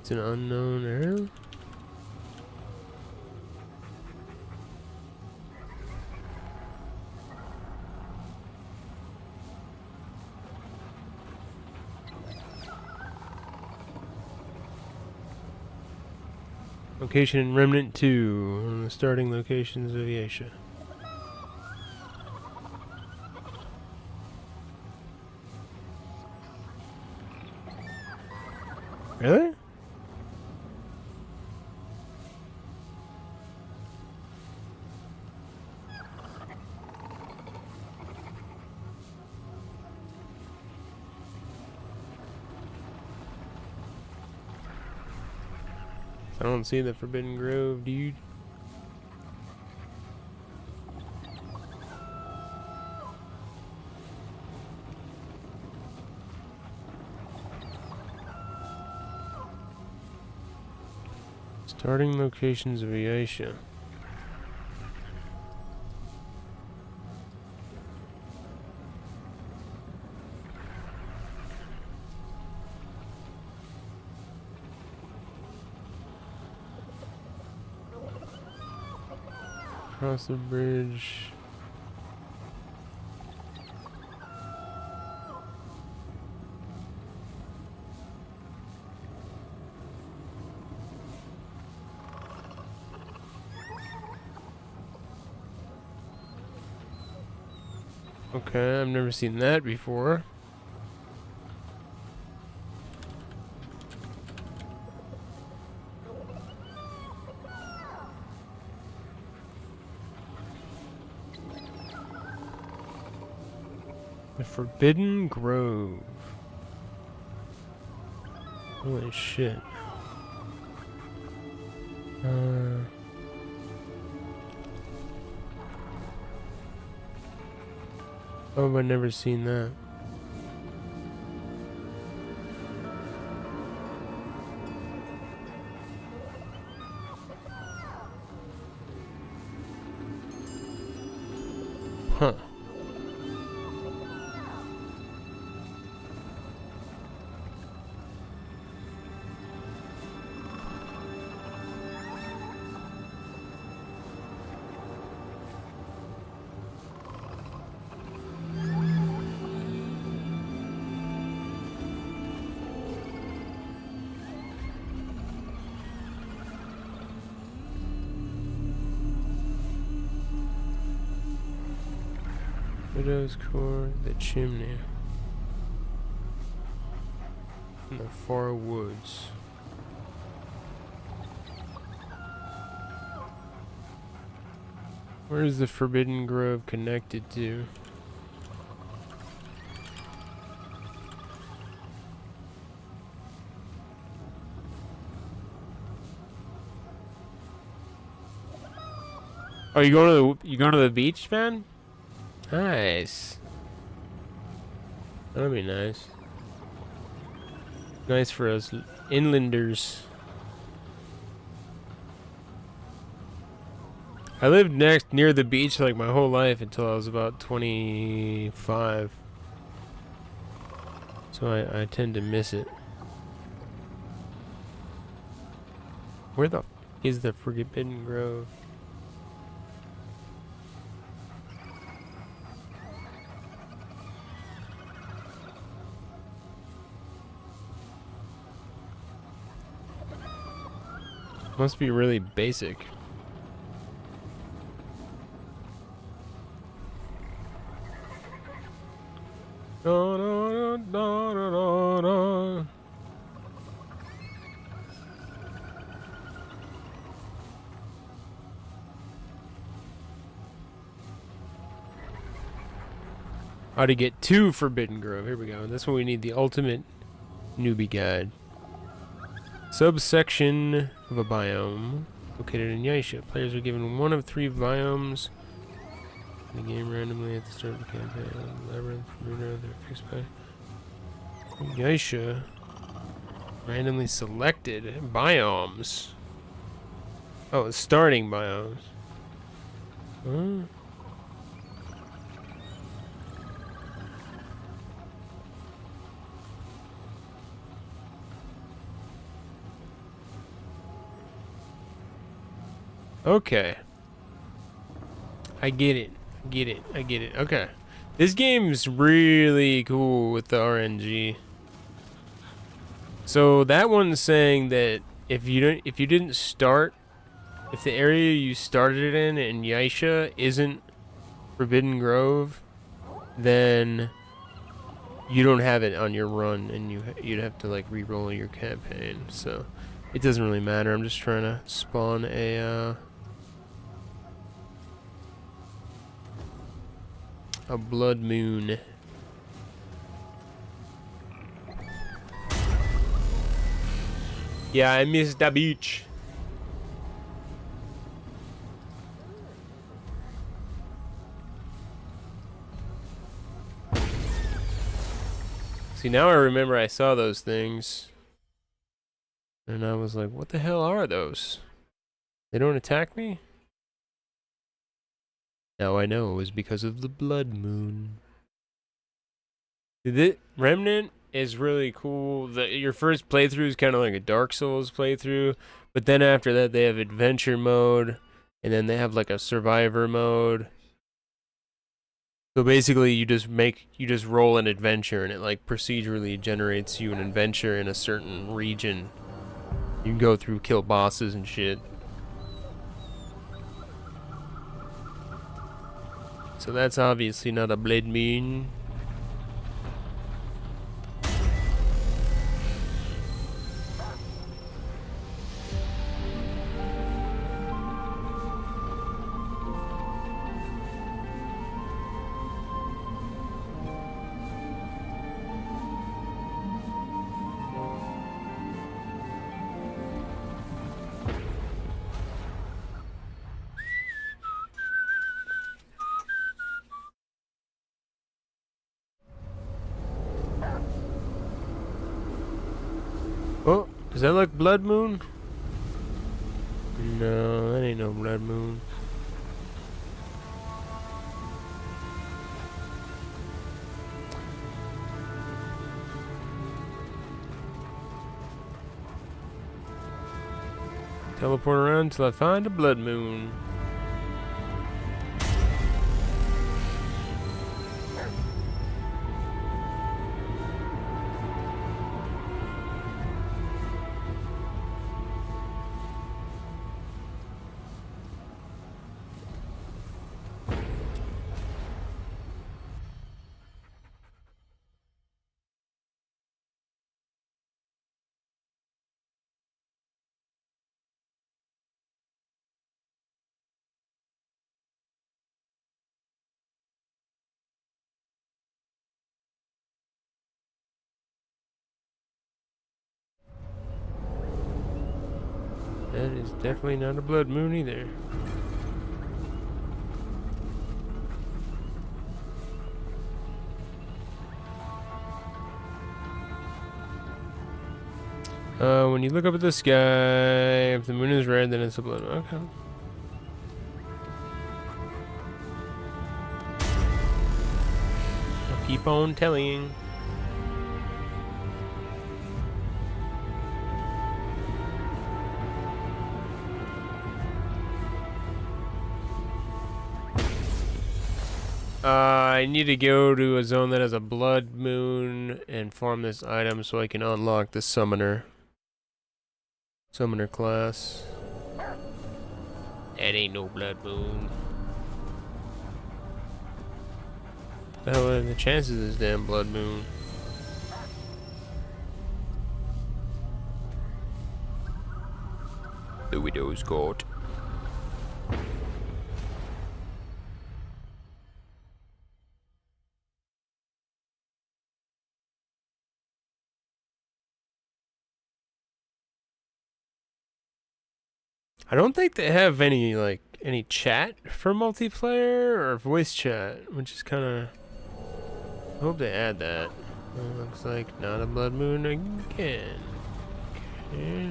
It's an unknown area? Location in Remnant 2, on the starting locations of Yasha. Really? I don't see the Forbidden Grove, dude. Starting locations of Yasha. Across the bridge. Okay, I've never seen that before. The Forbidden Grove. Holy shit. Oh, I've never seen that. Huh. Widow's Core, the chimney. In the far woods. Where is the Forbidden Grove connected to? Oh, you going to the beach, man? Nice. That'll be nice. Nice for us inlanders. I lived near the beach like my whole life until I was about 25. So I tend to miss it. Where the f is the Forbidden Grove? Must be really basic. Da, da, da, da, da, da. How to get to Forbidden Grove. Here we go. That's when we need the ultimate newbie guide. Subsection of a biome located in Yaisha. Players are given one of 3 biomes in the game randomly at the start of the campaign. Labyrinth, Runa, they're fixed by Yaisha. Randomly selected biomes. Oh, starting biomes. Huh? Okay. I get it. I get it. Okay. This game's really cool with the RNG. So that one's saying that if the area you started in Yaisha isn't Forbidden Grove, then you don't have it on your run and you'd have to like re-roll your campaign. So it doesn't really matter. I'm just trying to spawn a blood moon. Yeah, I missed the beach. See, now I remember I saw those things. And I was like, what the hell are those? They don't attack me? Now I know it was because of the blood moon. Remnant is really cool. Your first playthrough is kind of like a Dark Souls playthrough, but then after that they have adventure mode, and then they have like a survivor mode. So basically you just roll an adventure and it like procedurally generates you an adventure in a certain region. You can go through, kill bosses and shit. So that's obviously not a blood moon. Oh, does that look Blood Moon? No, that ain't no Blood Moon. Teleport around until I find a Blood Moon. That is definitely not a Blood Moon either. When you look up at the sky, if the moon is red, then it's a blood moon. Okay. I'll keep on telling. I need to go to a zone that has a blood moon and farm this item so I can unlock the summoner class. That ain't no blood moon. What the hell are the chances of this damn blood moon? The widow's court. I don't think they have any chat for multiplayer or voice chat, which is kind of. I hope they add that. Looks like not a blood moon again. Okay.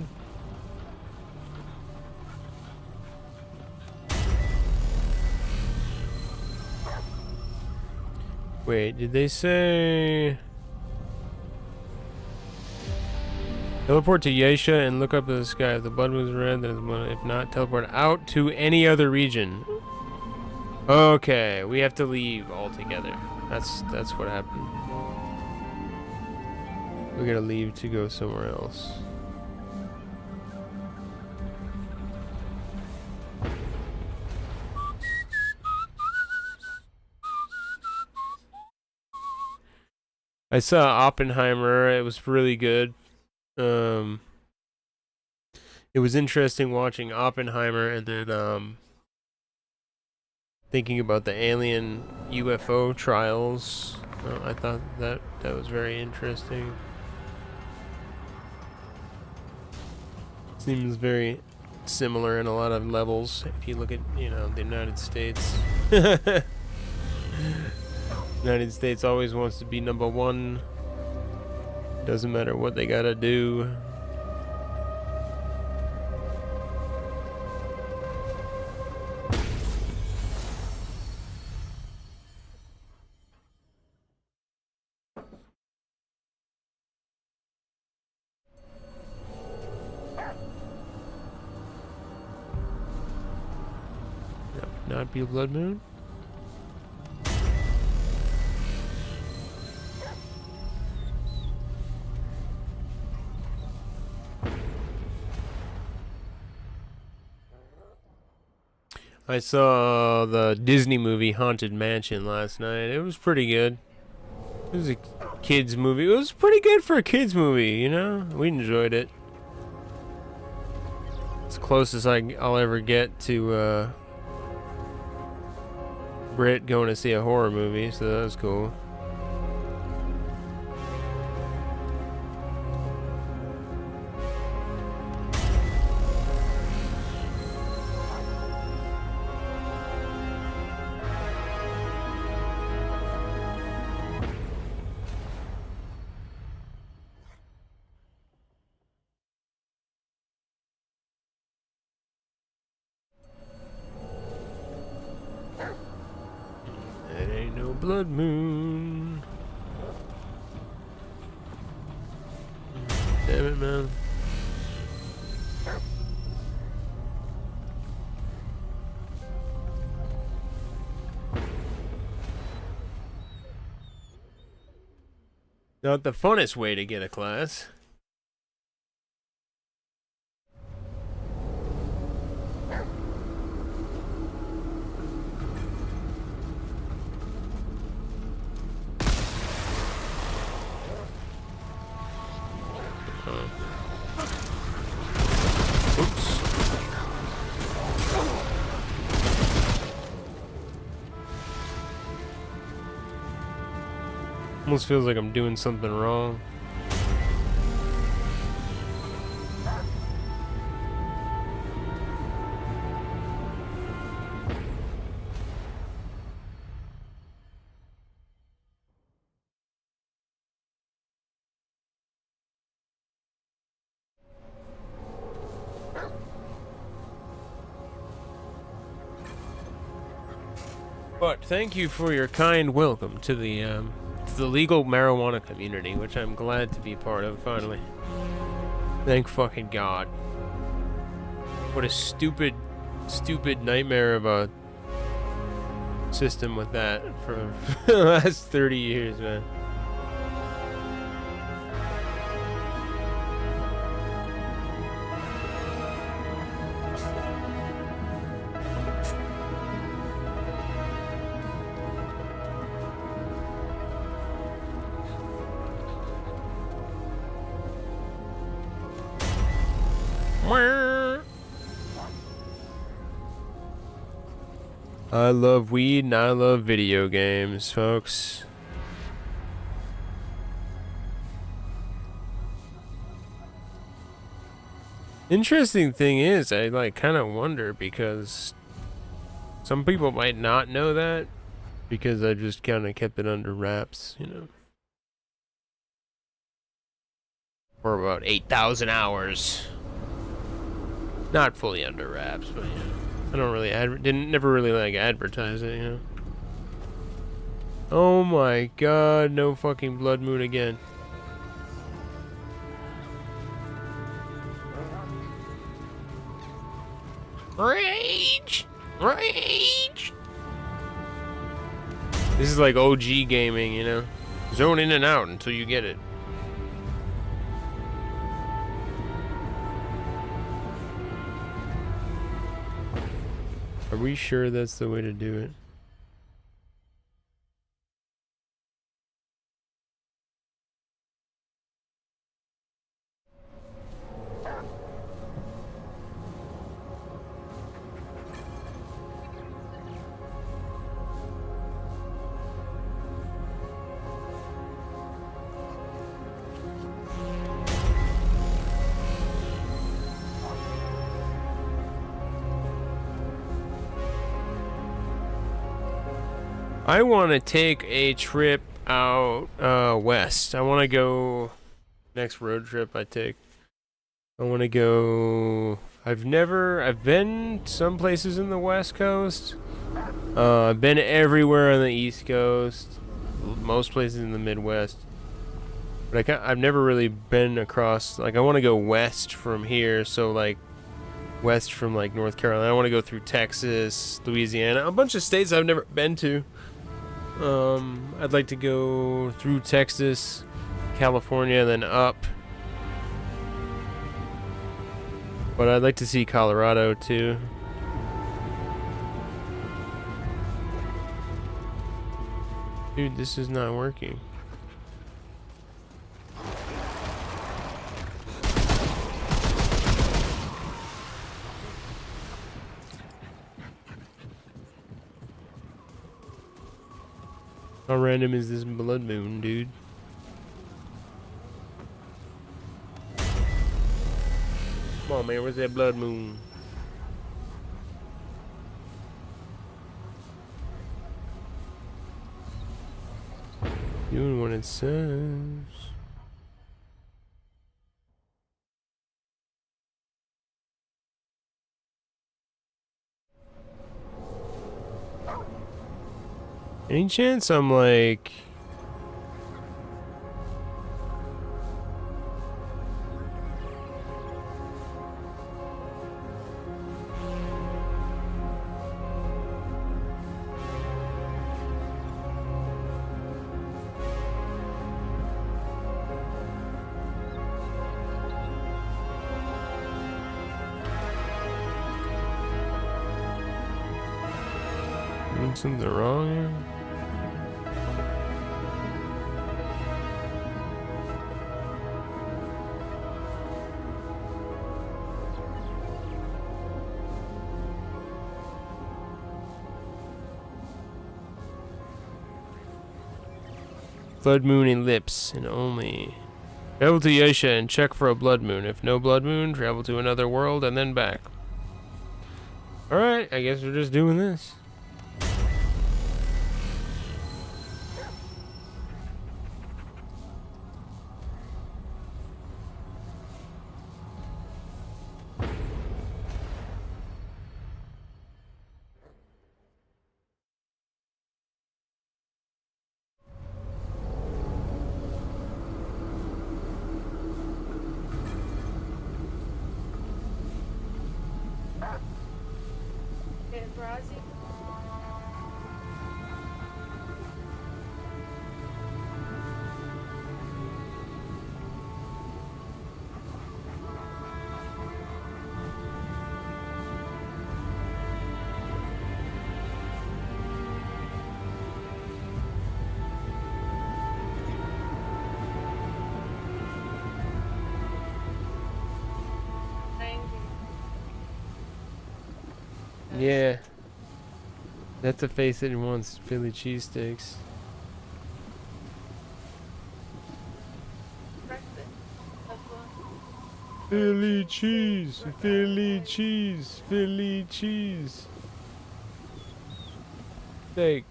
Wait, did they say? Teleport to Yesha and look up at the sky. If the blood moon is red, then it's blood. If not, teleport out to any other region. Okay, we have to leave altogether. That's what happened. We gotta leave to go somewhere else. I saw Oppenheimer. It was really good. It was interesting watching Oppenheimer and then thinking about the alien UFO trials. I thought that was very interesting. Seems very similar in a lot of levels if you look at, the United States. United States always wants to be number one. Doesn't matter what they gotta do. That would not be a blood moon. I saw the Disney movie Haunted Mansion last night. It was pretty good. It was a kids movie. It was pretty good for a kids movie, We enjoyed it. It's close as I'll ever get to Brit going to see a horror movie, so that was cool. blood moon. Damn it, man. Not the funnest way to get a class. Almost feels like I'm doing something wrong. But thank you for your kind welcome to the legal marijuana community, which I'm glad to be part of finally. Thank fucking God. What a stupid nightmare of a system with that for the last 30 years, man. I love weed and I love video games, folks. Interesting thing is, I like kind of wonder because some people might not know that because I just kind of kept it under wraps, you know. For about 8,000 hours. Not fully under wraps, but you know. I don't really never really like advertise it, you know. Oh my God, no fucking blood moon again. Rage! Rage! This is like OG gaming, you know. Zone in and out until you get it. Are we sure that's the way to do it? I want to take a trip out west. I want to go next road trip I take. I want to go. I've been some places in the West Coast. I've been everywhere on the East Coast. Most places in the Midwest. But I've never really been across. Like I want to go west from here. So like west from like North Carolina. I want to go through Texas, Louisiana, a bunch of states I've never been to. I'd like to go through Texas, California, then up. But I'd like to see Colorado too. Dude, this is not working. How random is this blood moon, dude? Come on, man, where's that blood moon? Doing what it says. Any chance I'm like... doing something wrong here? Blood moon ellipse and only. Travel to Yasha and check for a blood moon. If no blood moon, travel to another world and then back. Alright, I guess we're just doing this. Yeah. That's a face that wants Philly cheesesteaks. Philly cheese, Philly cheese, Philly cheese. Steak.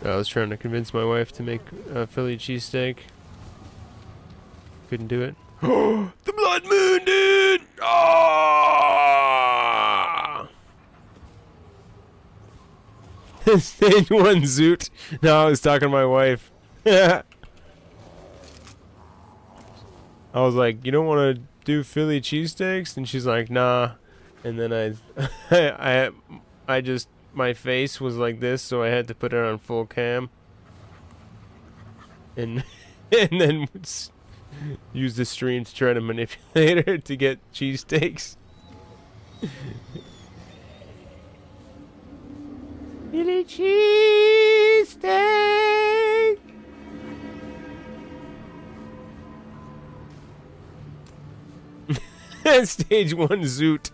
I was trying to convince my wife to make a Philly cheesesteak. Couldn't do it. Oh, the blood moon, dude! Ah! Stage 1 zoot. No, I was talking to my wife. I was like, you don't want to do Philly cheesesteaks? And she's like, nah. And then I just, my face was like this, so I had to put it on full cam. And then use the stream to try to manipulate her to get cheesesteaks. Philly cheesesteak! Stage 1 zoot.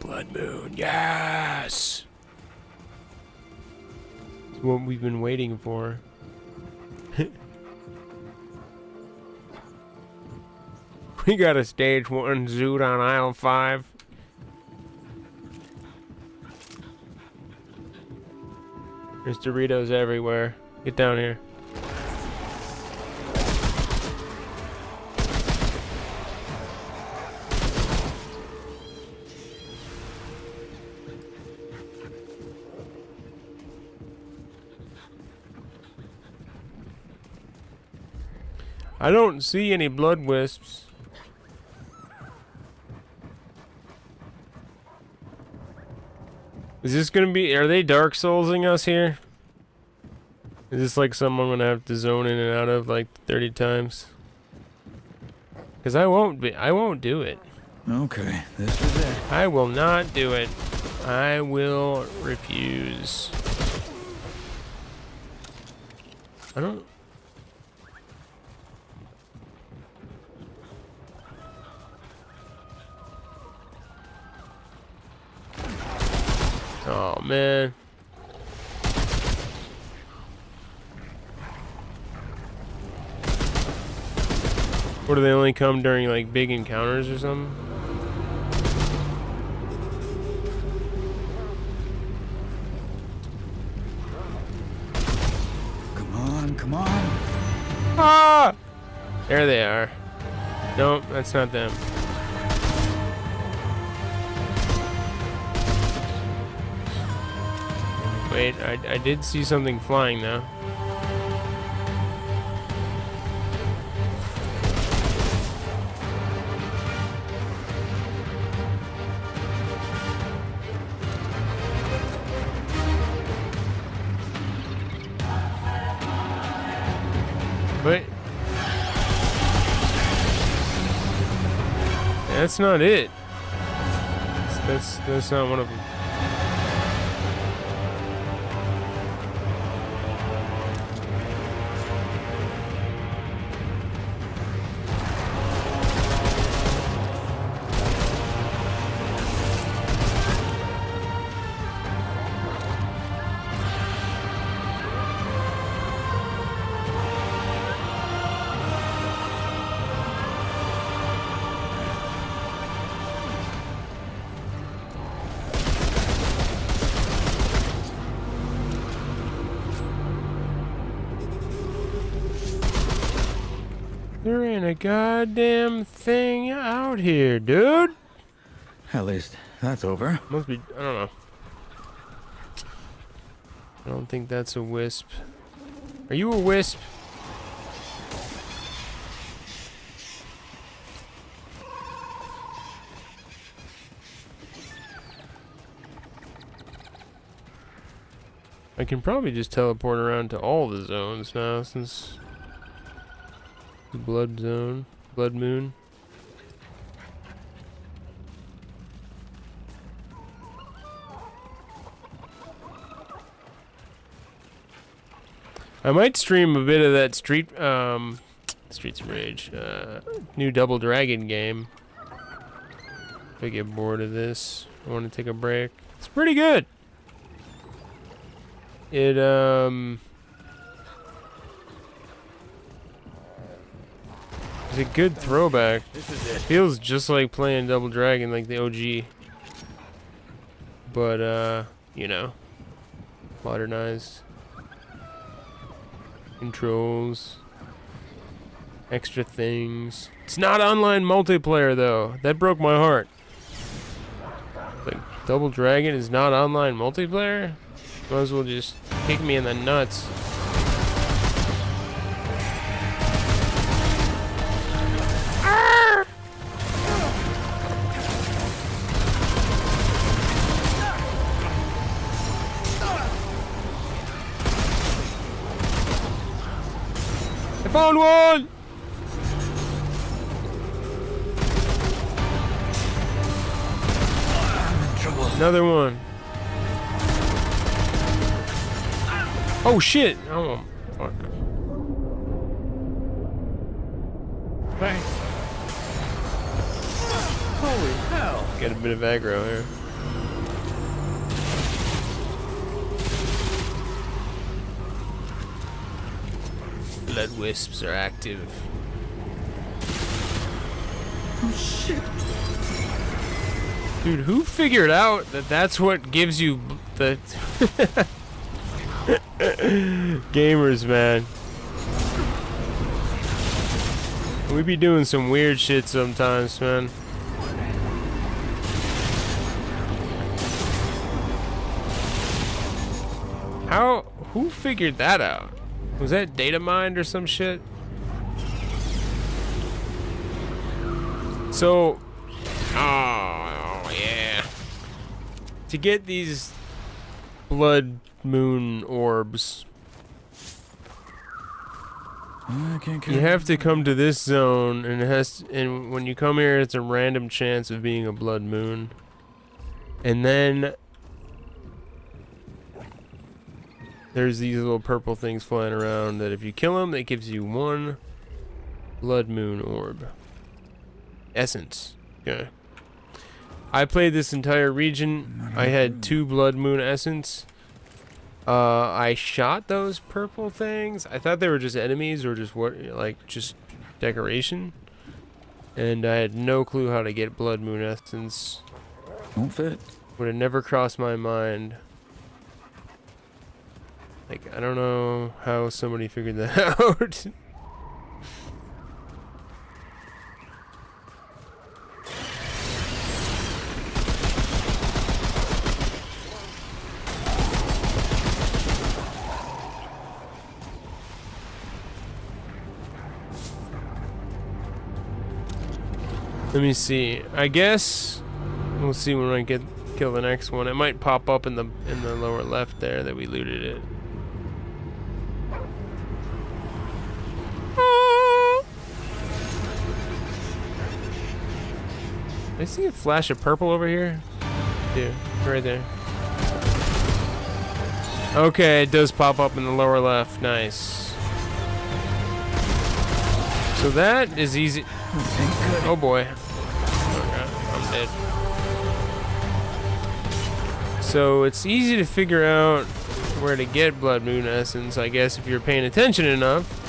Blood moon, yes! It's what we've been waiting for. We got a stage 1 zoot on aisle 5. There's Doritos everywhere. Get down here. I don't see any blood wisps. Is this gonna be, are they Dark Soulsing us here? Is this like something I'm gonna have to zone in and out of like 30 times? Cause I won't do it. Okay, this is it. I will not do it. I will refuse. I don't... Oh, man. Or do they only come during, like, big encounters or something? Come on. Ah! There they are. Nope, that's not them. Wait, I did see something flying though. But that's not it. That's not one of them. There ain't a goddamn thing out here, dude. At least that's over. Must be, I don't know. I don't think that's a wisp. Are you a wisp? I can probably just teleport around to all the zones now since the blood zone, blood moon. I might stream a bit of that Streets of Rage, new Double Dragon game. If I get bored of this, I want to take a break. It's pretty good. It it's a good throwback. It feels just like playing Double Dragon, like the OG. But you know, modernized. Controls, extra things. It's not online multiplayer though. That broke my heart. Like, Double Dragon is not online multiplayer? Might as well just kick me in the nuts. Found one! Another one. Oh shit! Oh fuck. Thanks. Holy hell! Get a bit of aggro here. Blood wisps are active. Oh shit! Dude, who figured out that that's what gives you the gamers, man? We be doing some weird shit sometimes, man. Who figured that out? Was that data mined or some shit? So, oh yeah. To get these blood moon orbs, you have to come to this zone, and and when you come here, it's a random chance of being a blood moon. And then there's these little purple things flying around that if you kill them, that gives you 1 blood moon orb. Essence. Okay. I played this entire region. I had 2 blood moon essence. I shot those purple things. I thought they were just enemies or just just decoration. And I had no clue how to get blood moon essence. Won't fit. Would have never crossed my mind. Like, I don't know how somebody figured that out. Let me see. I guess we'll see when I kill the next one. It might pop up in the lower left there that we looted it. I see a flash of purple over here. Yeah, right there. Okay, it does pop up in the lower left. Nice. So that is easy. Oh boy. I'm dead. So it's easy to figure out where to get blood moon essence, I guess, if you're paying attention enough.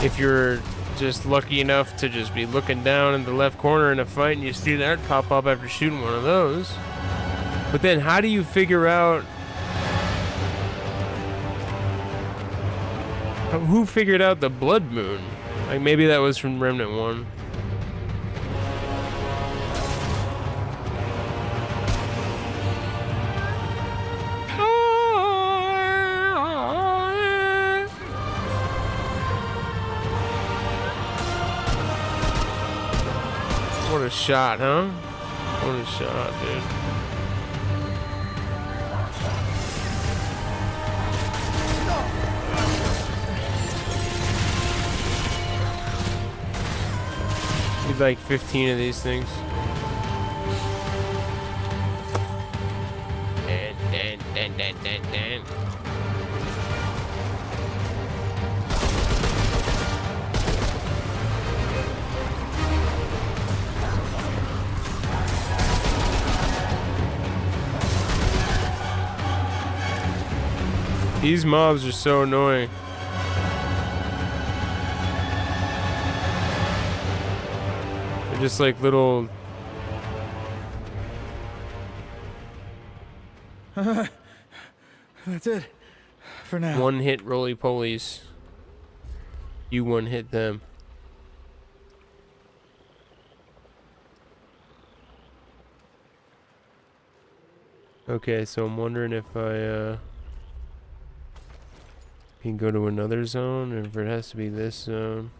If you're just lucky enough to just be looking down in the left corner in a fight and you see that pop up after shooting one of those. But then how do you figure out who figured out the blood moon? Like maybe that was from Remnant 1. What a shot, huh? What a shot, dude. Need like 15 of these things. Dan. These mobs are so annoying. They're just like little... That's it. For now. One-hit roly-polies. You one-hit them. Okay, so I'm wondering if I can go to another zone, or if it has to be this zone.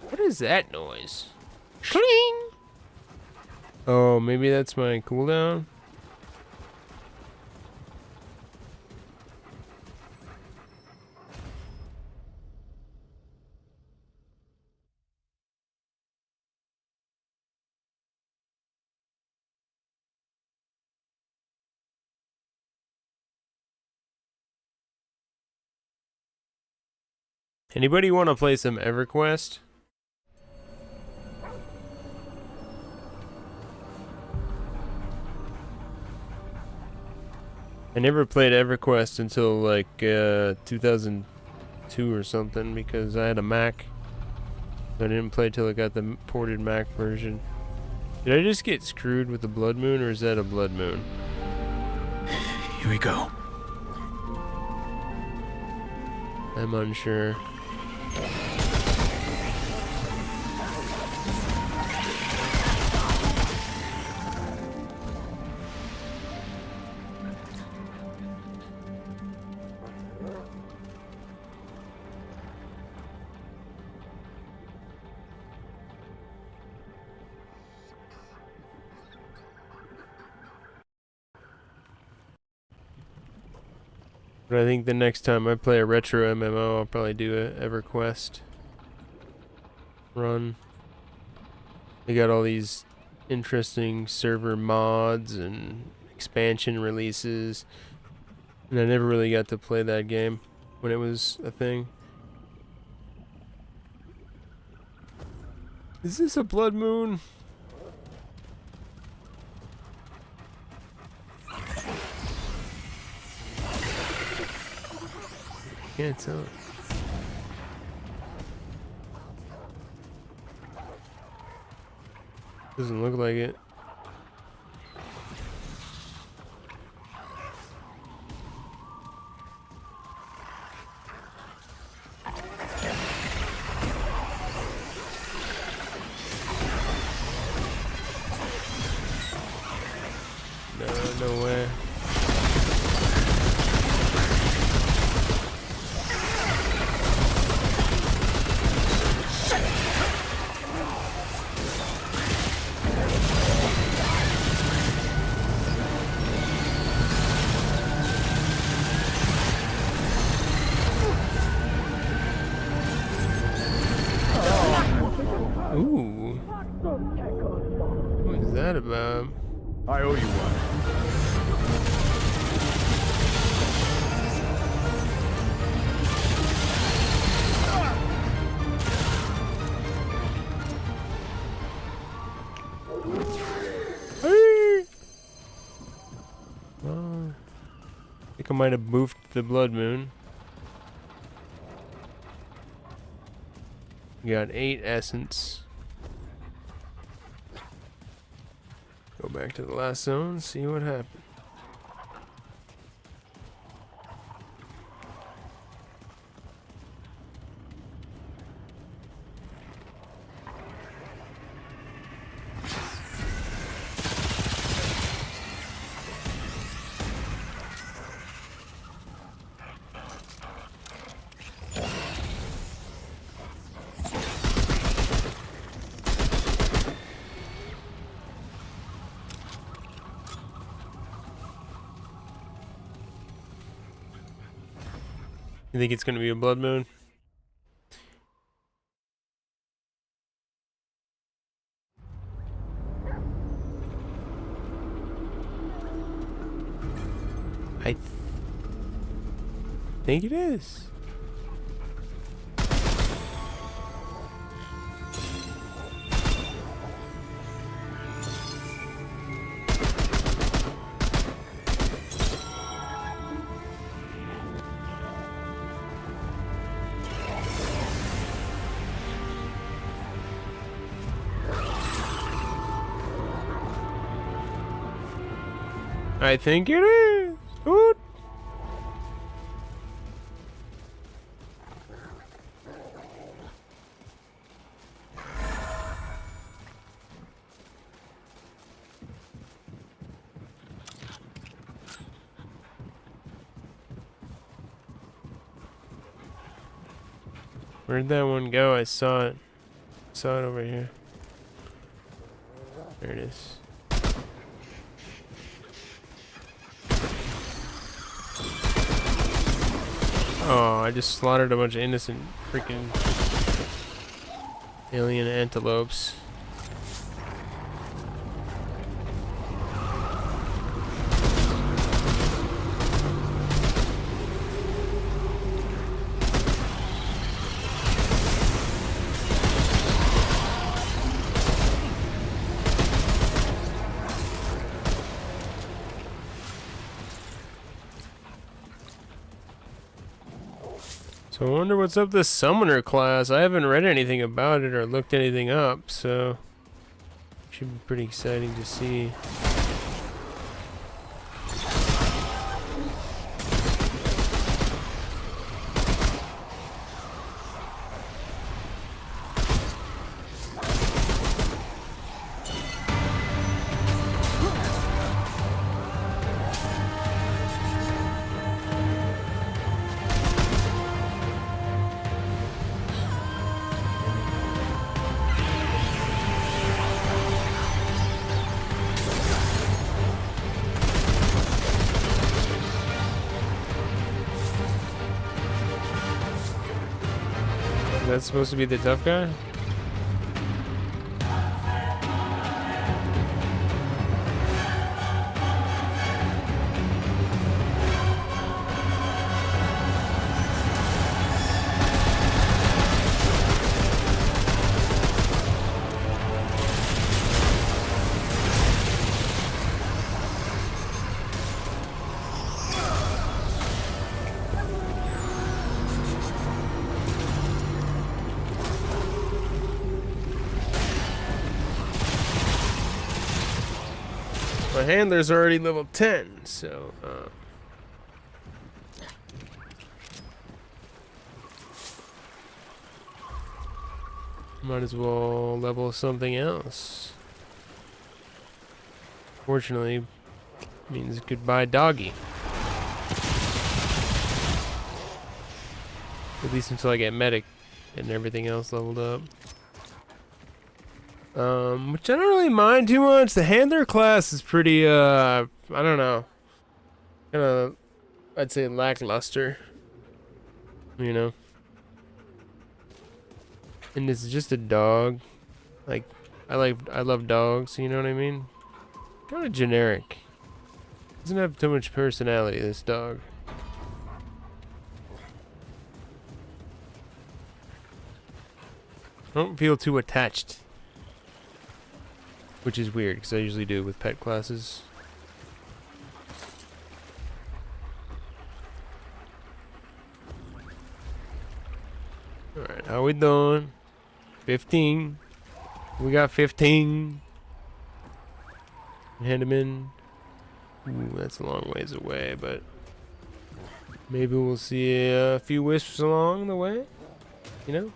What is that noise? Cling! Oh, maybe that's my cooldown? Anybody want to play some EverQuest? I never played EverQuest until like 2002 or something because I had a Mac. I didn't play till I got the ported Mac version. Did I just get screwed with the Blood Moon, or is that a Blood Moon? Here we go. I'm unsure. But I think the next time I play a retro MMO, I'll probably do a EverQuest run. They got all these interesting server mods and expansion releases, and I never really got to play that game when it was a thing. Is this a blood moon? Can't tell. Doesn't look like it. No way. Ooh. What is that about? I owe you one. I think I might have boofed the blood moon. We got 8 essence. Go back to the last zone, see what happened. You think it's gonna be a blood moon? I think it is. I think it is. Oot. Where'd that one go? I saw it. Saw it over here. There it is. Oh, I just slaughtered a bunch of innocent freaking alien antelopes. So I wonder what's up this summoner class. I haven't read anything about it or looked anything up, so should be pretty exciting to see. that supposed to be the tough guy? My handler's already level 10, so might as well level something else. Fortunately, means goodbye doggy. At least until I get medic and everything else leveled up. Which I don't really mind too much. The handler class is pretty, I don't know. Kinda, I'd say lackluster. You know? And it's just a dog. Like, I love dogs, you know what I mean? Kinda generic. Doesn't have too much personality, this dog. I don't feel too attached. Which is weird, because I usually do with pet classes. Alright, how we doing? 15. We got 15. Hand him in. Ooh, that's a long ways away, but maybe we'll see a few wisps along the way. You know?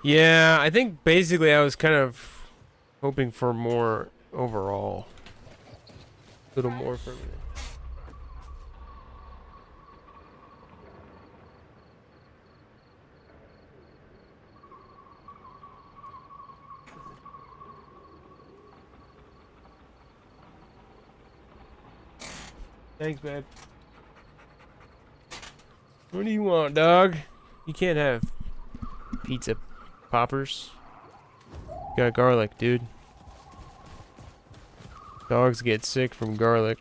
Yeah, I think basically I was kind of hoping for more overall. A little more from it. Thanks, babe. What do you want, dog? You can't have pizza poppers. You got garlic, dude. Dogs get sick from garlic.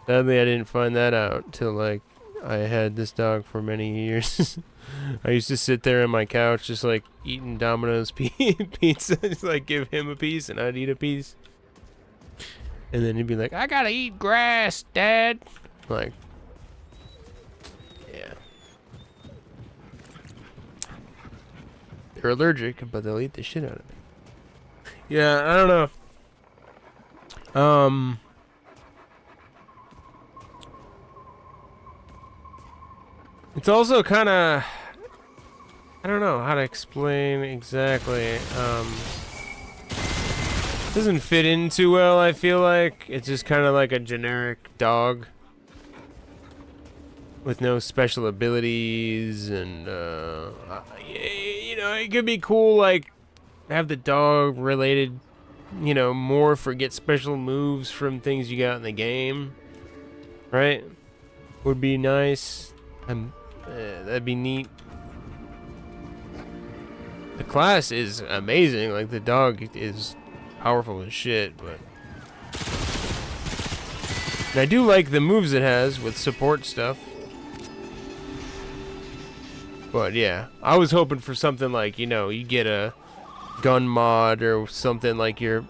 Sadly, I didn't find that out till like I had this dog for many years. I used to sit there on my couch just like eating Domino's pizza, just like give him a piece and I'd eat a piece. And then he'd be like, I gotta eat grass, Dad. Like, yeah. They're allergic, but they'll eat the shit out of it. Yeah, I don't know. It's also kind of, I don't know how to explain exactly. Doesn't fit in too well, I feel like. It's just kind of like a generic dog with no special abilities, and you know, it could be cool, like have the dog related, you know, morph or get special moves from things you got in the game, right? Would be nice. That'd be neat. The class is amazing. Like the dog is powerful as shit, but and I do like the moves it has with support stuff. But yeah, I was hoping for something like, you know, you get a gun mod or something like your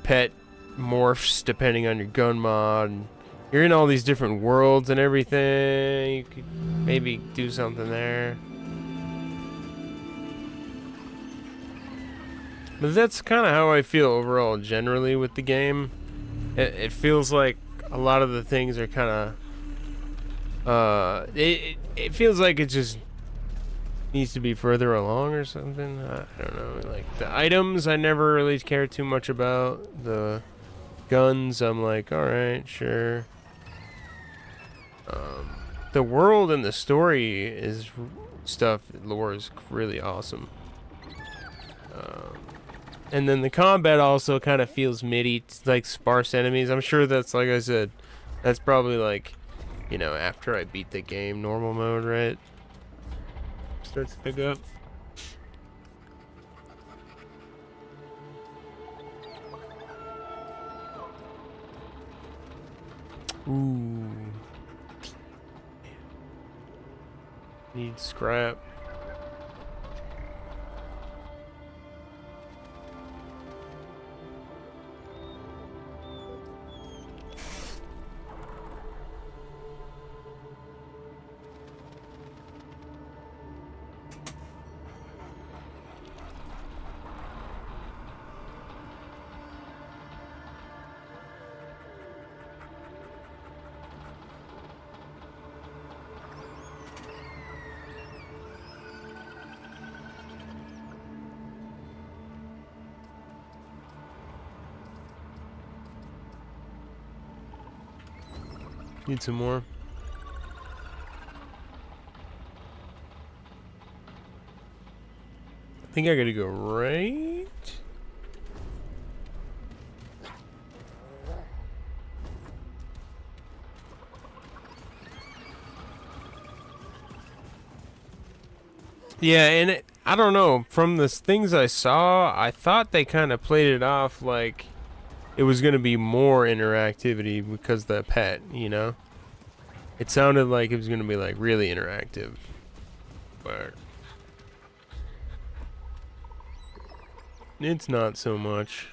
pet morphs depending on your gun mod. And you're in all these different worlds and everything. You could maybe do something there. But that's kind of how I feel overall generally with the game. It feels like a lot of the things are kind of it feels like it just needs to be further along or something. I don't know. Like the items I never really cared too much about. The guns I'm like, all right, sure. The world and the story is stuff, lore is really awesome. And then the combat also kind of feels midi, it's like sparse enemies. I'm sure that's, like I said, that's probably like, you know, after I beat the game, normal mode, right? Starts to pick up. Ooh. Need scrap. Need some more. I think I gotta go right. Yeah, and I don't know. From the things I saw, I thought they kind of played it off like it was going to be more interactivity because the pet, you know? It sounded like it was going to be like really interactive. But it's not so much.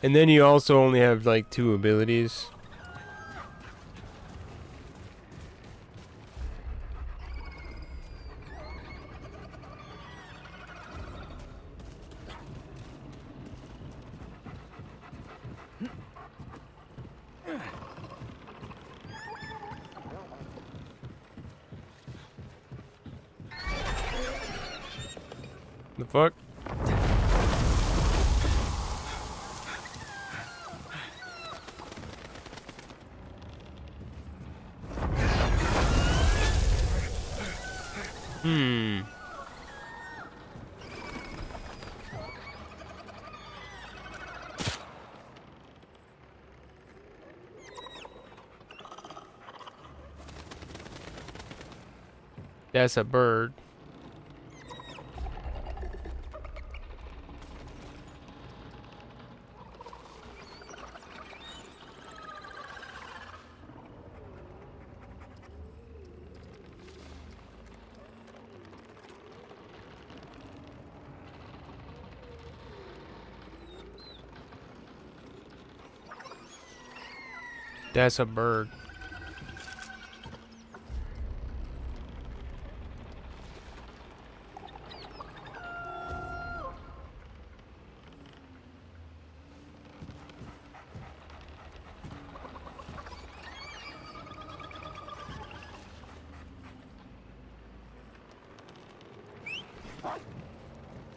And then you also only have like 2 abilities. The fuck? That's a bird. That's a bird.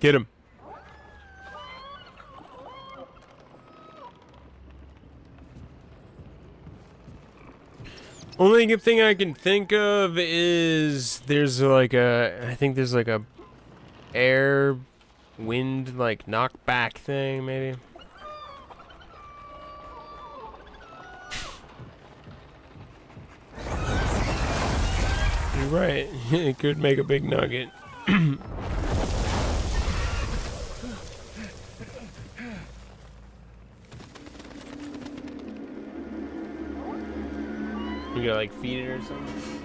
Get him. Only good thing I can think of is there's like a, I think there's like a air wind like knockback thing maybe. You're right. It could make a big nugget. You gotta like feed it or something?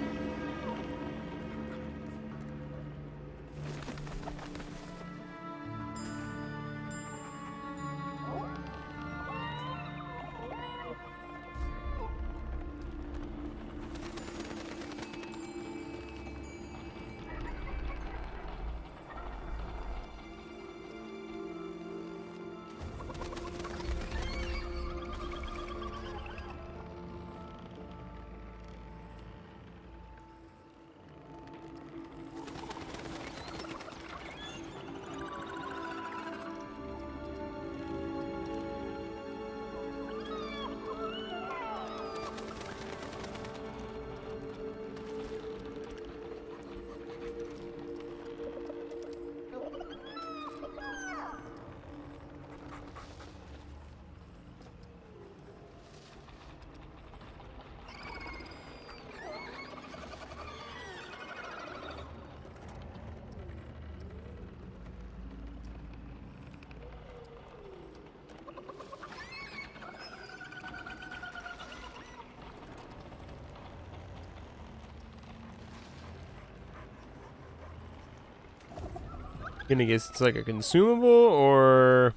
Gonna guess it's like a consumable or...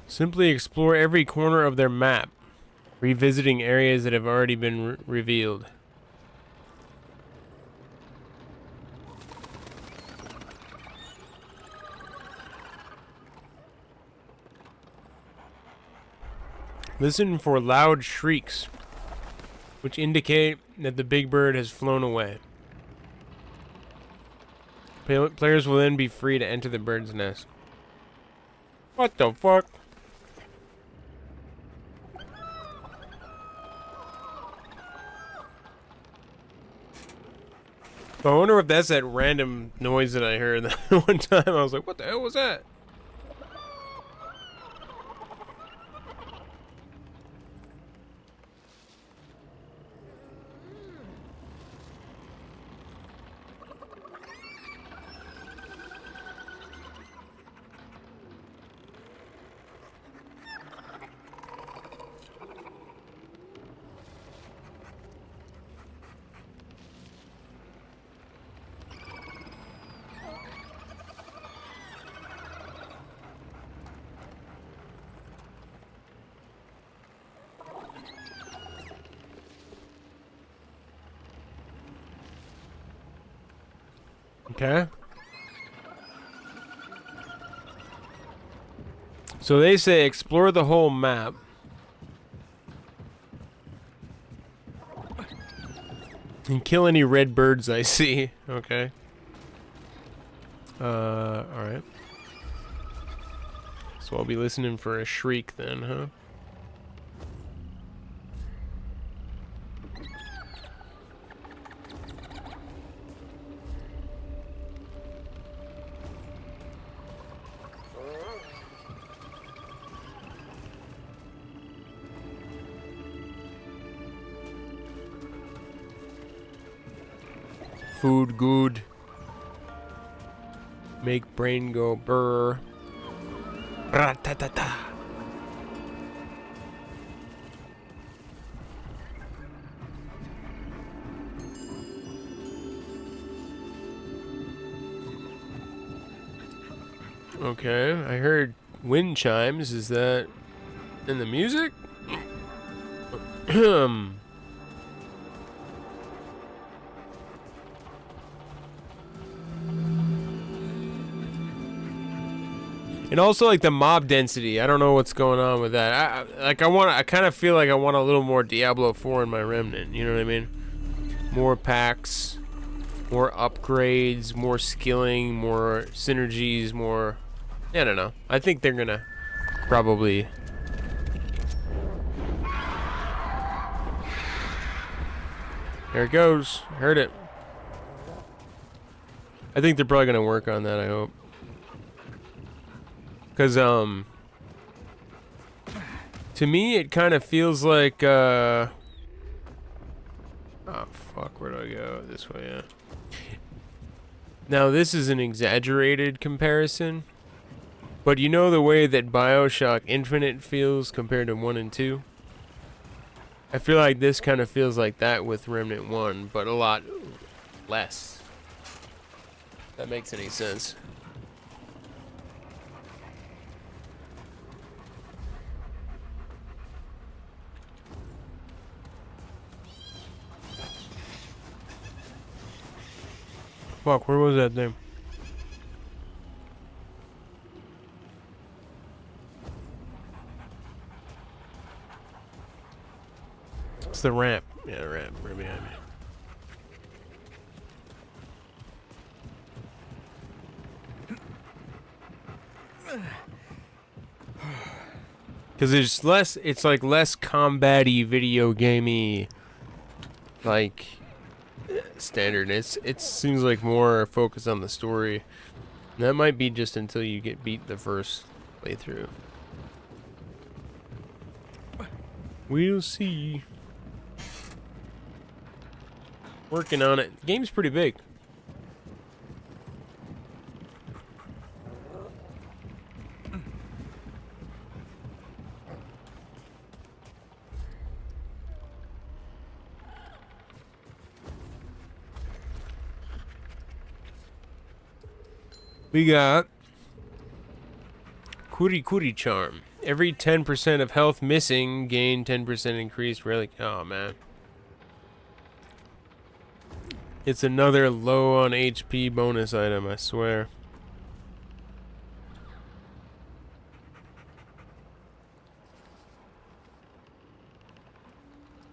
Simply explore every corner of their map, revisiting areas that have already been revealed. Listen for loud shrieks, which indicate that the big bird has flown away. Players will then be free to enter the bird's nest. What the fuck? I wonder if that's that random noise that I heard that one time. I was like, what the hell was that? Okay. So they say explore the whole map. And kill any red birds I see. Okay. Alright. So I'll be listening for a shriek then, huh? Food good. Make brain go brr. Ra-ta-ta-ta. Okay, I heard wind chimes. Is that in the music? And also like the mob density. I don't know what's going on with that. I kind of feel like I want a little more Diablo 4 in my Remnant. You know what I mean? More packs, more upgrades, more skilling, more synergies, more... I don't know. I think they're gonna probably... There it goes. Heard it. I think they're probably gonna work on that, I hope. Because, to me, it kind of feels like, oh, fuck, where do I go? This way, yeah. Now, this is an exaggerated comparison, but you know the way that BioShock Infinite feels compared to 1 and 2? I feel like this kind of feels like that with Remnant 1, but a lot less. If that makes any sense. Fuck, where was that thing? It's the ramp. Yeah, ramp right behind me. Because it's less, it's like less combat-y, video gamey, like standard. It seems like more focus on the story. And that might be just until you get beat the first playthrough. We'll see. Working on it. The game's pretty big. We got Kuri Charm. Every 10% of health missing, gain 10% increased relic. Oh man. It's another low on HP bonus item, I swear.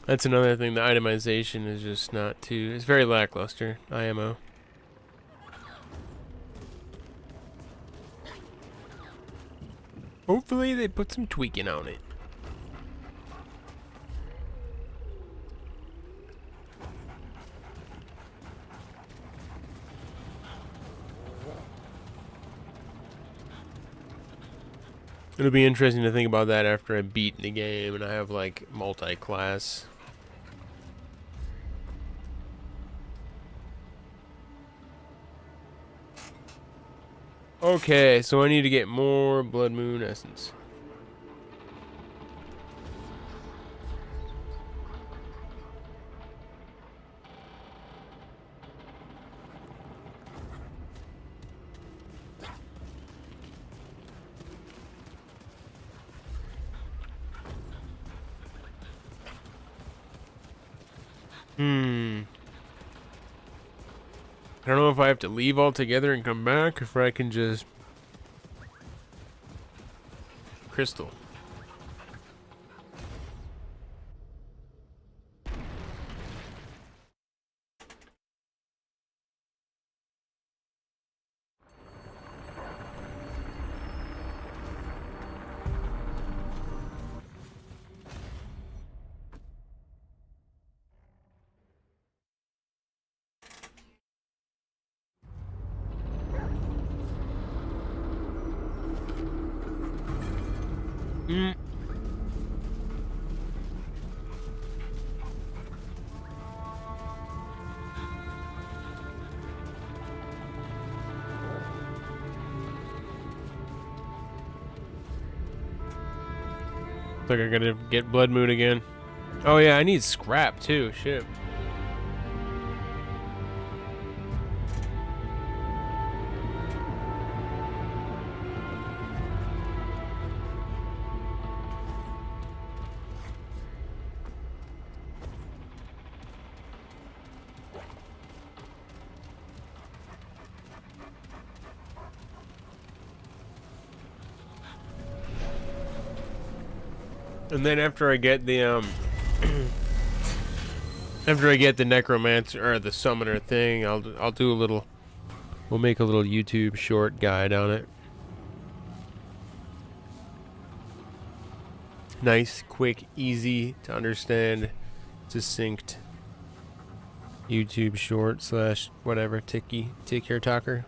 That's another thing, the itemization is just not too, it's very lackluster, IMO. Hopefully they put some tweaking on it. It'll be interesting to think about that after I beat the game and I have like multi-class. Okay, so I need to get more Blood Moon Essence. I don't know if I have to leave altogether and come back, or if I can just crystal. Like I gotta get Blood Moon again. Oh yeah, I need scrap too. Shit. And then after I get the after I get the necromancer or the summoner thing, I'll do a little, we'll make a little YouTube short guide on it. Nice, quick, easy to understand, succinct YouTube short slash whatever ticker talker.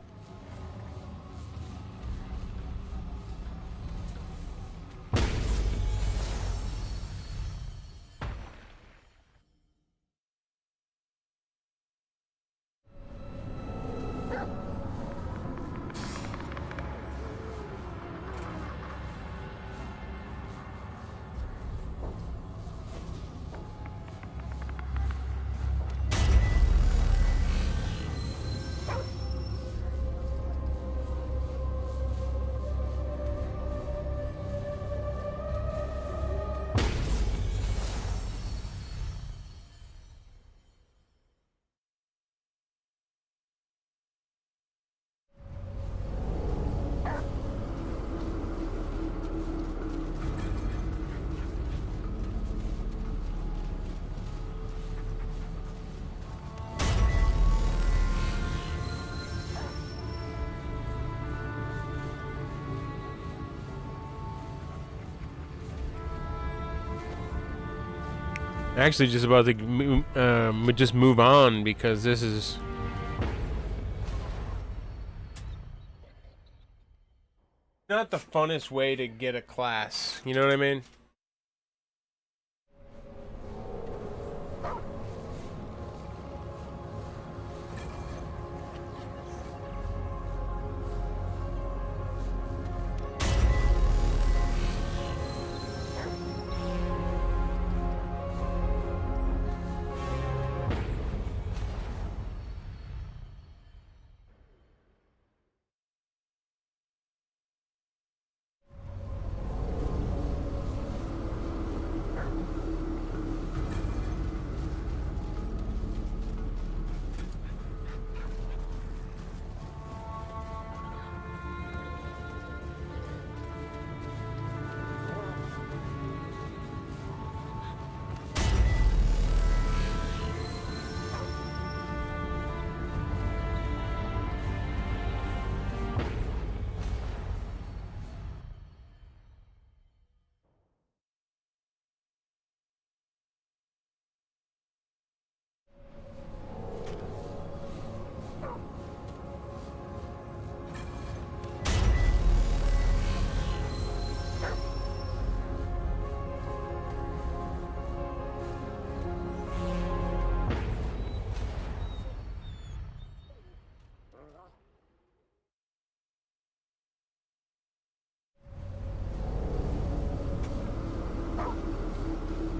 Actually, just about to just move on because this is not the funnest way to get a class. You know what I mean?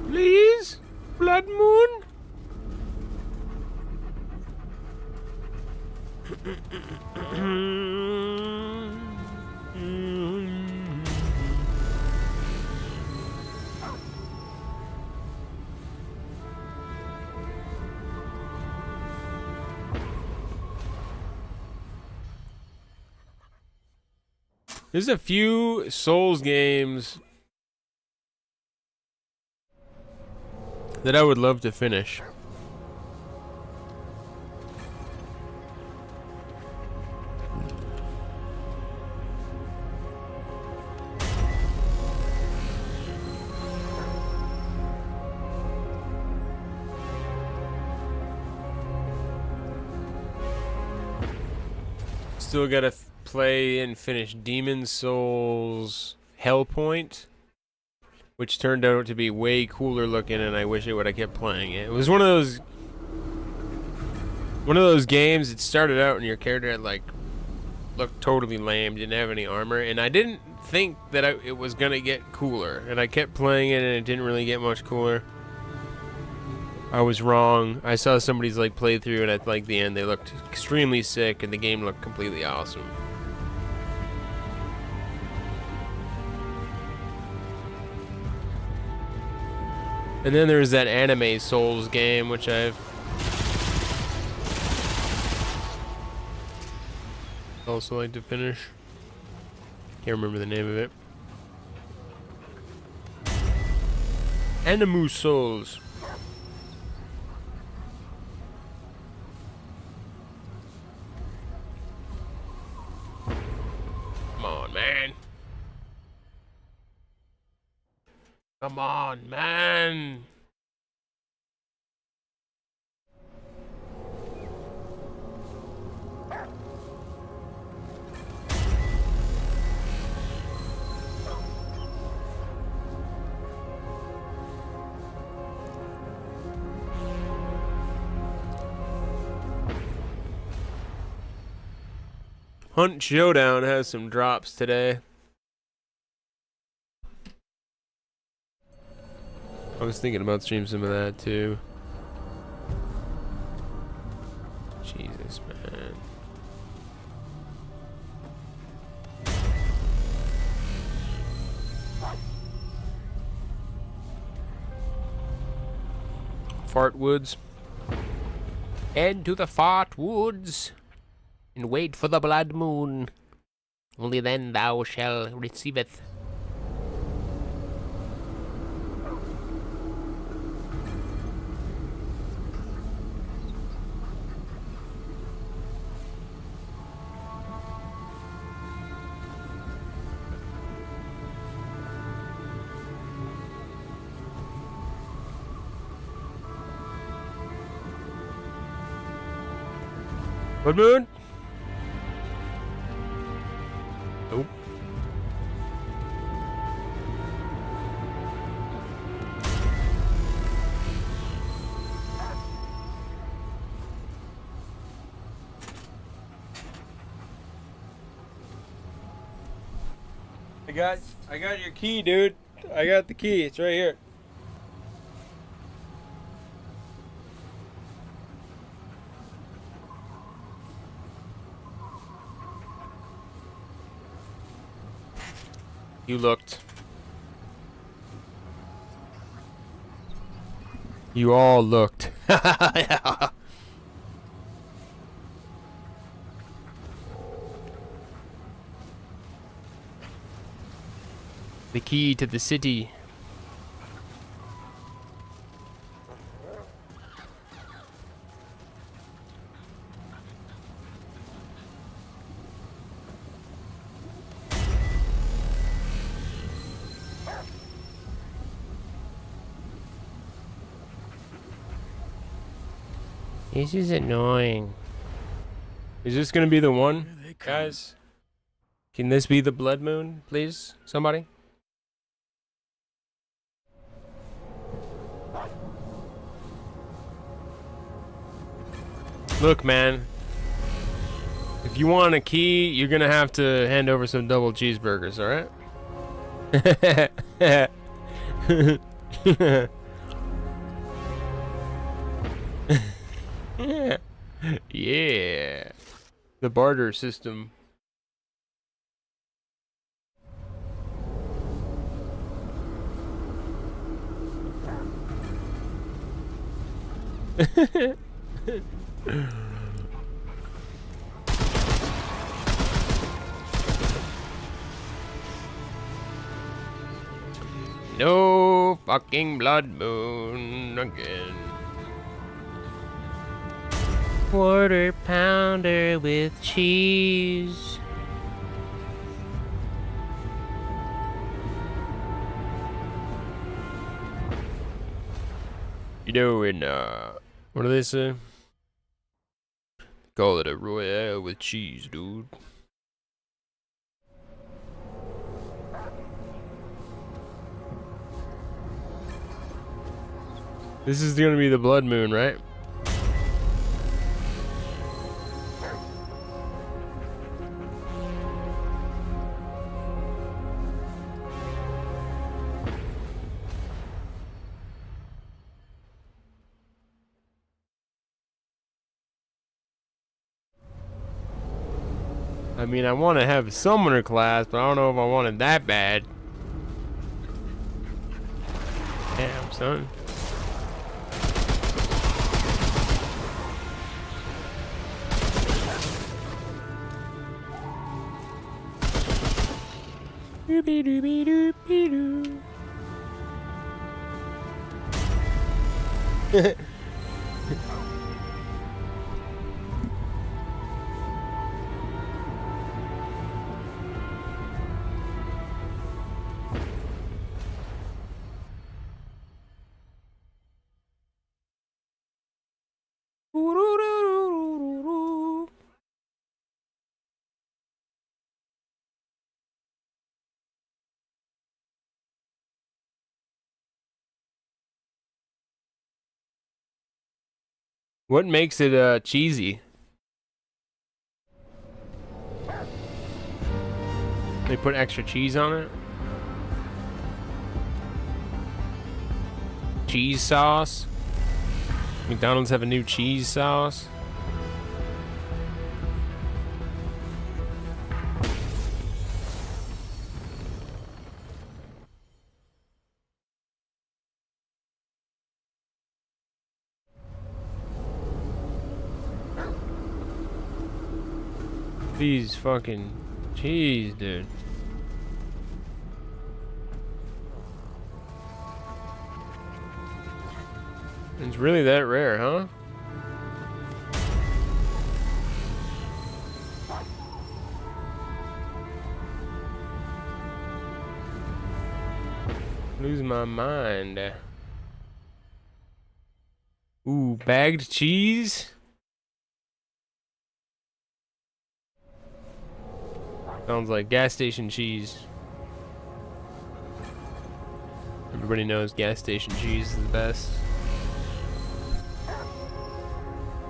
Please? Blood Moon? There's a few Souls games that I would love to finish. Still gotta play and finish Demon Souls Hellpoint, which turned out to be way cooler looking, and I wish I would have kept playing it. It was one of those games. It started out and your character had like looked totally lame, didn't have any armor, and I didn't think that it was gonna get cooler, and I kept playing it and it didn't really get much cooler. I was wrong. I saw somebody's like playthrough, and at like the end they looked extremely sick and the game looked completely awesome. And then there's that anime Souls game, which I've also like to finish. Can't remember the name of it. Animu Souls. Come on, man. Come on, man. Hunt Showdown has some drops today. I was thinking about streaming some of that too. Jesus, man. Fart Woods. Head to the Fart Woods and wait for the blood moon. Only then thou shalt receive it. Blood moon? Nope. I got your key, dude. I got the key. It's right here. You looked. You all looked. Yeah. The key to the city. This is annoying. Is this gonna be the one, guys? Can this be the blood moon, please? Somebody? Look, man. If you want a key, you're gonna have to hand over some double cheeseburgers, alright? Yeah. The barter system. No fucking blood moon again. Quarter pounder with cheese. You know, in what do they say? Call it a royale with cheese, dude. This is gonna be the blood moon, right? I mean, I want to have a summoner class, but I don't know if I want it that bad. Damn, son. Doobie doobie doobie doo. What makes it cheesy? They put extra cheese on it? Cheese sauce? McDonald's have a new cheese sauce? These fucking cheese, dude. It's really that rare, huh? Losing my mind. Ooh, bagged cheese? Sounds like gas station cheese. Everybody knows gas station cheese is the best.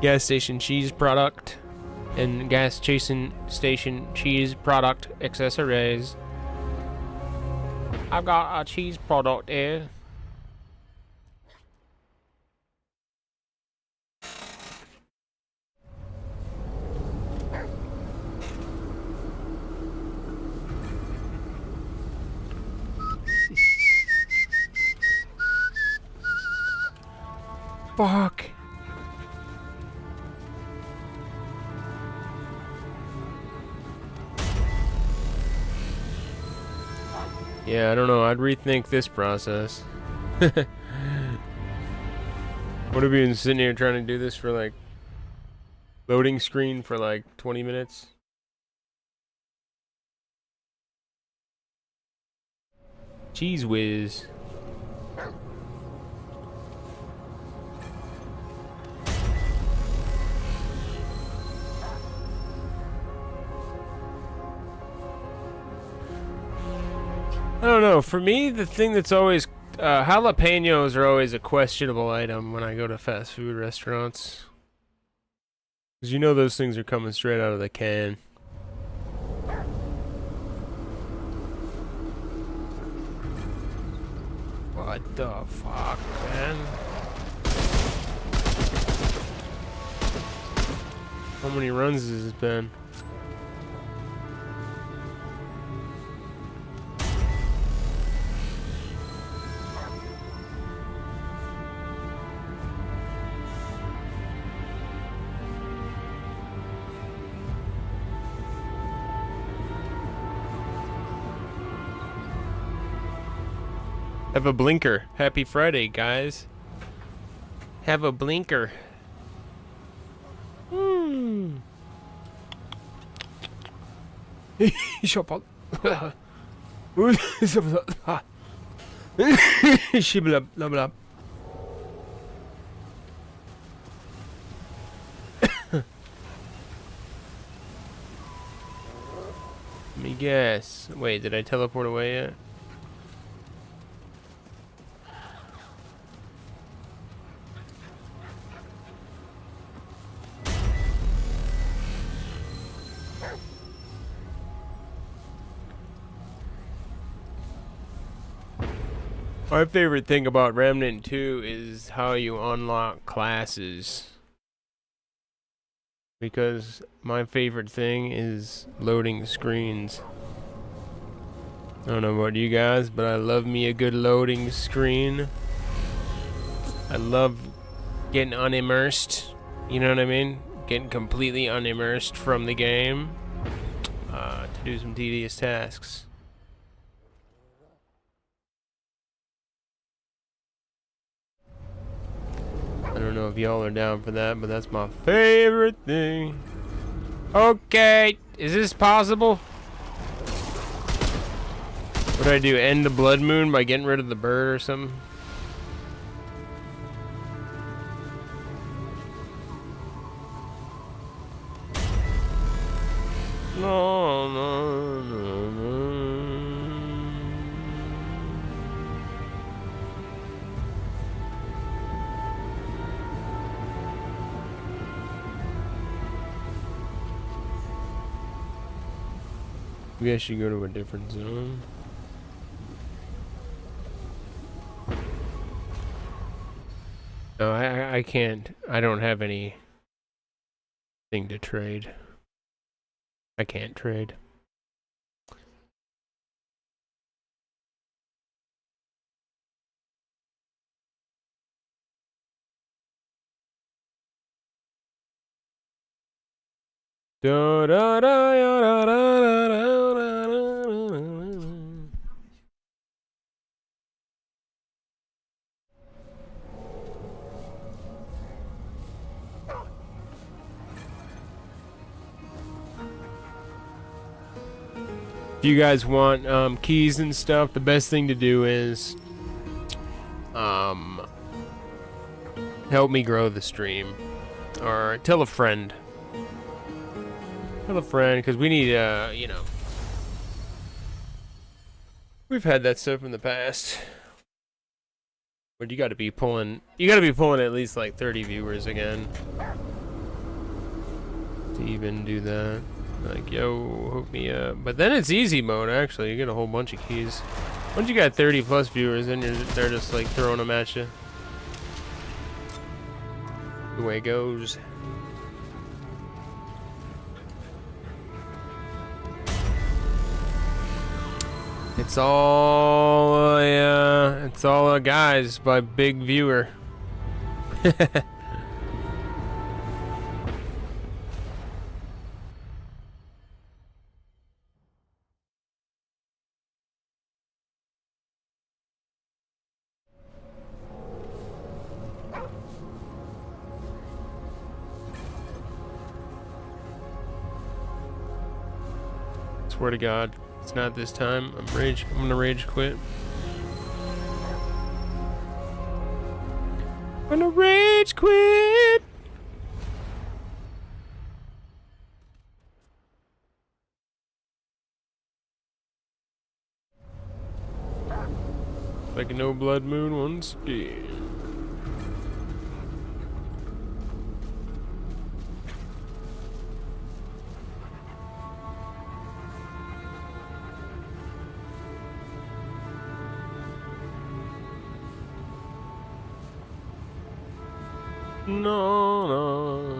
Gas station cheese product and gas station cheese product accessories. I've got a cheese product here. Fuck. Yeah, I don't know. I'd rethink this process. What have you been sitting here trying to do this for like loading screen for like 20 minutes? Cheese whiz. I don't know. For me, the thing that's always jalapenos are always a questionable item when I go to fast food restaurants. Because you know those things are coming straight out of the can. What the fuck, man? How many runs has it been? Have a blinker. Happy Friday, guys. Have a blinker. Shop on. Shibblab, blab. Let me guess. Wait, did I teleport away yet? My favorite thing about Remnant 2 is how you unlock classes. Because my favorite thing is loading screens. I don't know about you guys, but I love me a good loading screen. I love getting unimmersed. You know what I mean? Getting completely unimmersed from the game to do some tedious tasks. I don't know if y'all are down for that, but that's my favorite thing. Okay, is this possible? What do I do? End the blood moon by getting rid of the bird or something? No, no, no, no. Maybe I should go to a different zone. No, I can't. I don't have anything to trade. I can't trade. Da da da da da da da da. If you guys want keys and stuff, the best thing to do is help me grow the stream, or tell a friend. Tell a friend, because we need you know, We've had that stuff in the past. But you gotta be pulling at least like 30 viewers again to even do that. Like, yo, hook me up. But then it's easy mode, actually. You get a whole bunch of keys. Once you got 30 plus viewers, then they're just like throwing them at you. The way it goes. It's all guys by Big Viewer. Swear to God, it's not this time. I'm gonna rage quit. I'm gonna rage quit. Like a no blood moon once again. No.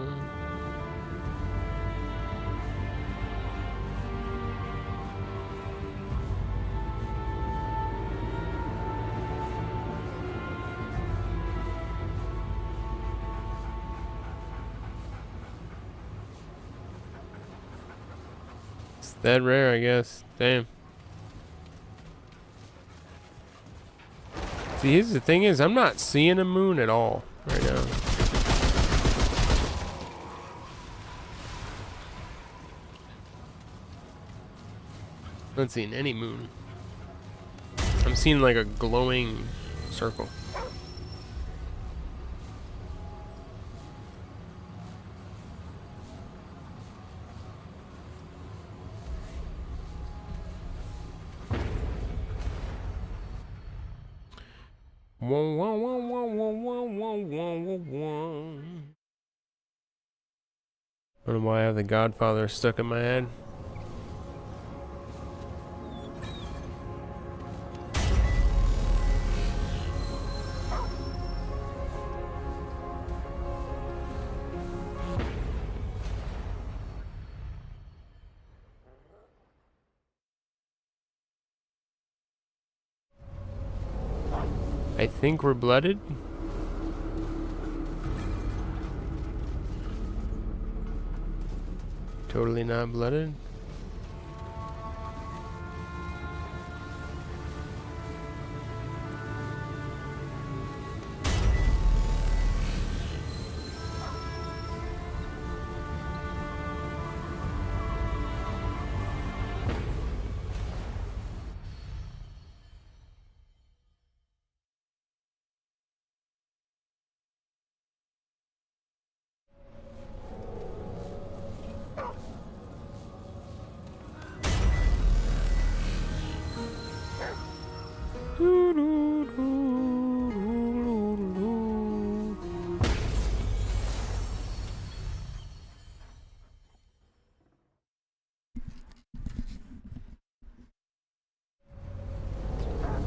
It's that rare, I guess. Damn. See, here's the thing is, I'm not seeing a moon at all right now. I'm not seeing any moon. I'm seeing like a glowing circle. I don't know why I have The Godfather stuck in my head. I think we're blooded. Totally not blooded.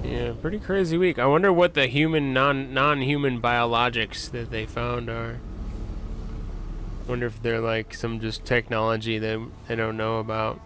Yeah, pretty crazy week. I wonder what the human non-human biologics that they found are. Wonder if they're like some just technology that they don't know about.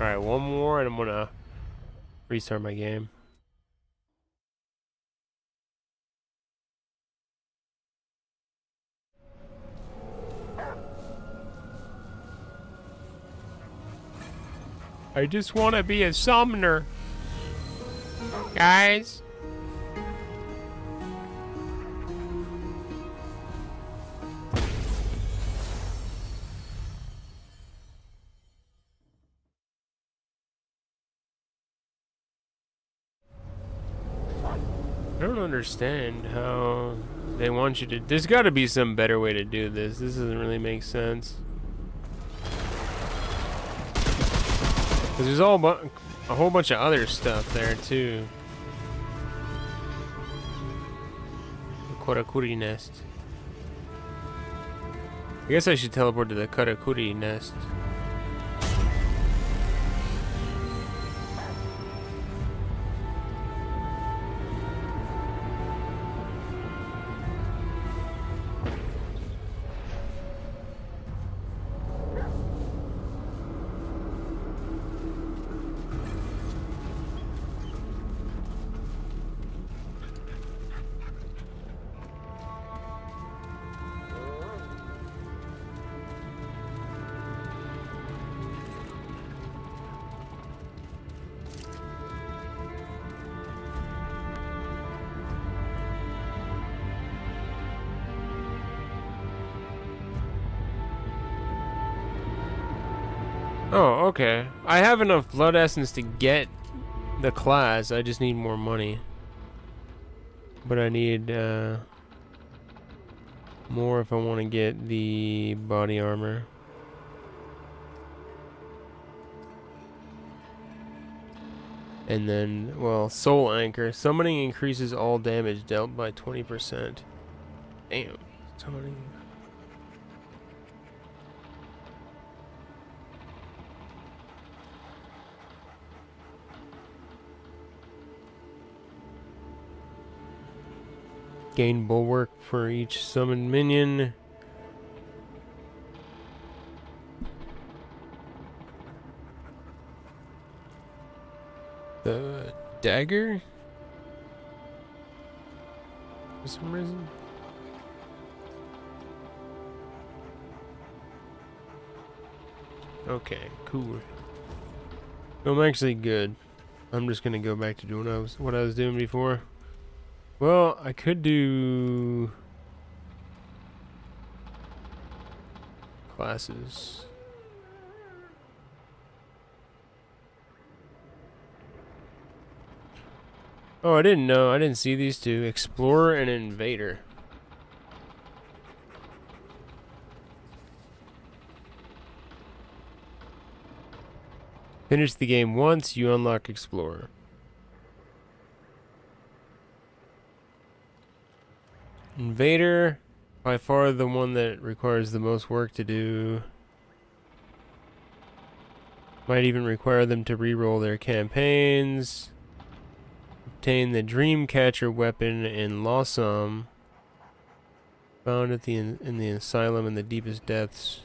Alright, one more and I'm gonna restart my game. I just want to be a summoner. Guys. I don't understand how they want you to. There's got to be some better way to do this. This doesn't really make sense. Because there's a whole bunch of other stuff there too. The Karakuri nest. I guess I should teleport to the Karakuri nest. Oh, okay. I have enough blood essence to get the class. I just need more money. But I need more if I want to get the body armor. And then, well, soul anchor. Summoning increases all damage dealt by 20%. Damn. Summoning. Gain bulwark for each summoned minion. The dagger? For some reason. Okay, cool. I'm actually good. I'm just gonna go back to doing what I was doing before. Well, I could do classes. Oh, I didn't know. I didn't see these two. Explorer and Invader. Finish the game once, you unlock Explorer. Invader, by far the one that requires the most work to do. Might even require them to re-roll their campaigns. Obtain the Dreamcatcher weapon in Lawsome, found at in the asylum in the deepest depths.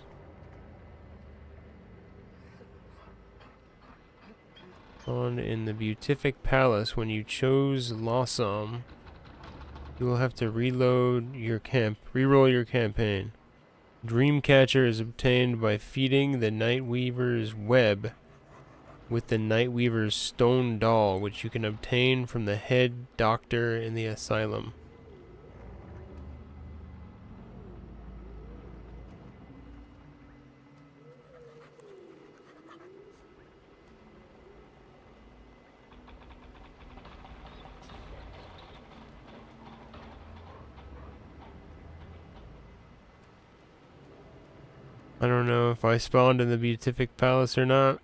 Found in the Beatific Palace. When you chose Lawsome, you will have to reroll your campaign. Dreamcatcher is obtained by feeding the Nightweaver's web with the Nightweaver's stone doll, which you can obtain from the head doctor in the asylum. I don't know if I spawned in the Beatific Palace or not.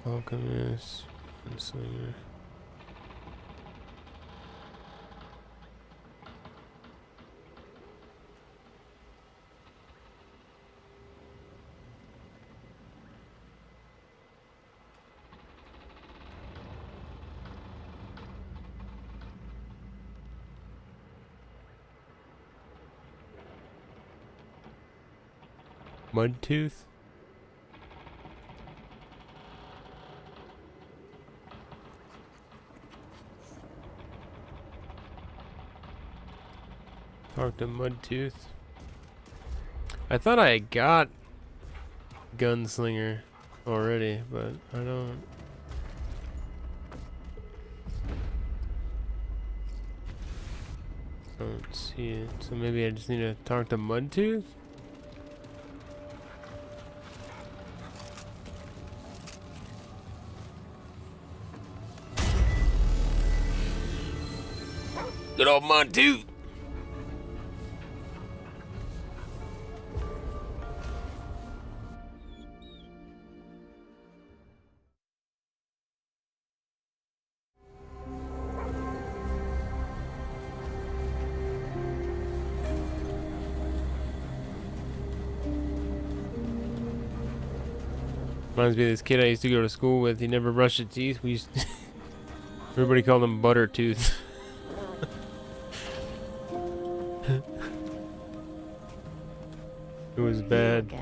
Alchemist, Slinger. Mudtooth? Talk to Mudtooth. I thought I got Gunslinger already, but I don't. I don't see it. So maybe I just need to talk to Mudtooth? Good old Mudtooth! Reminds me of this kid I used to go to school with. He never brushed his teeth. We used everybody called him Buttertooth. It was bad.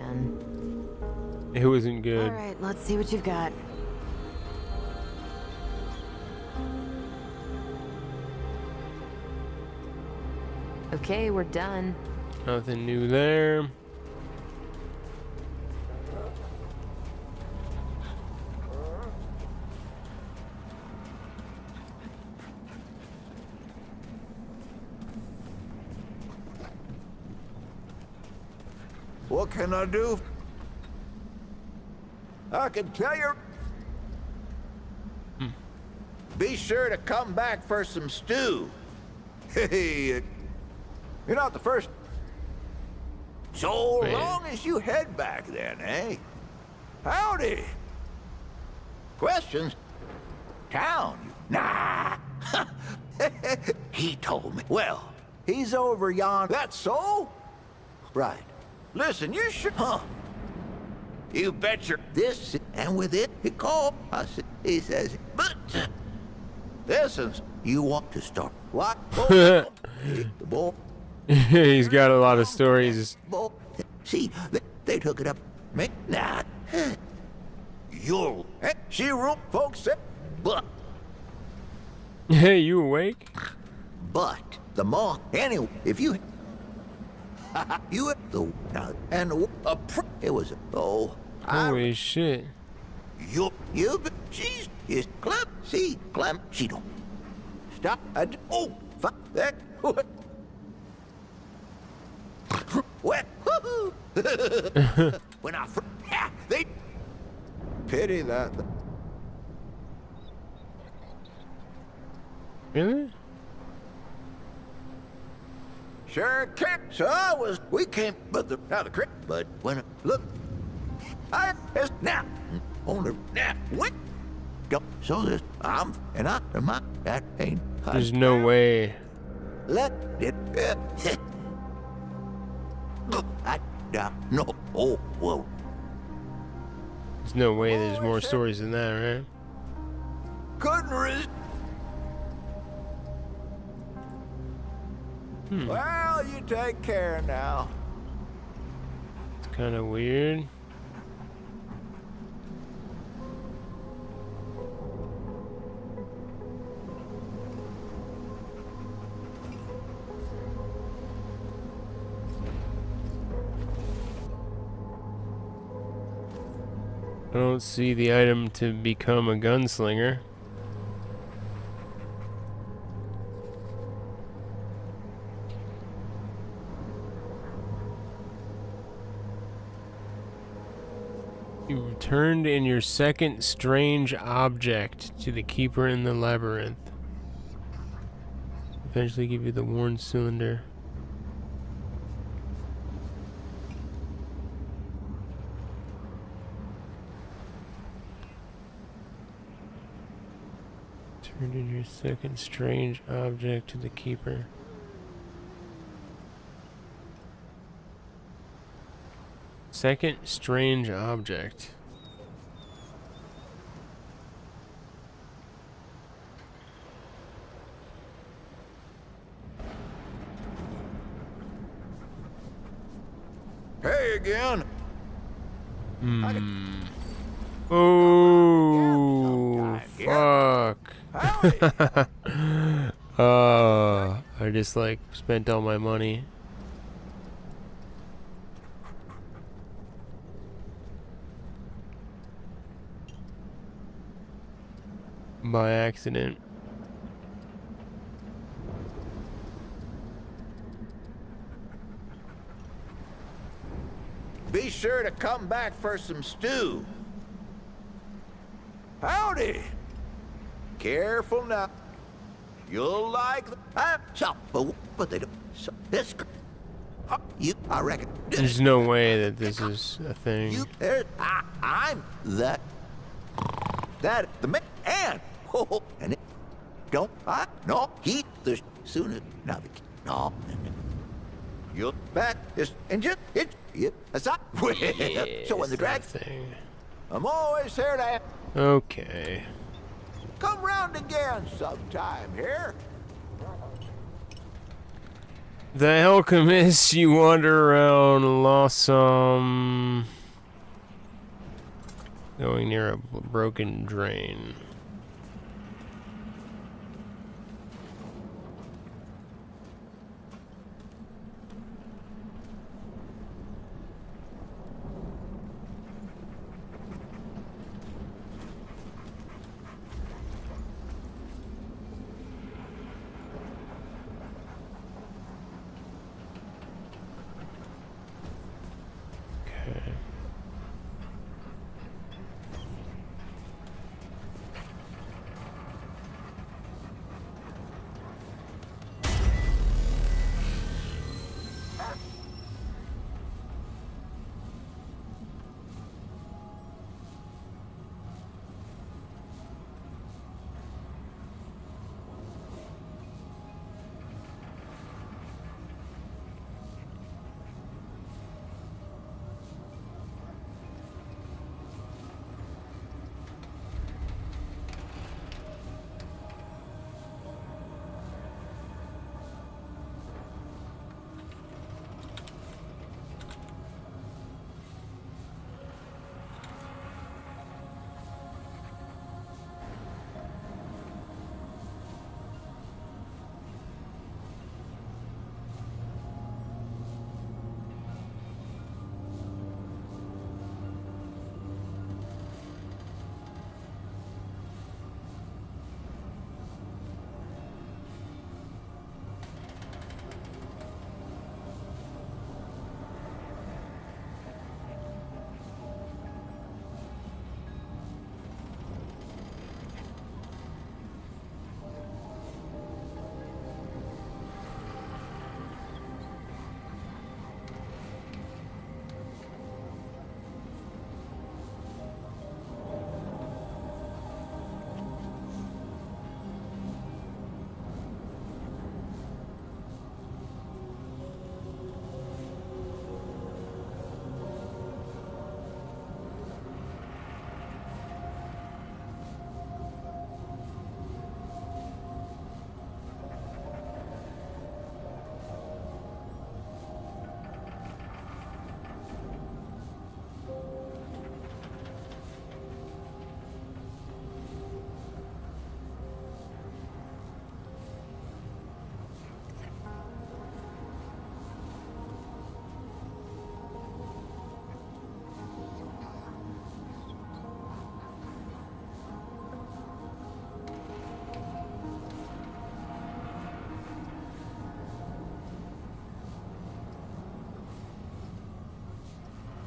It wasn't good. All right, let's see what you've got. Okay, we're done. Nothing new there. What can I do? I can tell you. Be sure to come back for some stew. Hey, you're not the first. So long as you head back then, eh? Howdy. Questions? Town? Nah. He told me. Well, he's over yonder. That's so? Right. Listen, you should. Huh. You betcha this, and with it, he called us. He says, but listen, you want to start what? The boy. He's got a lot of stories. See, they took it up. Me, nah. You'll. She room, folks. But. Hey, you awake? But the more anyway, if you. You the now and it was holy shit. You she's is Clem. See Clem. She don't stop. Oh fuck that. What? When I they pity that. Really? Sure can. So I was. We came, but now the creek. But when look, I is now on the now what? Go. So this I'm and I my that ain't. There's no way. Let it. I no. Oh whoa. There's no way. There's more stories than that, right? Couldn't resist. Well, you take care now. It's kind of weird. I don't see the item to become a gunslinger. You returned in your second strange object to the keeper in the labyrinth. Eventually give you the worn cylinder. Turned in your second strange object to the keeper. Second strange object. Hey again. Hmm. Oh, fuck. I just like spent all my money. By accident. Be sure to come back for some stew. Howdy. Careful now. You'll like the but they don't. So this, you, I reckon. There's no way that this is a thing. You, I'm that the man, and it don't I no keep the sooner now the no. You'll back is and just it aside. So in the drag thing. I'm always here to. Okay. Come round again sometime here. The alchemist, you wander around, lost some. Going near a broken drain.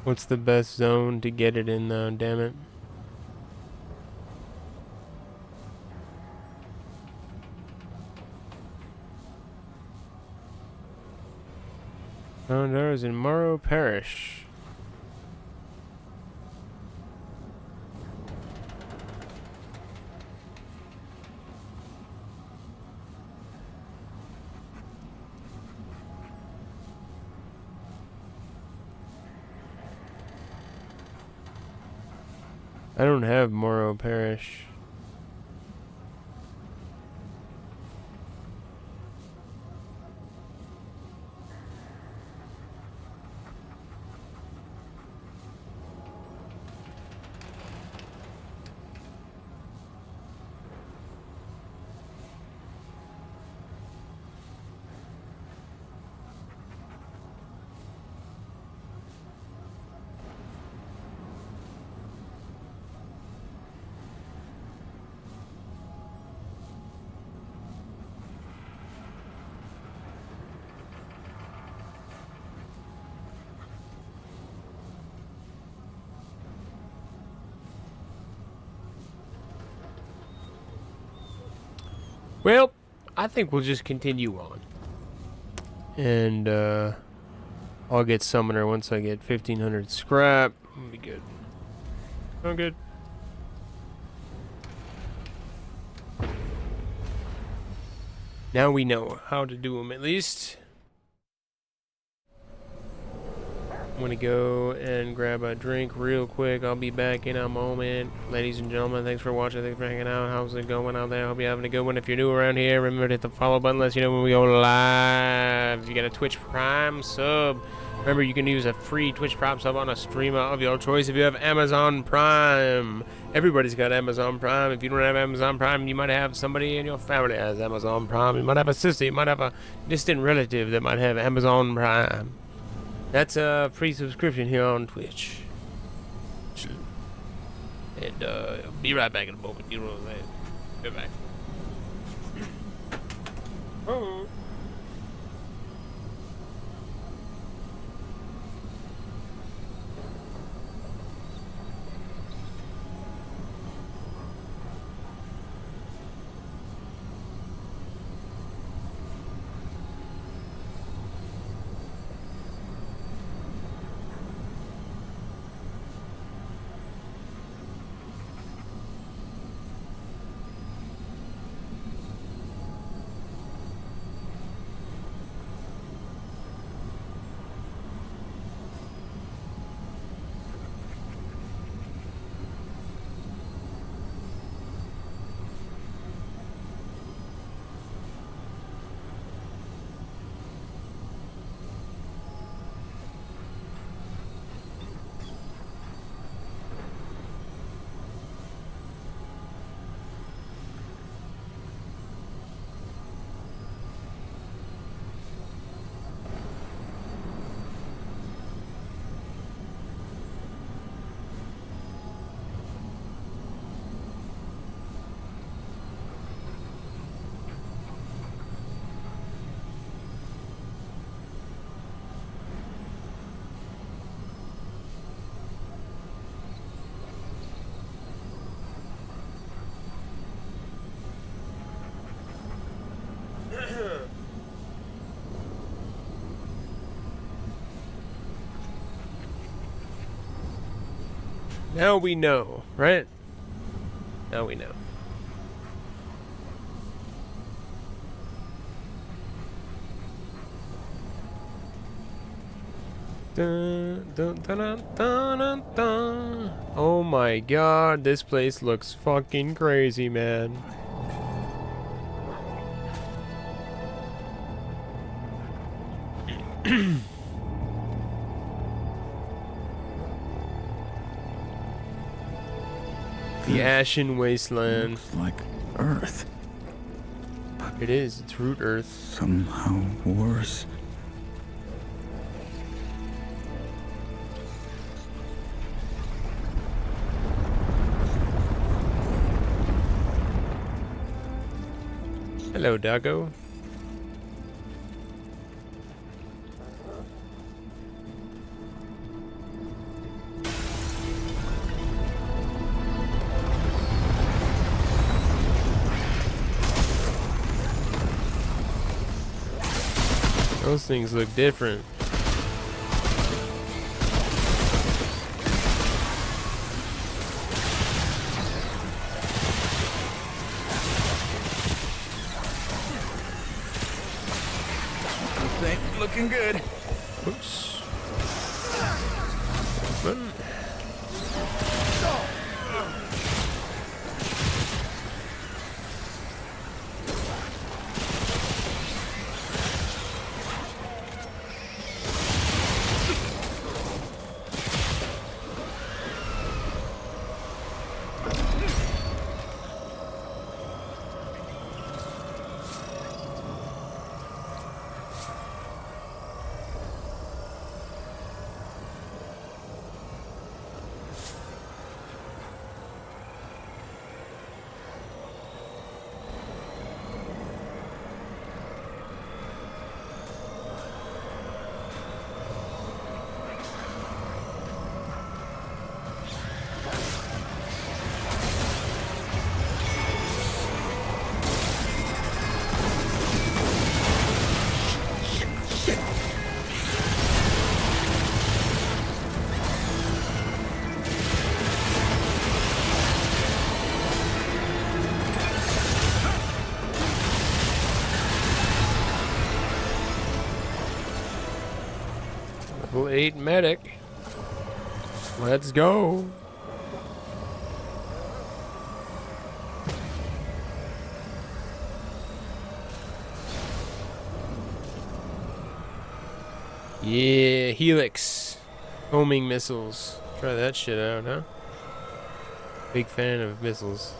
What's the best zone to get it in though, damn it? Found ours in Morrow Parish. I don't have Morrow Parish. Well, I think we'll just continue on. And I'll get Summoner once I get 1,500 scrap. It'll be good. Oh, good. Now we know how to do them at least. I'm gonna go and grab a drink real quick. I'll be back in a moment. Ladies and gentlemen, thanks for watching. Thanks for hanging out. How's it going out there? Hope you're having a good one. If you're new around here, remember to hit the follow button. Let you know when we go live. If you got a Twitch Prime sub, remember you can use a free Twitch Prime sub on a streamer of your choice. If you have Amazon Prime, everybody's got Amazon Prime. If you don't have Amazon Prime, you might have somebody in your family that has Amazon Prime. You might have a sister. You might have a distant relative that might have Amazon Prime. That's a free subscription here on Twitch. And be right back in a moment. You know what I'm saying? Be back. Oh. Now we know, right? Now we know. Dun, dun, dun, dun, dun, dun. Oh my god, this place looks fucking crazy, man. The Ashen Wasteland. Looks like Earth. It is. It's root Earth. Somehow worse. Hello, doggo. Those things look different. Looking good. Oops. Level 8 medic. Let's go. Yeah, Helix. Homing missiles. Try that shit out, huh? Big fan of missiles.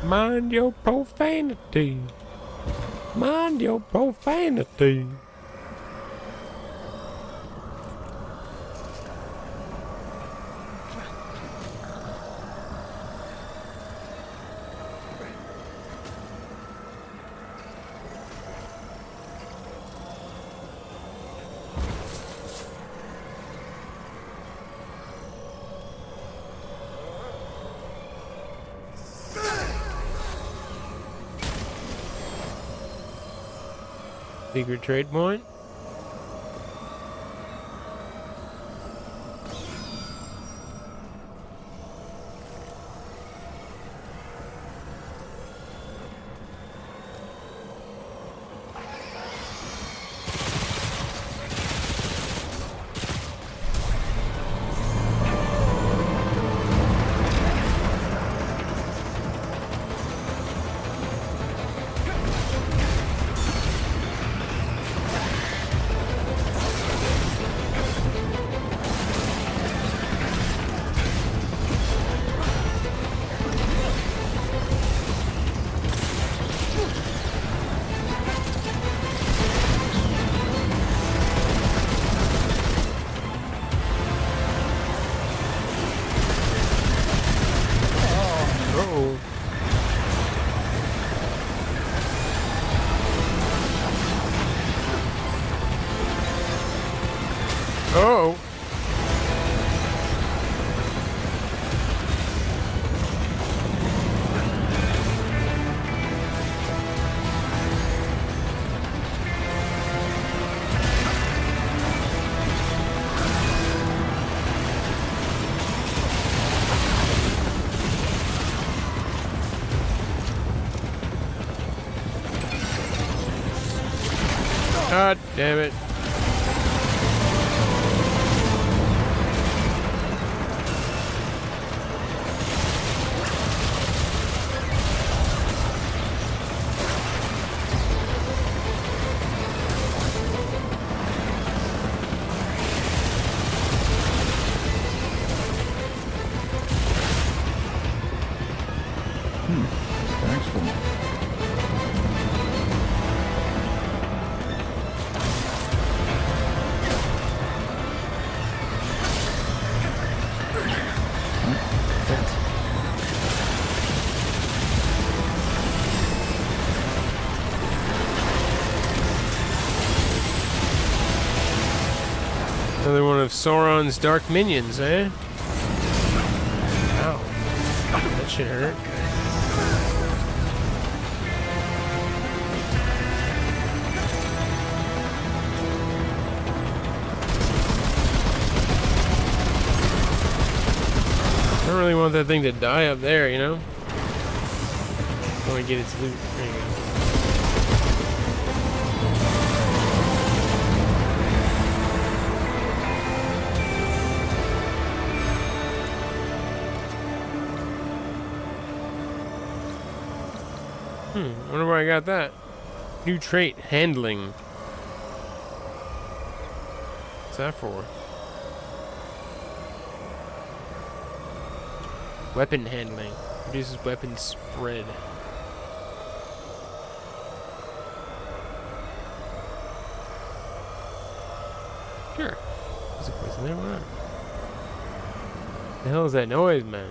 Mind your profanity. Mind your profanity. Secret trade point. Oh. God damn it. Thanks for me. Another one of Sauron's dark minions, eh? Ow. That shit hurt. I don't really want that thing to die up there, you know? I want to get its loot. There you go. Wonder where I got that. New trait, handling. What's that for? Weapon handling. Reduces weapon spread. Sure. There's a person there. Why not? The hell is that noise, man?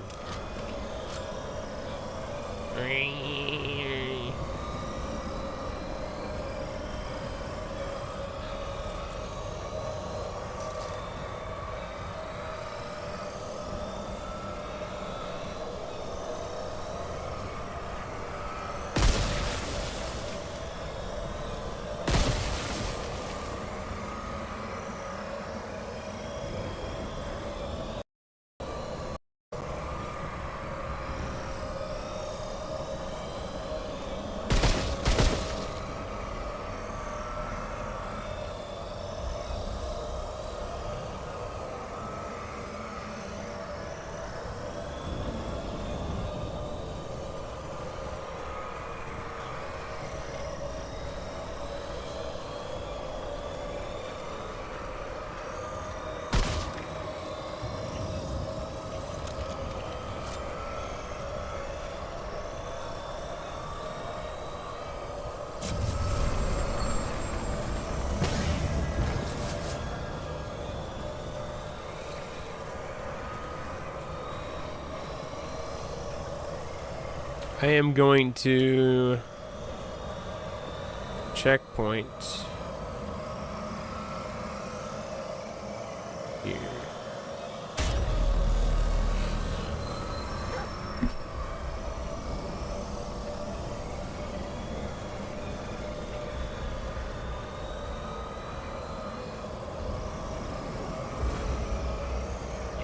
I am going to checkpoint here.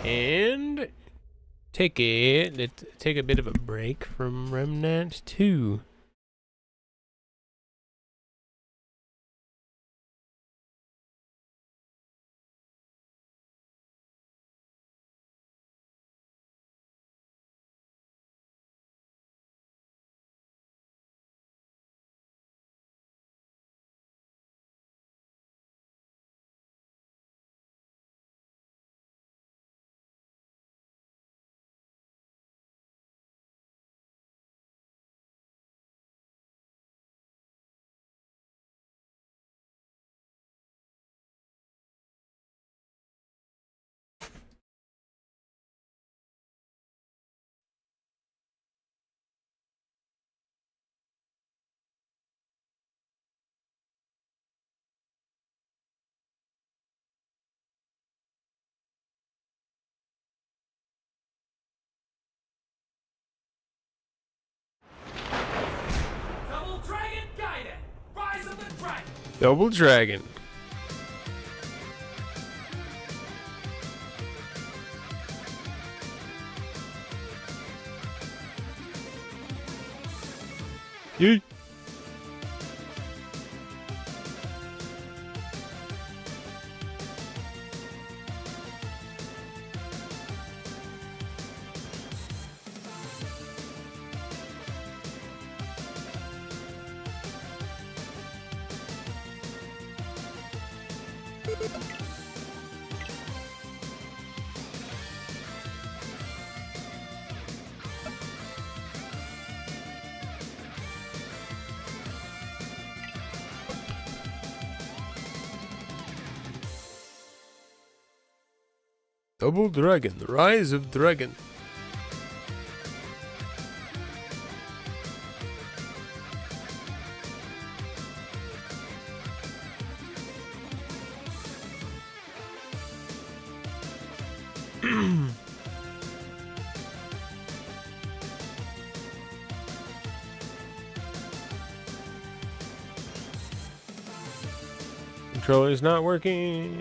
And take a bit of a break from Remnant 2. Double Dragon. Yeet. Double Dragon, the Rise of Dragon. Controller's not working.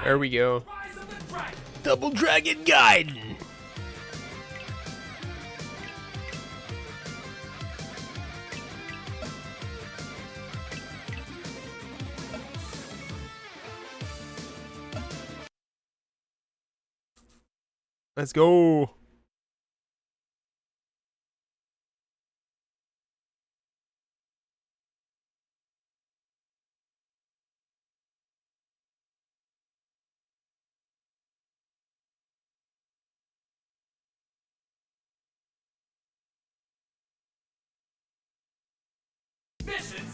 There we go. Double Dragon Gaiden. Let's go.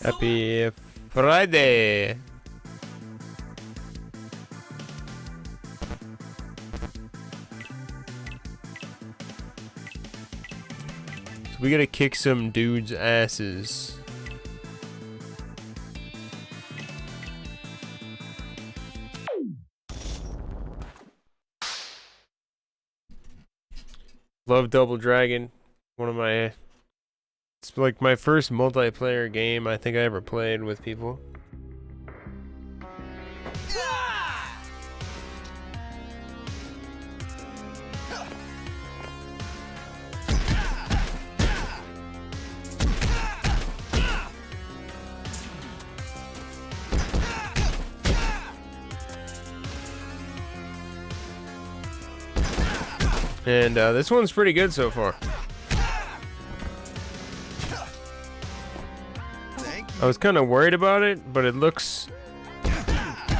Happy Friday. So we gotta kick some dudes' asses. Love Double Dragon. One of my... It's like my first multiplayer game I think I ever played with people. And this one's pretty good so far. I was kind of worried about it, but it looks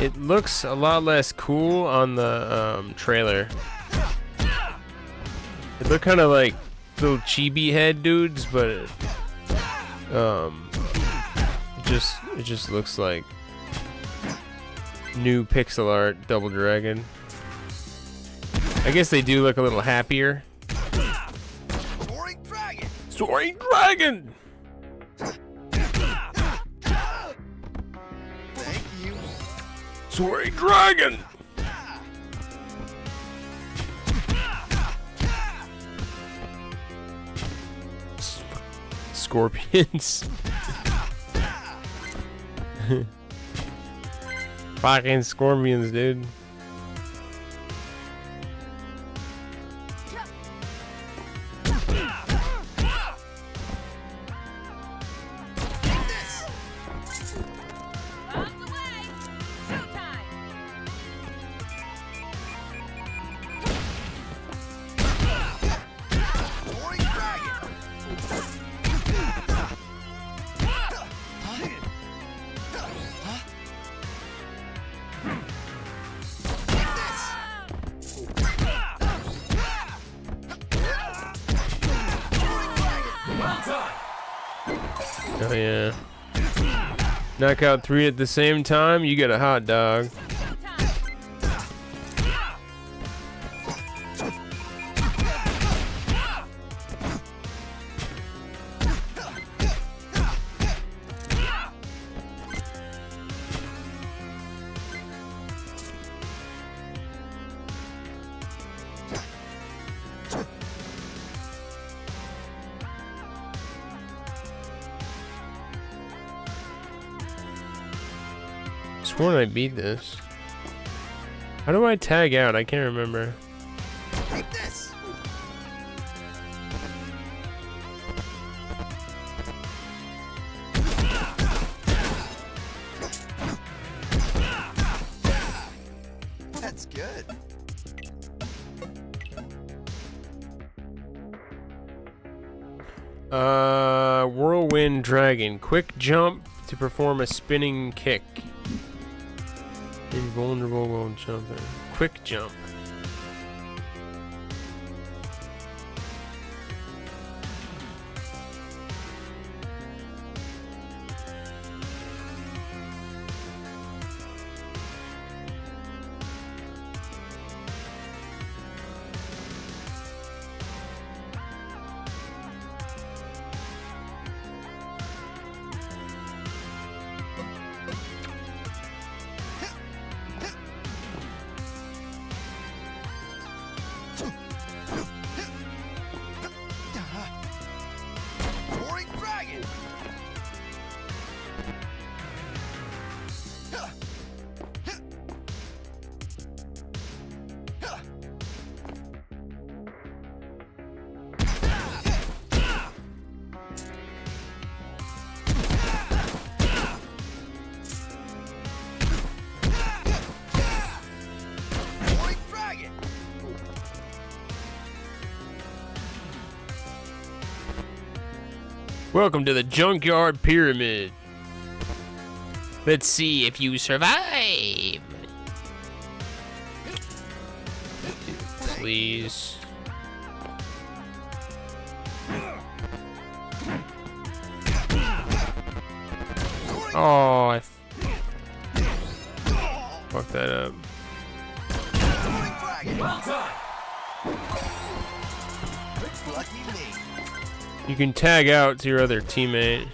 a lot less cool on the trailer. It looked kind of like little chibi head dudes, but it just looks like new pixel art Double Dragon. I guess they do look a little happier. Soaring dragon! Soaring dragon! Thank you. Soaring dragon! Scorpions. Fucking scorpions, dude. Oh yeah. Knock out 3 at the same time, you get a hot dog. Sworn I beat this. How do I tag out? I can't remember. Take this. That's good. Whirlwind Dragon. Quick jump to perform a spinning kick. Invulnerable while jumping. Quick jump. Soaring dragon. Soaring dragon. Welcome to the Junkyard Pyramid. Let's see if you survive. Please. Oh, I fucked that up. Well done. Lucky me. You can tag out to your other teammate.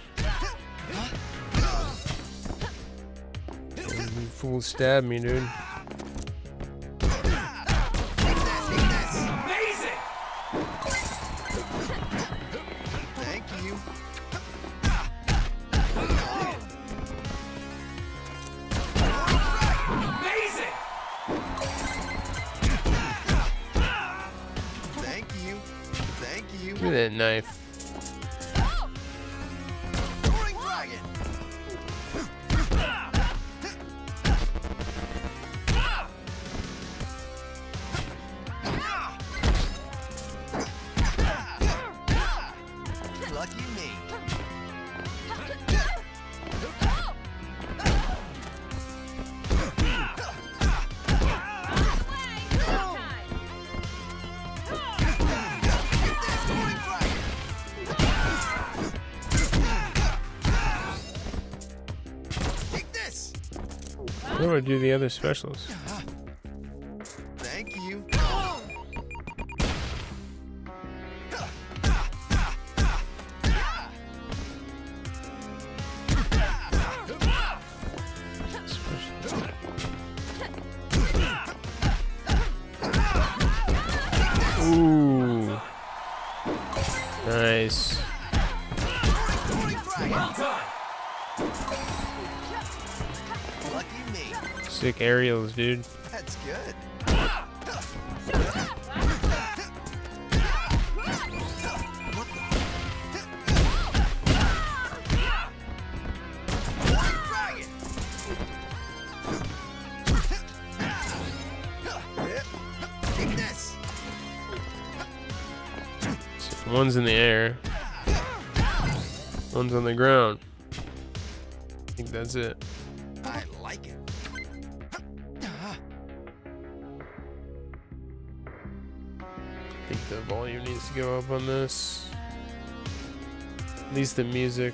You fool stabbed me, dude. Amazing. Thank you. Amazing. Thank you. Thank you. Look at that knife. Soaring dragon. Lucky me. do I do the other specials? Thank you. Ooh. Nice. Lucky me. Sick aerials, dude. That's good. Take this. One's in the air. One's on the ground. I think that's it. I like it. I think the volume needs to go up on this. At least the music.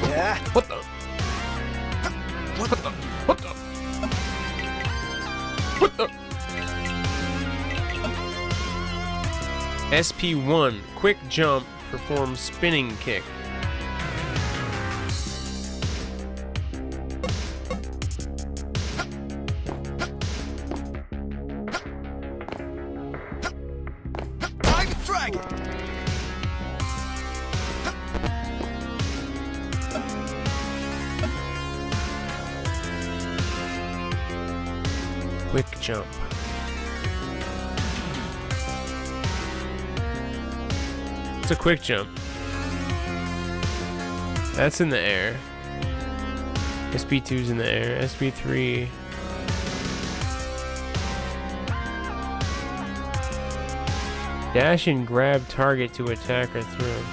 Yeah. What the? What the? What the? What the? SP1, quick jump, perform spinning kick. Private Dragon. Quick jump. It's a quick jump. That's in the air. SP2's in the air. SP3. Dash and grab target to attack or throw.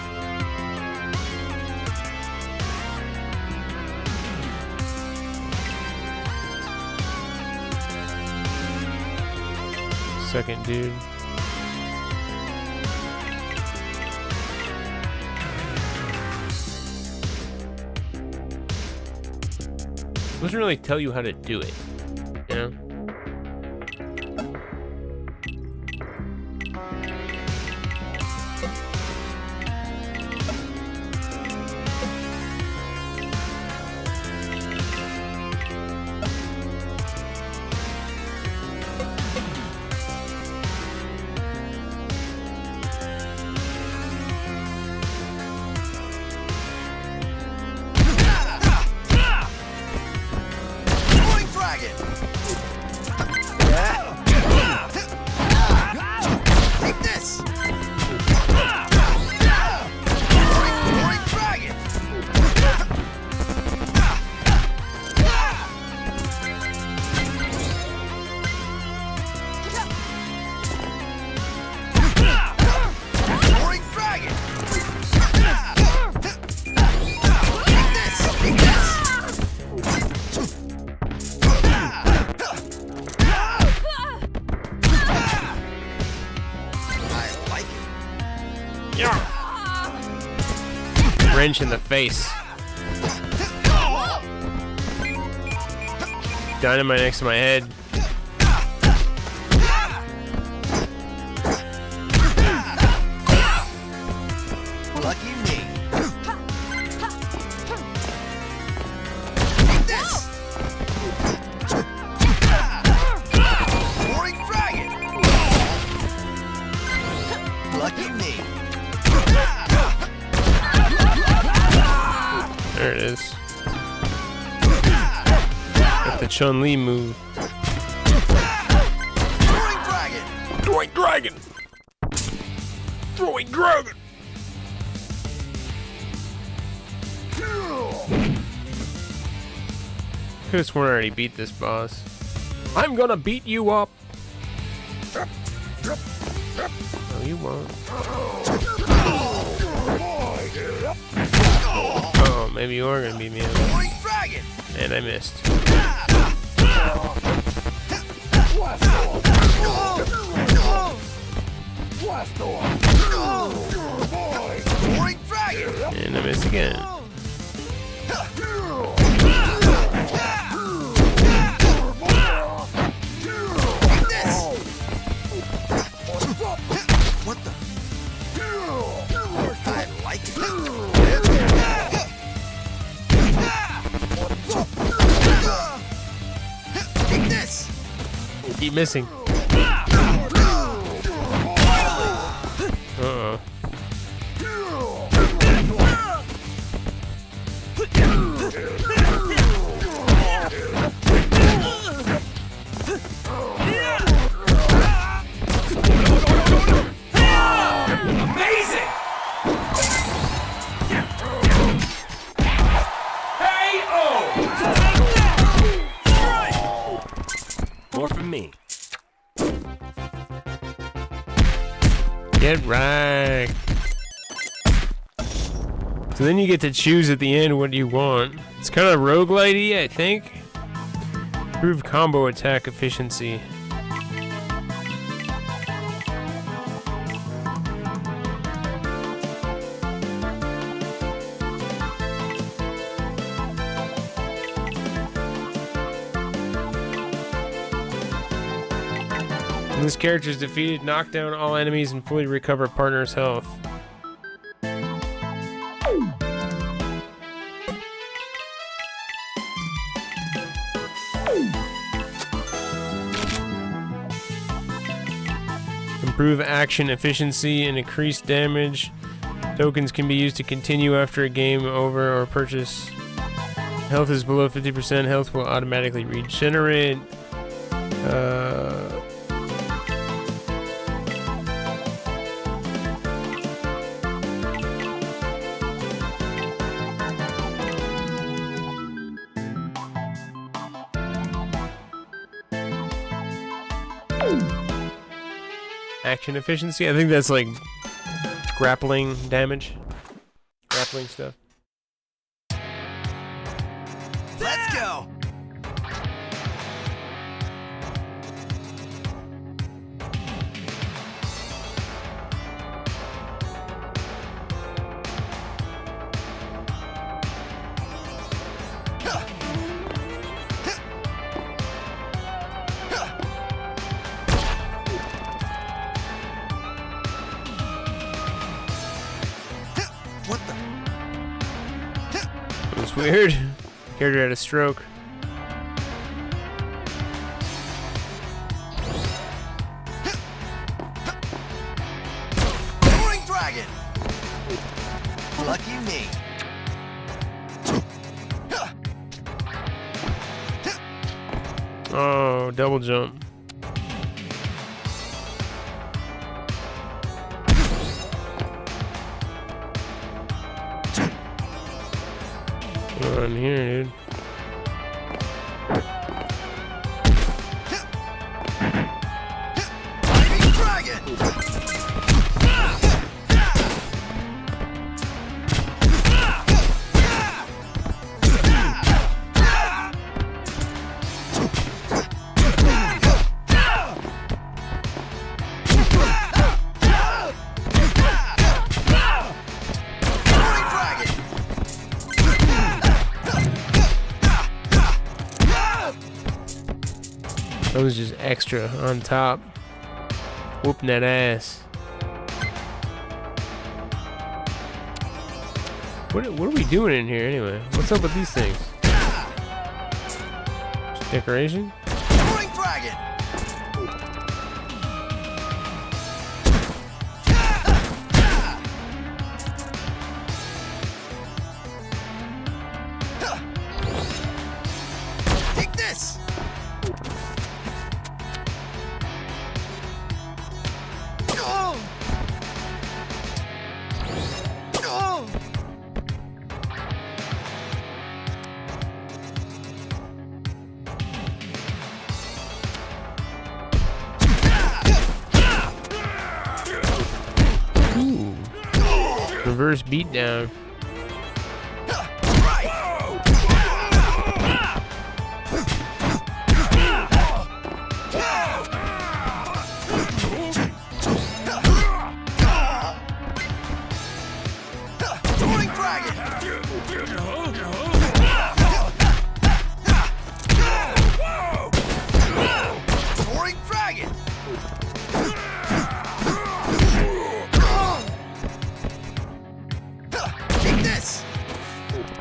Second dude. Doesn't really tell you how to do it, you know? Wrench in the face. Dynamite next to my head. Lucky me. Take this. Roaring Dragon. Lucky me. There it is. Got the Chun-Li move. Roaring Dragon. Throwing dragon. Throwing dragon. Could have sworn I already beat this boss. I'm gonna beat you up. No, you won't. Oh, maybe you are gonna beat me up. And I missed. And I missed again. What the? I like it. Take this. Keep missing. Uh-oh. More from me. Get right. So then you get to choose at the end what you want. It's kind of roguelite-y, I think. Improve combo attack efficiency. When this character is defeated, knock down all enemies and fully recover partner's health. Improve action efficiency and increase damage. Tokens can be used to continue after a game over or purchase. Health is below 50%. Health will automatically regenerate. Action efficiency? I think that's like grappling damage. Grappling stuff. Let's go. What the? It was weird. Character had a stroke. Roaring dragon. Lucky me. Oh, double jump. On here, dude. Dragon. That was just extra on top. Whooping that ass. What are we doing in here anyway? What's up with these things? Just decoration? Roaring dragon. Take this. Reverse beatdown.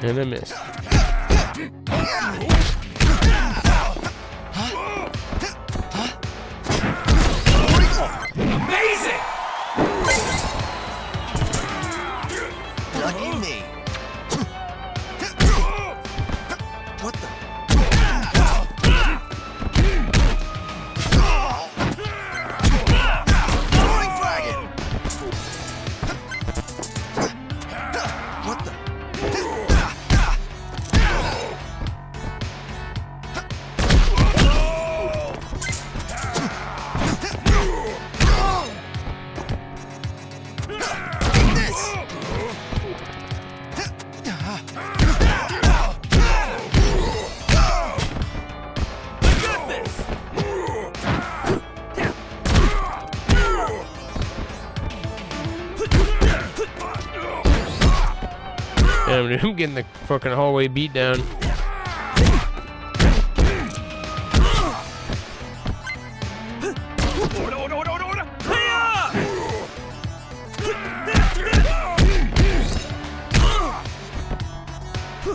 And I missed. Amazing! Lucky me. What the? Soaring dragon! What the? Damn, dude, I'm getting the fucking hallway beat down.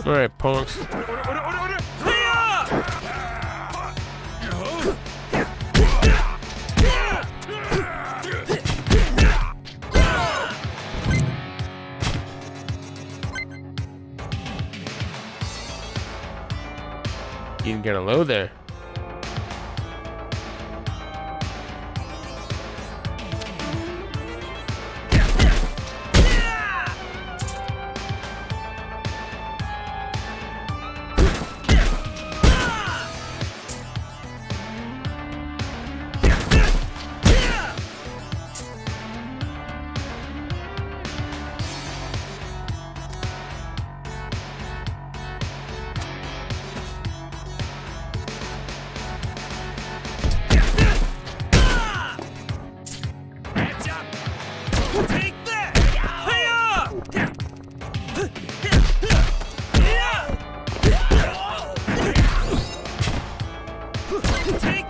Alright, punks. You can get a low there.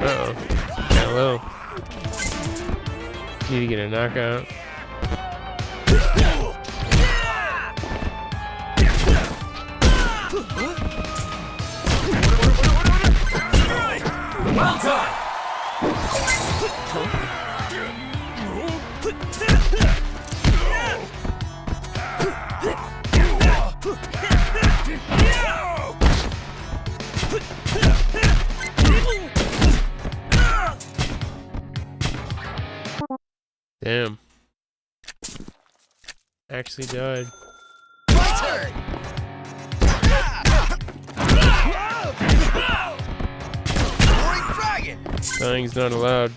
Uh-oh. Hello. Need to get a knockout. Well done! Damn. Actually died. My turn! Soaring dragon! Dying's not allowed.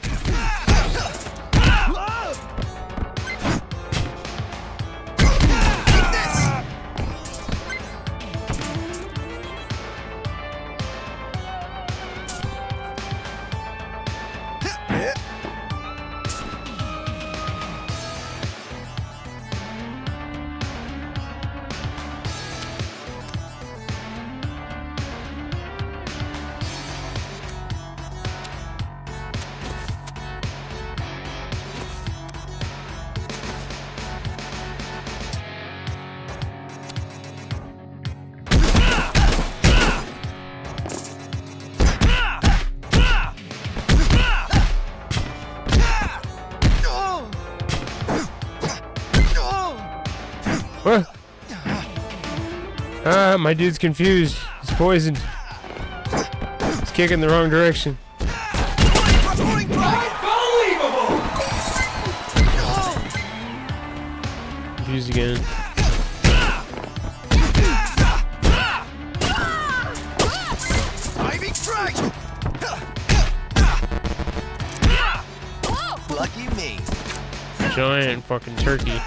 What? Ah, my dude's confused. He's poisoned. He's kicking the wrong direction. Confused again. Lucky me. Giant fucking turkey.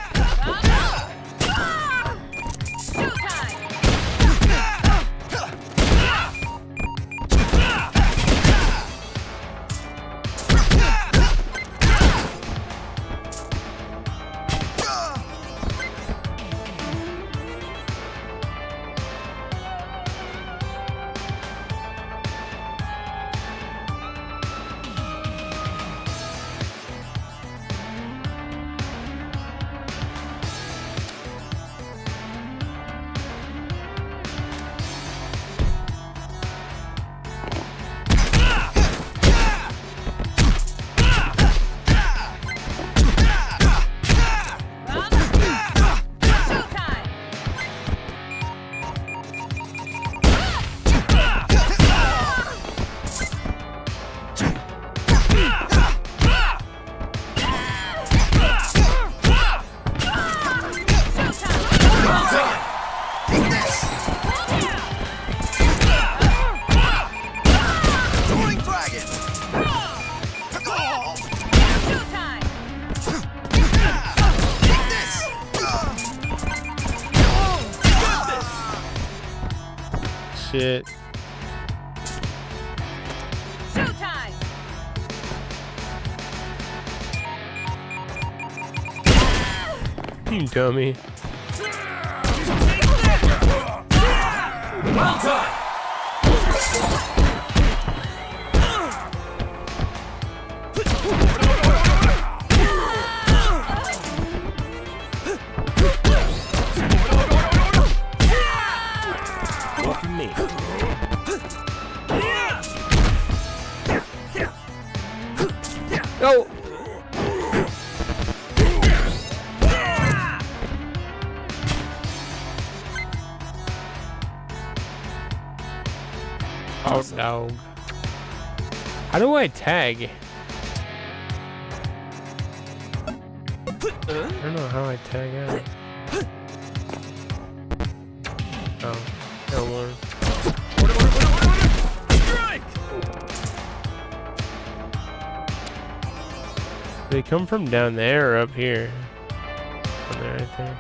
shit. Showtime! You dummy. Well done! What for me? Oh! Oh no. How do I tag? I don't know how I tag out. Oh, no one. They come from down there or up here? Down there, I think.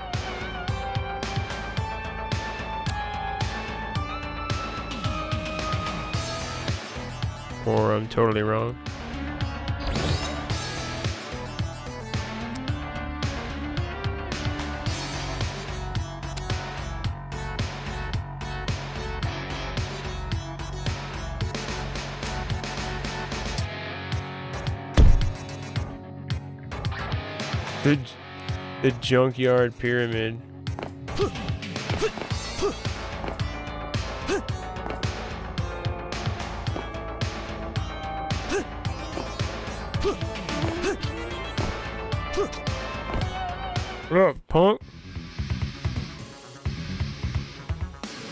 Or I'm totally wrong. The junkyard pyramid. What up, punk?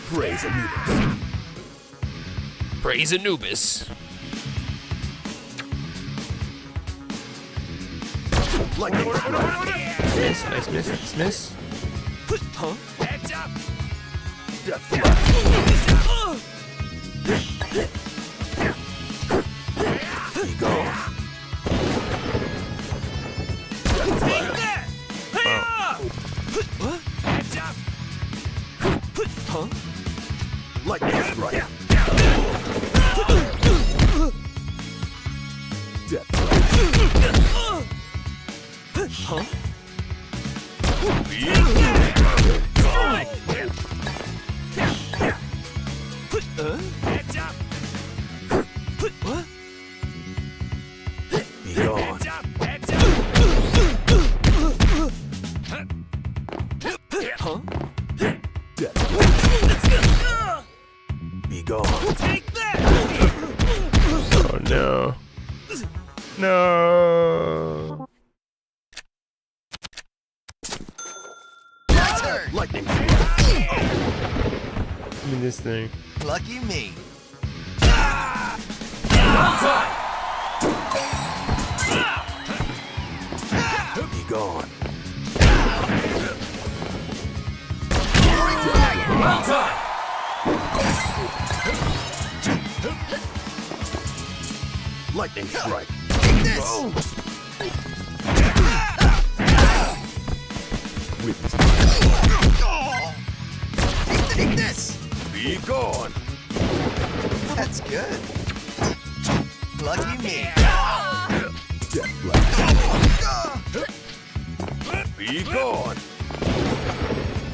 Praise Anubis. Praise Anubis. Lightning Miss, nice miss, miss. Huh? Heads up! Death Be gone. Take that! Hey-ya! What? Heads up! Huh? Lightning strike. Death Huh? Heads up! What? Be gone. Heads up! Heads up! Huh? Death Be gone. Take that! Oh no. No. My turn! Lightning Give me this thing. Lucky me. Be gone. Well done! Lightning strike. Take this! Witness. Take this! Be gone. That's good. Lucky me. Death blast. Be gone.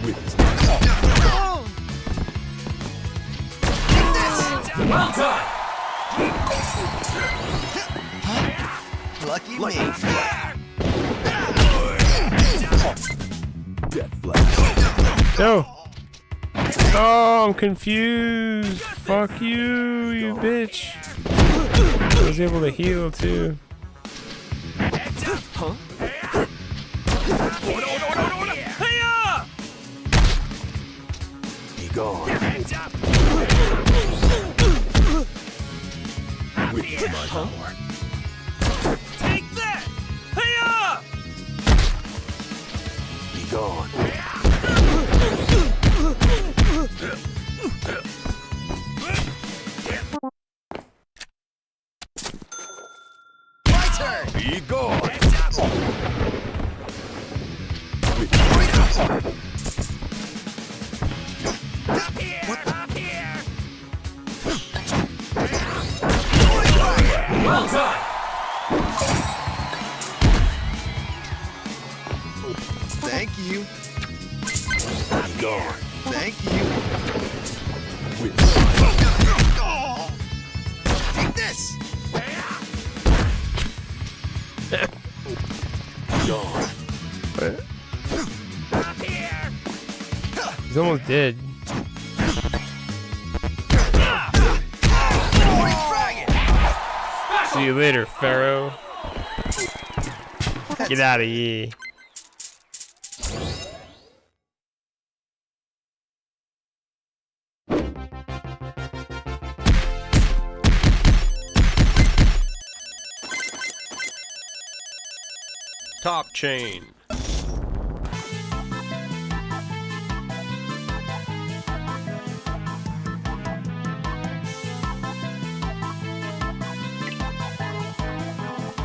Witness. Well done! Lucky me. Death blast. No. Oh, I'm confused. Fuck you, you bitch. I was able to heal too. Huh? Be gone. Witness my power. Take that! Hey-ya! Be gone. My turn! Be gone. Up here! you. I'm gone. Thank you. Take this. Gone. I'm here. He's almost dead. See you later, Pharaoh. Get out of here. Top chain.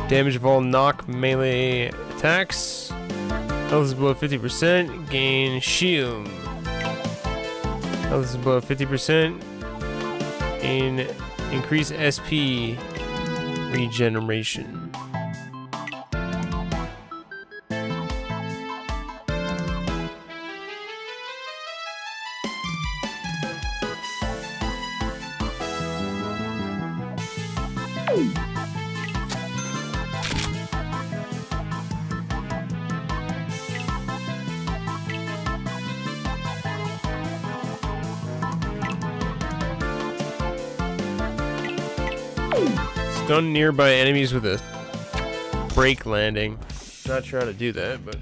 Damage of all knock melee attacks. Health is below 50%. Gain shield. Health is below 50%. Gain increase SP regeneration. Stun nearby enemies with a break landing. Not sure how to do that, but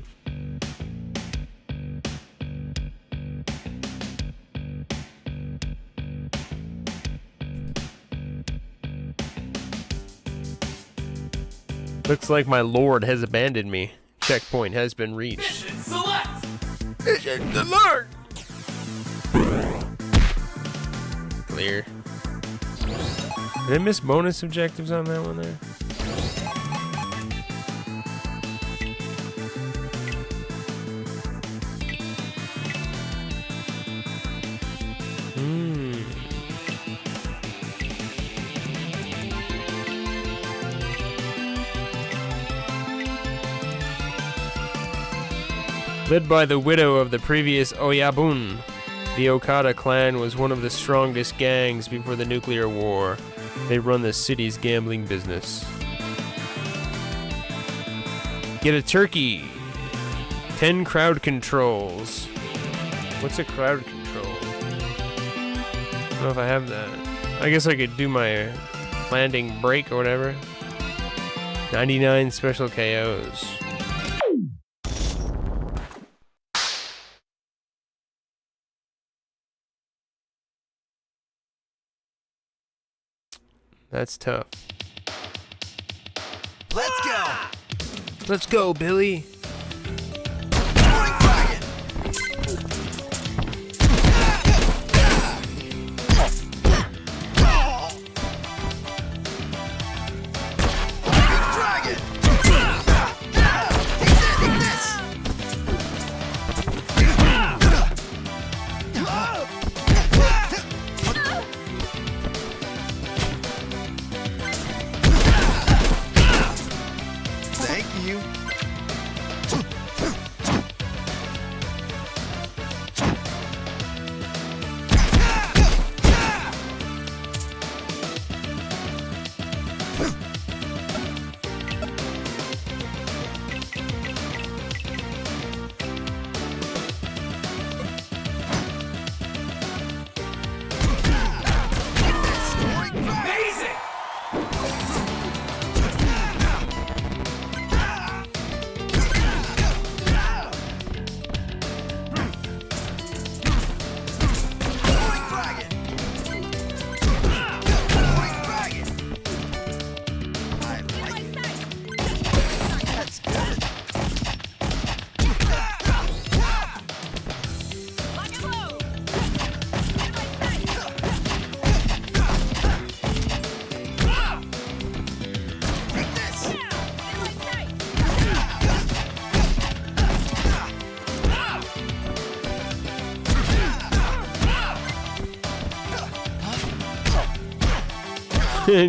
looks like my lord has abandoned me. Checkpoint has been reached. Mission select. Mission select. Clear. Did I miss bonus objectives on that one there? Led by the widow of the previous Oyabun, the Okada clan was one of the strongest gangs before the nuclear war. They run the city's gambling business. Get a turkey. 10 crowd controls. What's a crowd control? I don't know if I have that. I guess I could do my landing break or whatever. 99 special KOs. That's tough. Let's go. Let's go, Billy.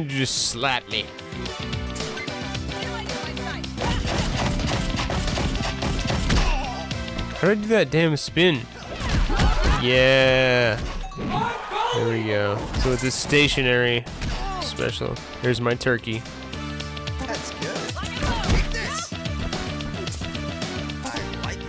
Just slap me. How did I do that damn spin? Yeah. There we go. So it's a stationary special. Here's my turkey. That's good. Take this. I like it.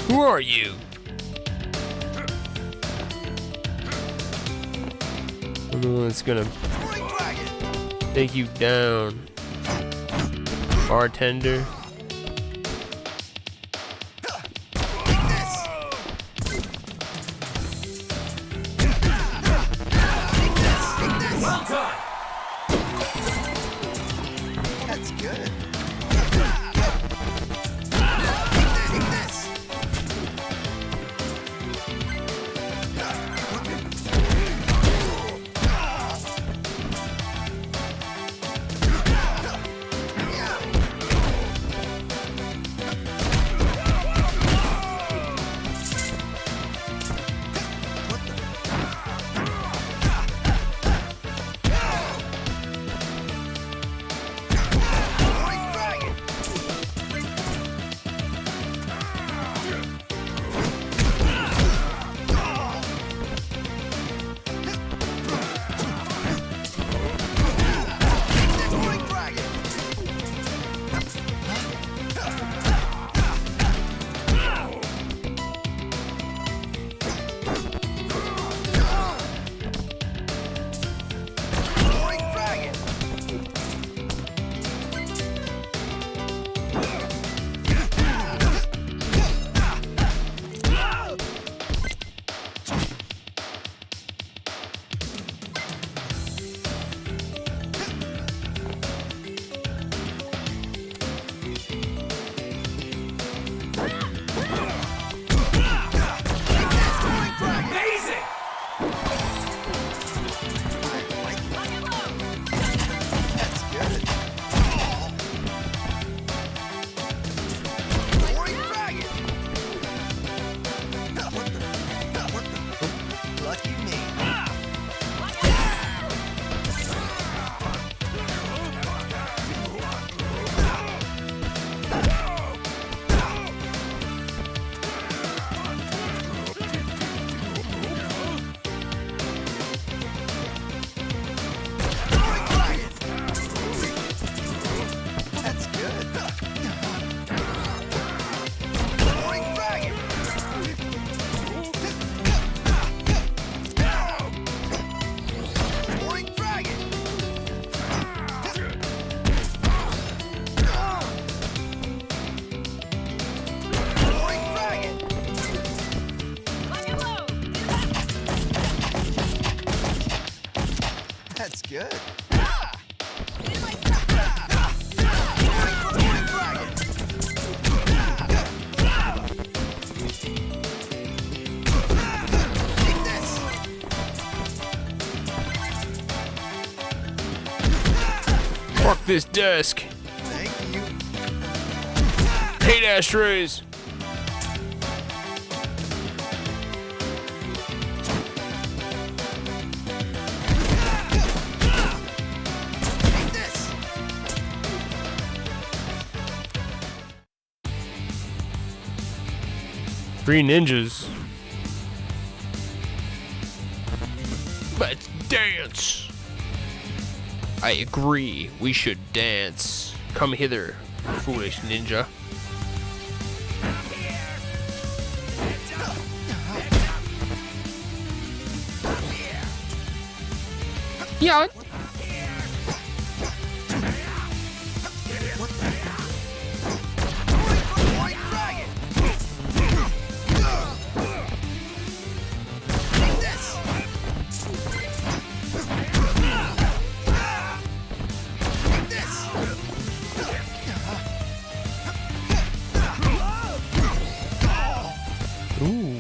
Who are you? I'm the one that's gonna take you down. Bartender. Well done. That's good. Take this. That's good. Fuck this desk. Thank you. Hate ashtrays. Take this. 3 ninjas. Let's dance. I agree. We should dance. Come hither, foolish ninja. Yeah. Ooh.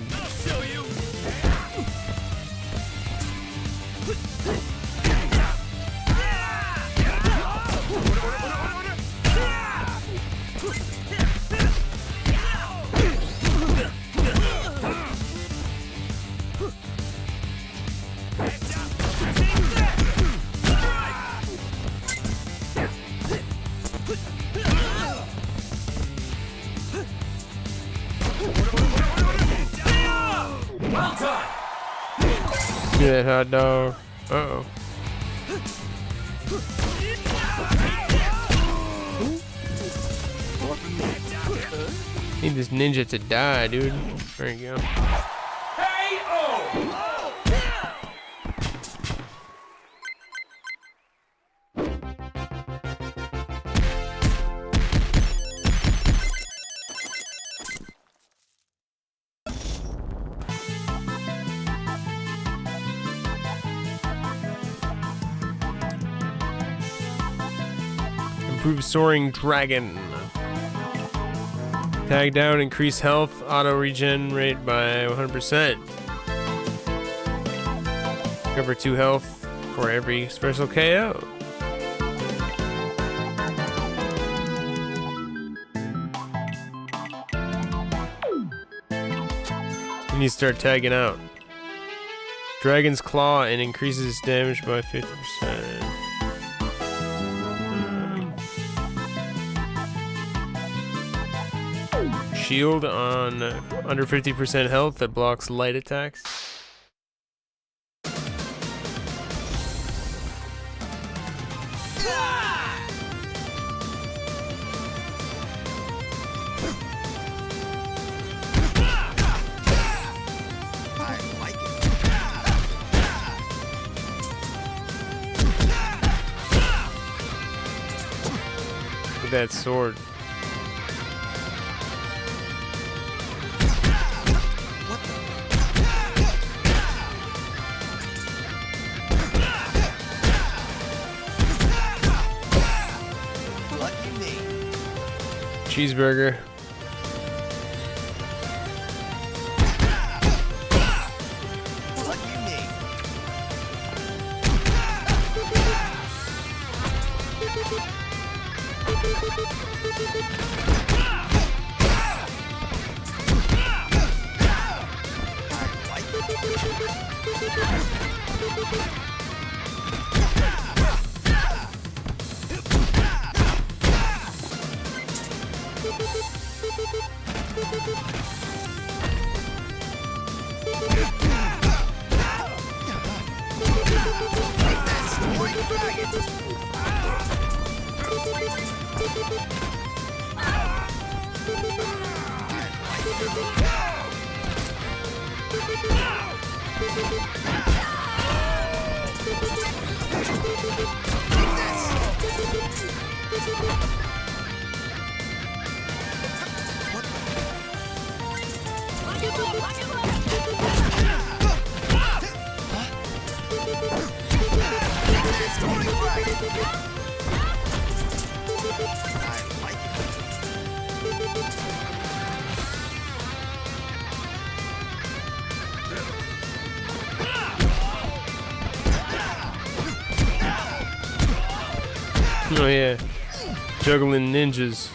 Give me that hot dog. Uh-oh. Need this ninja to die, dude. There you go. Improve soaring dragon. Tag down, increase health, auto regen rate by 100%. Recover 2 health for every special KO. You need to start tagging out. Dragon's Claw and increases damage by 50%. Shield on under 50% health that blocks light attacks. Look at that sword. Cheeseburger. Oh yeah, juggling ninjas.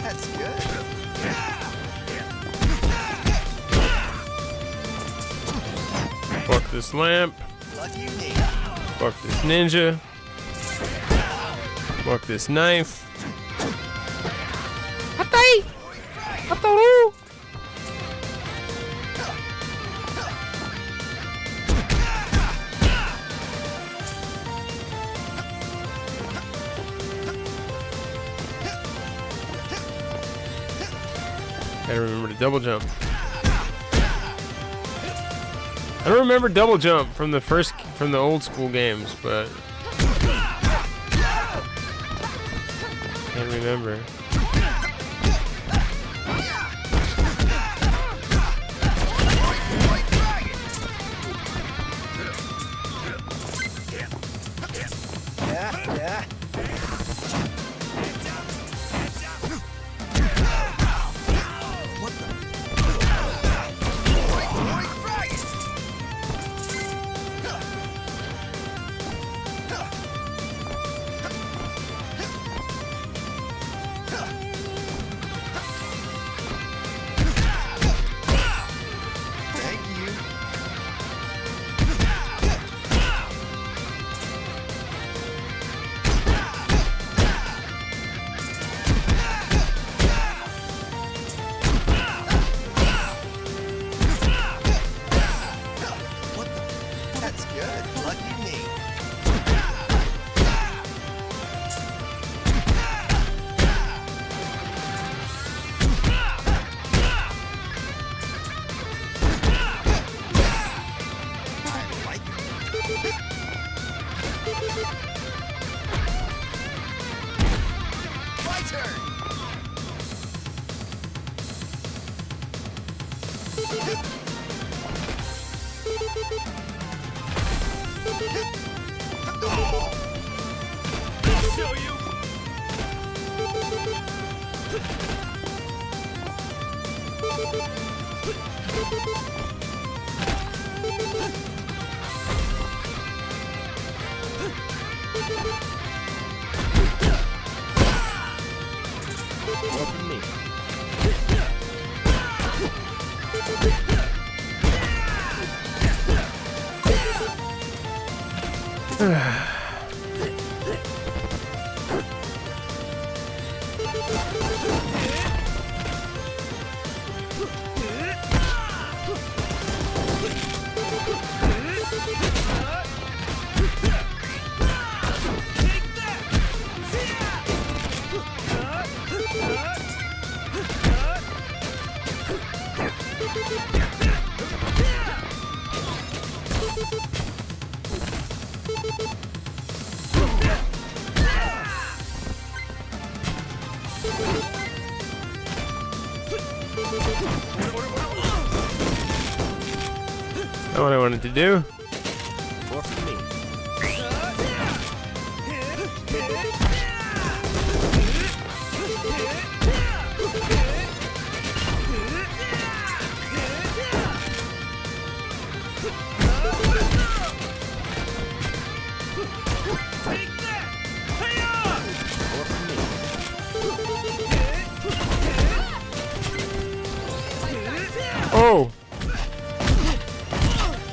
That's good. Fuck this lamp. Fuck this ninja. Fuck this knife. Gotta remember to double jump. I don't remember double jump from the old school games, but can't remember. Yeah. My turn. I'll show you. Welcome me. That's what I wanted to do. More for me. Oh!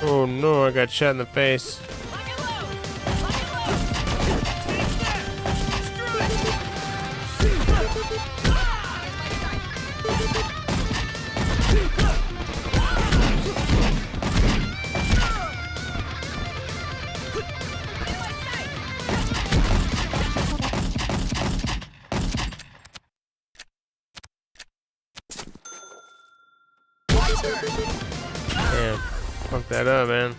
Oh no, I got shot in the face. Damn, fuck that up, man.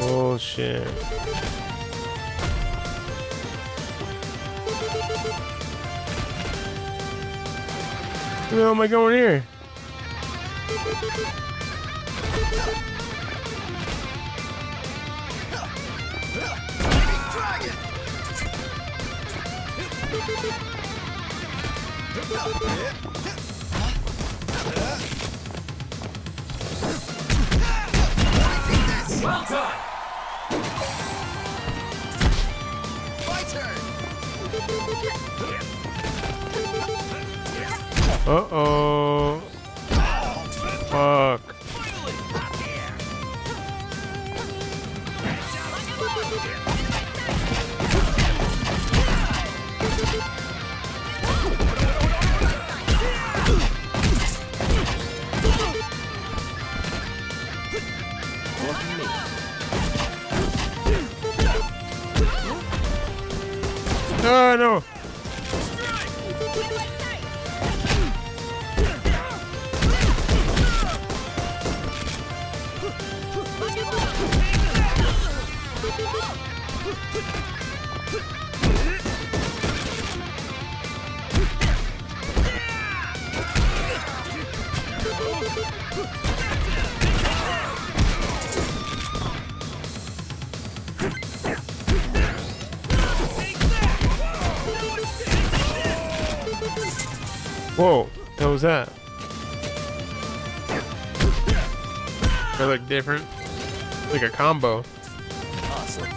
Bullshit. Where the hell am I going here? Well done. My turn. Uh-oh. Fuck. Oh, no. Whoa, what was that? They look different. Like a combo. Awesome.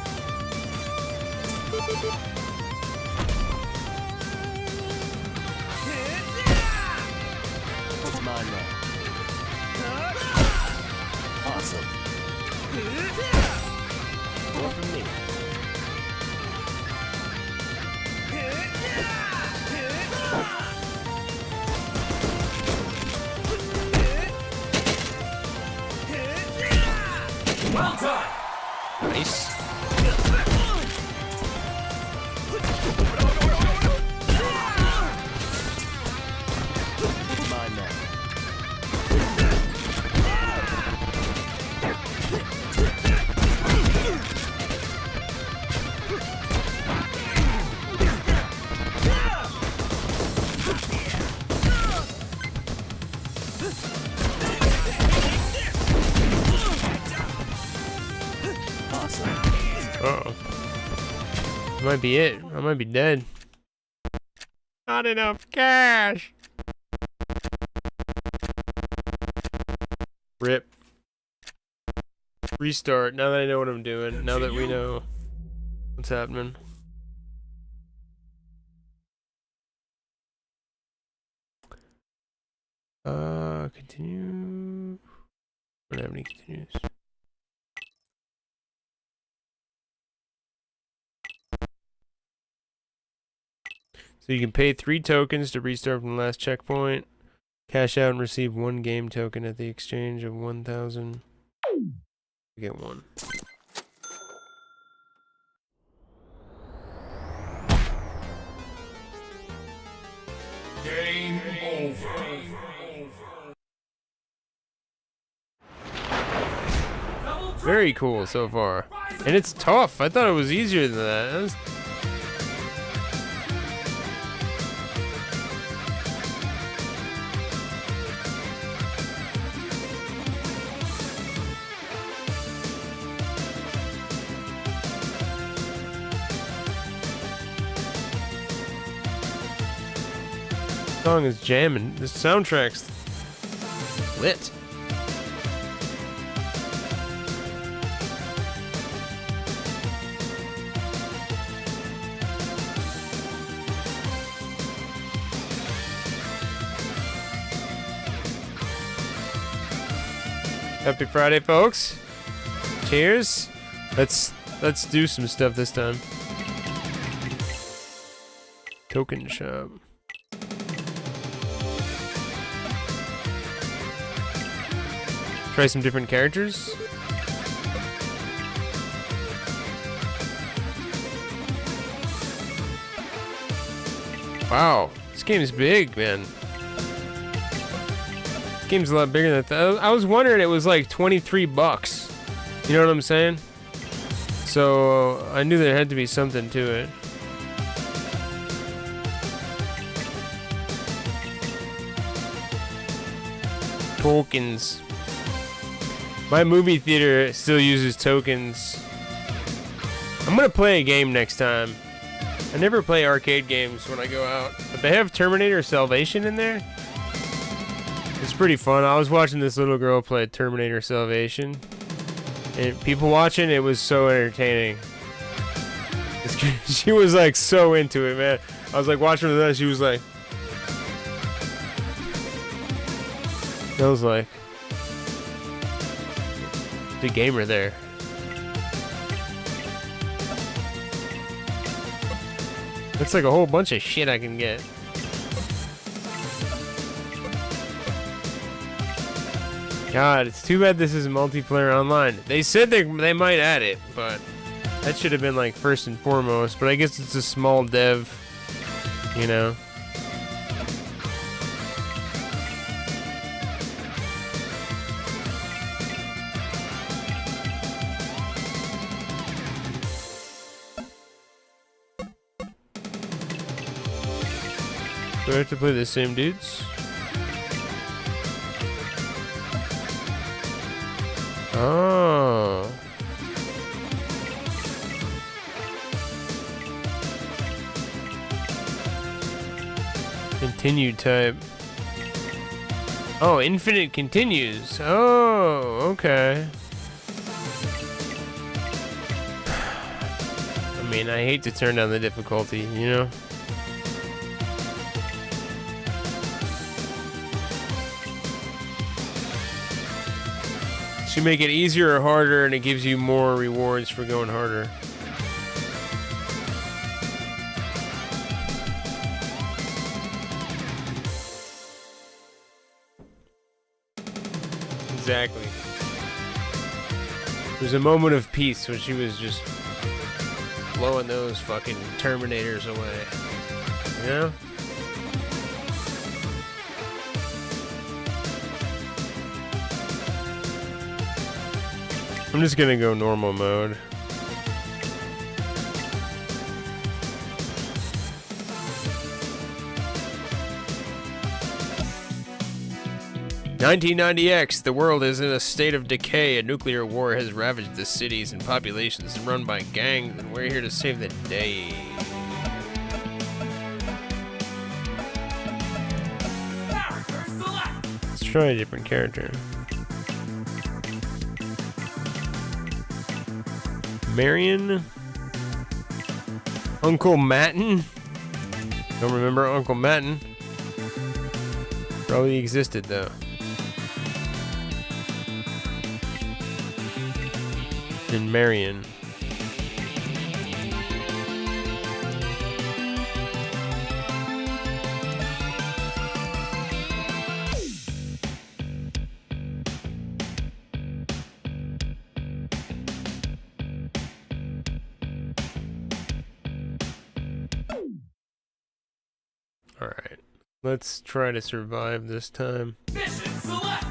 It's mine now. Well done. Nice. Mine now. Awesome. Uh-oh. Might be it. I might be dead. Not enough cash. Rip. Restart. Now that I know what I'm doing. Now that we know what's happening. Continue. I don't have any continues. So you can pay 3 tokens to restart from the last checkpoint. Cash out and receive 1 game token at the exchange of 1,000. You get 1. Game over. Very cool so far. And it's tough. I thought it was easier than that. This song is jamming. The soundtrack's lit. Happy Friday, folks. Cheers. Let's do some stuff this time. Token shop. Try some different characters. Wow, this game is big, man. This game's a lot bigger than I was wondering. It was like 23 bucks. You know what I'm saying? So I knew there had to be something to it. Tokens. My movie theater still uses tokens. I'm gonna play a game next time. I never play arcade games when I go out, but they have Terminator Salvation in there. It's pretty fun. I was watching this little girl play Terminator Salvation, and people watching it was so entertaining. She was like so into it, man. I was like watching her, and she was like, I was like, the gamer there. Looks like a whole bunch of shit I can get. God, it's too bad this is multiplayer online. They said they might add it, but that should have been like first and foremost. But I guess it's a small dev, you know. Do I have to play the same dudes? Oh. Continue type. Oh, infinite continues. Oh, okay. I mean, I hate to turn down the difficulty, you know? Should make it easier or harder, and it gives you more rewards for going harder. Exactly. was a moment of peace when she was just blowing those fucking Terminators away. You know? I'm just gonna go normal mode. "1990X, the world is in a state of decay. A nuclear war has ravaged the cities and populations run by gangs, and we're here to save the day." Let's try a different character. Marion? Uncle Matten? Don't remember Uncle Matten. Probably existed though. And Marion. Alright, let's try to survive this time. Mission select!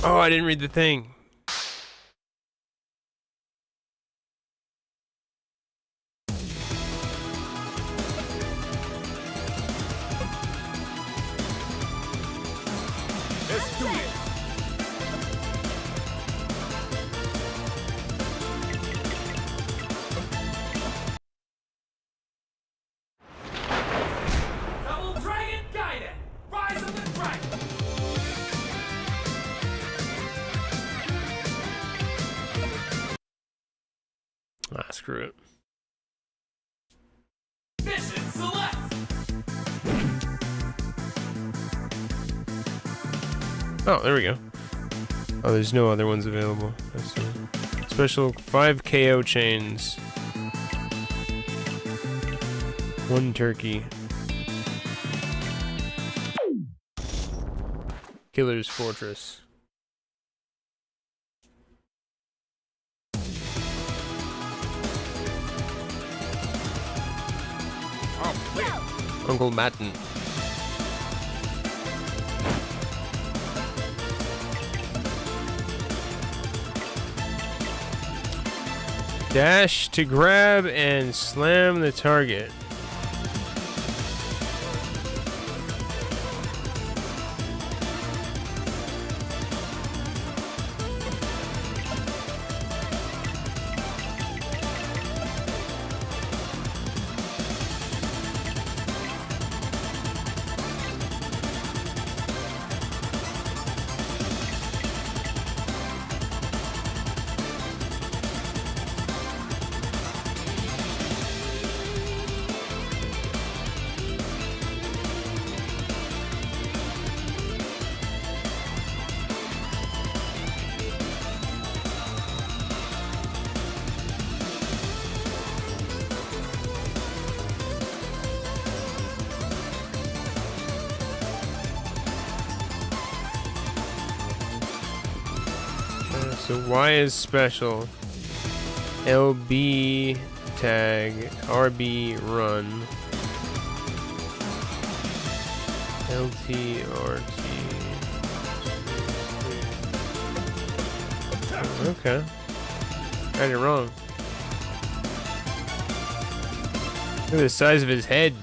Oh, I didn't read the thing. Let's do it! Double Dragon Gaiden! Rise of the Dragon! Ah, screw it. Mission select! Oh, there we go. Oh, there's no other ones available. I see. Special 5 KO chains. 1 turkey. Killer's Fortress. Uncle Matten. Dash to grab and slam the target. So Y is special. LB tag. RB run. LT RT. Okay. Got it wrong. Look at the size of his head.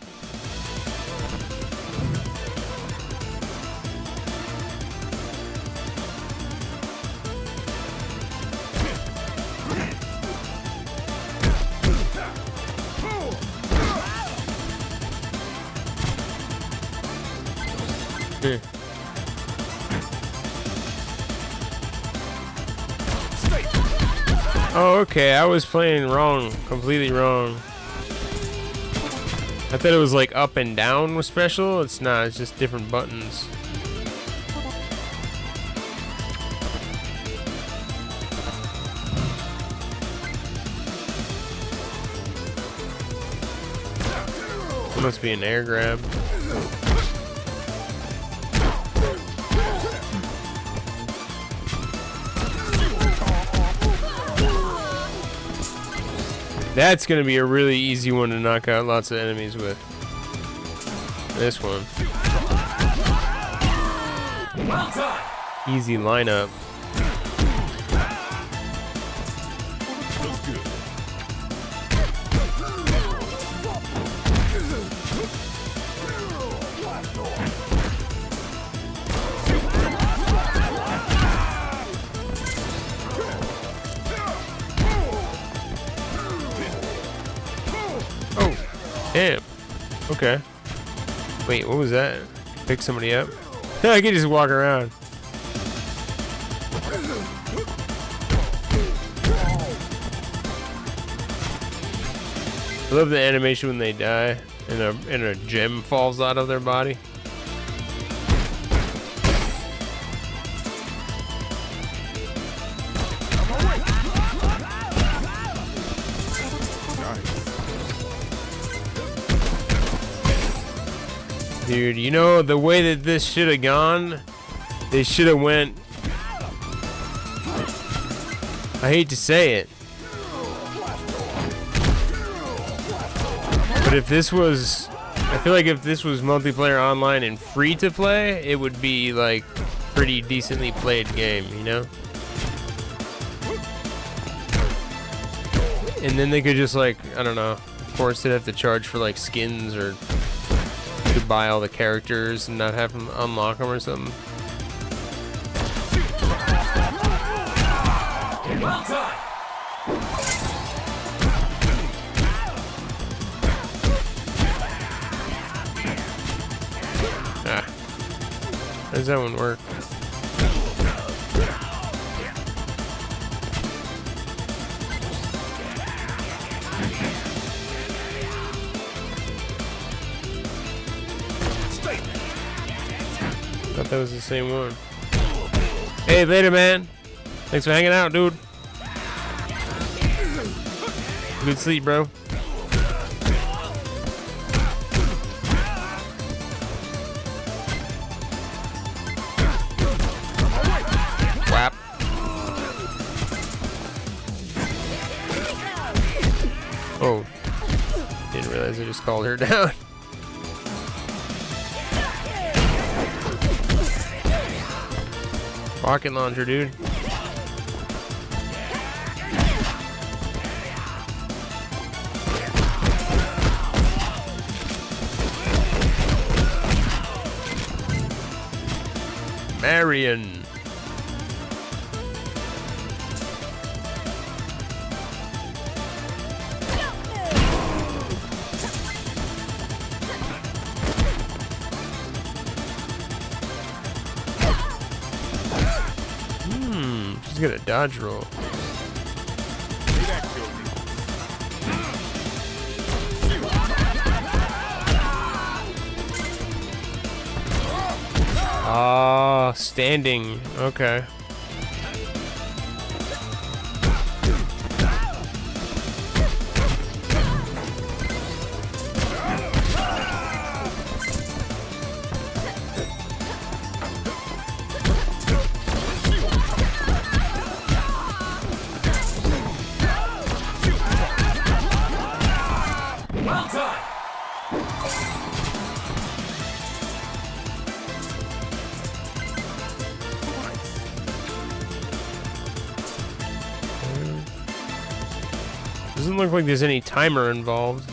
Oh, okay. I was playing wrong. Completely wrong. I thought it was like up and down was special. It's not. It's just different buttons. Must be an air grab. That's gonna be a really easy one to knock out lots of enemies with. This one. Well done. Easy lineup. Oh, damn. Okay. Wait, what was that? Pick somebody up? I can just walk around. I love the animation when they die and a gem falls out of their body. Dude, you know the way that this should have gone? They should have went. I hate to say it. But if this was, I feel like if this was multiplayer online and free to play, it would be like pretty decently played game, you know? And then they could just like, I don't know, of course they'd have to charge for like skins or to buy all the characters and not have them unlock them or something. Well done. Ah. How does that one work? Thought that was the same one. Hey, later, man. Thanks for hanging out, dude. Good sleep, bro. Whap. Oh. Didn't realize I just called her down. Rocket launcher, dude. Marion. She's got a dodge roll. Ah, standing. Okay. Well done. Doesn't look like there's any timer involved.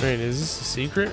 Wait, is this a secret?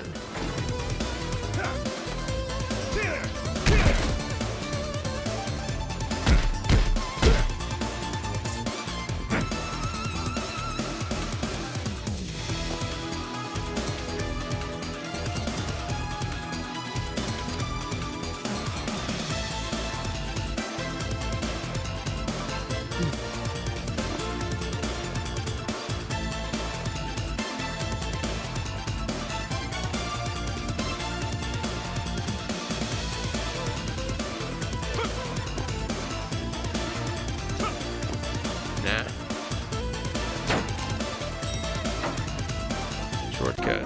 Shortcut.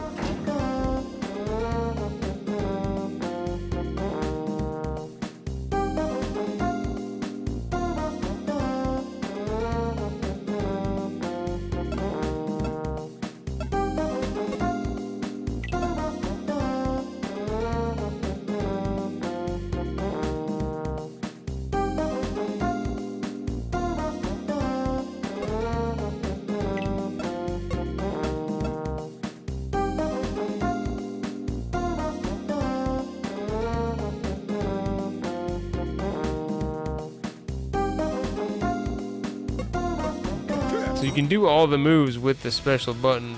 So you can do all the moves with the special button.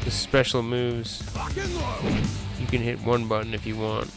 The special moves. You can hit one button if you want.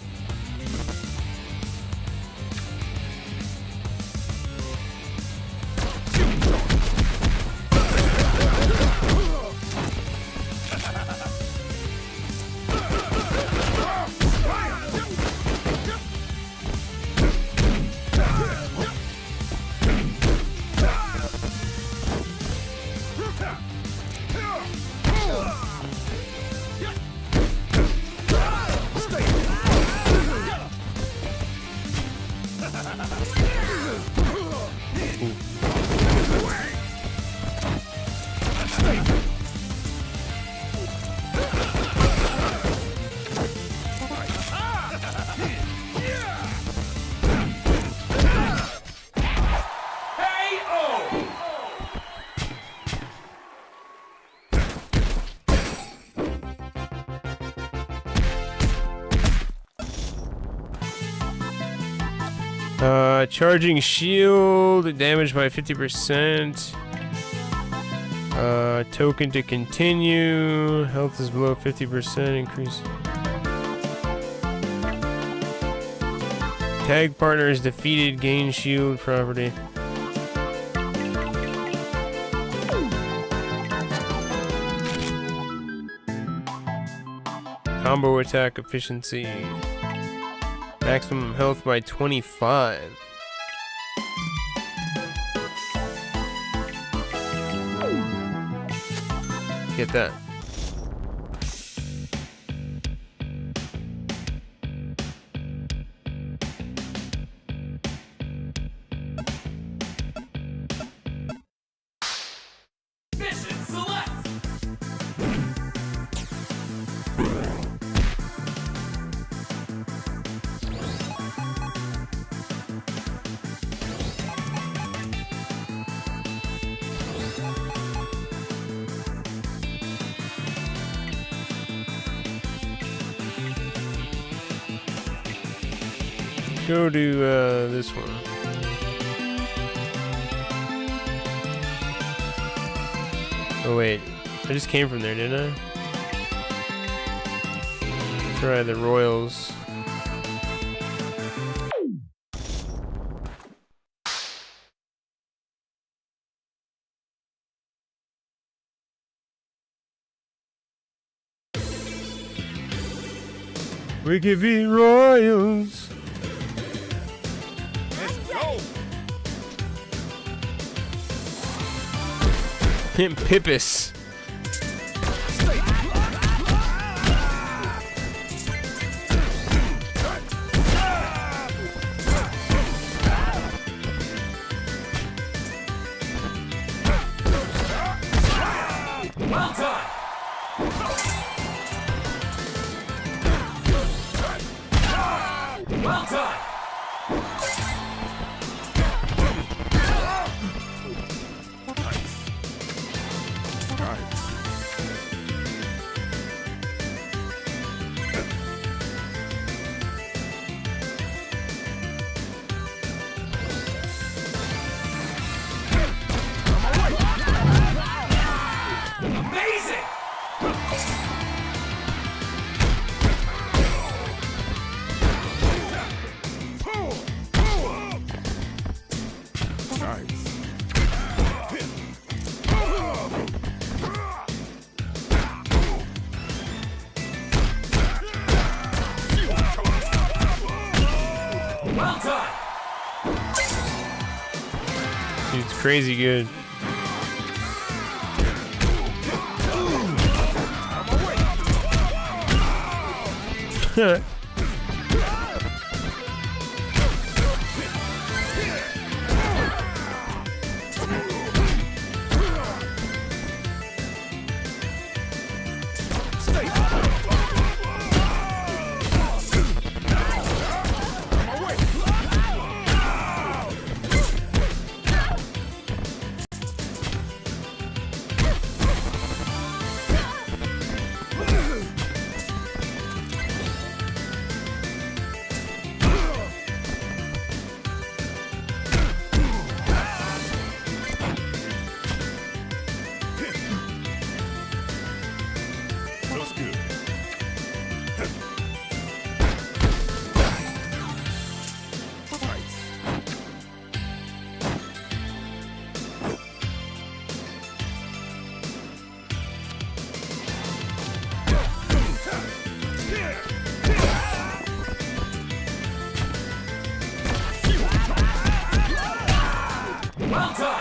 Charging shield, damage by 50%. Token to continue. Health is below 50%. Increase. Tag partner is defeated. Gain shield property. Combo attack efficiency. Maximum health by 25. Get that. Mission select. Go to this one. Oh wait, I just came from there, didn't I? Try the Royals. We could be Royals. Pimp Pippus. Well done. Well done. Amazing! Well done! Dude, it's crazy good. Well done!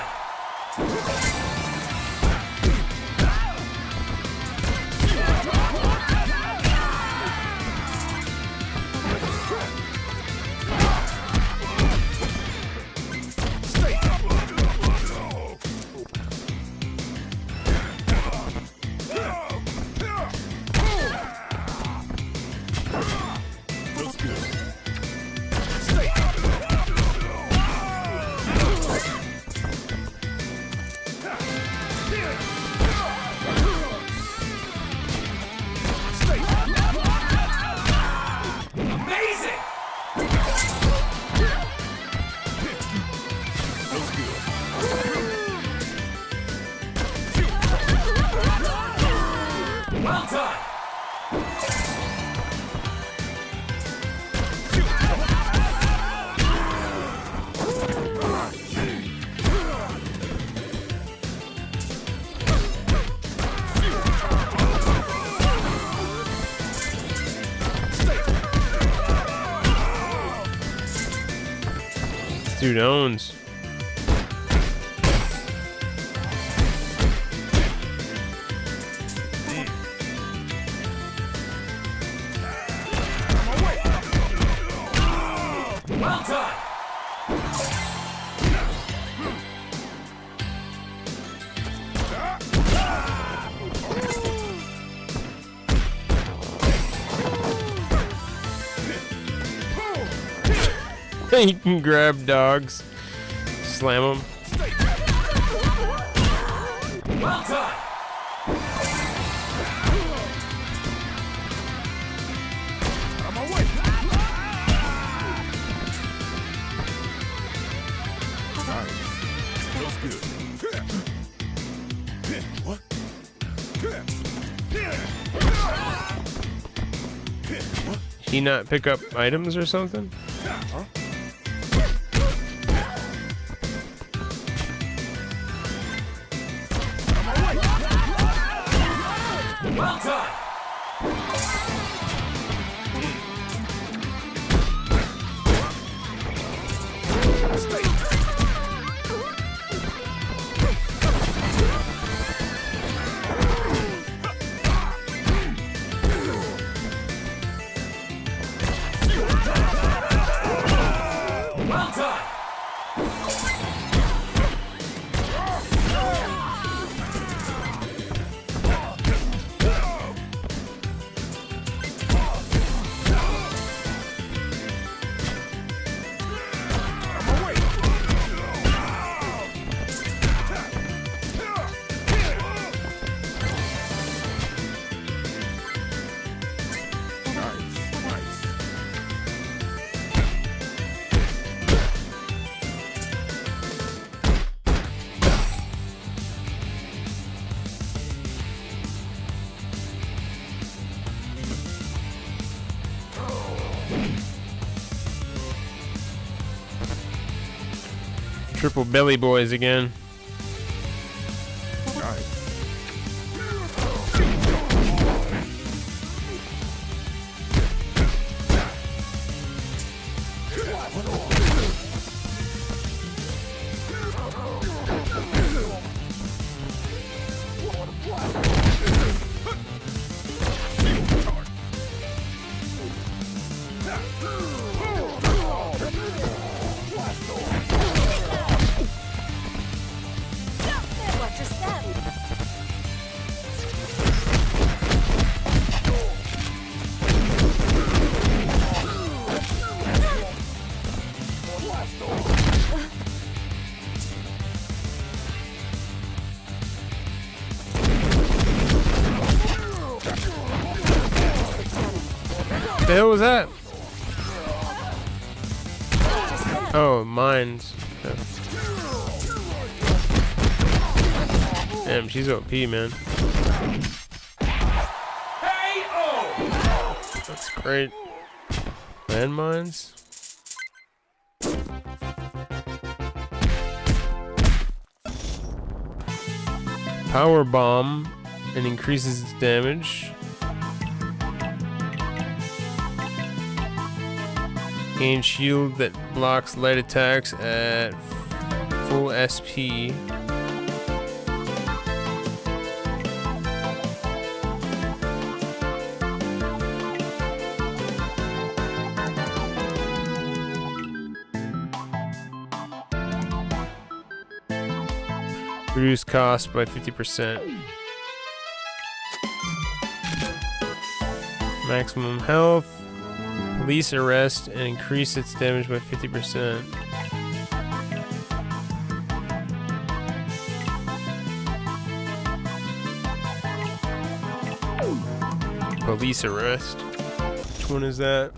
Well done! This dude owns. Well done! You can grab dogs, slam them. Well done! On my way! Nice. Feels good. What? He not pick up items or something? Huh? Well done! Well done! Triple belly boys again. the hell was that? Oh, mines. Damn, she's OP, man. That's great. Landmines. Power bomb and increases its damage. Gain shield that blocks light attacks at full SP. Reduce cost by 50%. Maximum health. Police arrest and increase its damage by 50%. Police arrest. Which one is that?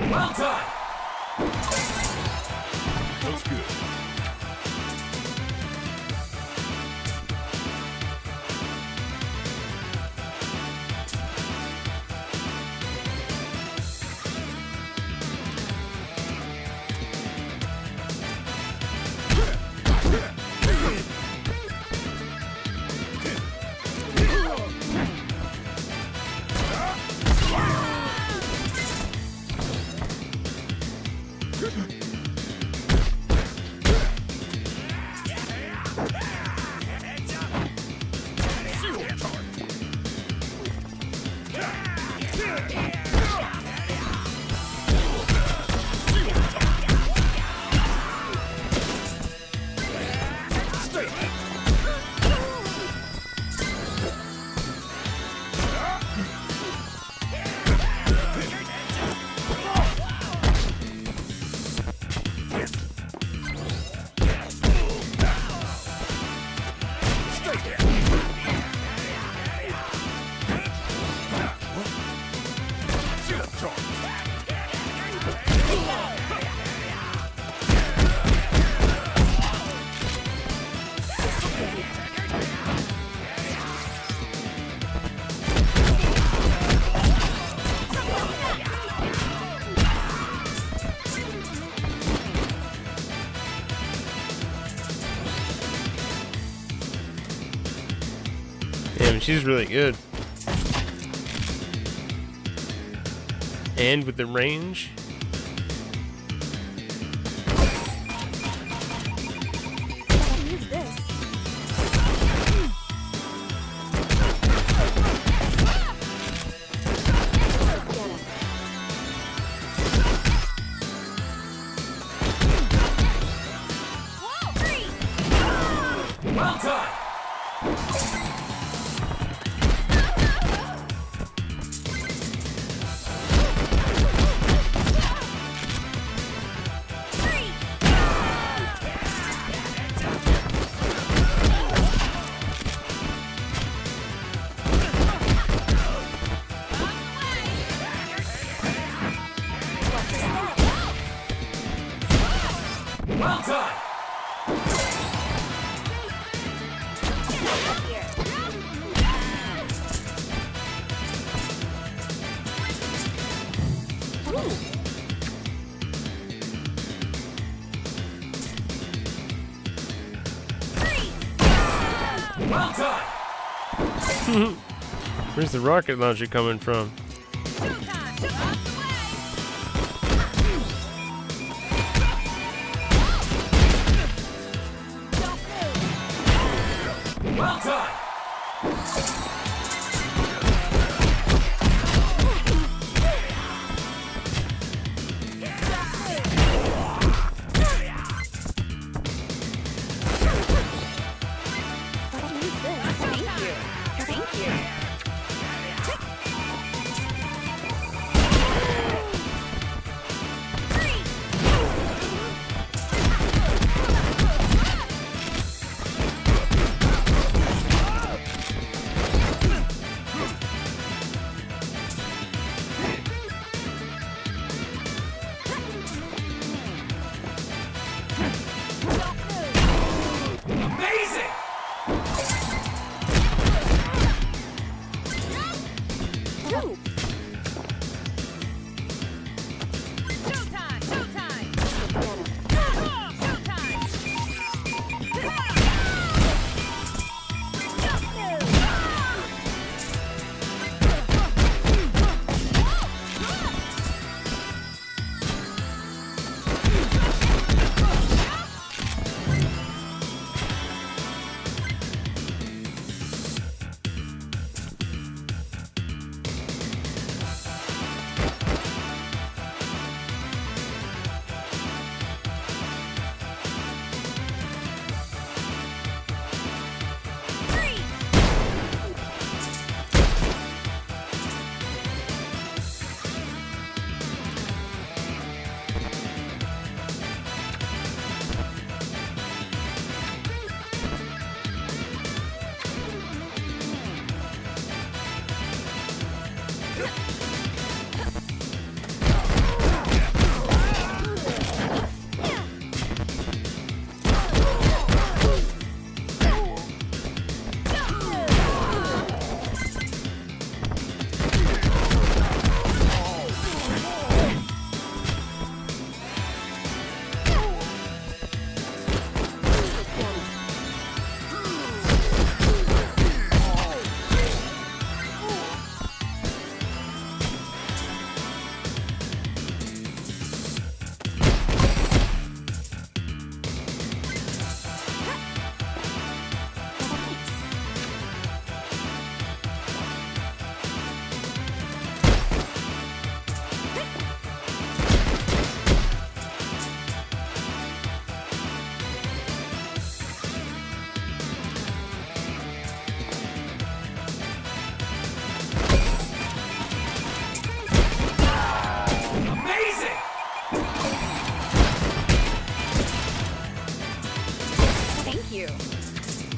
Well done. That's good. Damn, she's really good. And with the range. Well done. Well done. Where's the rocket launcher coming from? Well done. Amazing!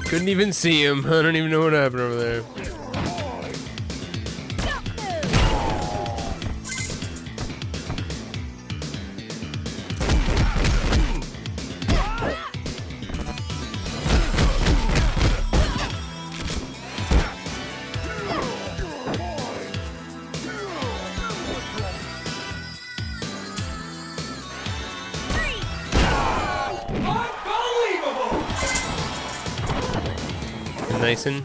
Couldn't even see him. I don't even know what happened over there. Nice-and.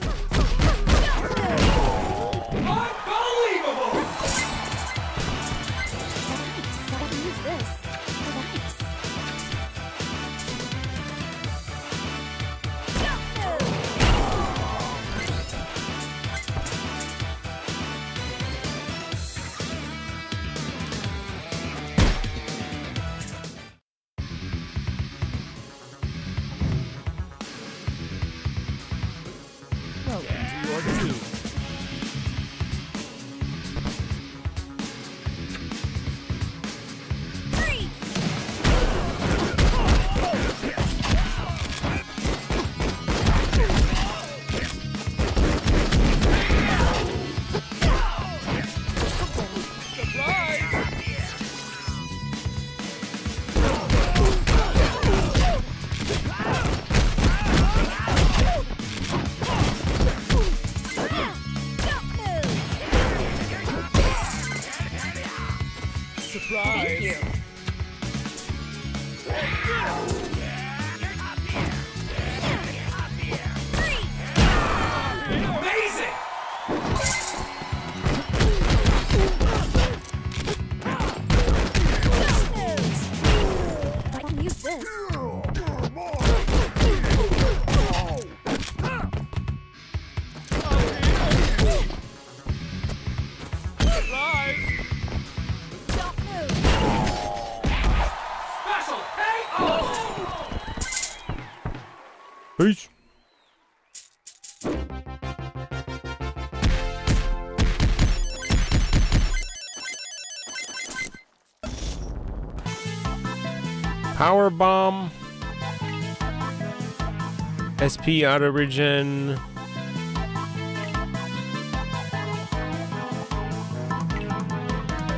Peace. Power bomb. SP auto regen.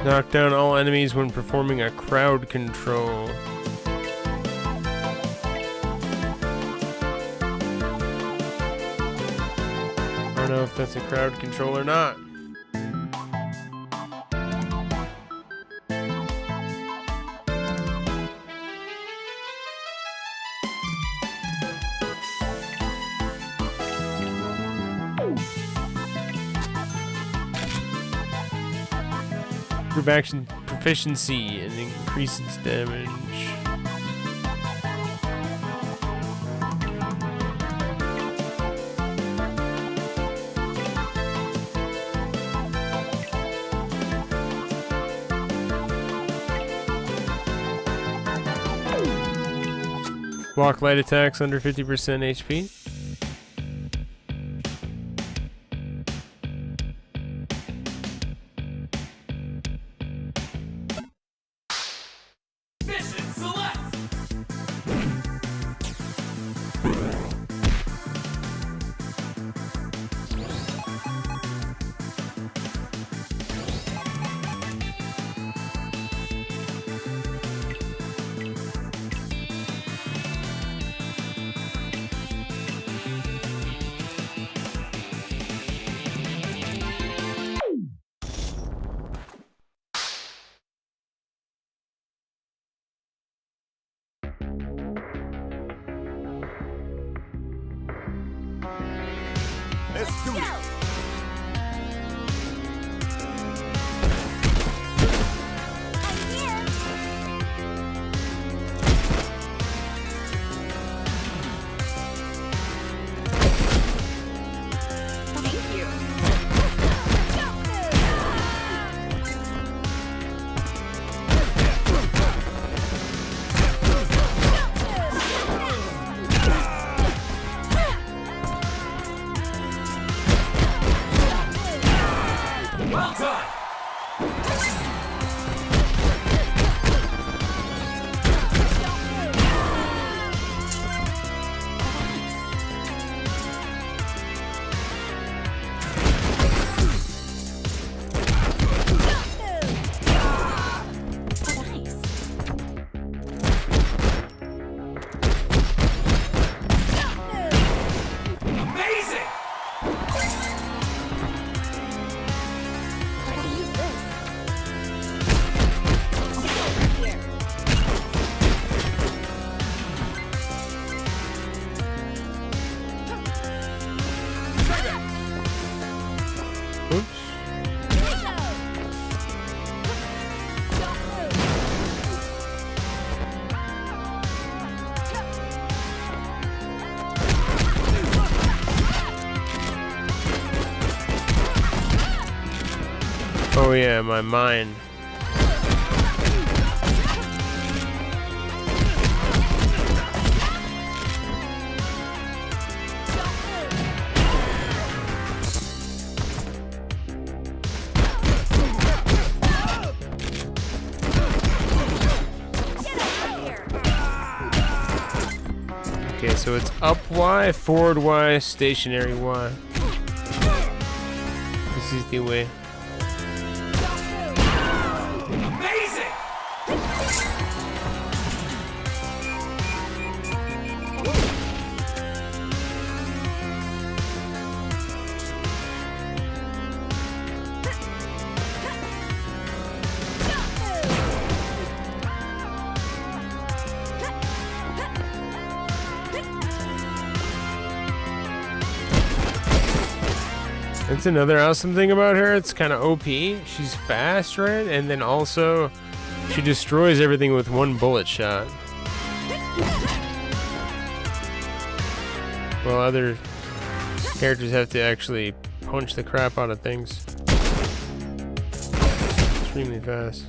Knock down all enemies when performing a crowd control. I don't know if that's a crowd control or not. Improve action proficiency and increase its damage. Block light attacks under 50% HP. Mission select. Let's do it. Well done. Amazing. Oh yeah, my mind. Okay, so it's up Y, forward Y, stationary Y. This is the way. Amazing. That's another awesome thing about her. It's kind of OP. She's fast, right? And then also, she destroys everything with one bullet shot. While other characters have to actually punch the crap out of things. Extremely fast.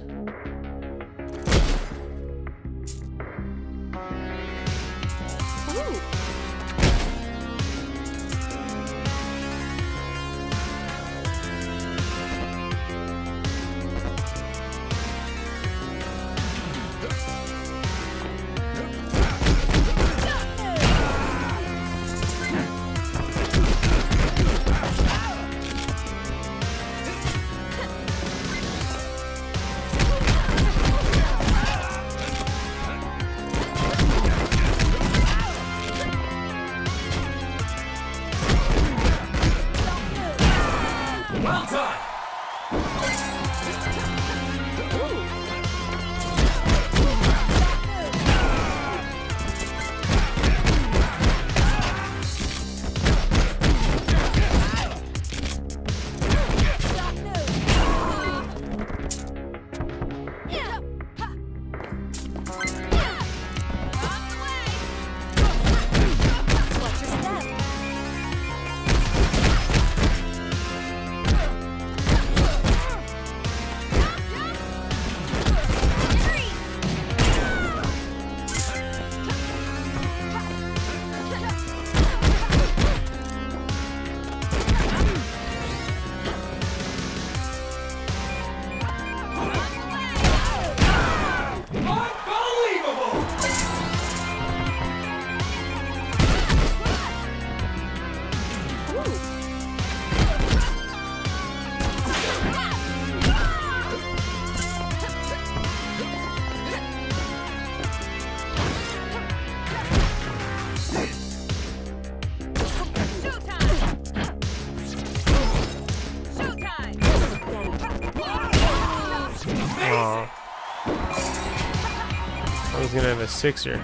gonna have a 6er.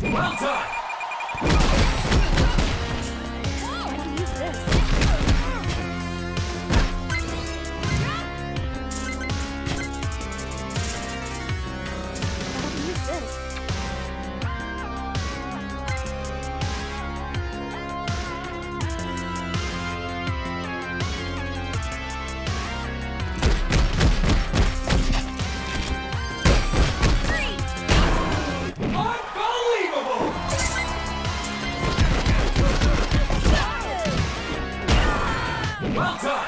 Well done! Well done!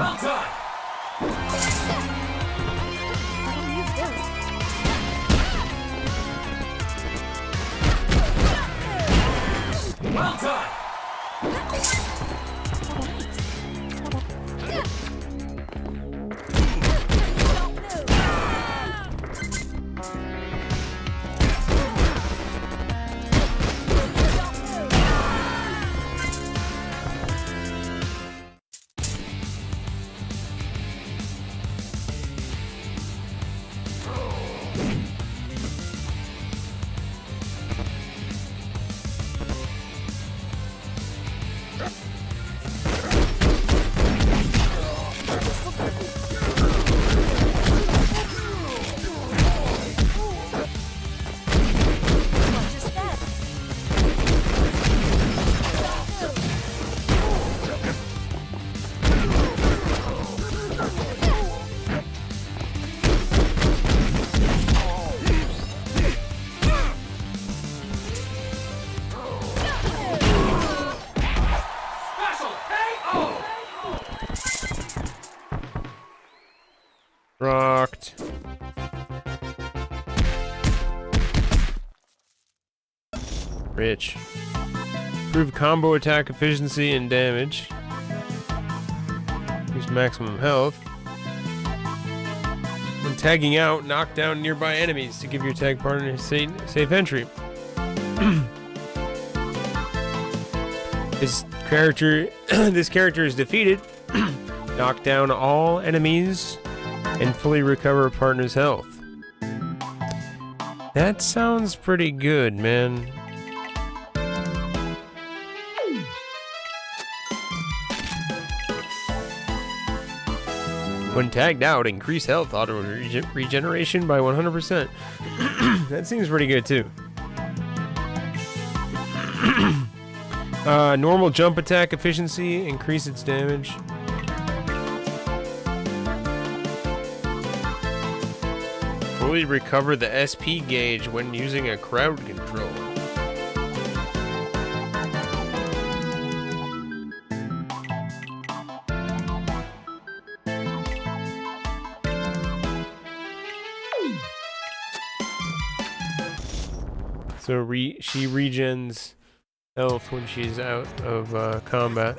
Well done! Well done! Rocked. Rich. Improve combo attack efficiency and damage. Use maximum health. When tagging out, knock down nearby enemies to give your tag partner safe entry. This character is defeated. Knock down all enemies and fully recover a partner's health. That sounds pretty good, man. When tagged out, increase health auto regeneration by 100%. That seems pretty good too. Normal jump attack efficiency, increase its damage. Fully recover the SP gauge when using a crowd control. So she regens health when she's out of combat.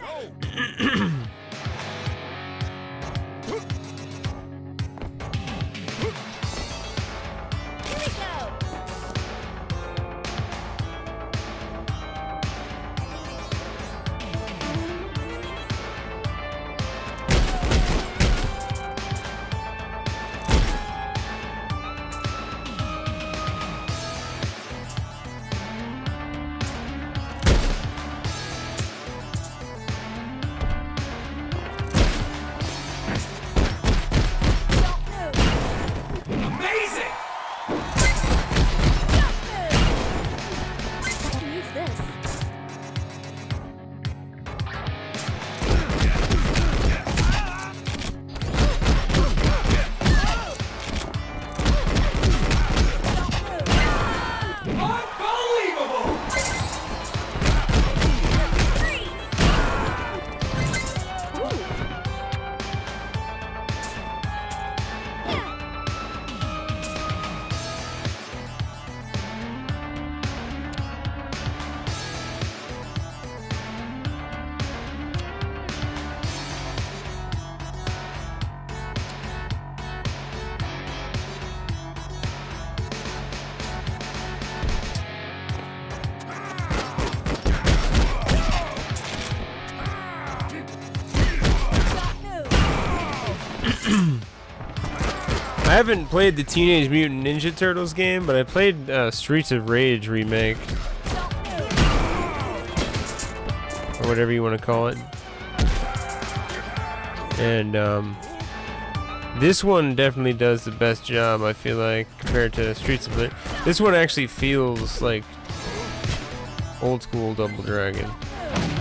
haven't played the Teenage Mutant Ninja Turtles game, but I played Streets of Rage remake. Or whatever you want to call it. And this one definitely does the best job, I feel like, compared to Streets of Rage. This one actually feels like old school Double Dragon.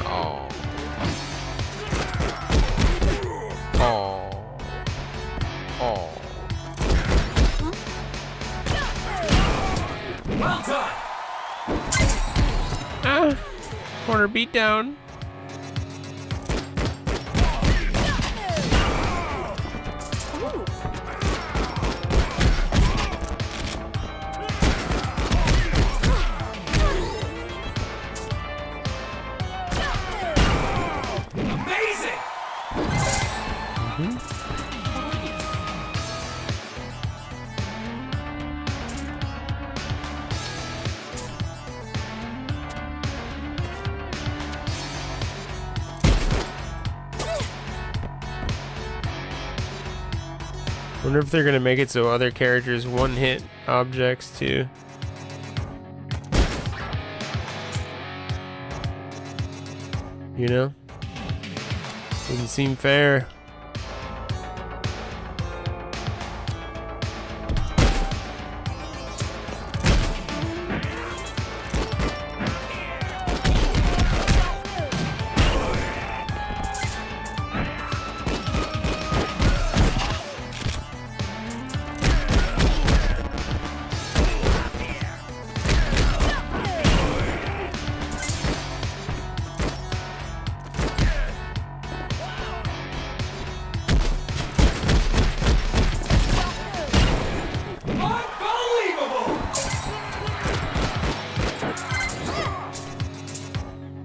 Oh. Oh. Oh. Well done. Ah. Corner beat down. Amazing. Wonder if they're gonna make it so other characters one-hit objects too. You know? Doesn't seem fair.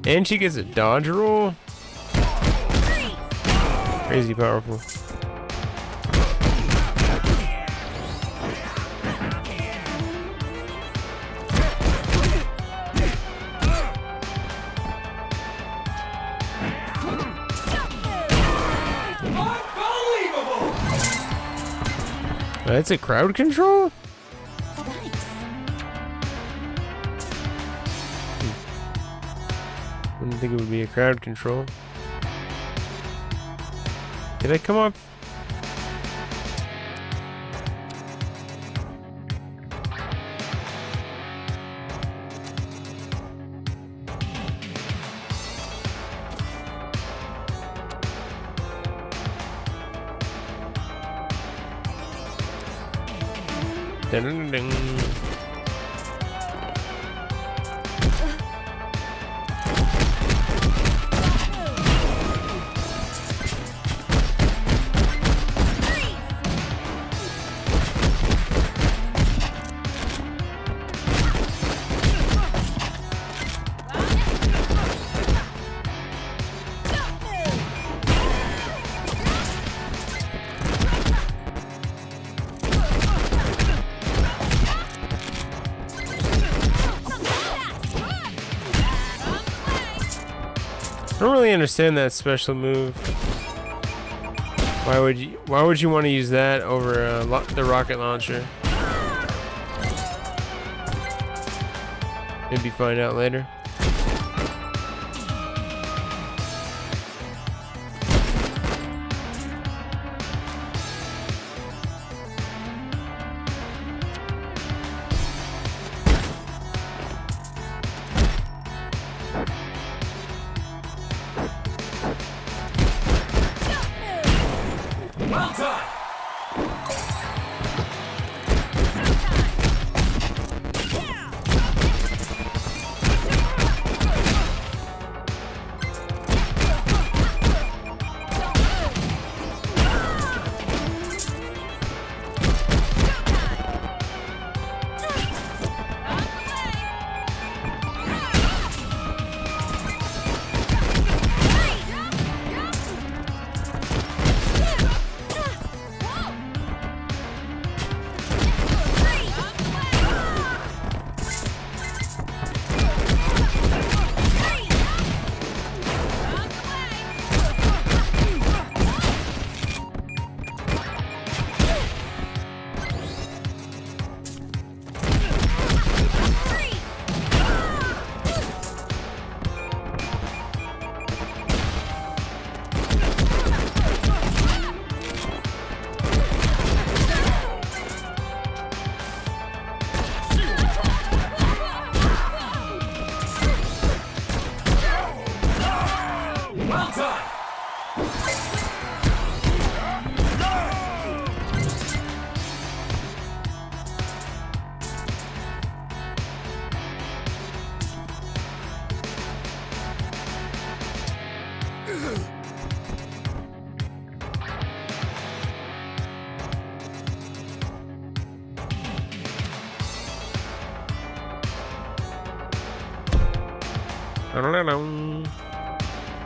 And she gets a dodge roll? Crazy powerful. That's a crowd control? Wouldn't think it would be a crowd control. Did I come up? Dun-dun-dun-dun. I don't really understand that special move. Why would you want to use that over the rocket launcher? Maybe find out later. Well done.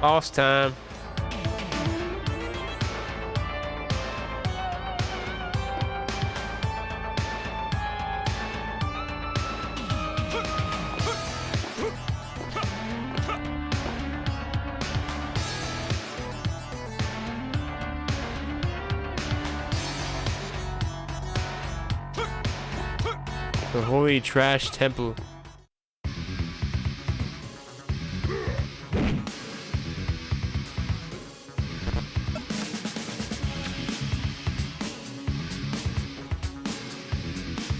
Boss time. The Holy Trash Temple.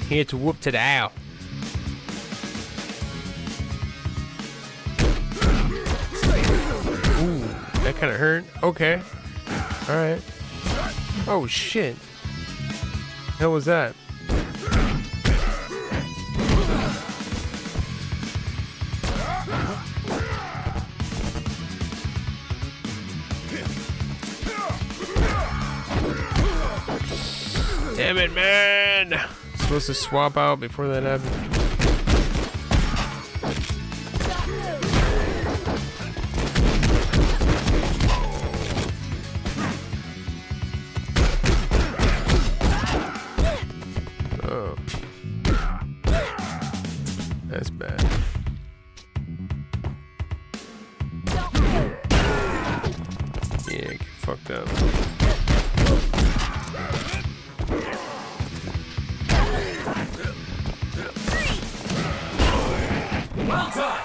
Here to whoop to the owl. Ooh, that kind of hurt. Okay. All right. Oh shit. Hell was that? Damn it, man! Supposed to swap out before that happened. Oh. That's bad. Yeah, get fucked up. Well done!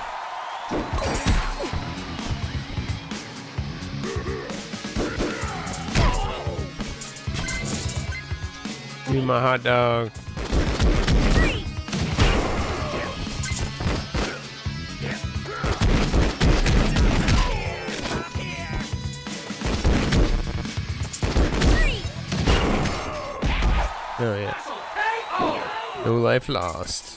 Give me my hot dog. Oh yeah. No life lost.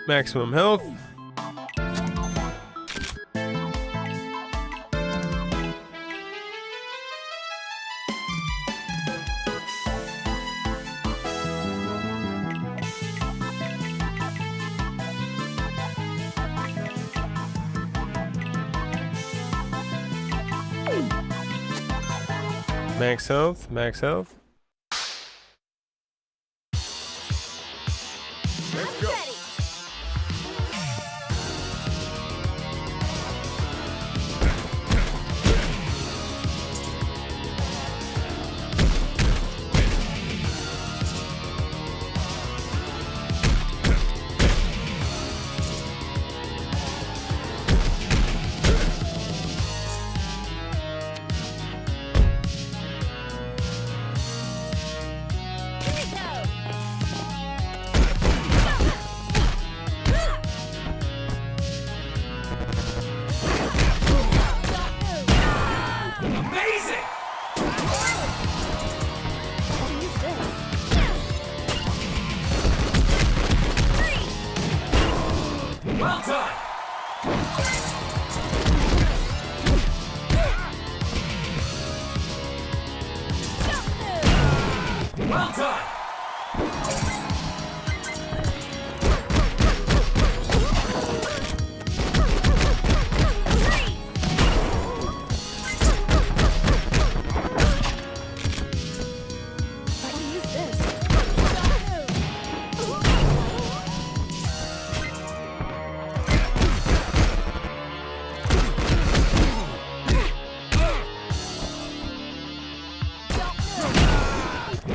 Maximum health. Max health, max health. Let's go! Well done! Well done!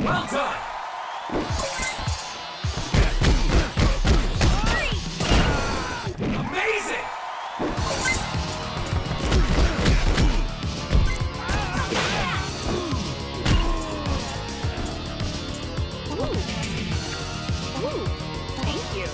Well done! Amazing! Ooh, thank you.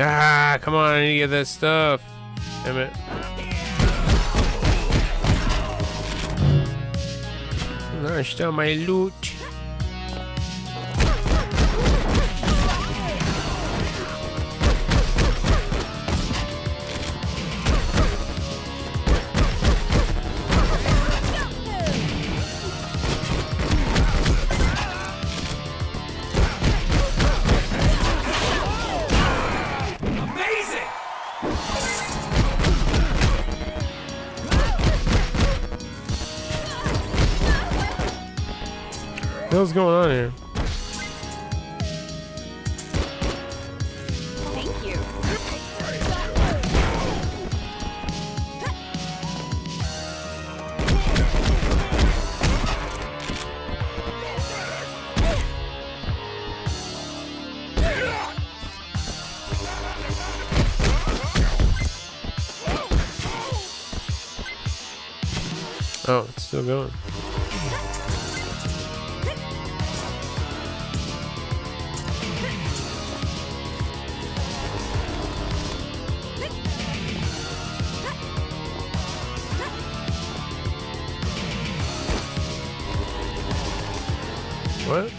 Ah, come on, I need to get that stuff. Damn it. I stole my loot. What's going on here? Thank you. Oh, it's still going. What?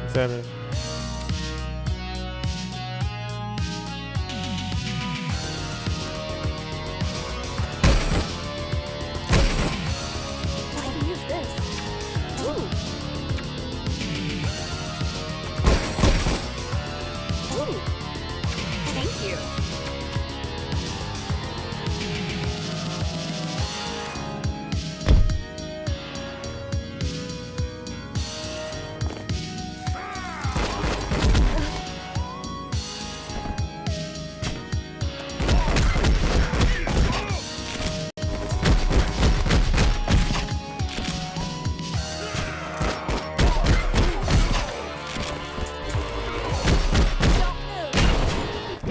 What's that? I can use this. Ooh. Ooh. Thank you.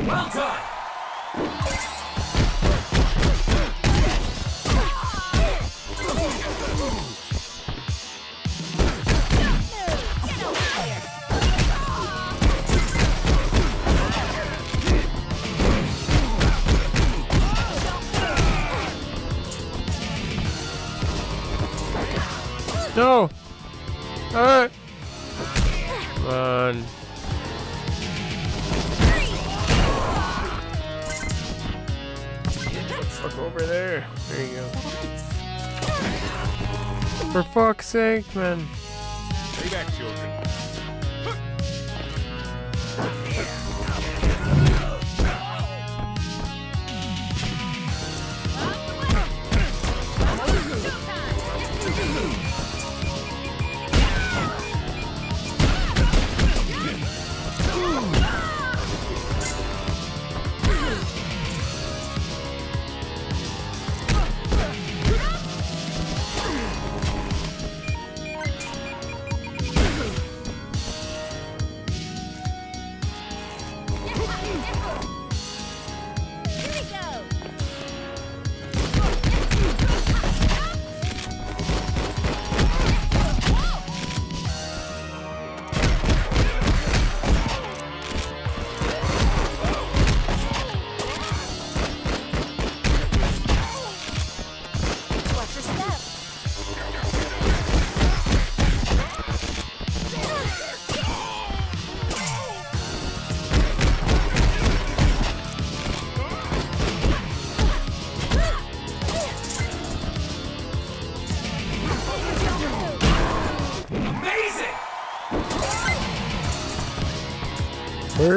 Well done! No! Alright! Come on. Fuck over there. There you go. For fuck's sake, man. Stay back, children.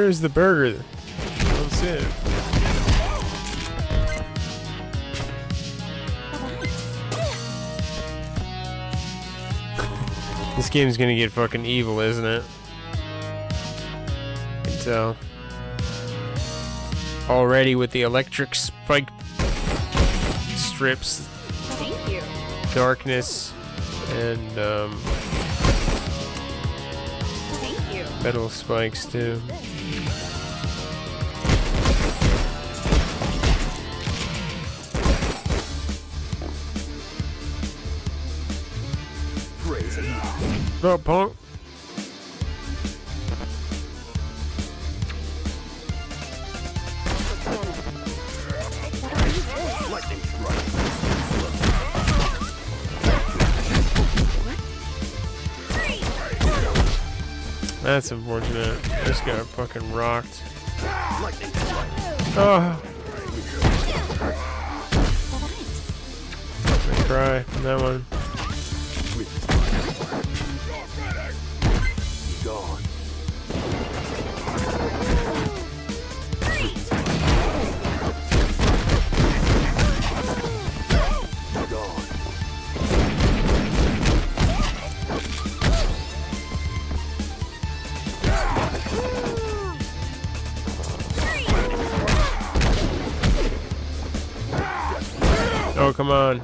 Where's the burger? I don't see it. This game's gonna get fucking evil, isn't it? I can tell. Already with the electric spike strips. Thank you. Darkness and Thank you. metal spikes too. What up, punk? That's unfortunate. This got fucking rocked. Oh. I cry from that one. Oh, come on.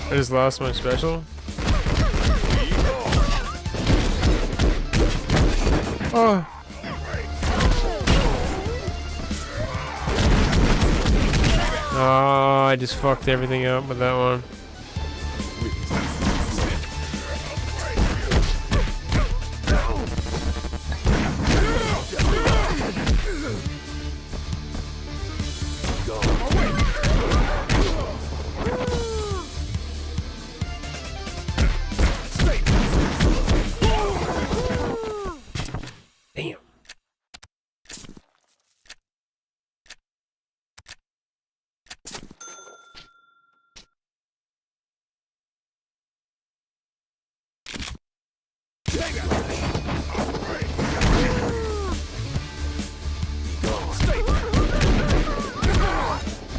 I just lost my special. Oh. Oh, I just fucked everything up with that one. Damn.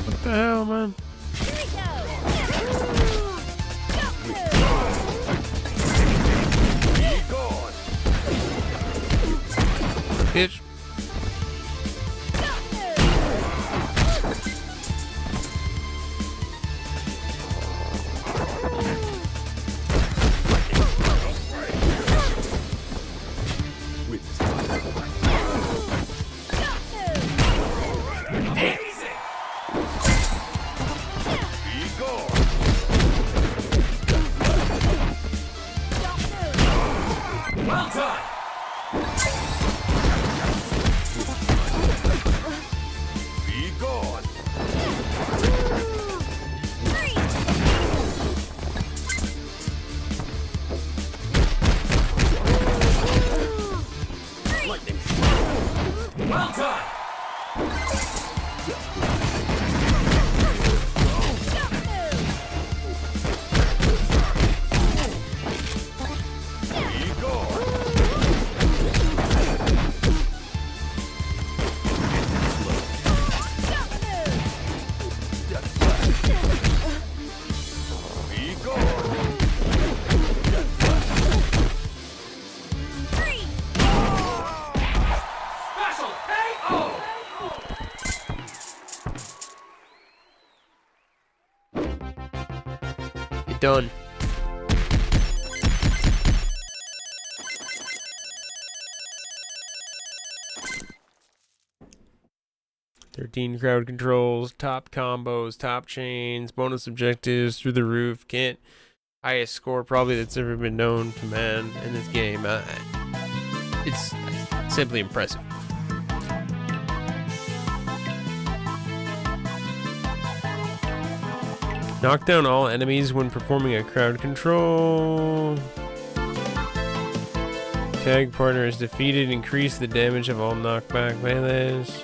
What the hell, man? Bitch. Well done. Be gone. Well done. Special KO. You're done. Crowd controls, top combos, top chains, bonus objectives through the roof. Can't highest score probably that's ever been known to man in this game. It's simply impressive. Knock down all enemies when performing a crowd control. Tag partner is defeated. Increase the damage of all knockback melees.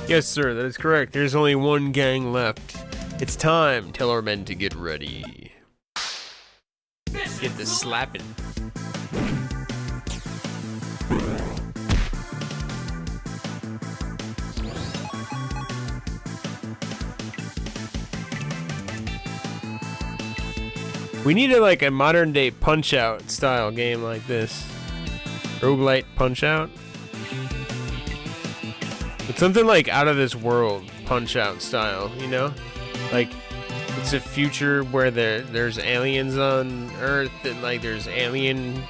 Yes, sir, that is correct. There's only one gang left. It's time. Tell our men to get ready. Get the slapping. We need a modern day Punch-Out style game like this. Roguelite Punch-Out. It's something like out of this world Punch-Out style, you know? Like, it's a future where there's aliens on Earth and there's alien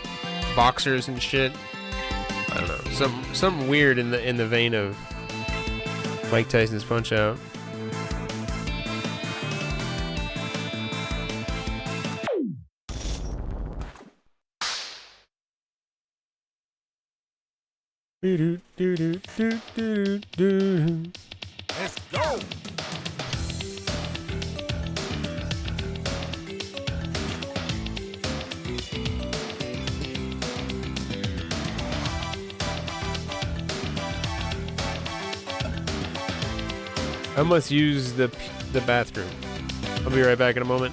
boxers and shit. I don't know. Something weird in the vein of Mike Tyson's Punch-Out. Let's go! I must use the bathroom. I'll be right back in a moment.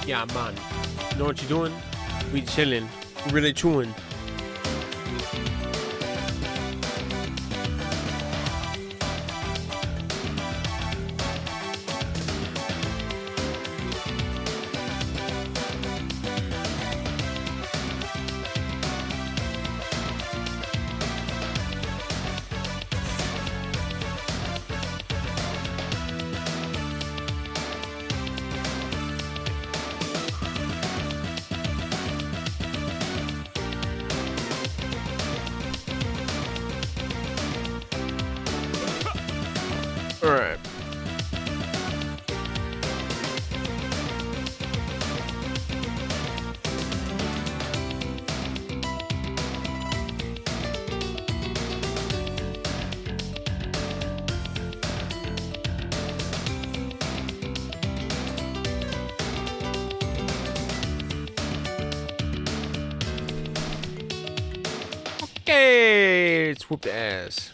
Yeah, man. You know what you're doing? We chilling. We really chewing. All right. Okay, let's whoop the ass.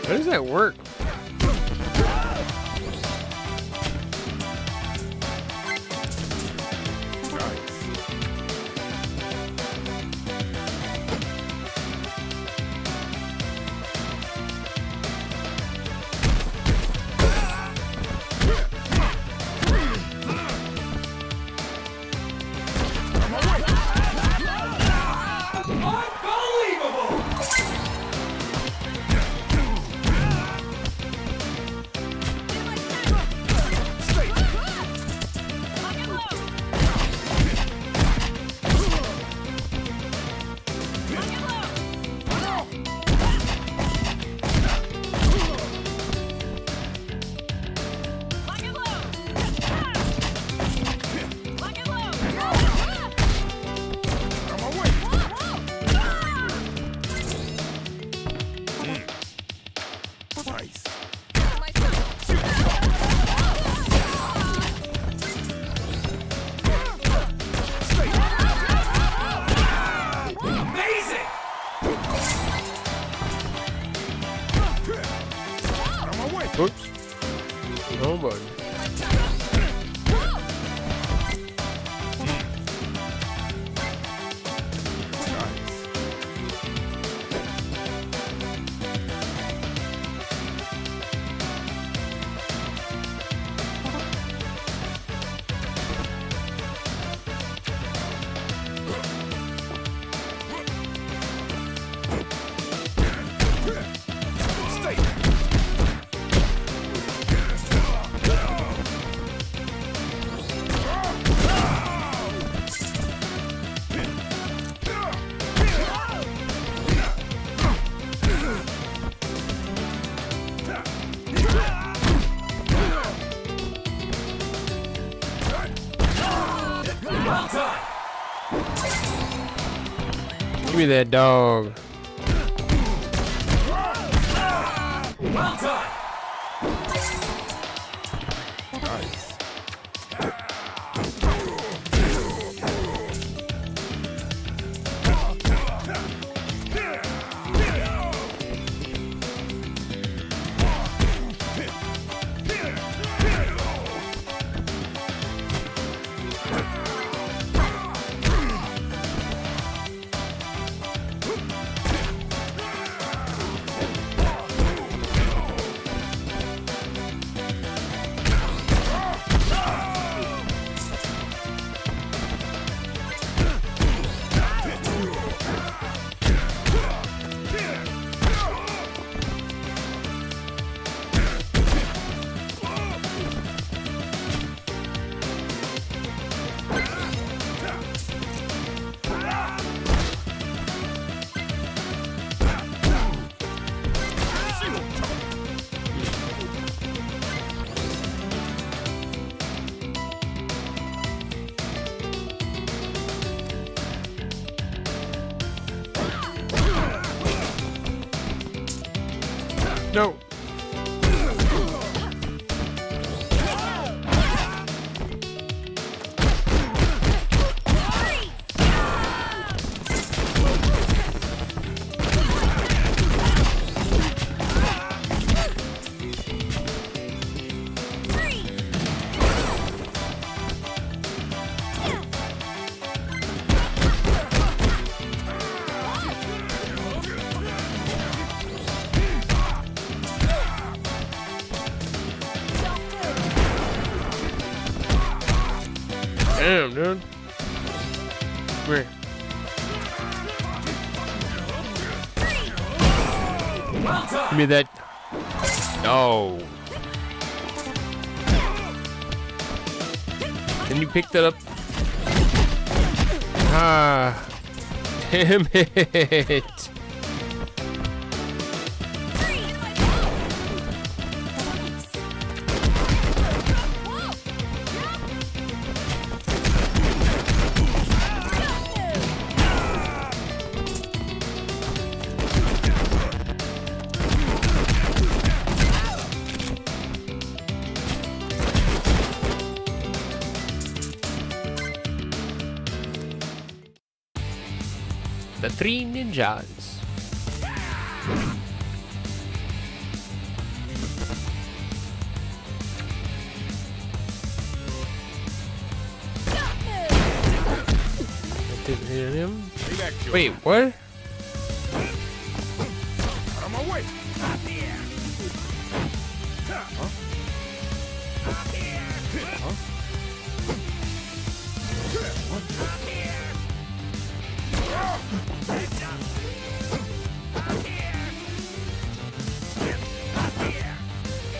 How does that work? Oops. Oh boy. Give me that dog. Well done. No. Damn, dude. Come here. Give me that. No. Can you pick that up? Ah. Damn it. The three ninjas. I didn't hit him. Wait, what? Out of my way.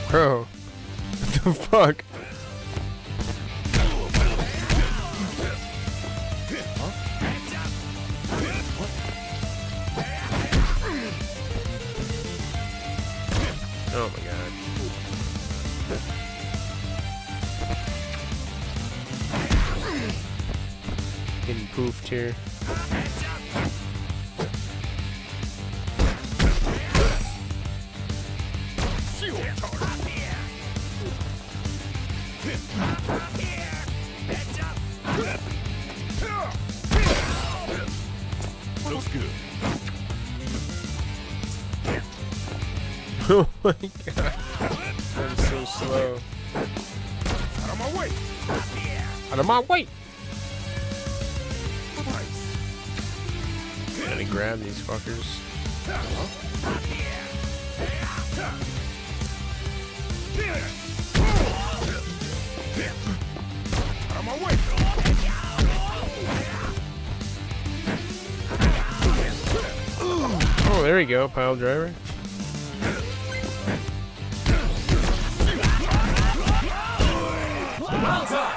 Bro, what the fuck? Oh my god. Getting poofed here. Looks good. Oh my god. I'm so slow. Out of my way. Out of my way. Gotta grab these fuckers. Out of my way. Oh, there we go, pile driver. Well done.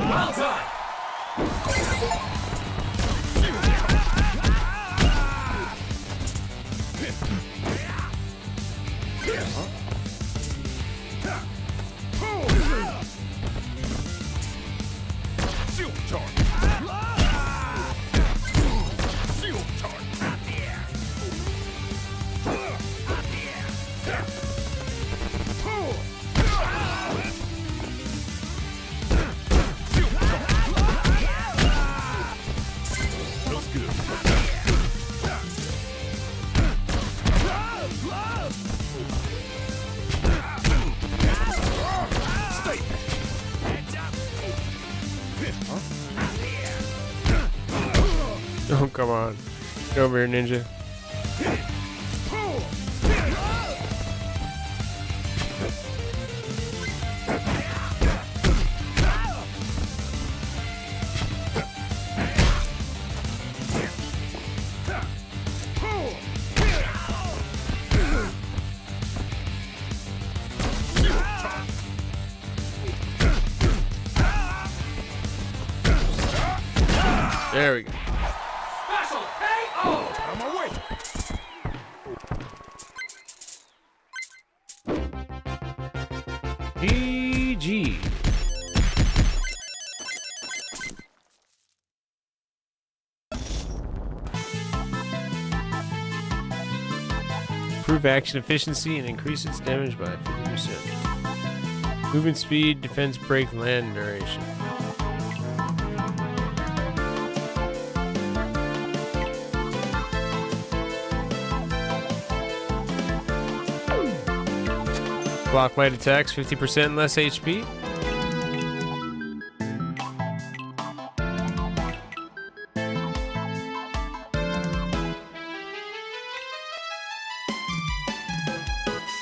Well done. Oh, come on. Get over here, ninja. There we go. Special KO. Out of my way. GG. Improve action efficiency and increase its damage by 50%. Movement speed, defense break, land duration. Block light attacks, 50% less HP.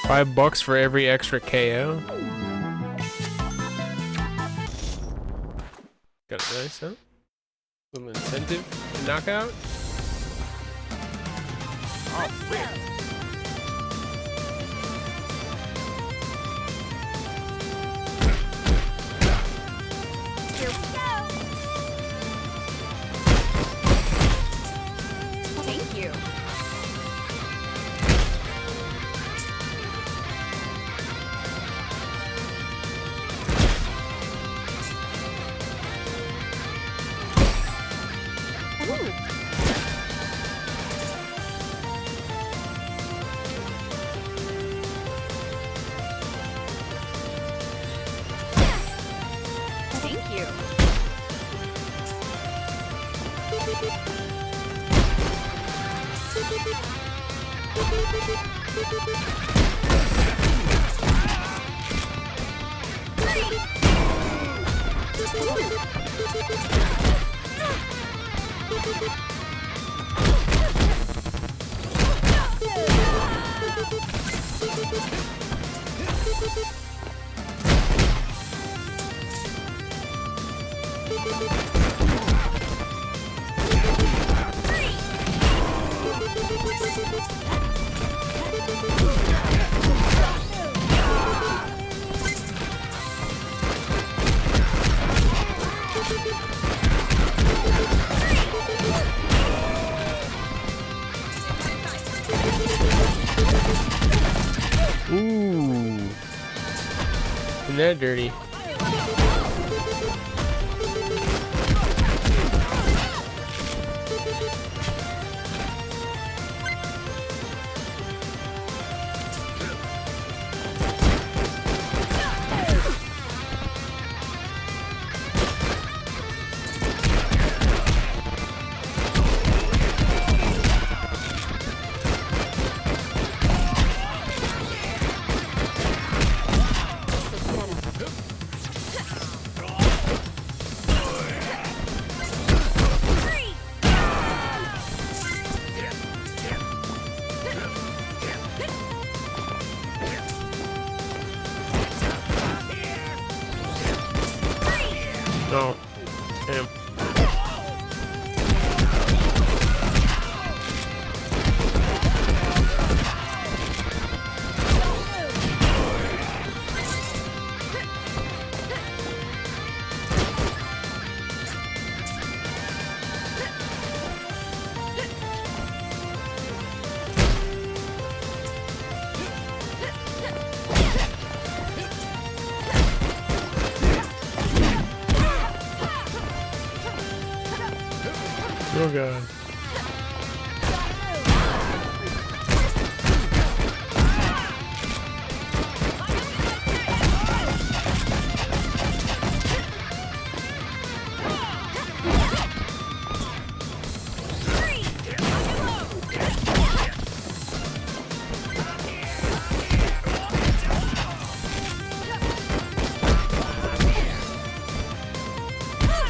$5 for every extra KO. Got a nice, huh? Little incentive to knockout. Oh, weird. Here we go. Thank you. Thank you. Ooh. Isn't that dirty? Oh, damn. Oh god.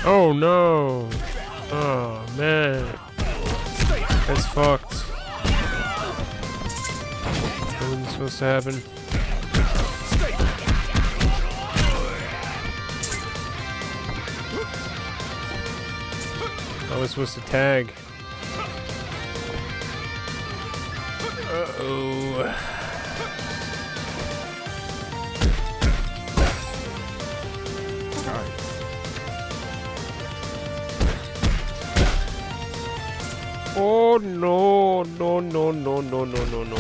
Oh no. Oh man. That's fucked. That wasn't supposed to happen. I was supposed to tag. Uh-oh. Oh no, no, no, no, no, no, no, no.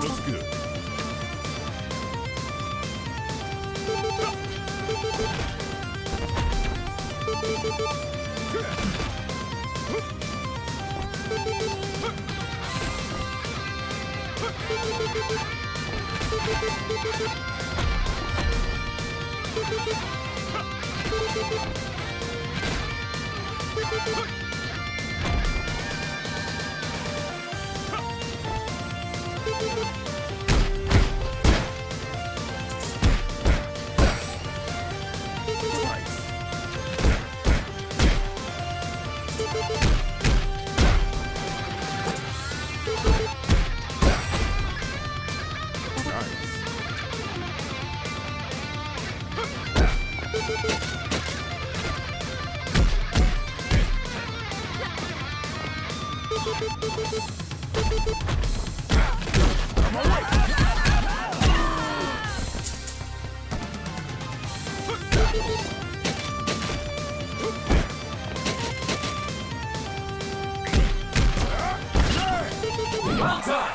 Looks good. Well done.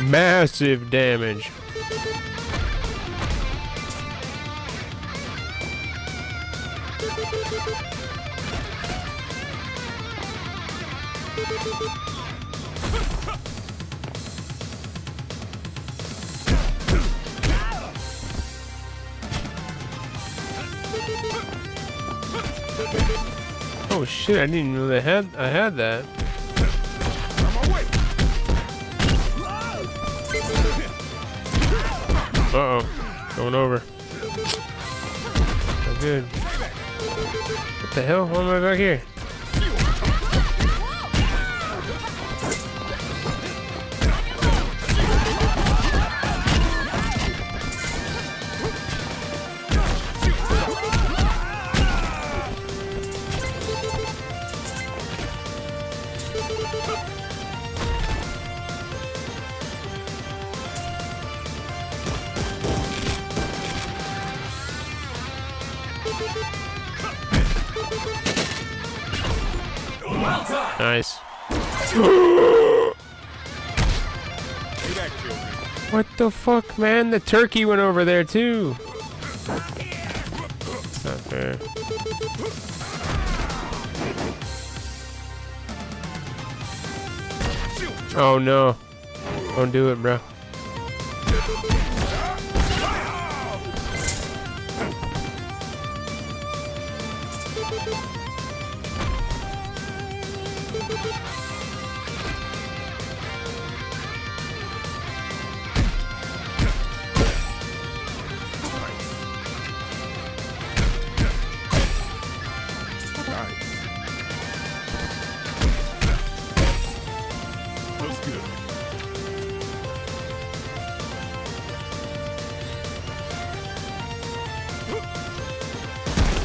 Massive damage. Oh shit, I didn't know I had that. Uh-oh. Going over. Oh, good. What the hell? Why am I back here? Nice. What the fuck, man? The turkey went over there too. Not fair. Oh no. Don't do it, bro.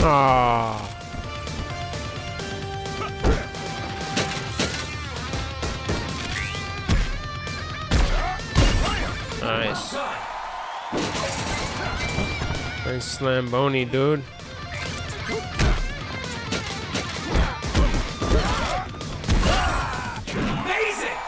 Ah. Nice. Nice slamboni, dude. Amazing.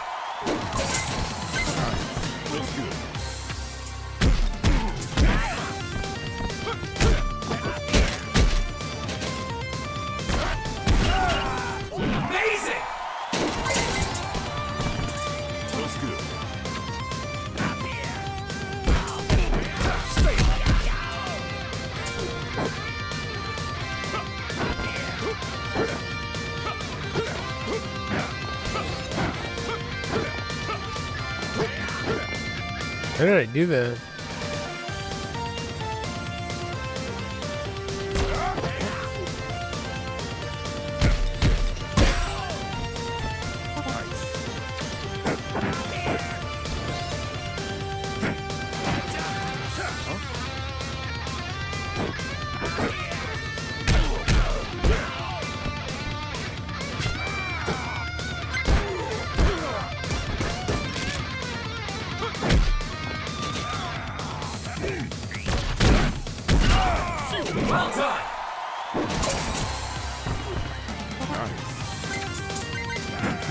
How did I do that?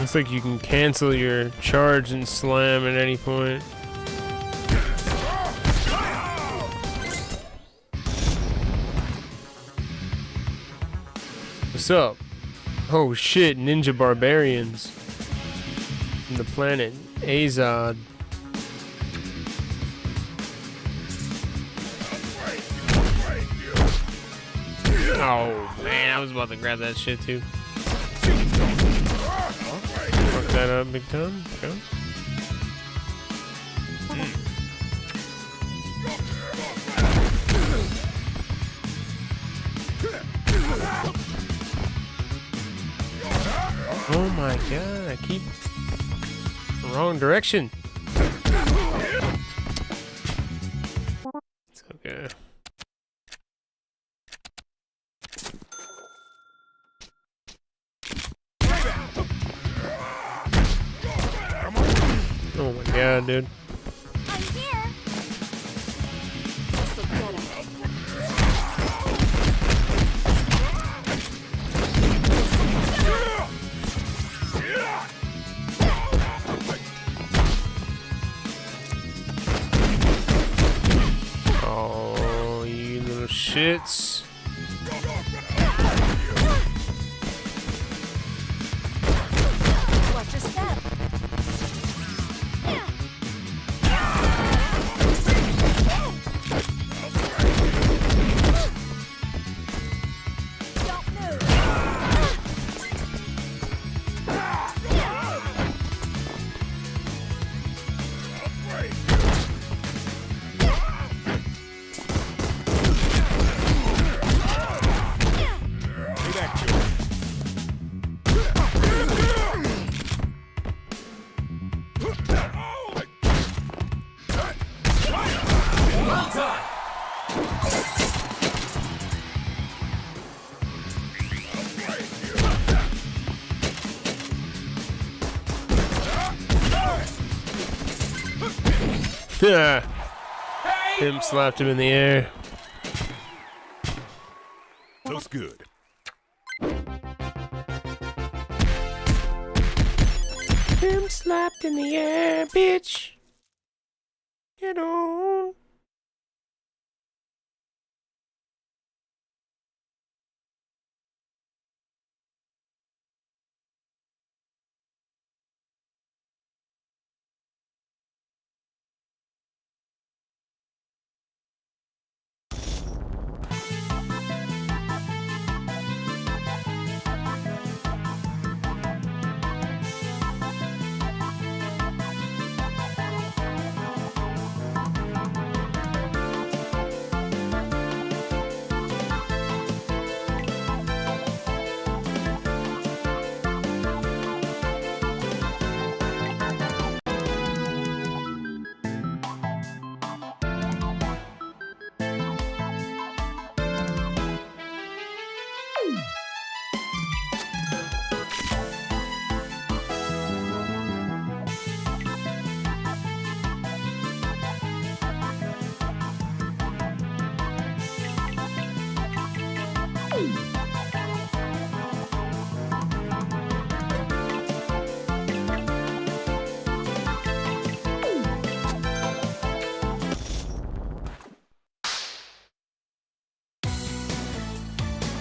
Looks like you can cancel your charge and slam at any point. What's up? Oh shit, ninja barbarians from the planet Azod. Oh man, I was about to grab that shit too. Fuck that up big time. Okay. Oh my god, I keep wrong direction. It's okay. Oh my god, dude. I'm here. This'll get him. Oh, you little shits. Watch your step. Don't move. Well done. Yeah. Him slapped him in the air. Looks good. Him slapped in the air, bitch. Get on.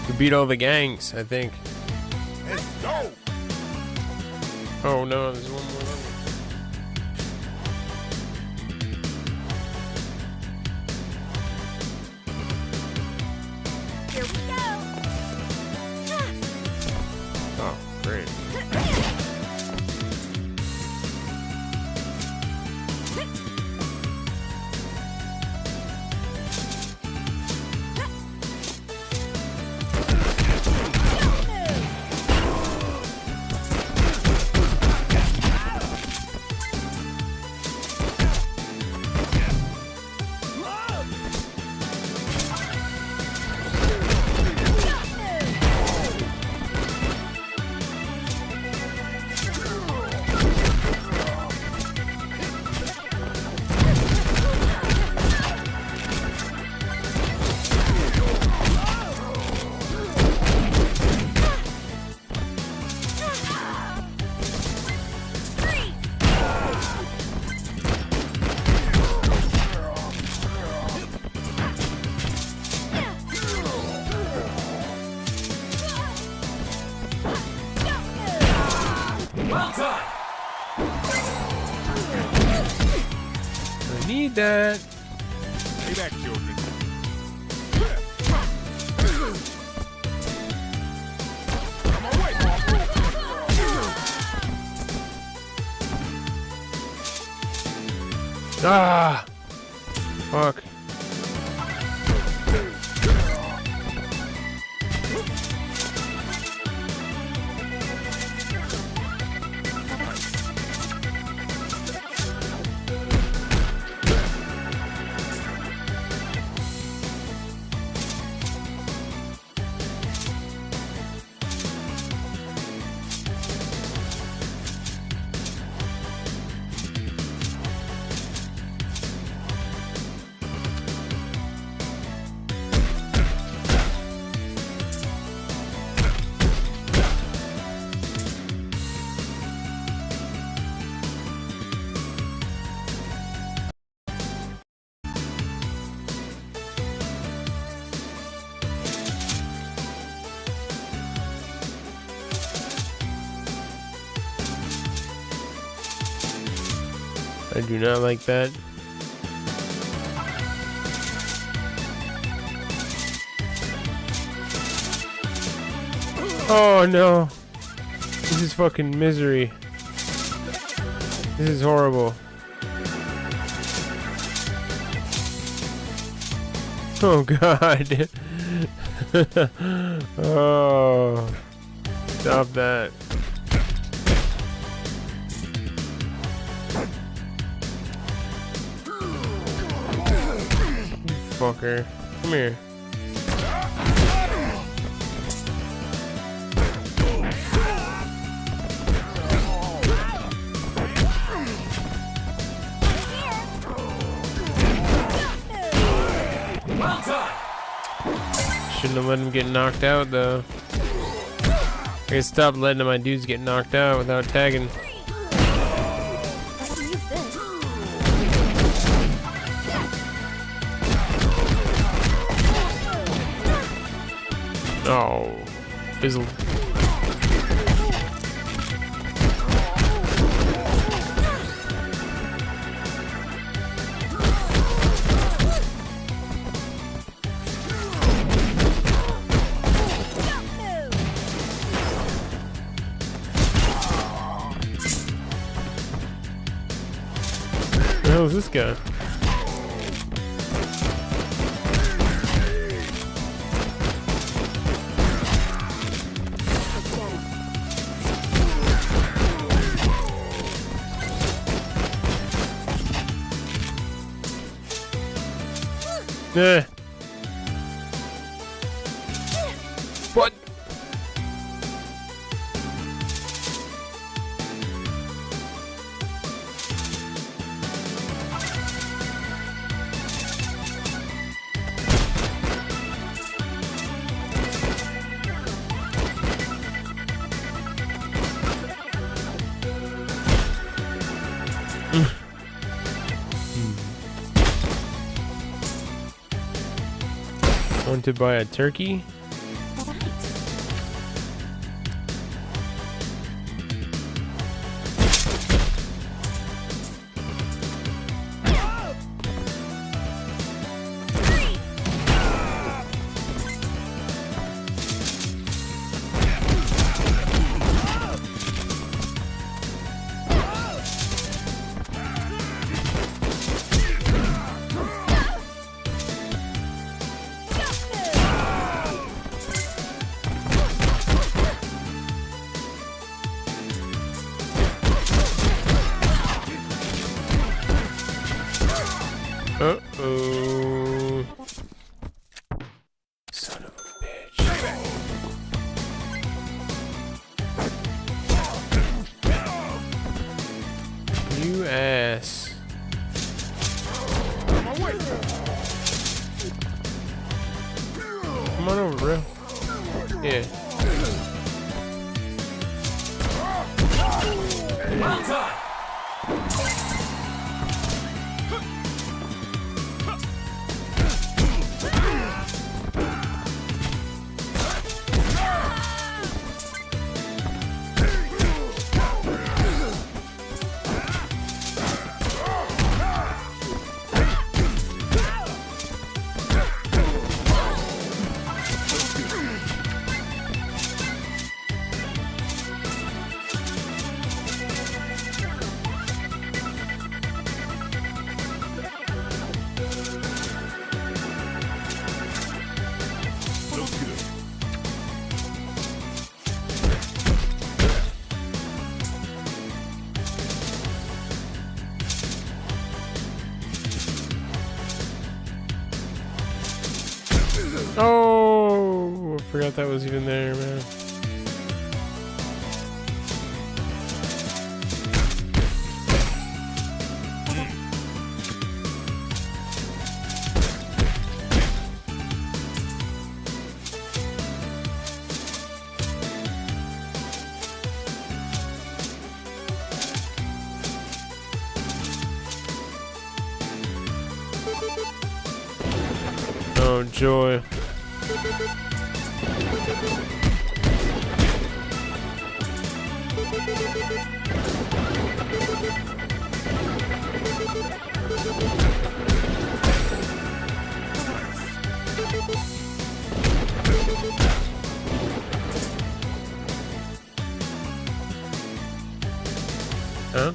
We beat all the gangs, I think. Let's go. Oh no, there's one more. Here we go. Oh, great. need that. Stay back, children. Ah! Fuck. I do not like that. Oh no. This is fucking misery. This is horrible. Oh god. Oh. Stop that. Fucker. Come here. Well done. Shouldn't have let him get knocked out though. I gotta stop letting my dudes get knocked out without tagging. Oh, fizzled. Where the hell is this guy? Eh. What? Want to buy a turkey? Uh-oh. Son of a bitch. You ass. Come on over, bro. Yeah. Well done. forgot that was even there, man. Oh, joy. Huh?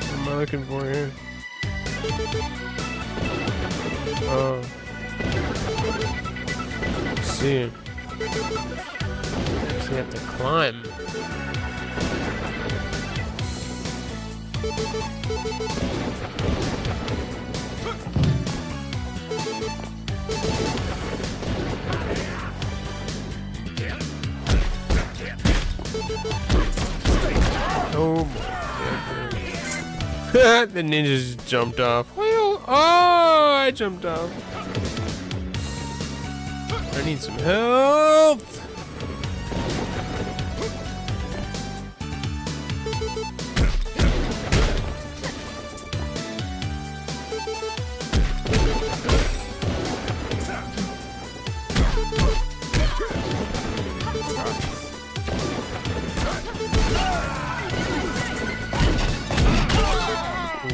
What am I looking for here? Oh. Let's see. Actually have to climb. Oh my goodness. The ninjas jumped off. Oh, I jumped off. I need some help.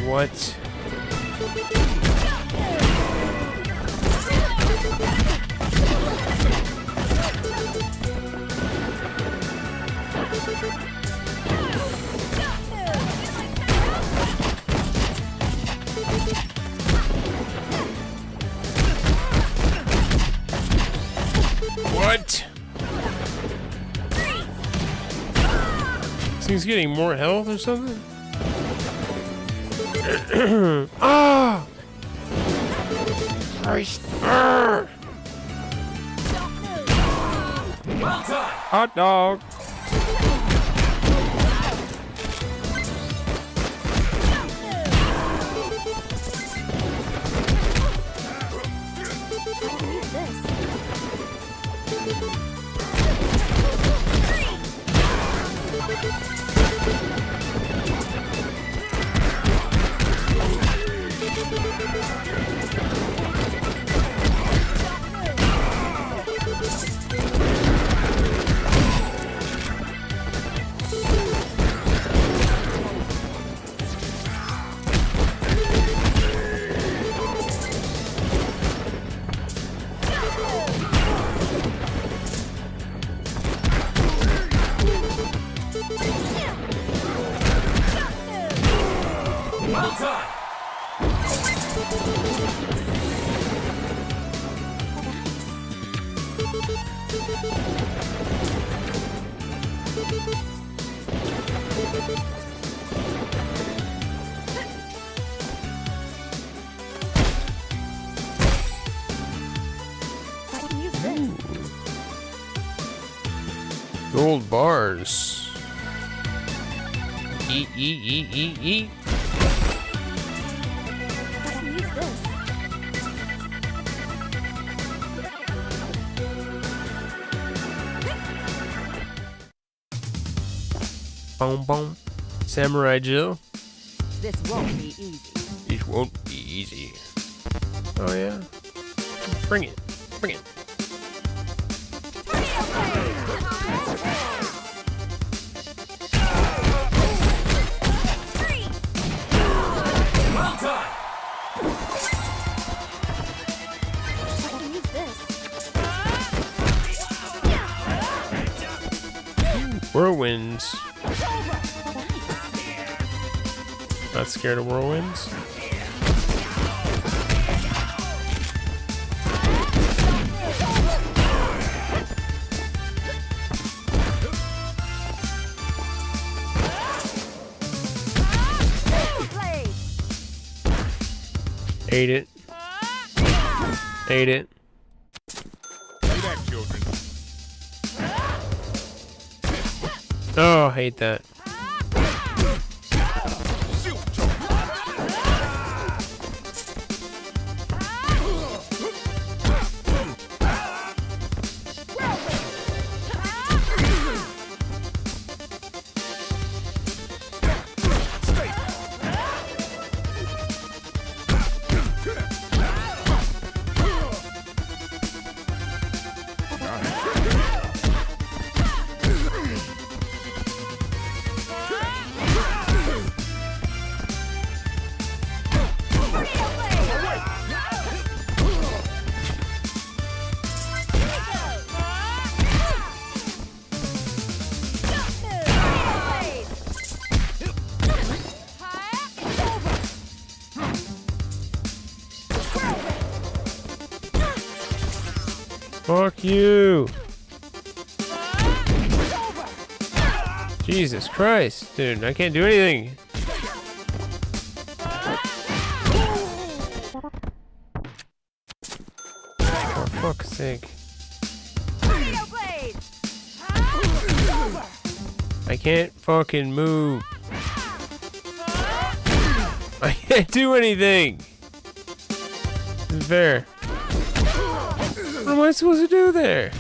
What? What? This thing's getting more health or something? Ah! Christ. Hot dog. Gold bars. Eat, eat, eat, eat, eat. Boom, boom. Samurai Jill. This won't be easy. This won't be easy. Oh yeah. Bring it. Bring it. Well Whirlwinds. Not scared of whirlwinds? Ate it. Ate it. Stay back, children. Oh, I hate that. Fuck you! Jesus Christ, dude, I can't do anything. For fuck's sake. I can't fucking move. I can't do anything. This is fair. What am I supposed to do there?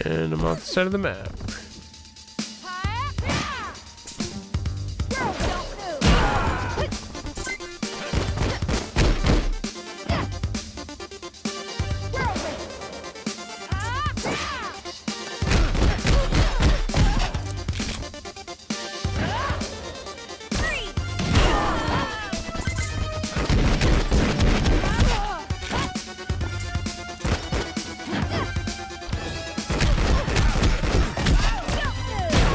And I'm off the side of the map.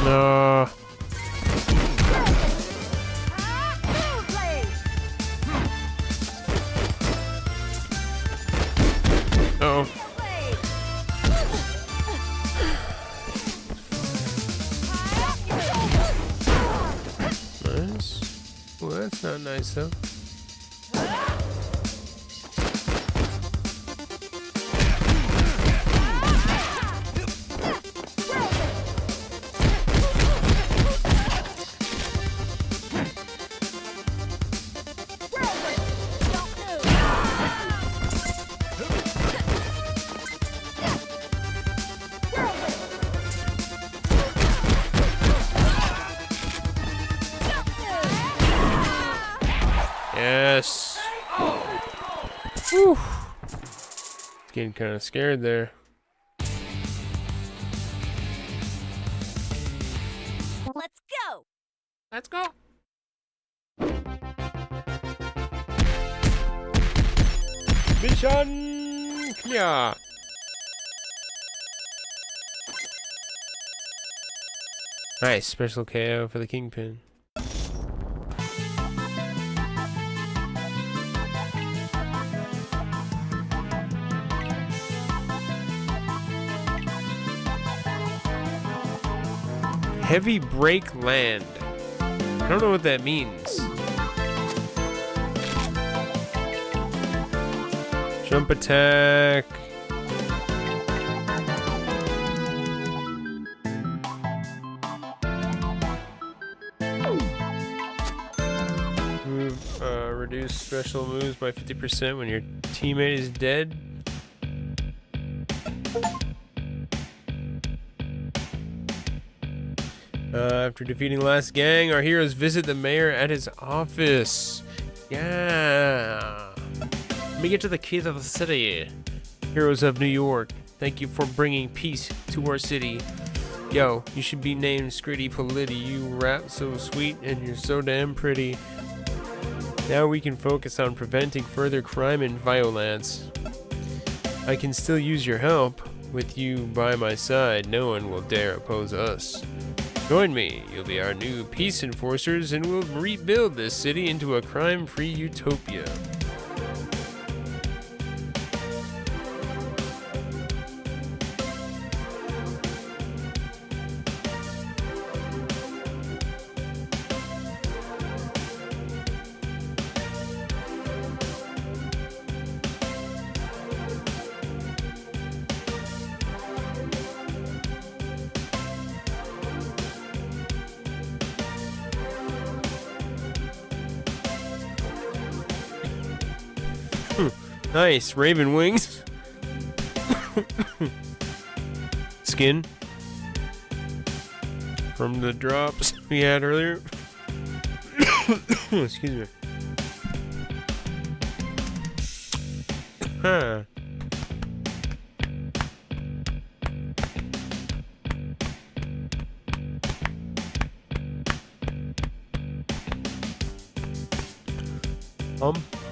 No. Oh. Nice. Well, that's not nice though. Yes. Whew. Getting kind of scared there. Let's go. Let's go. Mission clear. Nice special KO for the Kingpin. Heavy break land. I don't know what that means. Jump attack. Move, reduce special moves by 50% when your teammate is dead. After defeating the last gang, our heroes visit the mayor at his office. Yeah. Let me get to the keys of the city. Heroes of New York, thank you for bringing peace to our city. Yo, you should be named Scritty Polity. You rap so sweet and you're so damn pretty. Now we can focus on preventing further crime and violence. I can still use your help. With you by my side, no one will dare oppose us. Join me, you'll be our new peace enforcers, and we'll rebuild this city into a crime-free utopia. Nice, raven wings. Skin from the drops we had earlier. Excuse me. Huh.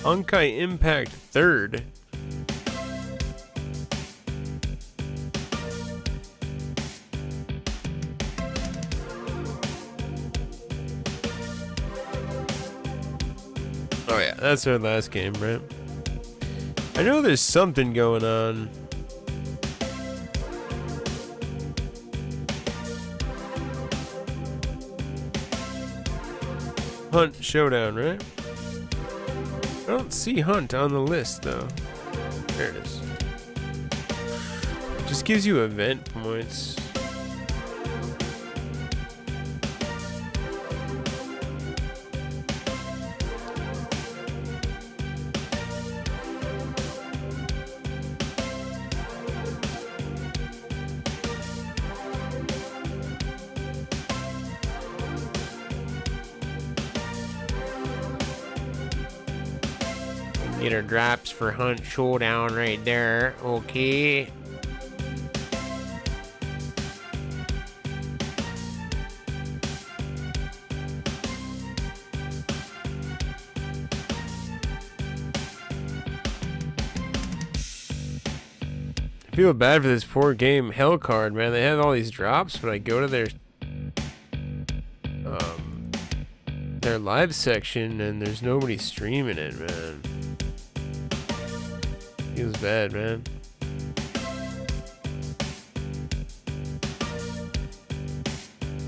Honkai Impact 3rd. Oh yeah, that's our last game, right? I know there's something going on. Hunt Showdown, right? I don't see Hunt on the list though. There it is. Just gives you event points. Get our drops for Hunt Showdown right there. Okay. I feel bad for this poor game Hell Card, man. They have all these drops, but I go to their live section and there's nobody streaming it, man. Feels bad, man.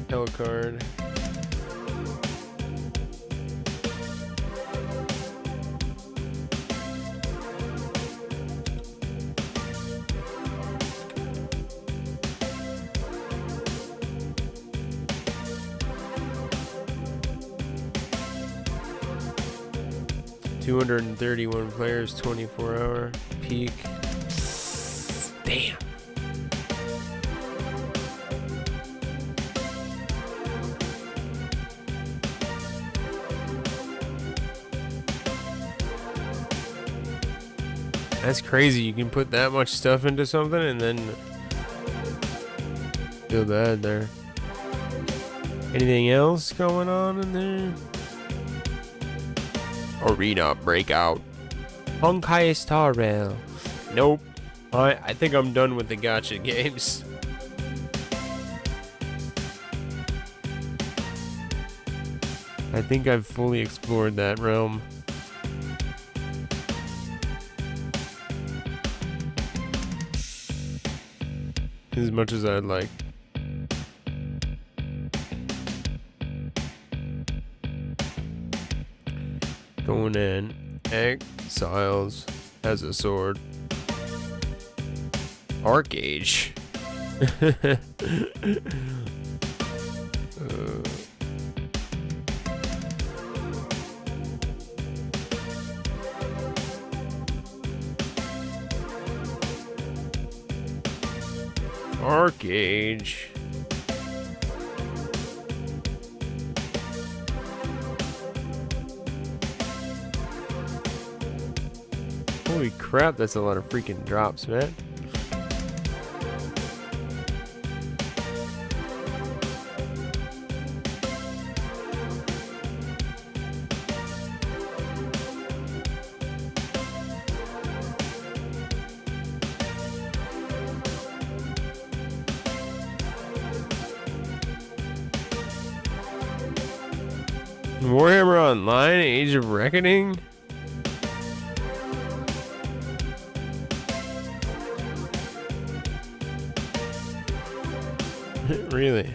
Hell Card. $231 players, 24-hour peak. Damn. That's crazy. You can put that much stuff into something and then feel bad there. Anything else going on in there? Arena Breakout. Honkai Star Rail. Nope. I think I'm done with the gacha games. I think I've fully explored that realm. As much as I'd like. Going in. Exiles has a sword. Arcage. Arcage. crap, that's a lot of freaking drops, man. Warhammer Online, Age of Reckoning? Really?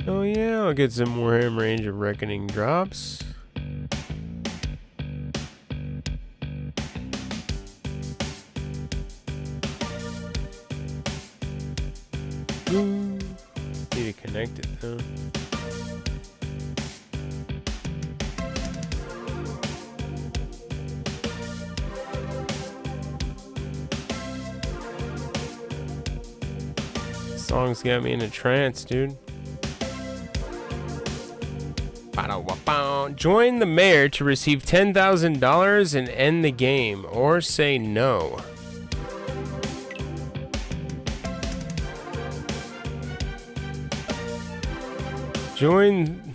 Oh yeah, I'll get some Warhammer Age of Reckoning drops. Need to connect it though. Song's got me in a trance, dude. Join the mayor to receive $10,000 and end the game, or say no. Join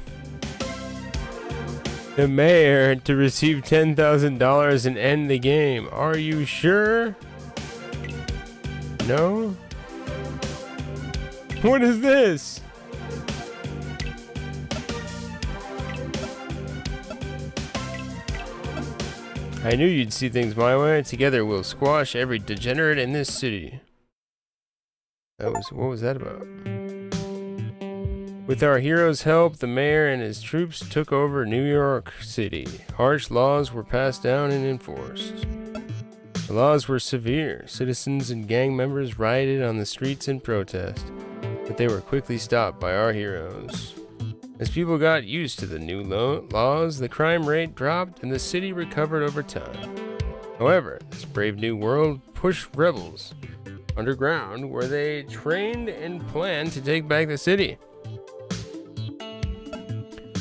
the mayor to receive $10,000 and end the game. Are you sure? No? What is this? I knew you'd see things my way. Together we'll squash every degenerate in this city. What was that about? With our hero's help, the mayor and his troops took over New York City. Harsh laws were passed down and enforced. The laws were severe. Citizens and gang members rioted on the streets in protest, but they were quickly stopped by our heroes. As people got used to the new laws, the crime rate dropped and the city recovered over time. However, this brave new world pushed rebels underground, where they trained and planned to take back the city.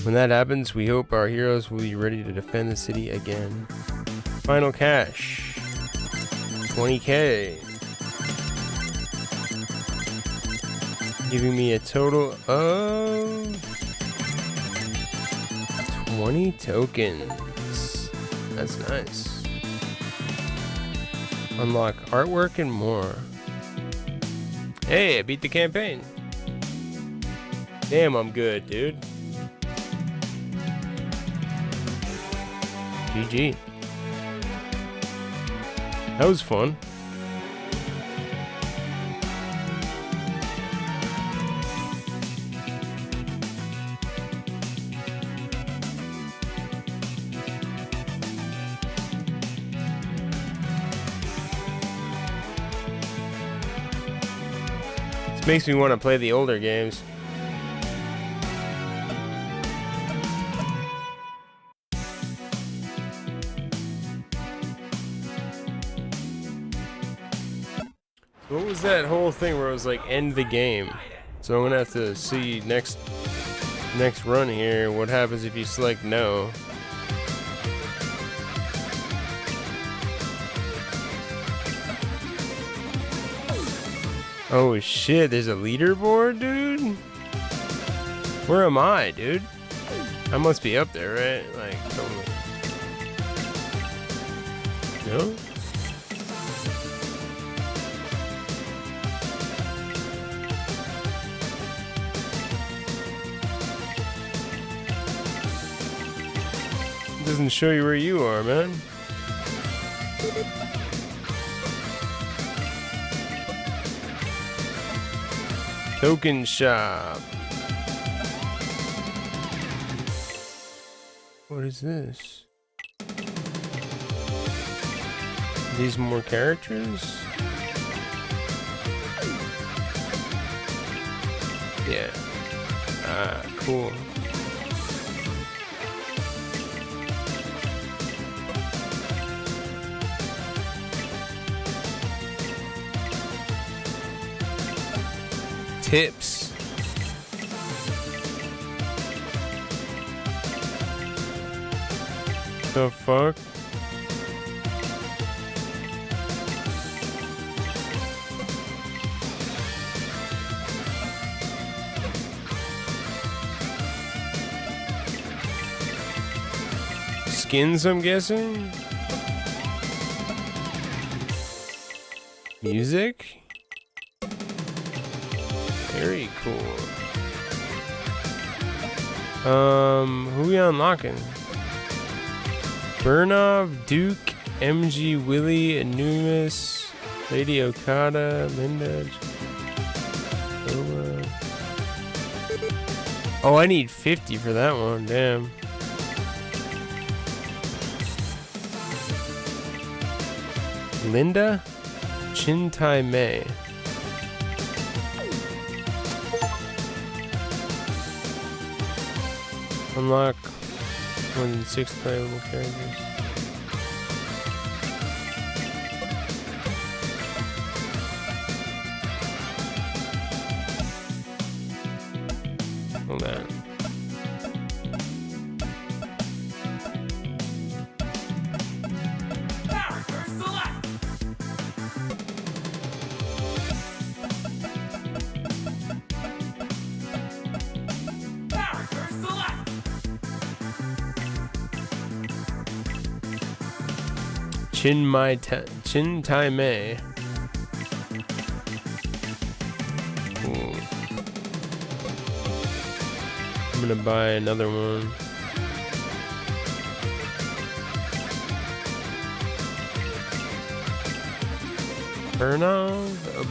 When that happens, we hope our heroes will be ready to defend the city again. Final cash, 20K. Giving me a total of 20 tokens. That's nice. Unlock artwork and more. Hey, I beat the campaign. Damn, I'm good, dude. GG. That was fun. This makes me want to play the older games. What was that whole thing where it was like end the game? So I'm gonna have to see next run here what happens if you select no. Oh shit, there's a leaderboard, dude? Where am I, dude? I must be up there, right? Like, totally. No? It doesn't show you where you are, man. Token shop. What is this? These more characters? Yeah. Ah, cool. tips. The fuck? Skins, I'm guessing? Music? Very cool. Who we unlocking? Burnov, Duke, MG, Willie, Anumis, Lady Okada, Linda. Oh, I need 50 for that one. Damn. Linda, Chintai Mei. Unlock 1 in 6 playable characters. Hold on. Chin Tai Mei. Ooh. I'm gonna buy another one. Burnov, a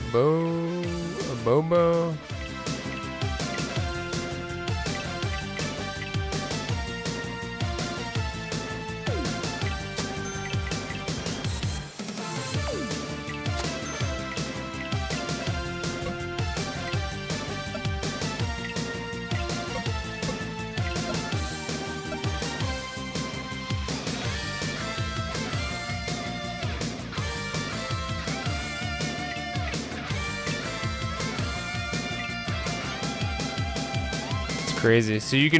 Bobo. Crazy. So you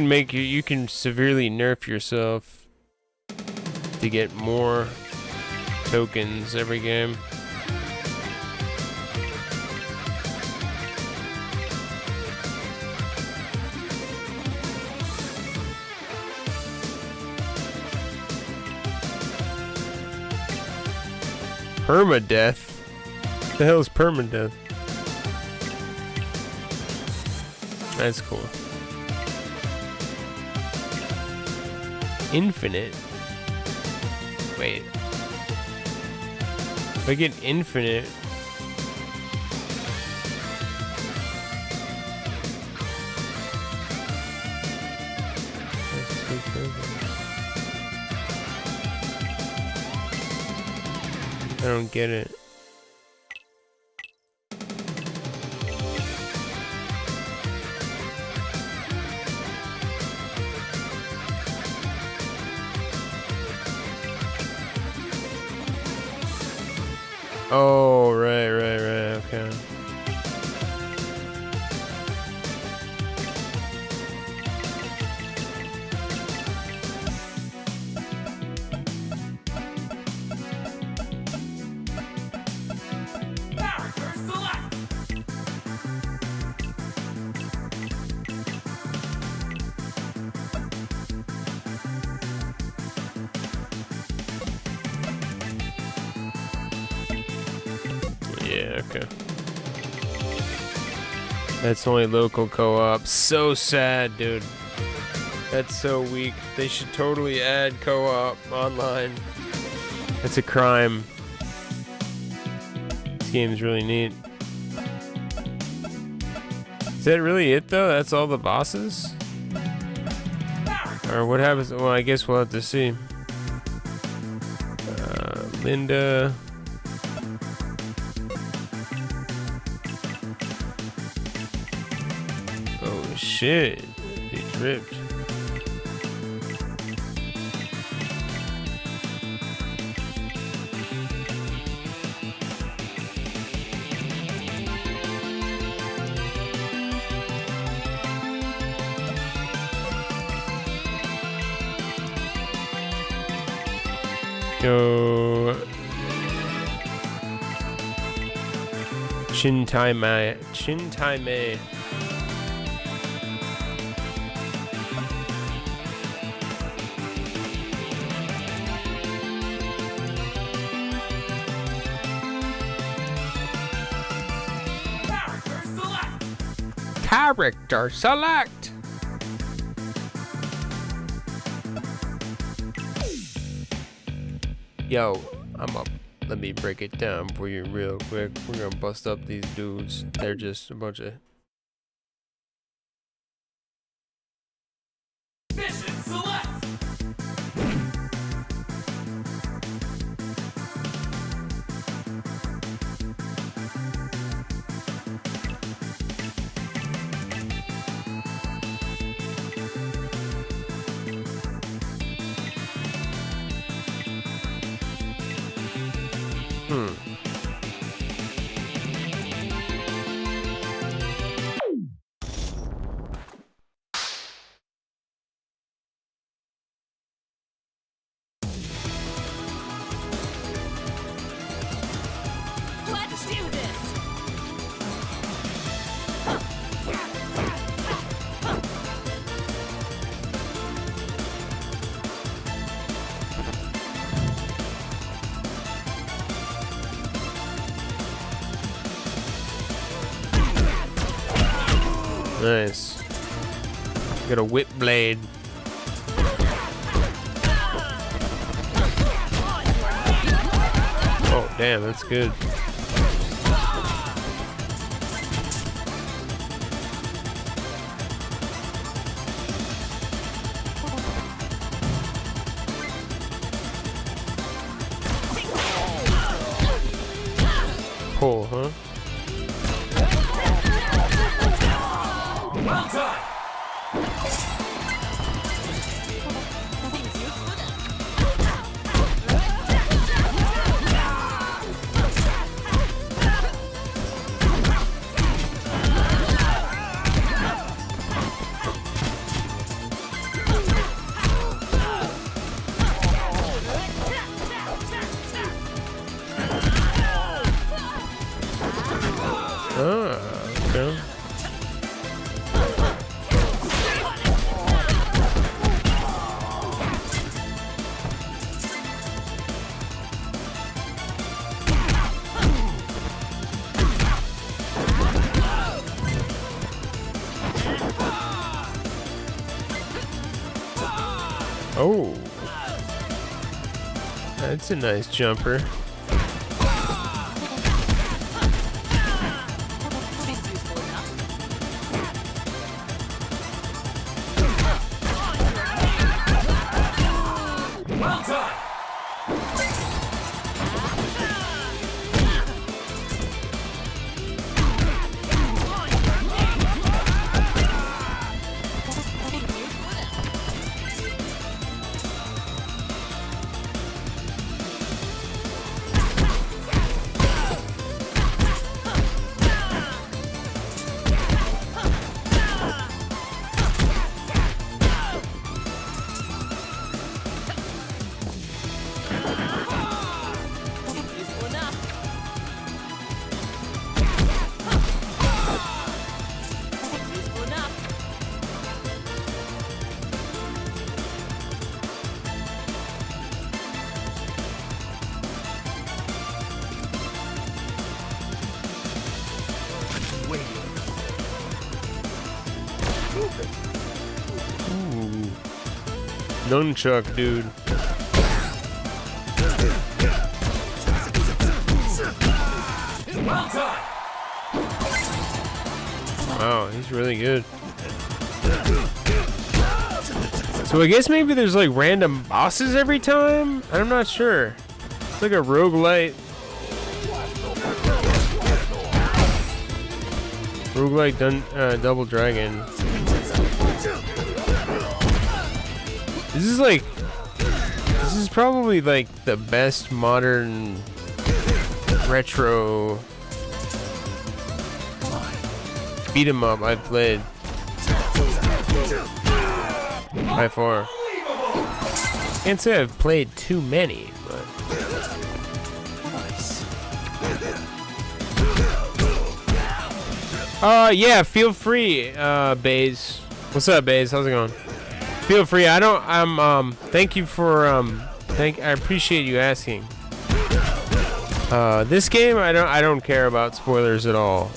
can severely nerf yourself to get more tokens every game. Permadeath? What the hell is permadeath? That's cool. Infinite. Wait. If I get infinite. I don't get it. Oh, right, okay. Yeah, okay. That's only local co-op. So sad, dude. That's so weak. They should totally add co-op online. That's a crime. This game's really neat. Is that really it, though? That's all the bosses? Or what happens? Well, I guess we'll have to see. Linda... Shit, he dripped. Yo. Chintai Mei. Character select. Yo, I'm up. Let me break it down for you real quick. We're gonna bust up these dudes. They're just a bunch of... Mission select. Let's do this. Nice. Got a whip blade. Oh, damn, that's good. Cool, huh? Well done. Okay. Oh, that's a nice jumper. Well done. Ooh. Nunchuck, dude. Well done. Wow, he's really good. So I guess maybe there's like random bosses every time? I'm not sure. It's like a roguelite. Roguelite Double Dragon. This is probably like the best modern retro beat 'em up I've played by far. Can't say I've played too many, but Yeah, feel free, Baze. What's up, Baze? How's it going? Feel free. Thank you for, I appreciate you asking. This game, I don't care about spoilers at all.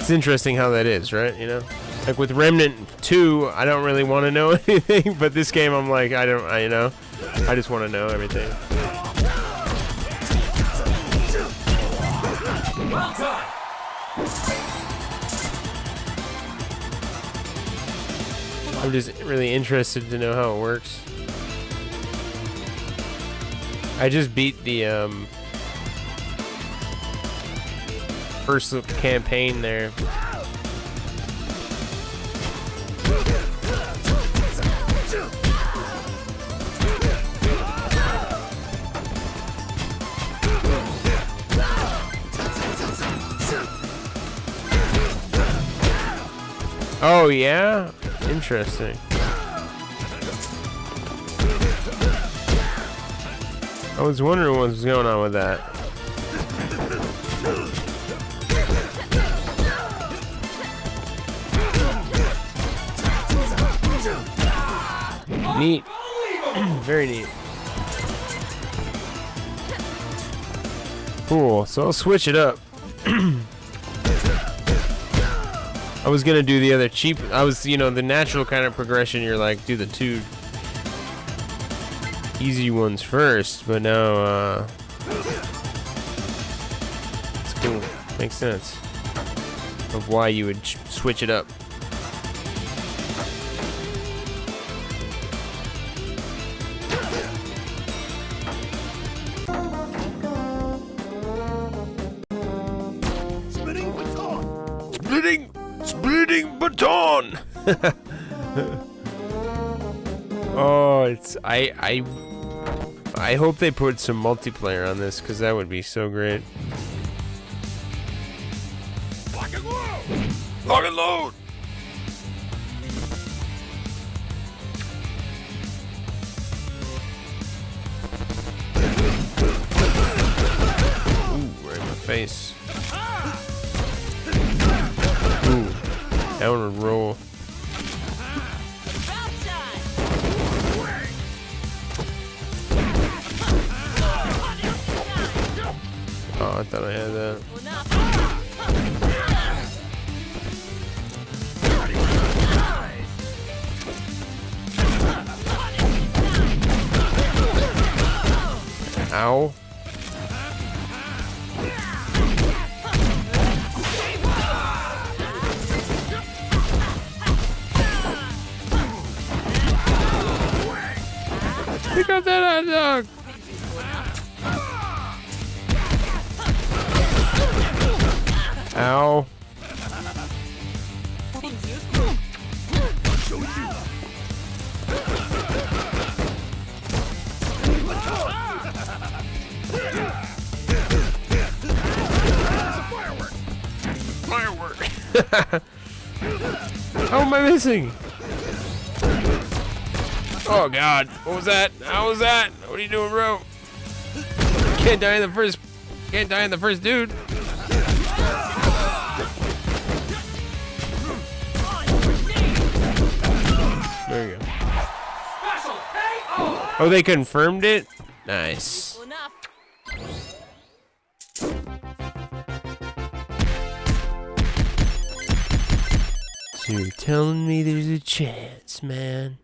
It's interesting how that is, right? You know? Like with Remnant 2, I don't really want to know anything, but this game, I'm like, I just want to know everything. Well done. I'm just really interested to know how it works. I just beat the first campaign there. Oh yeah? Interesting. I was wondering what was going on with that. Neat. Very neat. Cool. So I'll switch it up. I was gonna do the other cheap. The natural kind of progression. You're like, do the 2 easy ones first, but now, it's cool. Makes sense of why you would switch it up. Splitting baton. Oh, I hope they put some multiplayer on this, because that would be so great. Lock and load. Lock and load. Ooh, right in my face. Ooh, downward roll. Oh, I thought I had that. Ow. Pick up that hot dog. Ow. Firework. How am I missing? Oh God, what was that? How was that? What are you doing, bro? Can't die in the first dude. There you go. Oh, they confirmed it? Nice. So you're telling me there's a chance, man?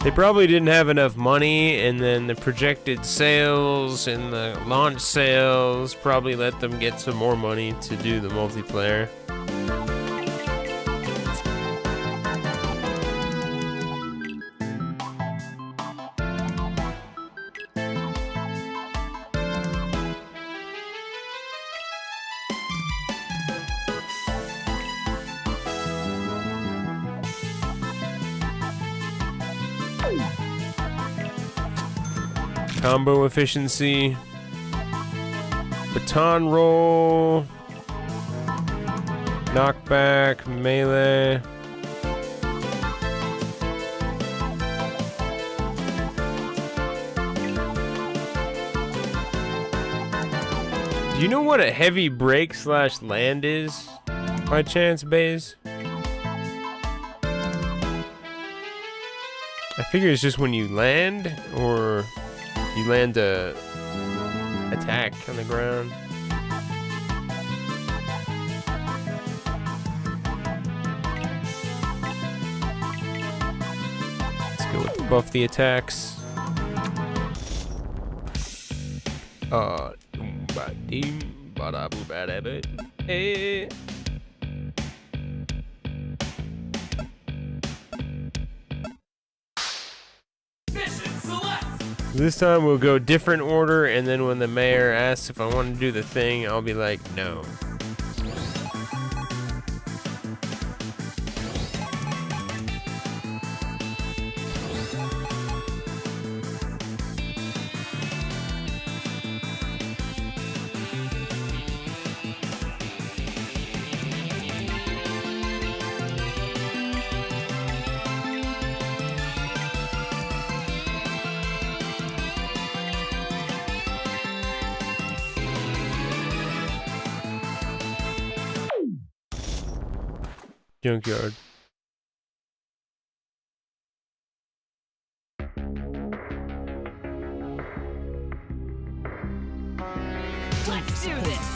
They probably didn't have enough money, and then the projected sales and the launch sales probably let them get some more money to do the multiplayer. Combo efficiency. Baton roll. Knockback, melee. Do you know what a heavy break / land is, by chance, Baze? I figure it's just when you land, or you land a attack on the ground. Let's go with buff the attacks. Hey. This time we'll go different order, and then when the mayor asks if I want to do the thing, I'll be like, no. Junkyard. Let's do this.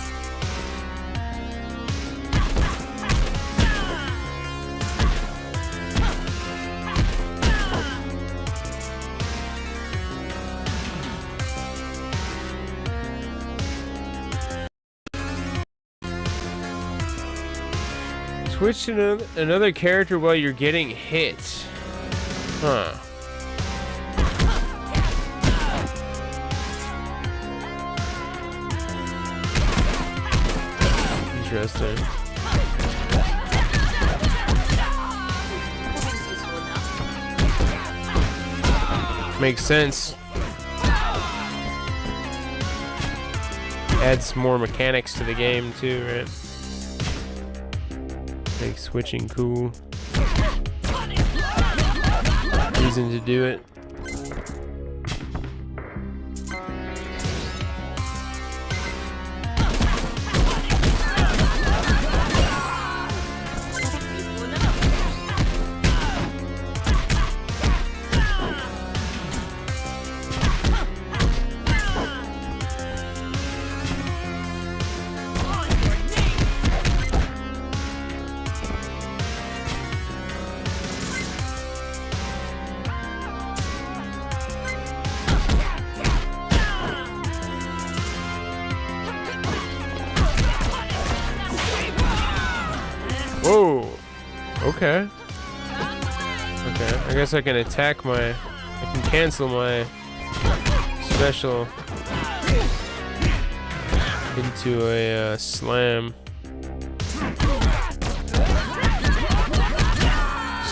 Switch to another character while you're getting hit. Huh. Interesting. Makes sense. Adds more mechanics to the game too, right? Make switching cool. Reason to do it. Whoa. Okay. Okay. I guess I can attack my... I can cancel my special into a slam.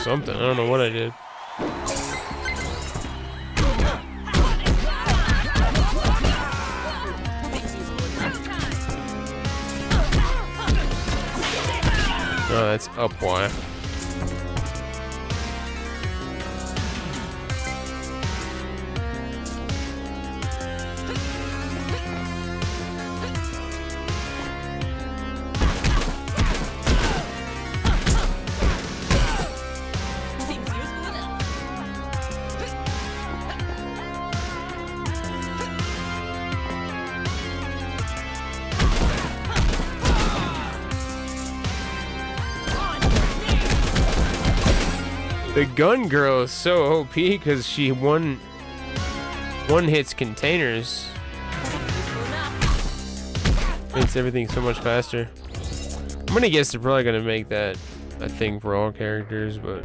Something. I don't know what I did. Oh, that's up Y. The gun girl is so OP because she one hits containers. Makes everything so much faster. I'm gonna guess they're probably gonna make that a thing for all characters, but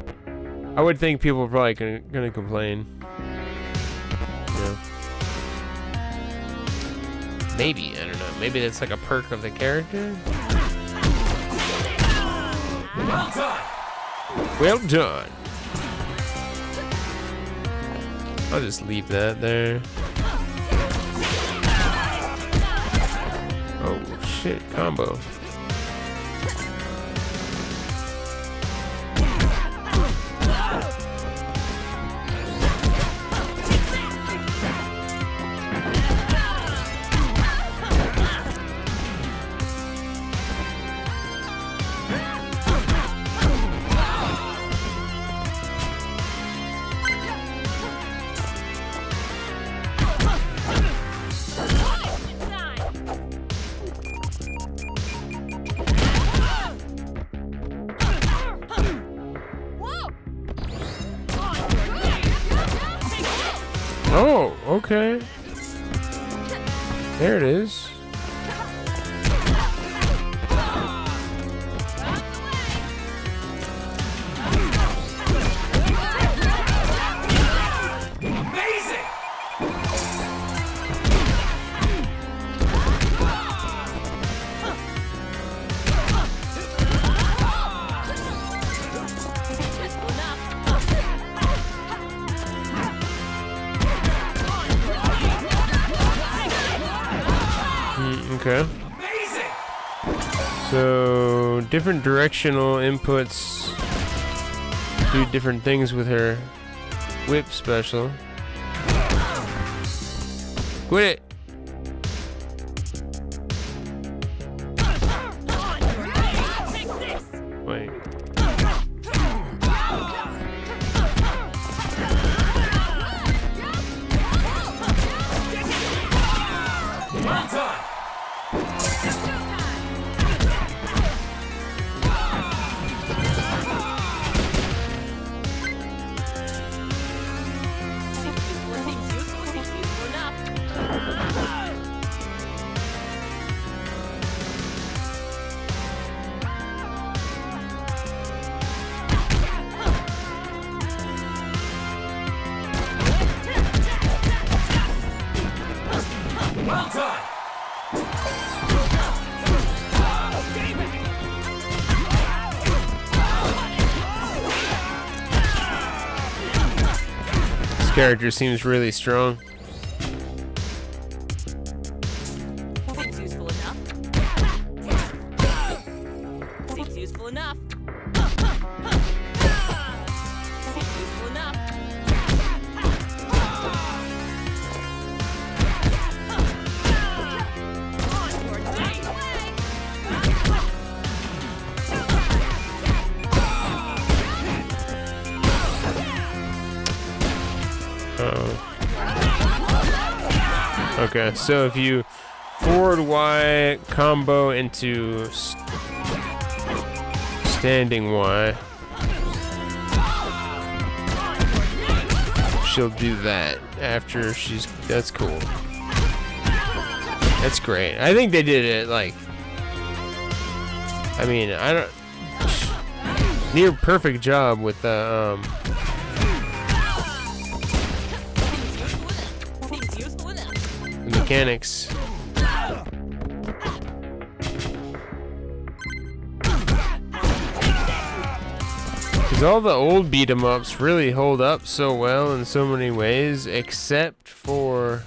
I would think people are probably gonna complain. Yeah. Maybe, I don't know. Maybe that's like a perk of the character. Well done. Well done. I'll just leave that there. shit, combo. Oh, okay. There it is. Amazing! Okay. So different directional inputs do different things with her whip special. Quit it. Wait. Well done! Well done! This character seems really strong. Seems useful enough. Seems useful enough. Seems useful enough. Okay, so if you forward Y combo into standing Y, she'll do that after she's. That's cool. That's great. I think they did it like. I mean, I don't. Near perfect job with the mechanics. Because all the old beat 'em ups really hold up so well in so many ways, except for,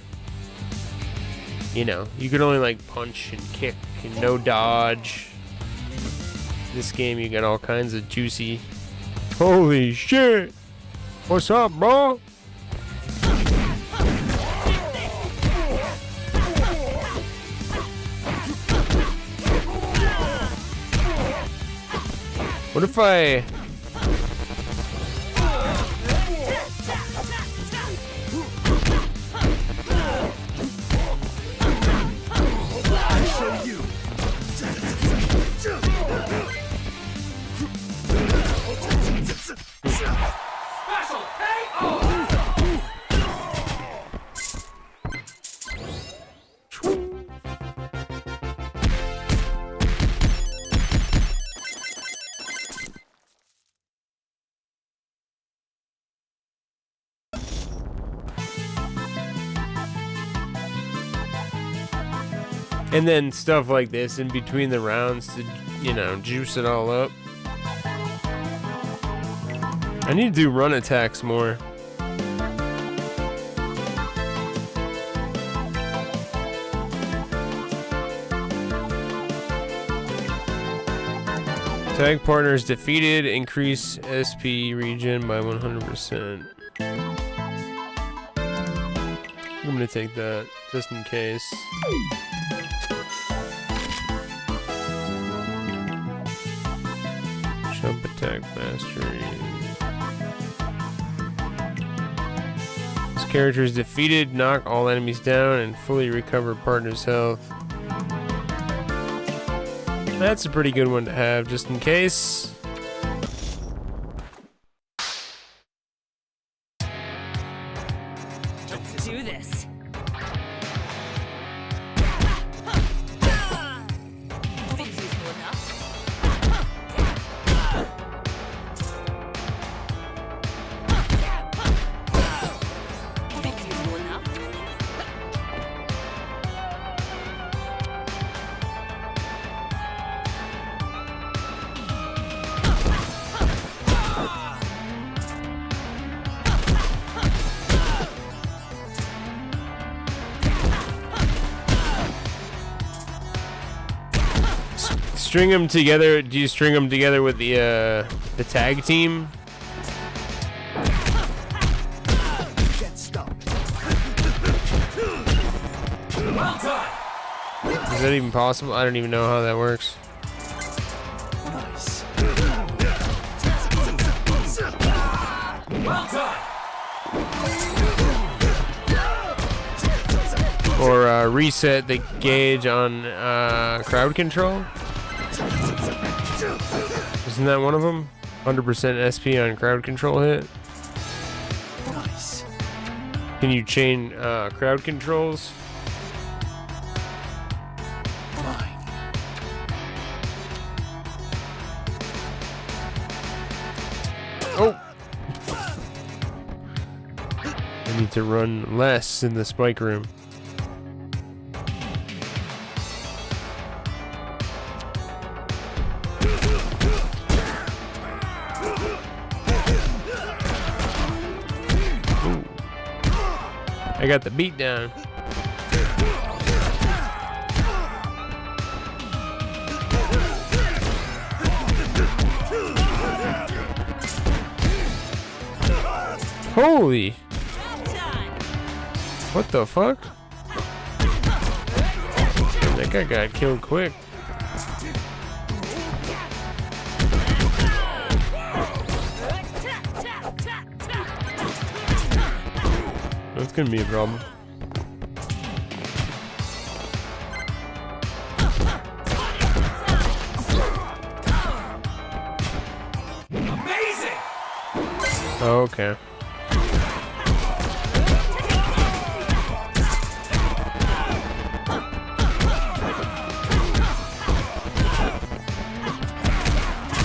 you know, you could only like punch and kick and no dodge. This game you got all kinds of juicy. Holy shit! What's up, bro? What if I... Special KO! And then stuff like this in between the rounds to, you know, juice it all up. I need to do run attacks more. Tag partners defeated. Increase SP regen by 100%. I'm gonna take that just in case. Jump attack mastery. This character is defeated. Knock all enemies down and fully recover partner's health. That's a pretty good one to have just in case. Let's do this. Seems useful enough. Seems useful enough. String them together. Do you string them together with the tag team? Is that even possible? I don't even know how that works. Nice. Well done. Or reset the gauge on crowd control? Isn't that one of them? 100% SP on crowd control hit. Nice. Can you chain crowd controls? Oh! I need to run less in the spike room. Ooh. I got the beat down. Holy! What the fuck? That guy got killed quick. That's gonna be a problem. Amazing! Oh, okay.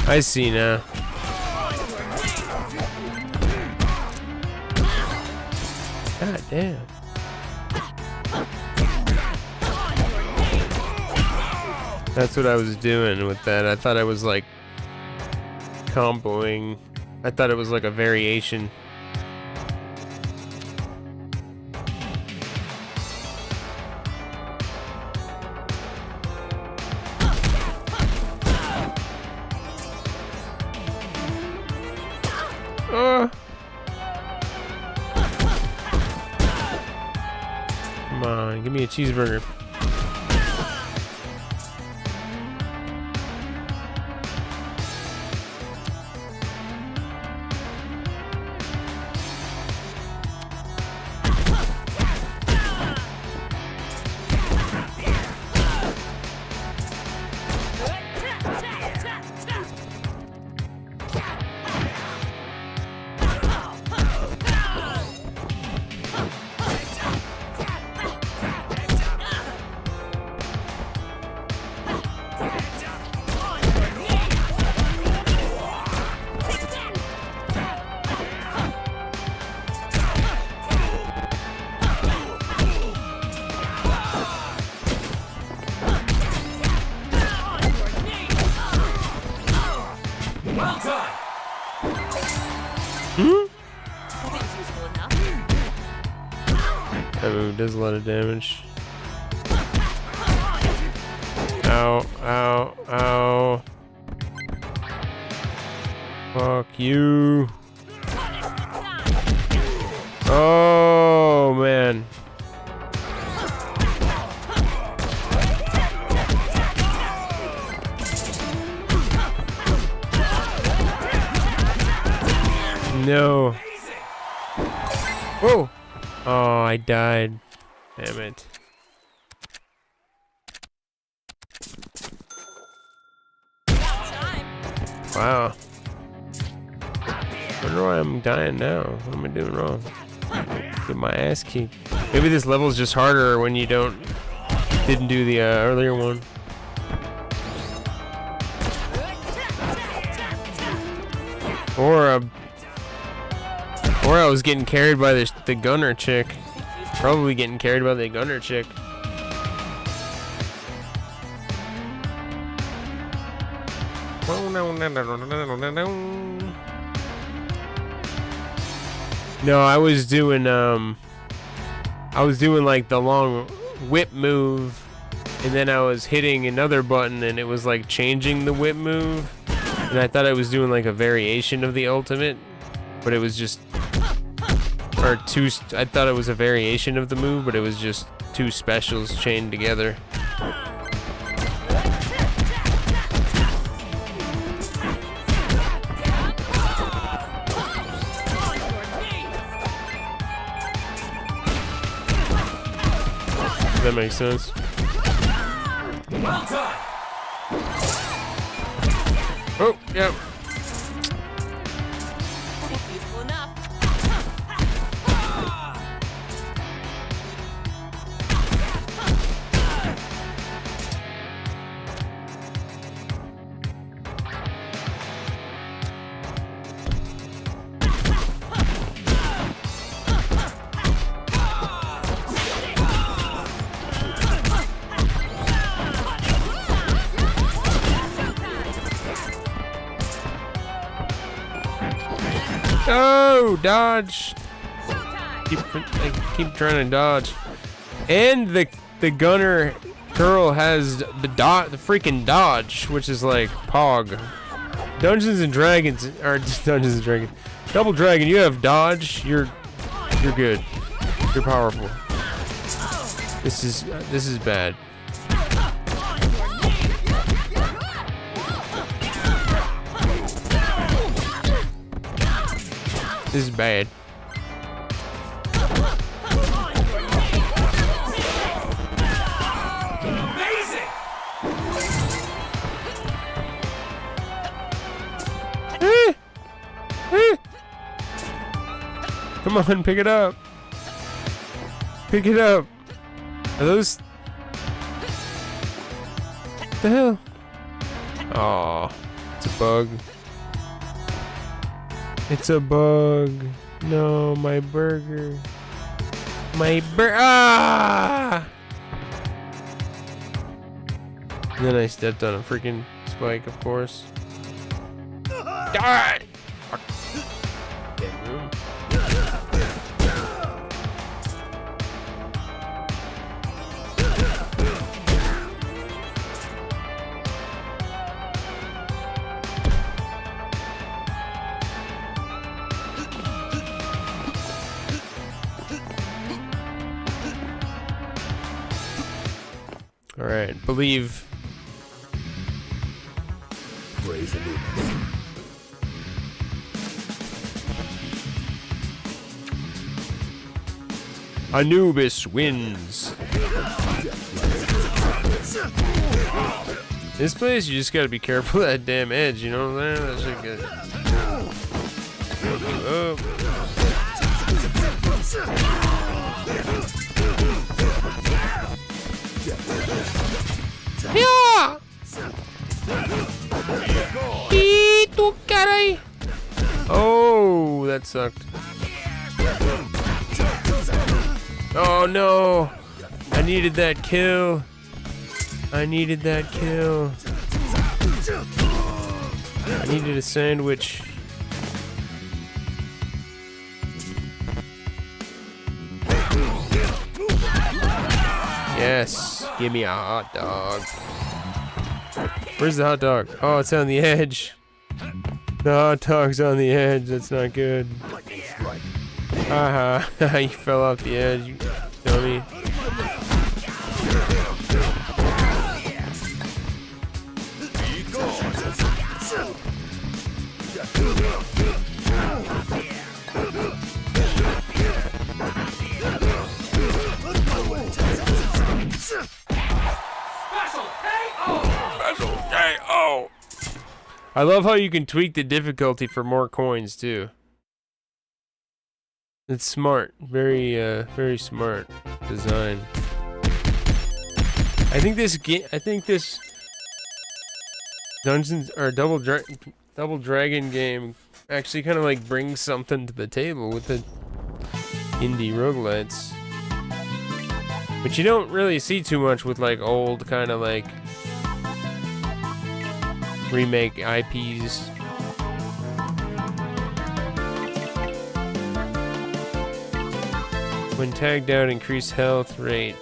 I see now. God damn. That's what I was doing with that. I thought I was like comboing. I thought it was like a variation. Come on, give me a cheeseburger. Well done. That move does a lot of damage. Ow, ow, ow. Fuck you. Oh, man. No. Whoa. Oh, I died. Damn it. Wow. I wonder why I'm dying now. What am I doing wrong? Get my ass kicked. Maybe this level's just harder when you didn't do the earlier one. Or I was getting carried by the gunner chick. Probably getting carried by the gunner chick. No, I was doing like the long whip move, and then I was hitting another button and it was like changing the whip move, and I thought I was doing like a variation of the ultimate, but it was just I thought it was a variation of the move, but it was just two specials chained together. That makes sense. Well done. Oh, yep. Useful enough. Oh, dodge! I keep trying to dodge. And the gunner girl has the freaking dodge, which is like Pog. Dungeons and Dragons, or Dungeons and Dragons. Double Dragon, you have dodge. You're good. You're powerful. This is bad. This is bad. Amazing. Come on, pick it up. Pick it up. Are those... What the hell? Aw, it's a bug. It's a bug. No, my burger. Ah! And then I stepped on a freaking spike, of course. Die! Dead room. All right, believe. Praise Anubis. Anubis wins. This place, you just gotta be careful of that damn edge, you know what I'm saying? That shit good. Oh. Yeah! Tu caray! Oh, that sucked. Oh no! I needed that kill. I needed that kill. I needed a sandwich. Yes, give me a hot dog. Where's the hot dog? Oh, it's on the edge. The hot dog's on the edge. That's not good. Haha, you fell off the edge, you dummy. I love how you can tweak the difficulty for more coins too. It's smart, very smart design. I think this Dungeons or Double Dragon game actually kind of like brings something to the table with the indie roguelites, but you don't really see too much with like old kind of like remake IPs. When tagged out, increase health rate.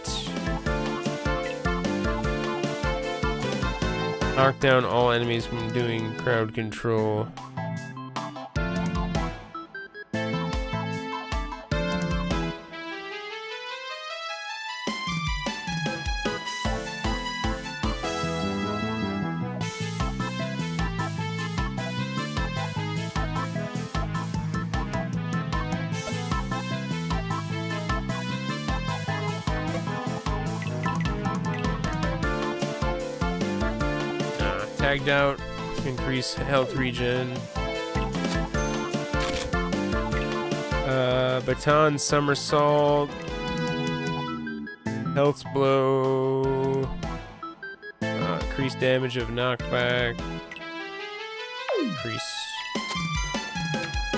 Knock down all enemies when doing crowd control. Tagged out, increase health regen. Baton somersault, health blow, increase damage of knockback, increase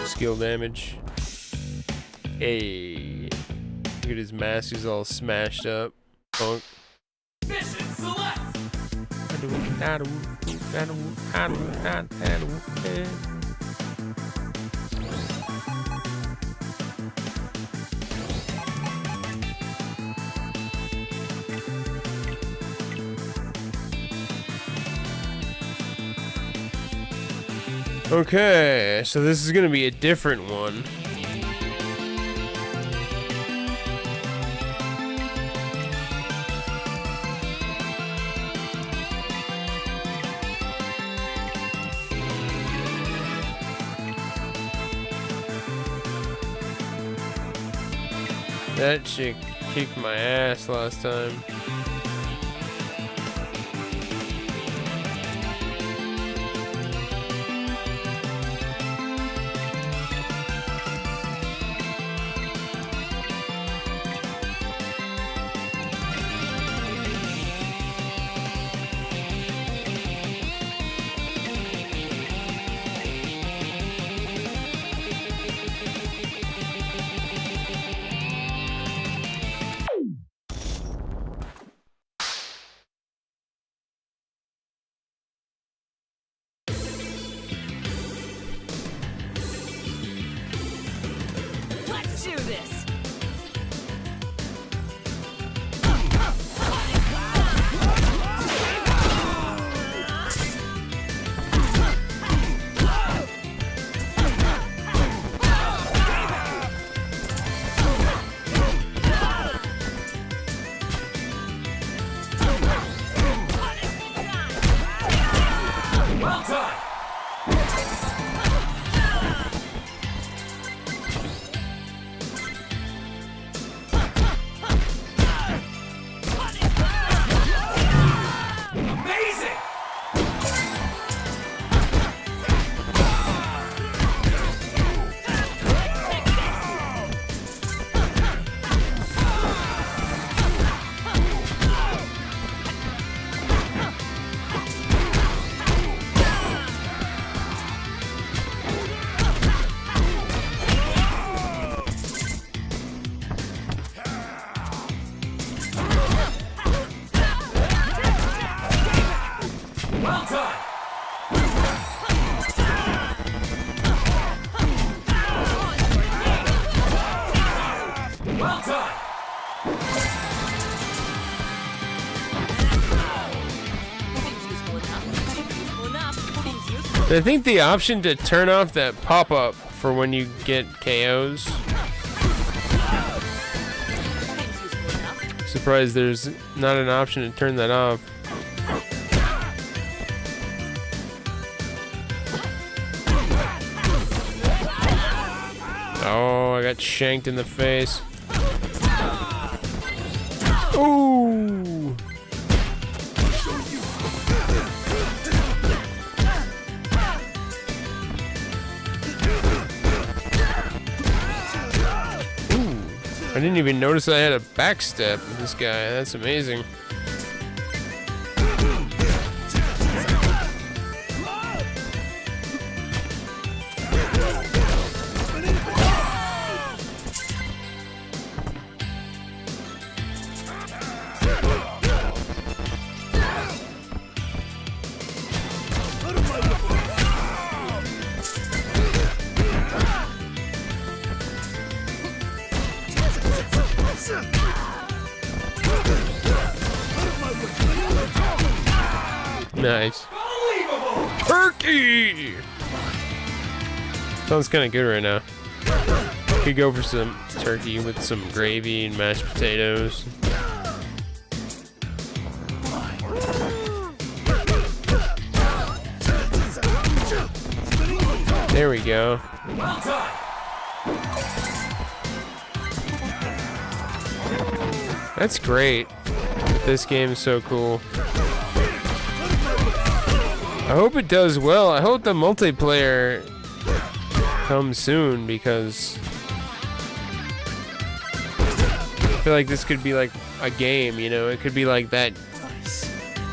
skill damage. Hey, look at his mask, he's all smashed up. Punk. Mission select. Okay, so this is gonna be a different one. That chick kicked my ass last time. I think the option to turn off that pop-up for when you get KOs. Surprised there's not an option to turn that off. Oh, I got shanked in the face. Ooh. I didn't even notice I had a backstep with this guy. That's amazing. Nice. Turkey! Sounds kind of good right now. Could go for some turkey with some gravy and mashed potatoes. There we go. That's great. This game is so cool. I hope it does well. I hope the multiplayer comes soon because I feel like this could be like a game, you know? It could be like that,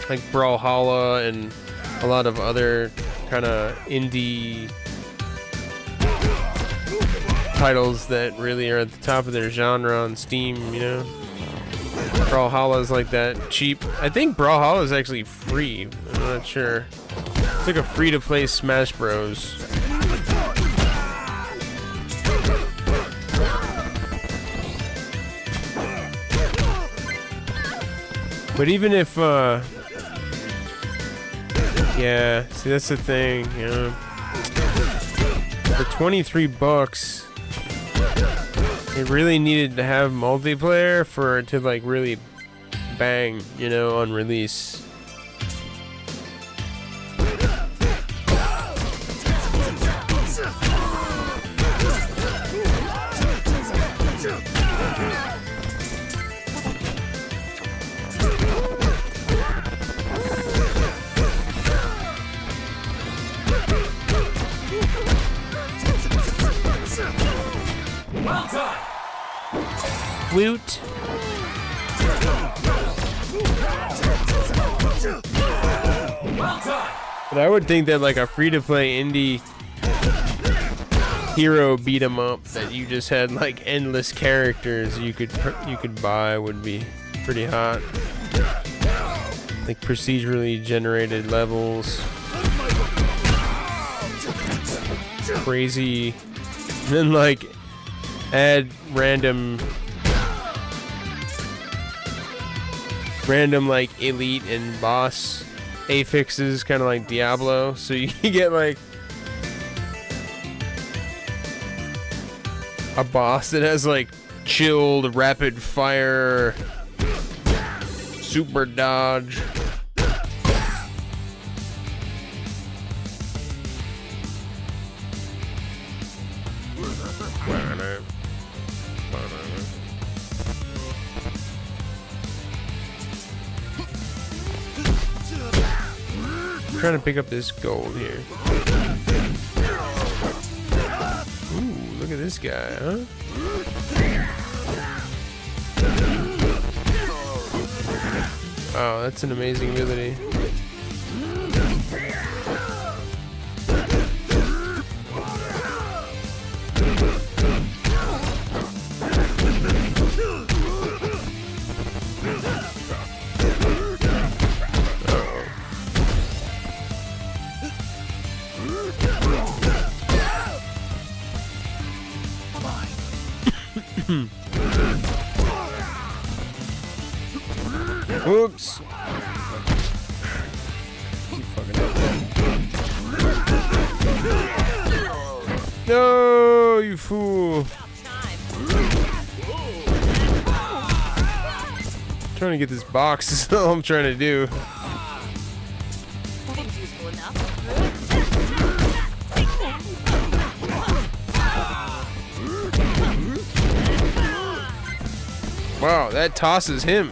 like Brawlhalla and a lot of other kind of indie titles that really are at the top of their genre on Steam, you know? Brawlhalla is like that cheap. I think Brawlhalla is actually free. I'm not sure. It's like a free-to-play Smash Bros. But even if, yeah, see that's the thing, you know. For 23 bucks, it really needed to have multiplayer for it to like really bang, you know, on release. Woot. But I would think that like a free-to-play indie hero beat 'em up that you just had like endless characters you could buy would be pretty hot. Like procedurally generated levels. Crazy. And then like add random like elite and boss affixes, kind of like Diablo, so you can get like a boss that has like chilled rapid fire super dodge. Trying to pick up this gold here. Ooh, look at this guy, huh? Oh, that's an amazing ability. Whoops. Keep fucking up. No, you fool. Trying to get this box is all I'm trying to do. Seems useful enough. Wow, that tosses him.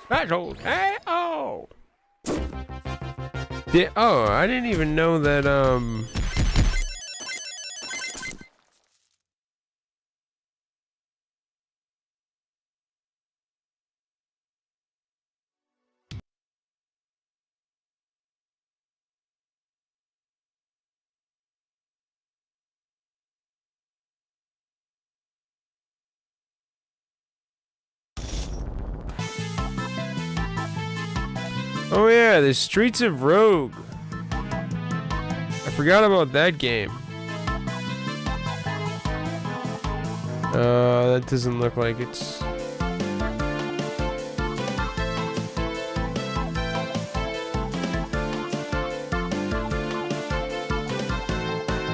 Special KO. Oh, I didn't even know that. Oh yeah, the Streets of Rogue. I forgot about that game. That doesn't look like it's...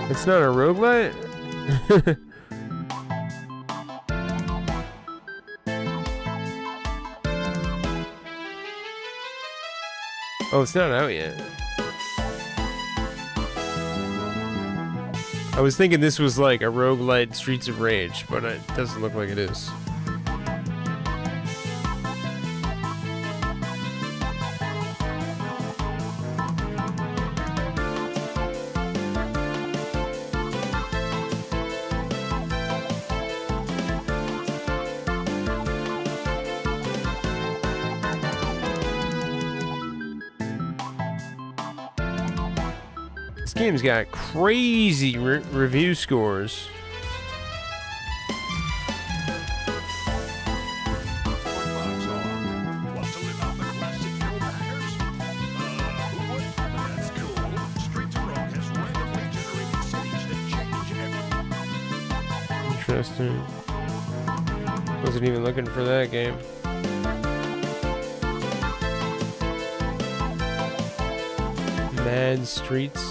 It's not a roguelite? Oh, it's not out yet. I was thinking this was like a roguelite Streets of Rage, but it doesn't look like it is. This game's got crazy review scores. Interesting. Wasn't even looking for that game. Mad Streets.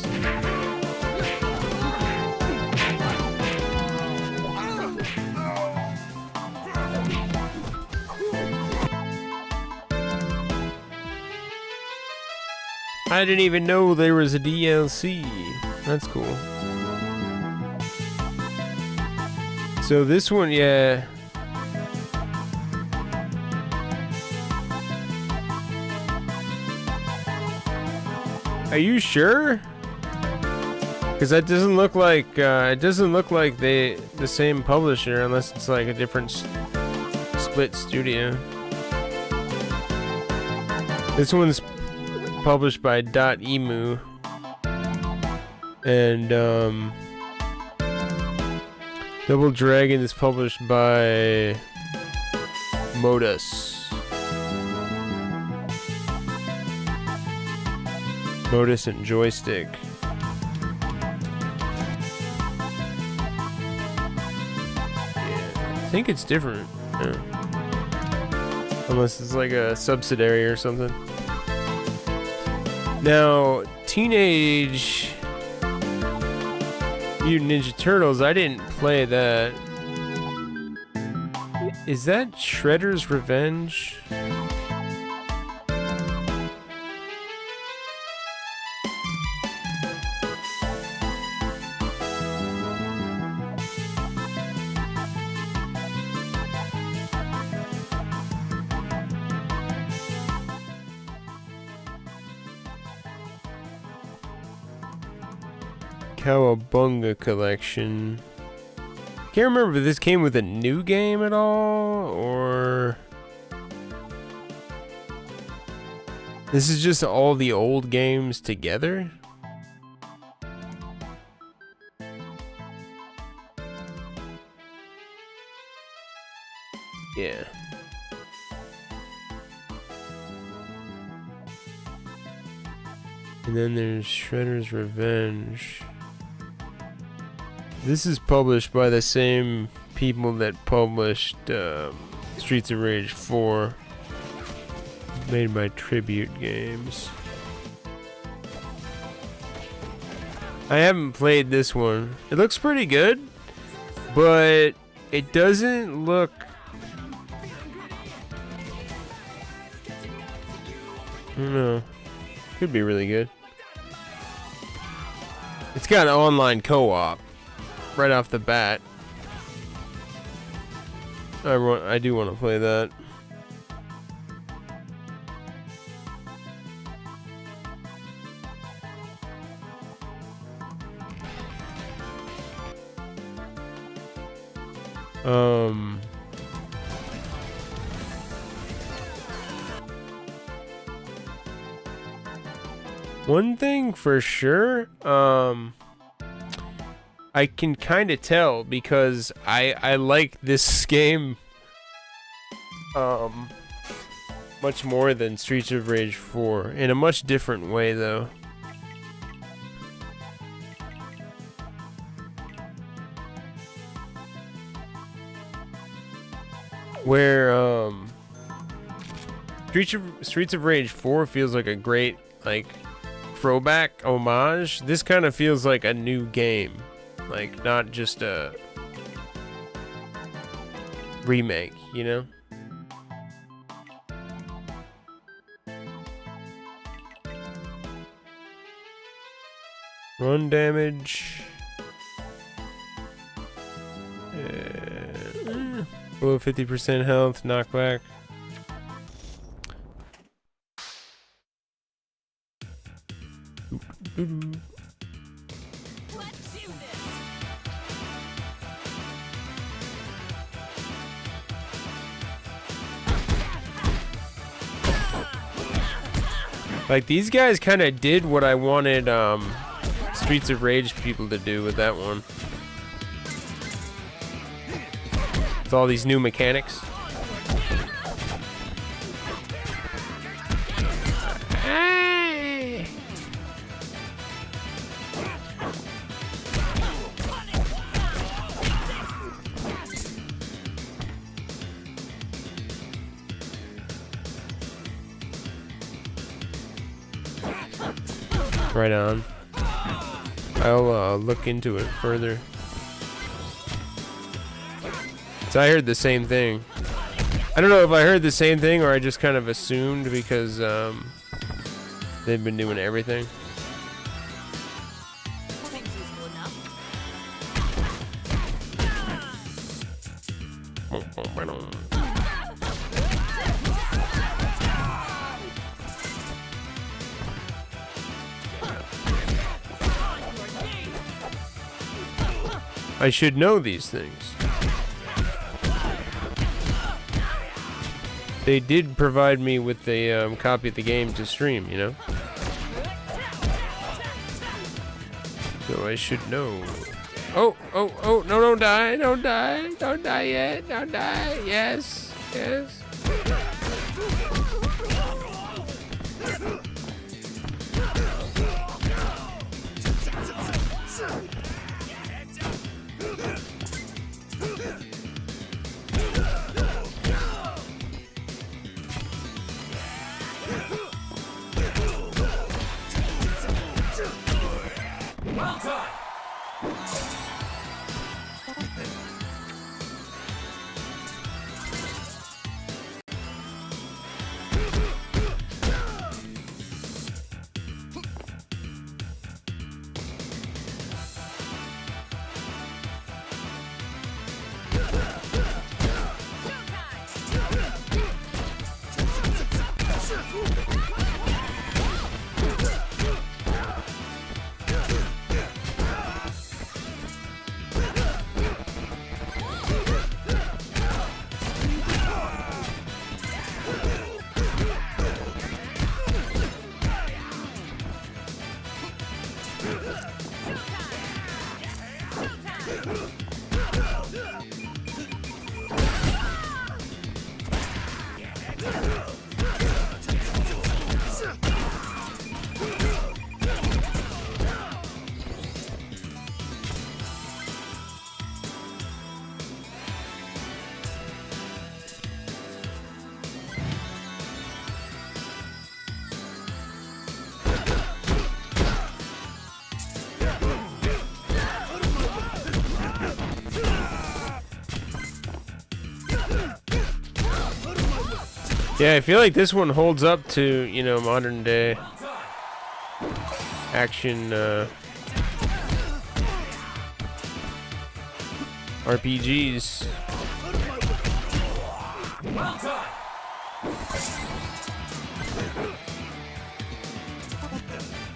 I didn't even know there was a DLC. That's cool. So this one, yeah. Are you sure? Because that doesn't look like the same publisher unless it's like a different split studio. This one's published by .emu and Double Dragon is published by Modus. Modus and Joystick. Yeah, I think it's different. Yeah. Unless it's like a subsidiary or something. Now, Teenage Mutant Ninja Turtles, I didn't play that. Is that Shredder's Revenge? Cowabunga Collection. I can't remember if this came with a new game at all, or... This is just all the old games together? Yeah. And then there's Shredder's Revenge. This is published by the same people that published Streets of Rage 4. Made by Tribute Games. I haven't played this one. It looks pretty good, but it doesn't look... I don't know. Could be really good. It's got an online co-op right off the bat. I do want to play that. One thing for sure, I can kind of tell because I like this game much more than Streets of Rage 4 in a much different way though. Where Streets of Rage 4 feels like a great like throwback homage, this kind of feels like a new game, like not just a remake, you know? Run damage. Below 50% health, knockback. Like, these guys kind of did what I wanted Streets of Rage people to do with that one. With all these new mechanics. Hey! Right on. I'll look into it further. So I heard the same thing. I don't know if I heard the same thing or I just kind of assumed because they've been doing everything. I should know these things. They did provide me with a copy of the game to stream, you know? So I should know. Oh, oh, oh, no, don't die, don't die, don't die yet, don't die, yes, yes. Yeah, I feel like this one holds up to, you know, modern day action RPGs.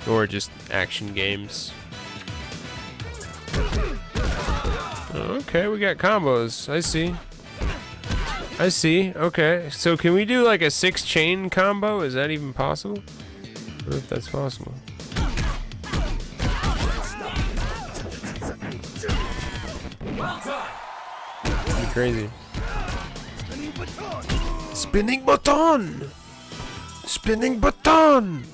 Or just action games. Okay, we got combos. I see. I see. Okay. So can we do like a 6-chain combo? Is that even possible? I wonder if that's possible. That'd be crazy. Spinning baton! Spinning baton!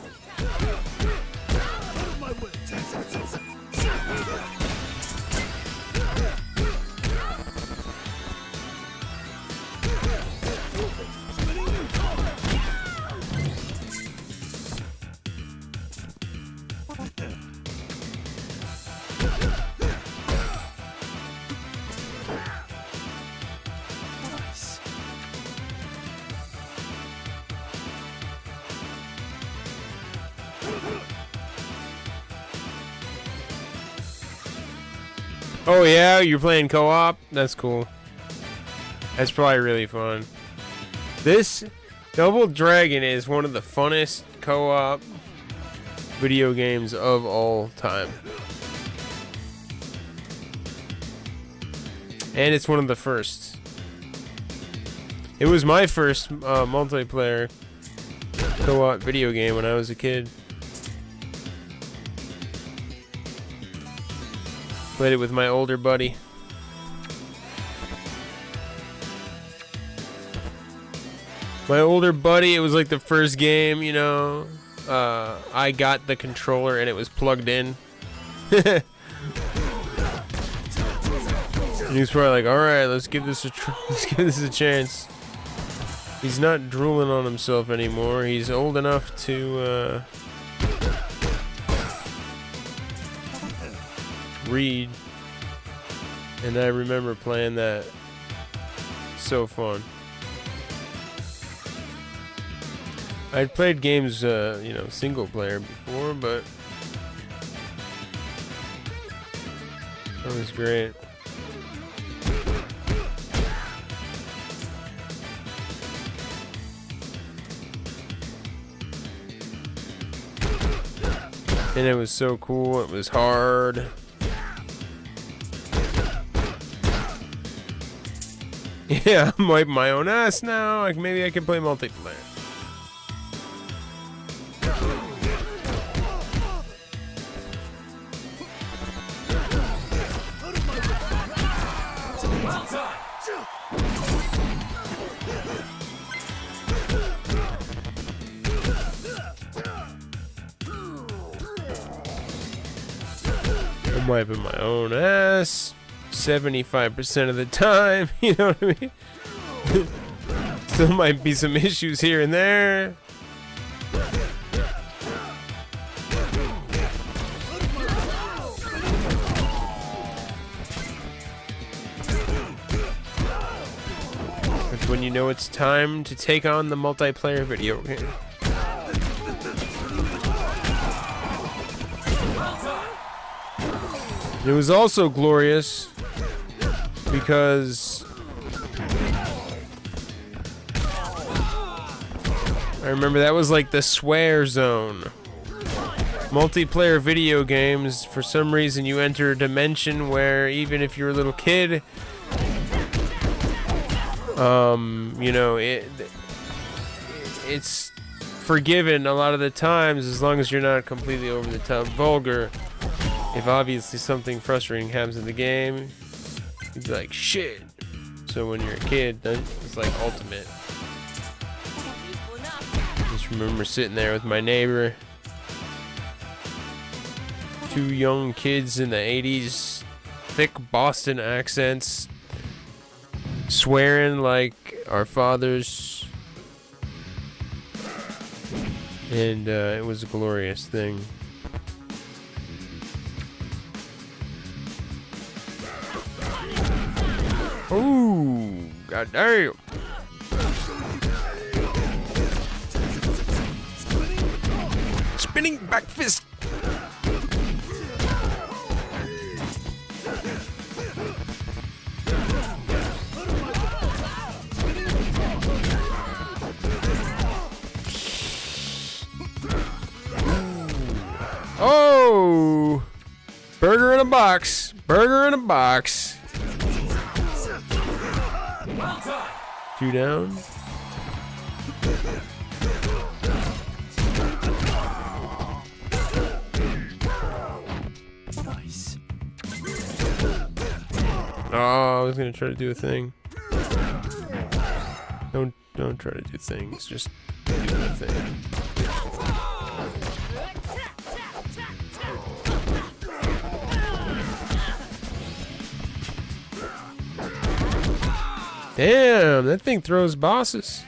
Oh yeah, you're playing co-op? That's cool. That's probably really fun. This Double Dragon is one of the funnest co-op video games of all time. And it's one of the first. It was my first multiplayer co-op video game when I was a kid. Played it with my older buddy. My older buddy, it was like the first game, you know. I got the controller and it was plugged in. And he was probably like, "All right, let's give this a chance." He's not drooling on himself anymore. He's old enough to read, and I remember playing that. So fun. I'd played games, you know, single player before, but that was great. And it was so cool. It was hard. Yeah, I'm wiping my own ass now. Like, maybe I can play multiplayer. I'm wiping my own ass 75% of the time, you know what I mean? Still might be some issues here and there. That's when you know it's time to take on the multiplayer video game. It was also glorious because I remember that was like the swear zone. Multiplayer video games, for some reason you enter a dimension where even if you're a little kid, you know, it's forgiven a lot of the times as long as you're not completely over the top vulgar. If obviously something frustrating happens in the game, you'd be like, shit. So when you're a kid, it's like ultimate. Just remember sitting there with my neighbor. 2 young kids in the 80s, thick Boston accents, swearing like our fathers. And it was a glorious thing. Ooh, goddamn. Spinning back fist. Oh! Burger in a box. Burger in a box. Two down. Nice. Oh, I was gonna try to do a thing. Don't try to do things. Just do a thing. Damn, that thing throws bosses.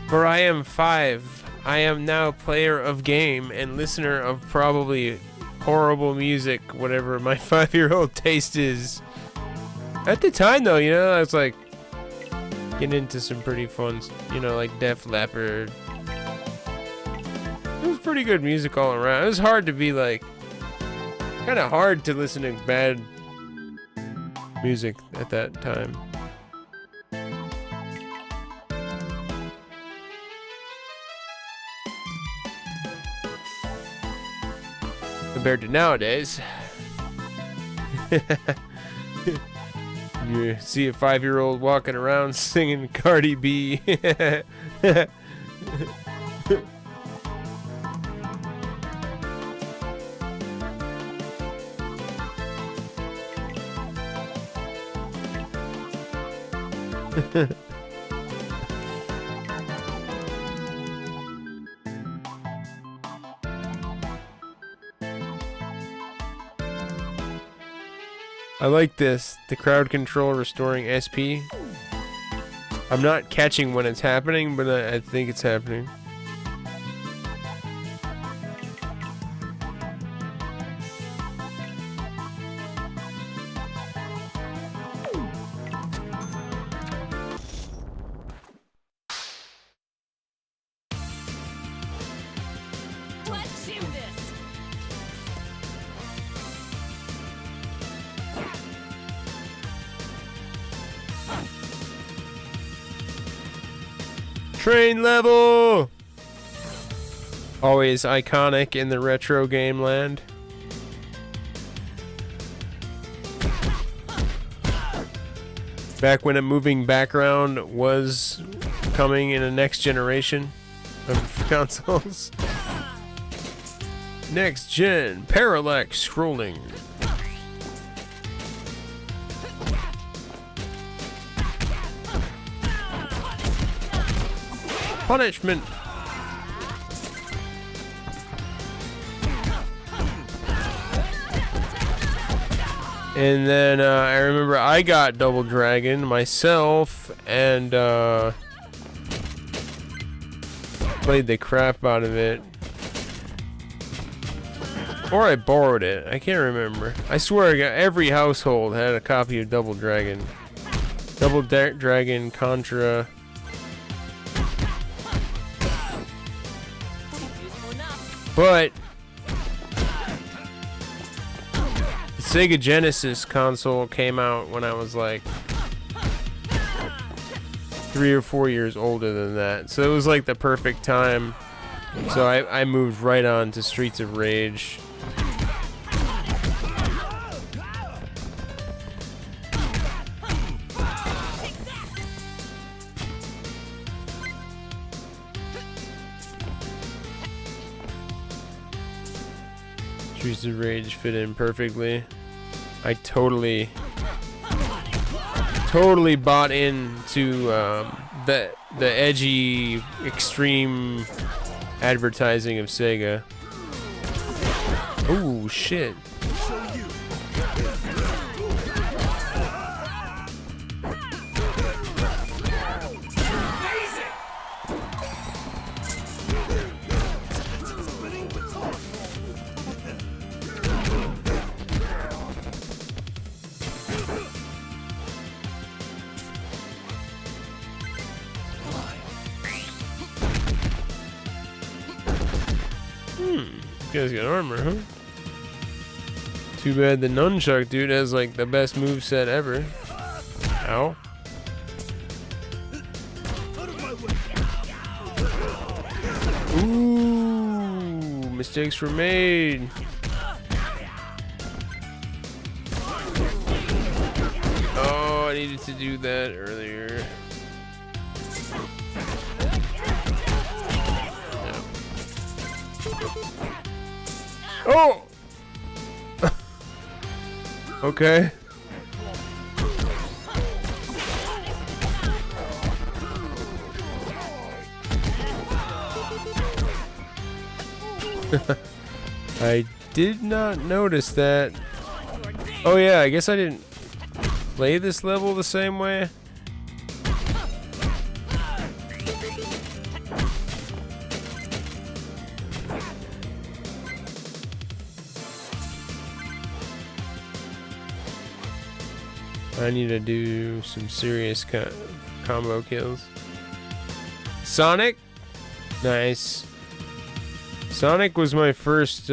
For I am 5. I am now player of game and listener of probably horrible music, whatever my 5-year-old taste is. At the time, though, you know, I was like getting into some pretty fun, you know, like Def Leppard. It was pretty good music all around. It was hard to be like, kind of hard to listen to bad music at that time. Compared to nowadays. You see a 5-year-old walking around singing Cardi B. I like this. The crowd control restoring SP. I'm not catching when it's happening, but I think it's happening. Let's do this. Train level! Always iconic in the retro game land. Back when a moving background was coming in a next generation of consoles. Next gen, parallax scrolling. Punishment. And then I remember I got Double Dragon myself and played the crap out of it. Or I borrowed it. I can't remember. I swear every household had a copy of Double Dragon. Double Dragon, Contra. But the Sega Genesis console came out when I was like 3 or 4 years older than that. So it was like the perfect time. So I moved right on to Streets of Rage. Streets of Rage fit in perfectly. I totally bought into the edgy, extreme advertising of Sega. Oh shit! guy's got armor, huh? Too bad the nunchuck dude has like the best moveset ever. Ow. Ooh, mistakes were made. Oh, I needed to do that earlier. Oh! Okay. I did not notice that. Oh yeah, I guess I didn't play this level the same way. I need to do some serious combo kills. Sonic? Nice. Sonic was my first,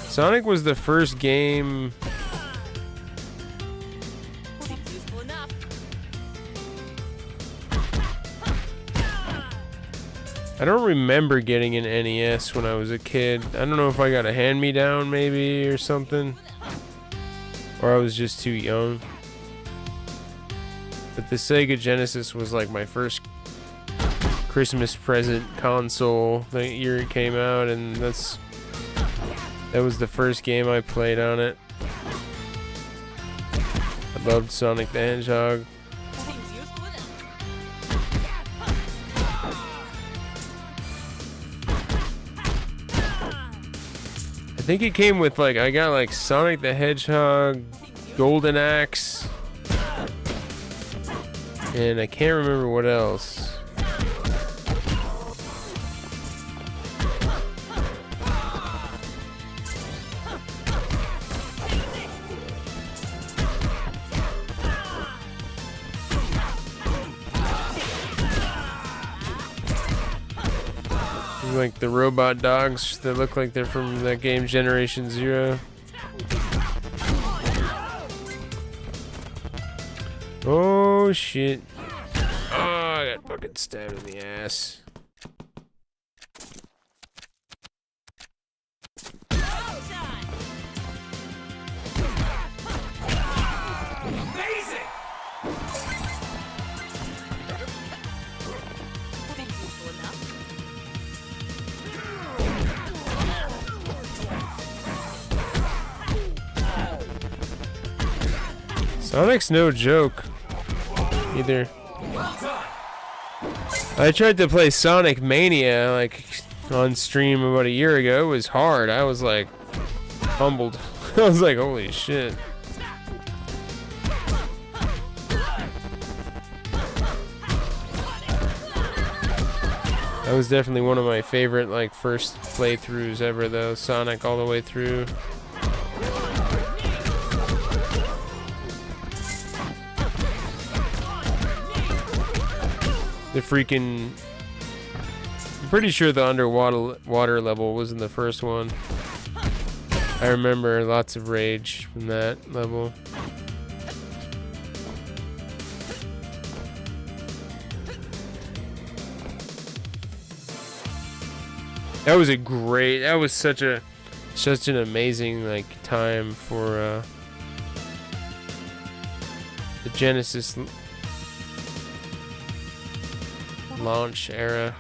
Sonic was the first game... I don't remember getting an NES when I was a kid. I don't know if I got a hand-me-down maybe or something. Or I was just too young. But the Sega Genesis was like my first Christmas present console the year it came out, and that was the first game I played on it. I loved Sonic the Hedgehog. I think it came with like, I got like Sonic the Hedgehog, Golden Axe, and I can't remember what else. Like the robot dogs that look like they're from that game Generation Zero. Oh shit. Oh, I got fucking stabbed in the ass. Sonic's no joke either. I tried to play Sonic Mania like on stream about a year ago. It was hard. I was like humbled. I was like, holy shit. That was definitely one of my favorite like first playthroughs ever though. Sonic all the way through. The freaking... I'm pretty sure the underwater level was in the first one. I remember lots of rage from that level. That was a great... That was such an amazing like time for the Genesis launch era.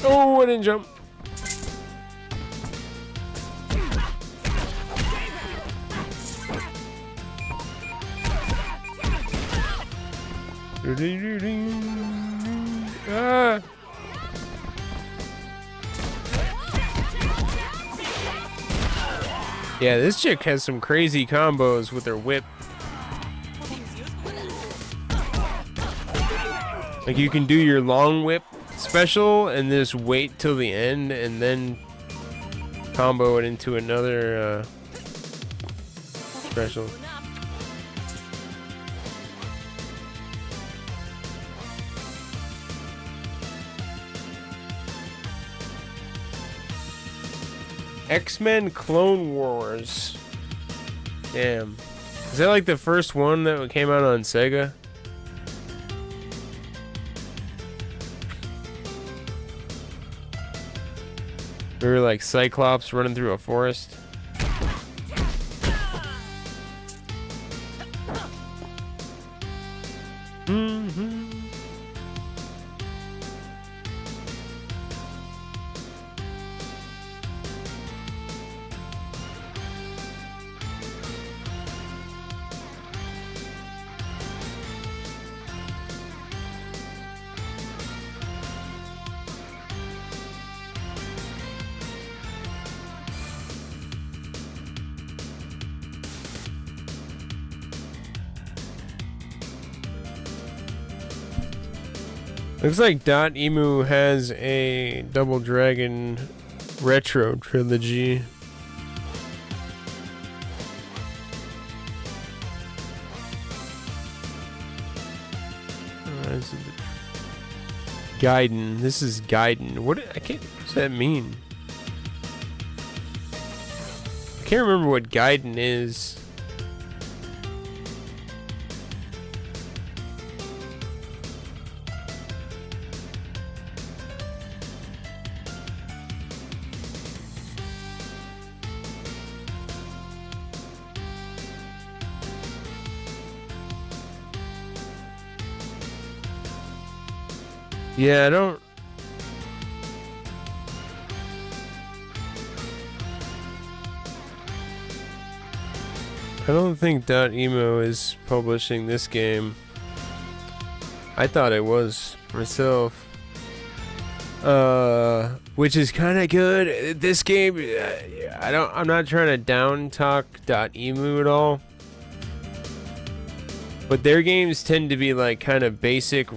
Oh, I didn't jump. Ah. Yeah, this chick has some crazy combos with her whip. Like you can do your long whip special and just wait till the end and then combo it into another special. X-Men Clone Wars. Damn. Is that like the first one that came out on Sega? We were like Cyclops running through a forest. Looks like .emu has a Double Dragon retro trilogy. Gaiden. This is Gaiden. What does that mean? I can't remember what Gaiden is. Yeah, I don't think .emo is publishing this game. I thought it was myself. Which is kind of good. This game, I'm not trying to down talk .emu at all. But their games tend to be like kind of basic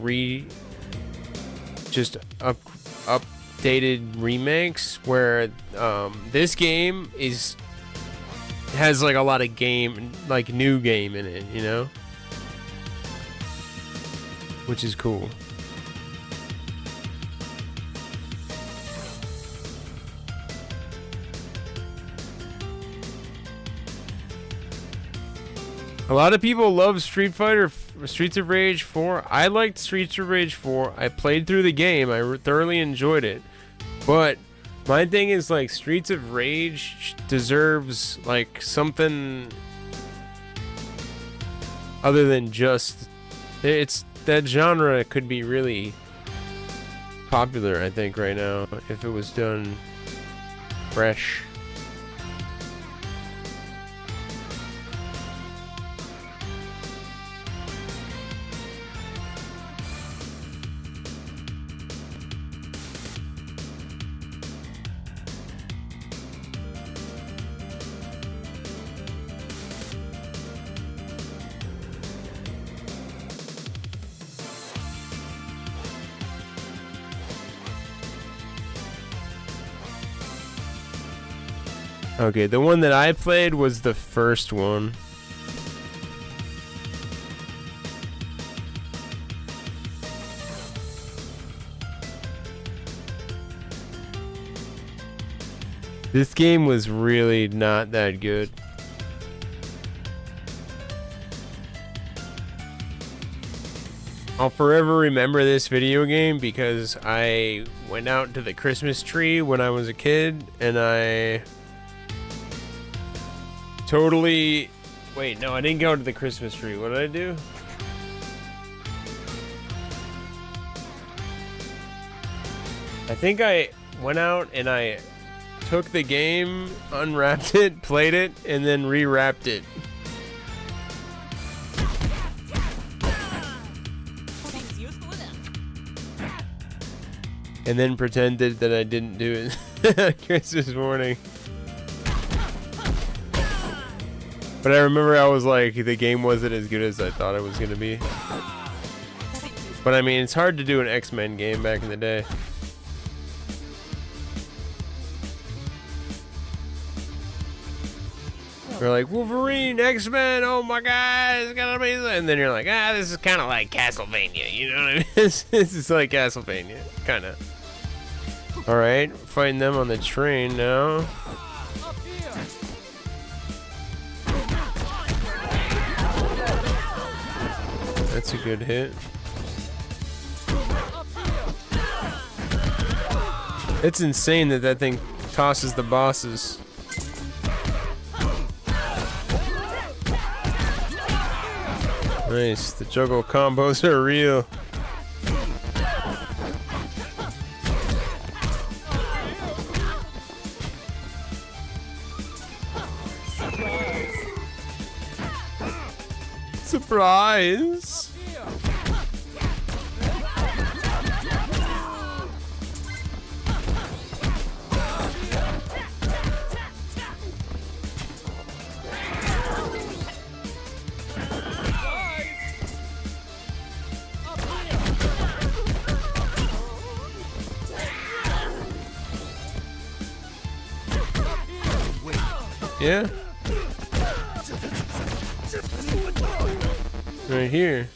just updated remakes, where this game has like a lot of new game in it, you know, which is cool. A lot of people love Streets of Rage 4. I liked Streets of Rage 4. I played through the game. I thoroughly enjoyed it. But my thing is, like, Streets of Rage deserves like something other than just that genre could be really popular, I think, right now if it was done fresh. Okay, the one that I played was the first one. This game was really not that good. I'll forever remember this video game because I went out to the Christmas tree when I was a kid and I totally... Wait, no, I didn't go to the Christmas tree. What did I do? I think I went out and I took the game, unwrapped it, played it, and then rewrapped it. And then pretended that I didn't do it Christmas morning. But I remember I was like, the game wasn't as good as I thought it was going to be. But I mean, it's hard to do an X-Men game back in the day. We're like, Wolverine, X-Men, oh my god, it's gonna be... And then you're like, ah, this is kind of like Castlevania, you know what I mean? This is like Castlevania, kind of. Alright, fighting them on the train now. That's a good hit. It's insane that that thing tosses the bosses. Nice, the juggle combos are real. Surprise! Yeah. Right here.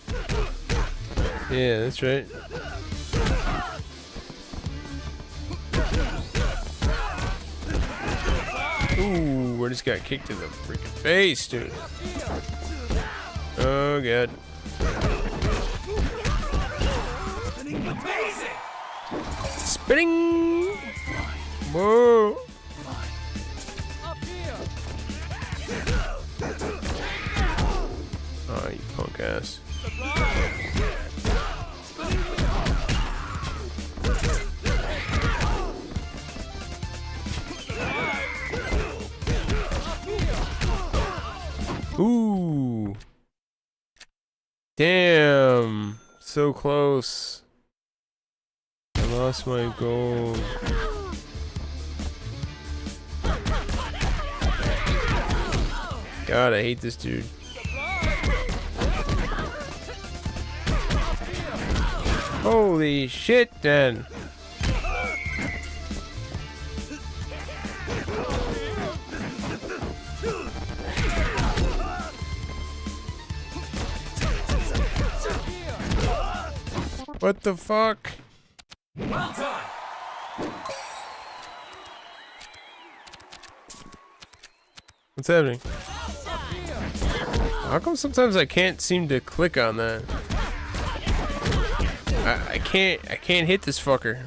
Yeah, that's right. Ooh, I just got kicked in the freaking face, dude. Oh god. Spinning. Whoa. Oh, you punk ass. Ooh. Damn. So close. I lost my gold. God, I hate this dude. Holy shit, then. What the fuck? Well done. What's happening? How come sometimes I can't seem to click on that? I can't hit this fucker.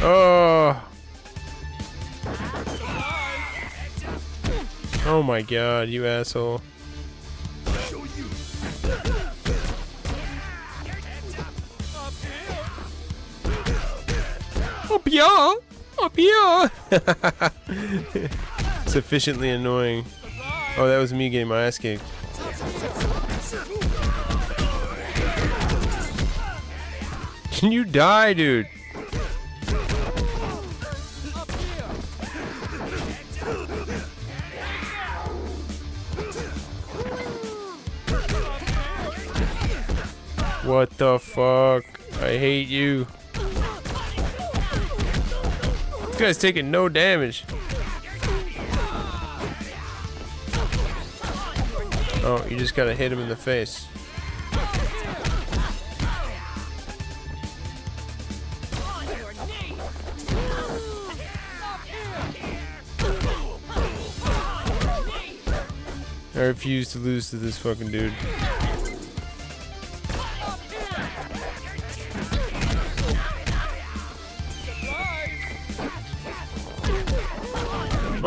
Oh. Oh my god, you asshole. Up here! Up here! Sufficiently annoying. Oh, that was me getting my ass kicked. Can you die, dude? What the fuck? I hate you. This guy's taking no damage. Oh, you just gotta hit him in the face. I refuse to lose to this fucking dude.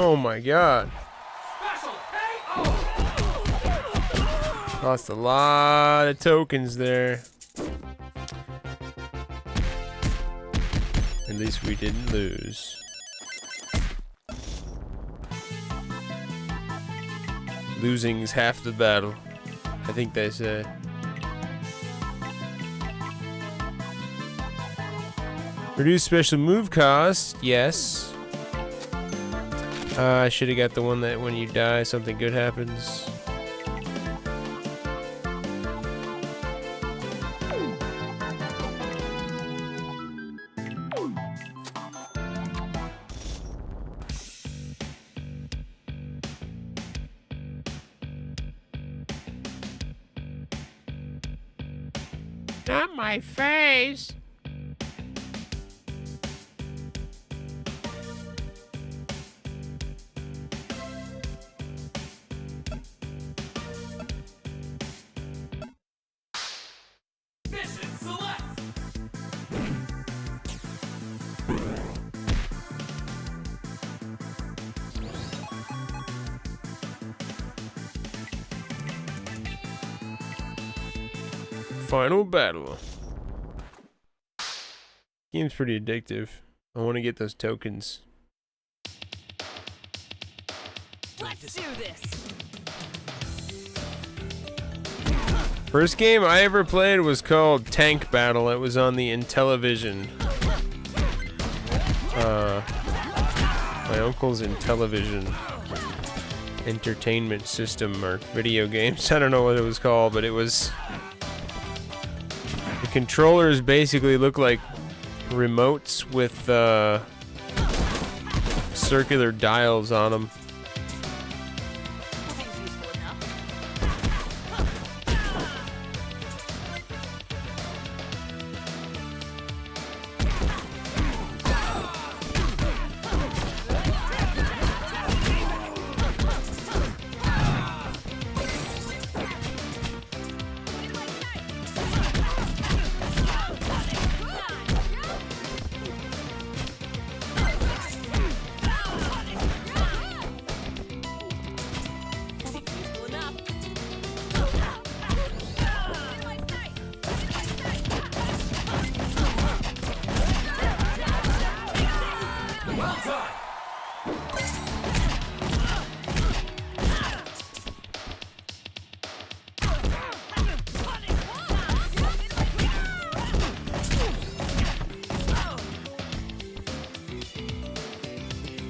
Oh my god. Lost a lot of tokens there. At least we didn't lose. Losing's half the battle, I think they say. Reduce special move cost. Yes. I should have got the one that when you die, something good happens. Not my face. Mission select. Final battle. Game's pretty addictive. I want to get those tokens. Let's do this. First game I ever played was called Tank Battle. It was on the Intellivision. My uncle's Intellivision entertainment system or video games. I don't know what it was called, but it was... The controllers basically look like remotes with circular dials on them.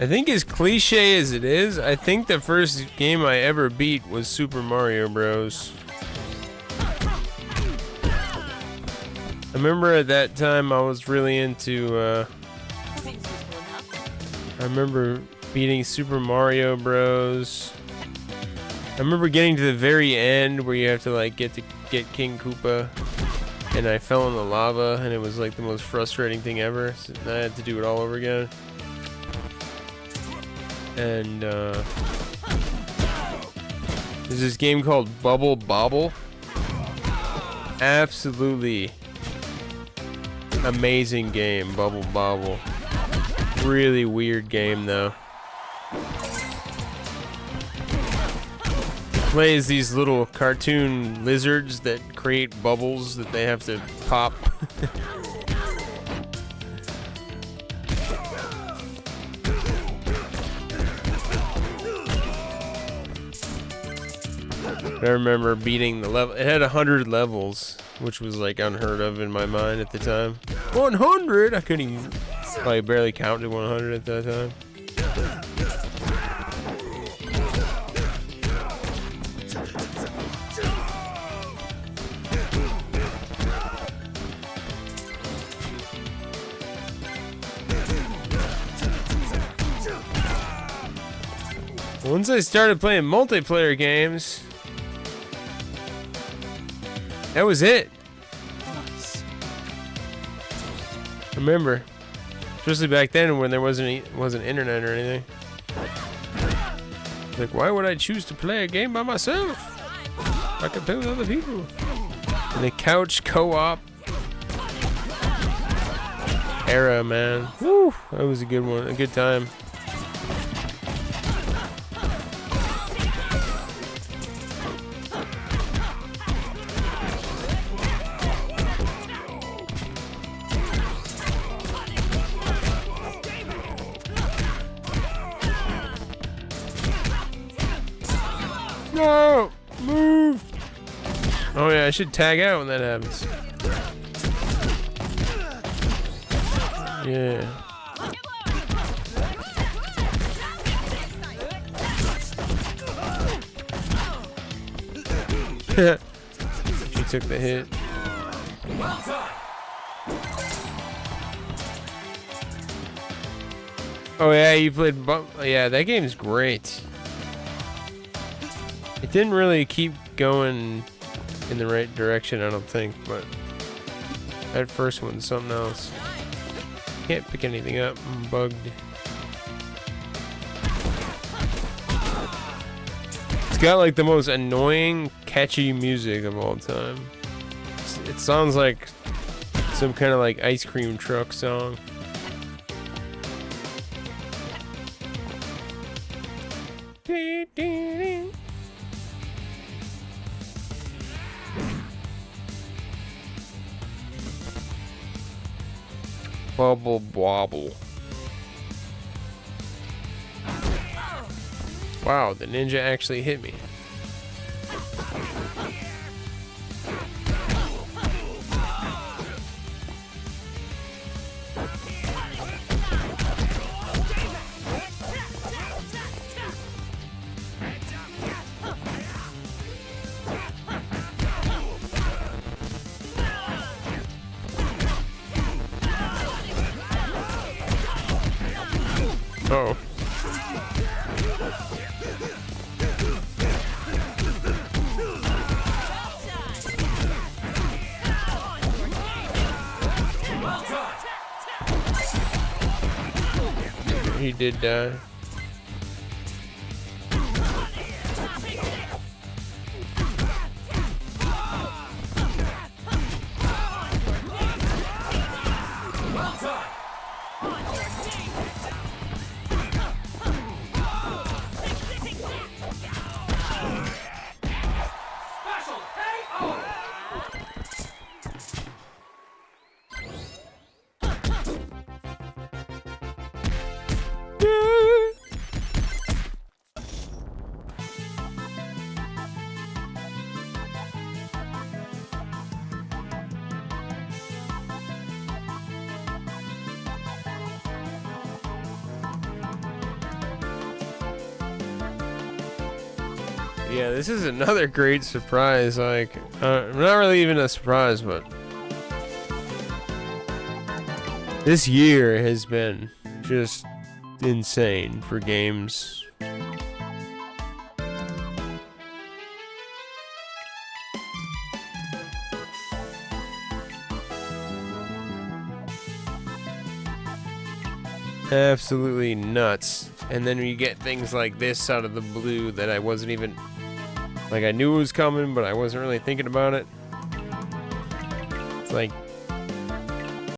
I think as cliche as it is, I think the first game I ever beat was Super Mario Bros. I remember at that time I was really into, I remember beating Super Mario Bros. I remember getting to the very end where you have to like get King Koopa, and I fell in the lava, and it was like the most frustrating thing ever. So I had to do it all over again. And there's this game called Bubble Bobble. Absolutely amazing game, Bubble Bobble. Really weird game though. Plays these little cartoon lizards that create bubbles that they have to pop. I remember beating the level. It had 100 levels, which was like unheard of in my mind at the time. 100? I couldn't even, I barely counted 100 at that time. Once I started playing multiplayer games, that was it. Remember, especially back then when there wasn't internet or anything. Like, why would I choose to play a game by myself? I could play with other people. And the couch co-op era, man. Woo, that was a good one, a good time. No! Move! Oh yeah, I should tag out when that happens. Yeah. She took the hit. Oh yeah, you played. Yeah, that game's great. It didn't really keep going in the right direction, I don't think, but that first one's something else. Can't pick anything up. I'm bugged. It's got like the most annoying, catchy music of all time. It sounds like some kind of like ice cream truck song. Bubble bobble. Wow, the ninja actually hit me. Oh. He did die. Yeah, this is another great surprise. Like, not really even a surprise, but this year has been just insane for games. Absolutely nuts. And then you get things like this out of the blue that I wasn't even... Like, I knew it was coming, but I wasn't really thinking about it. It's like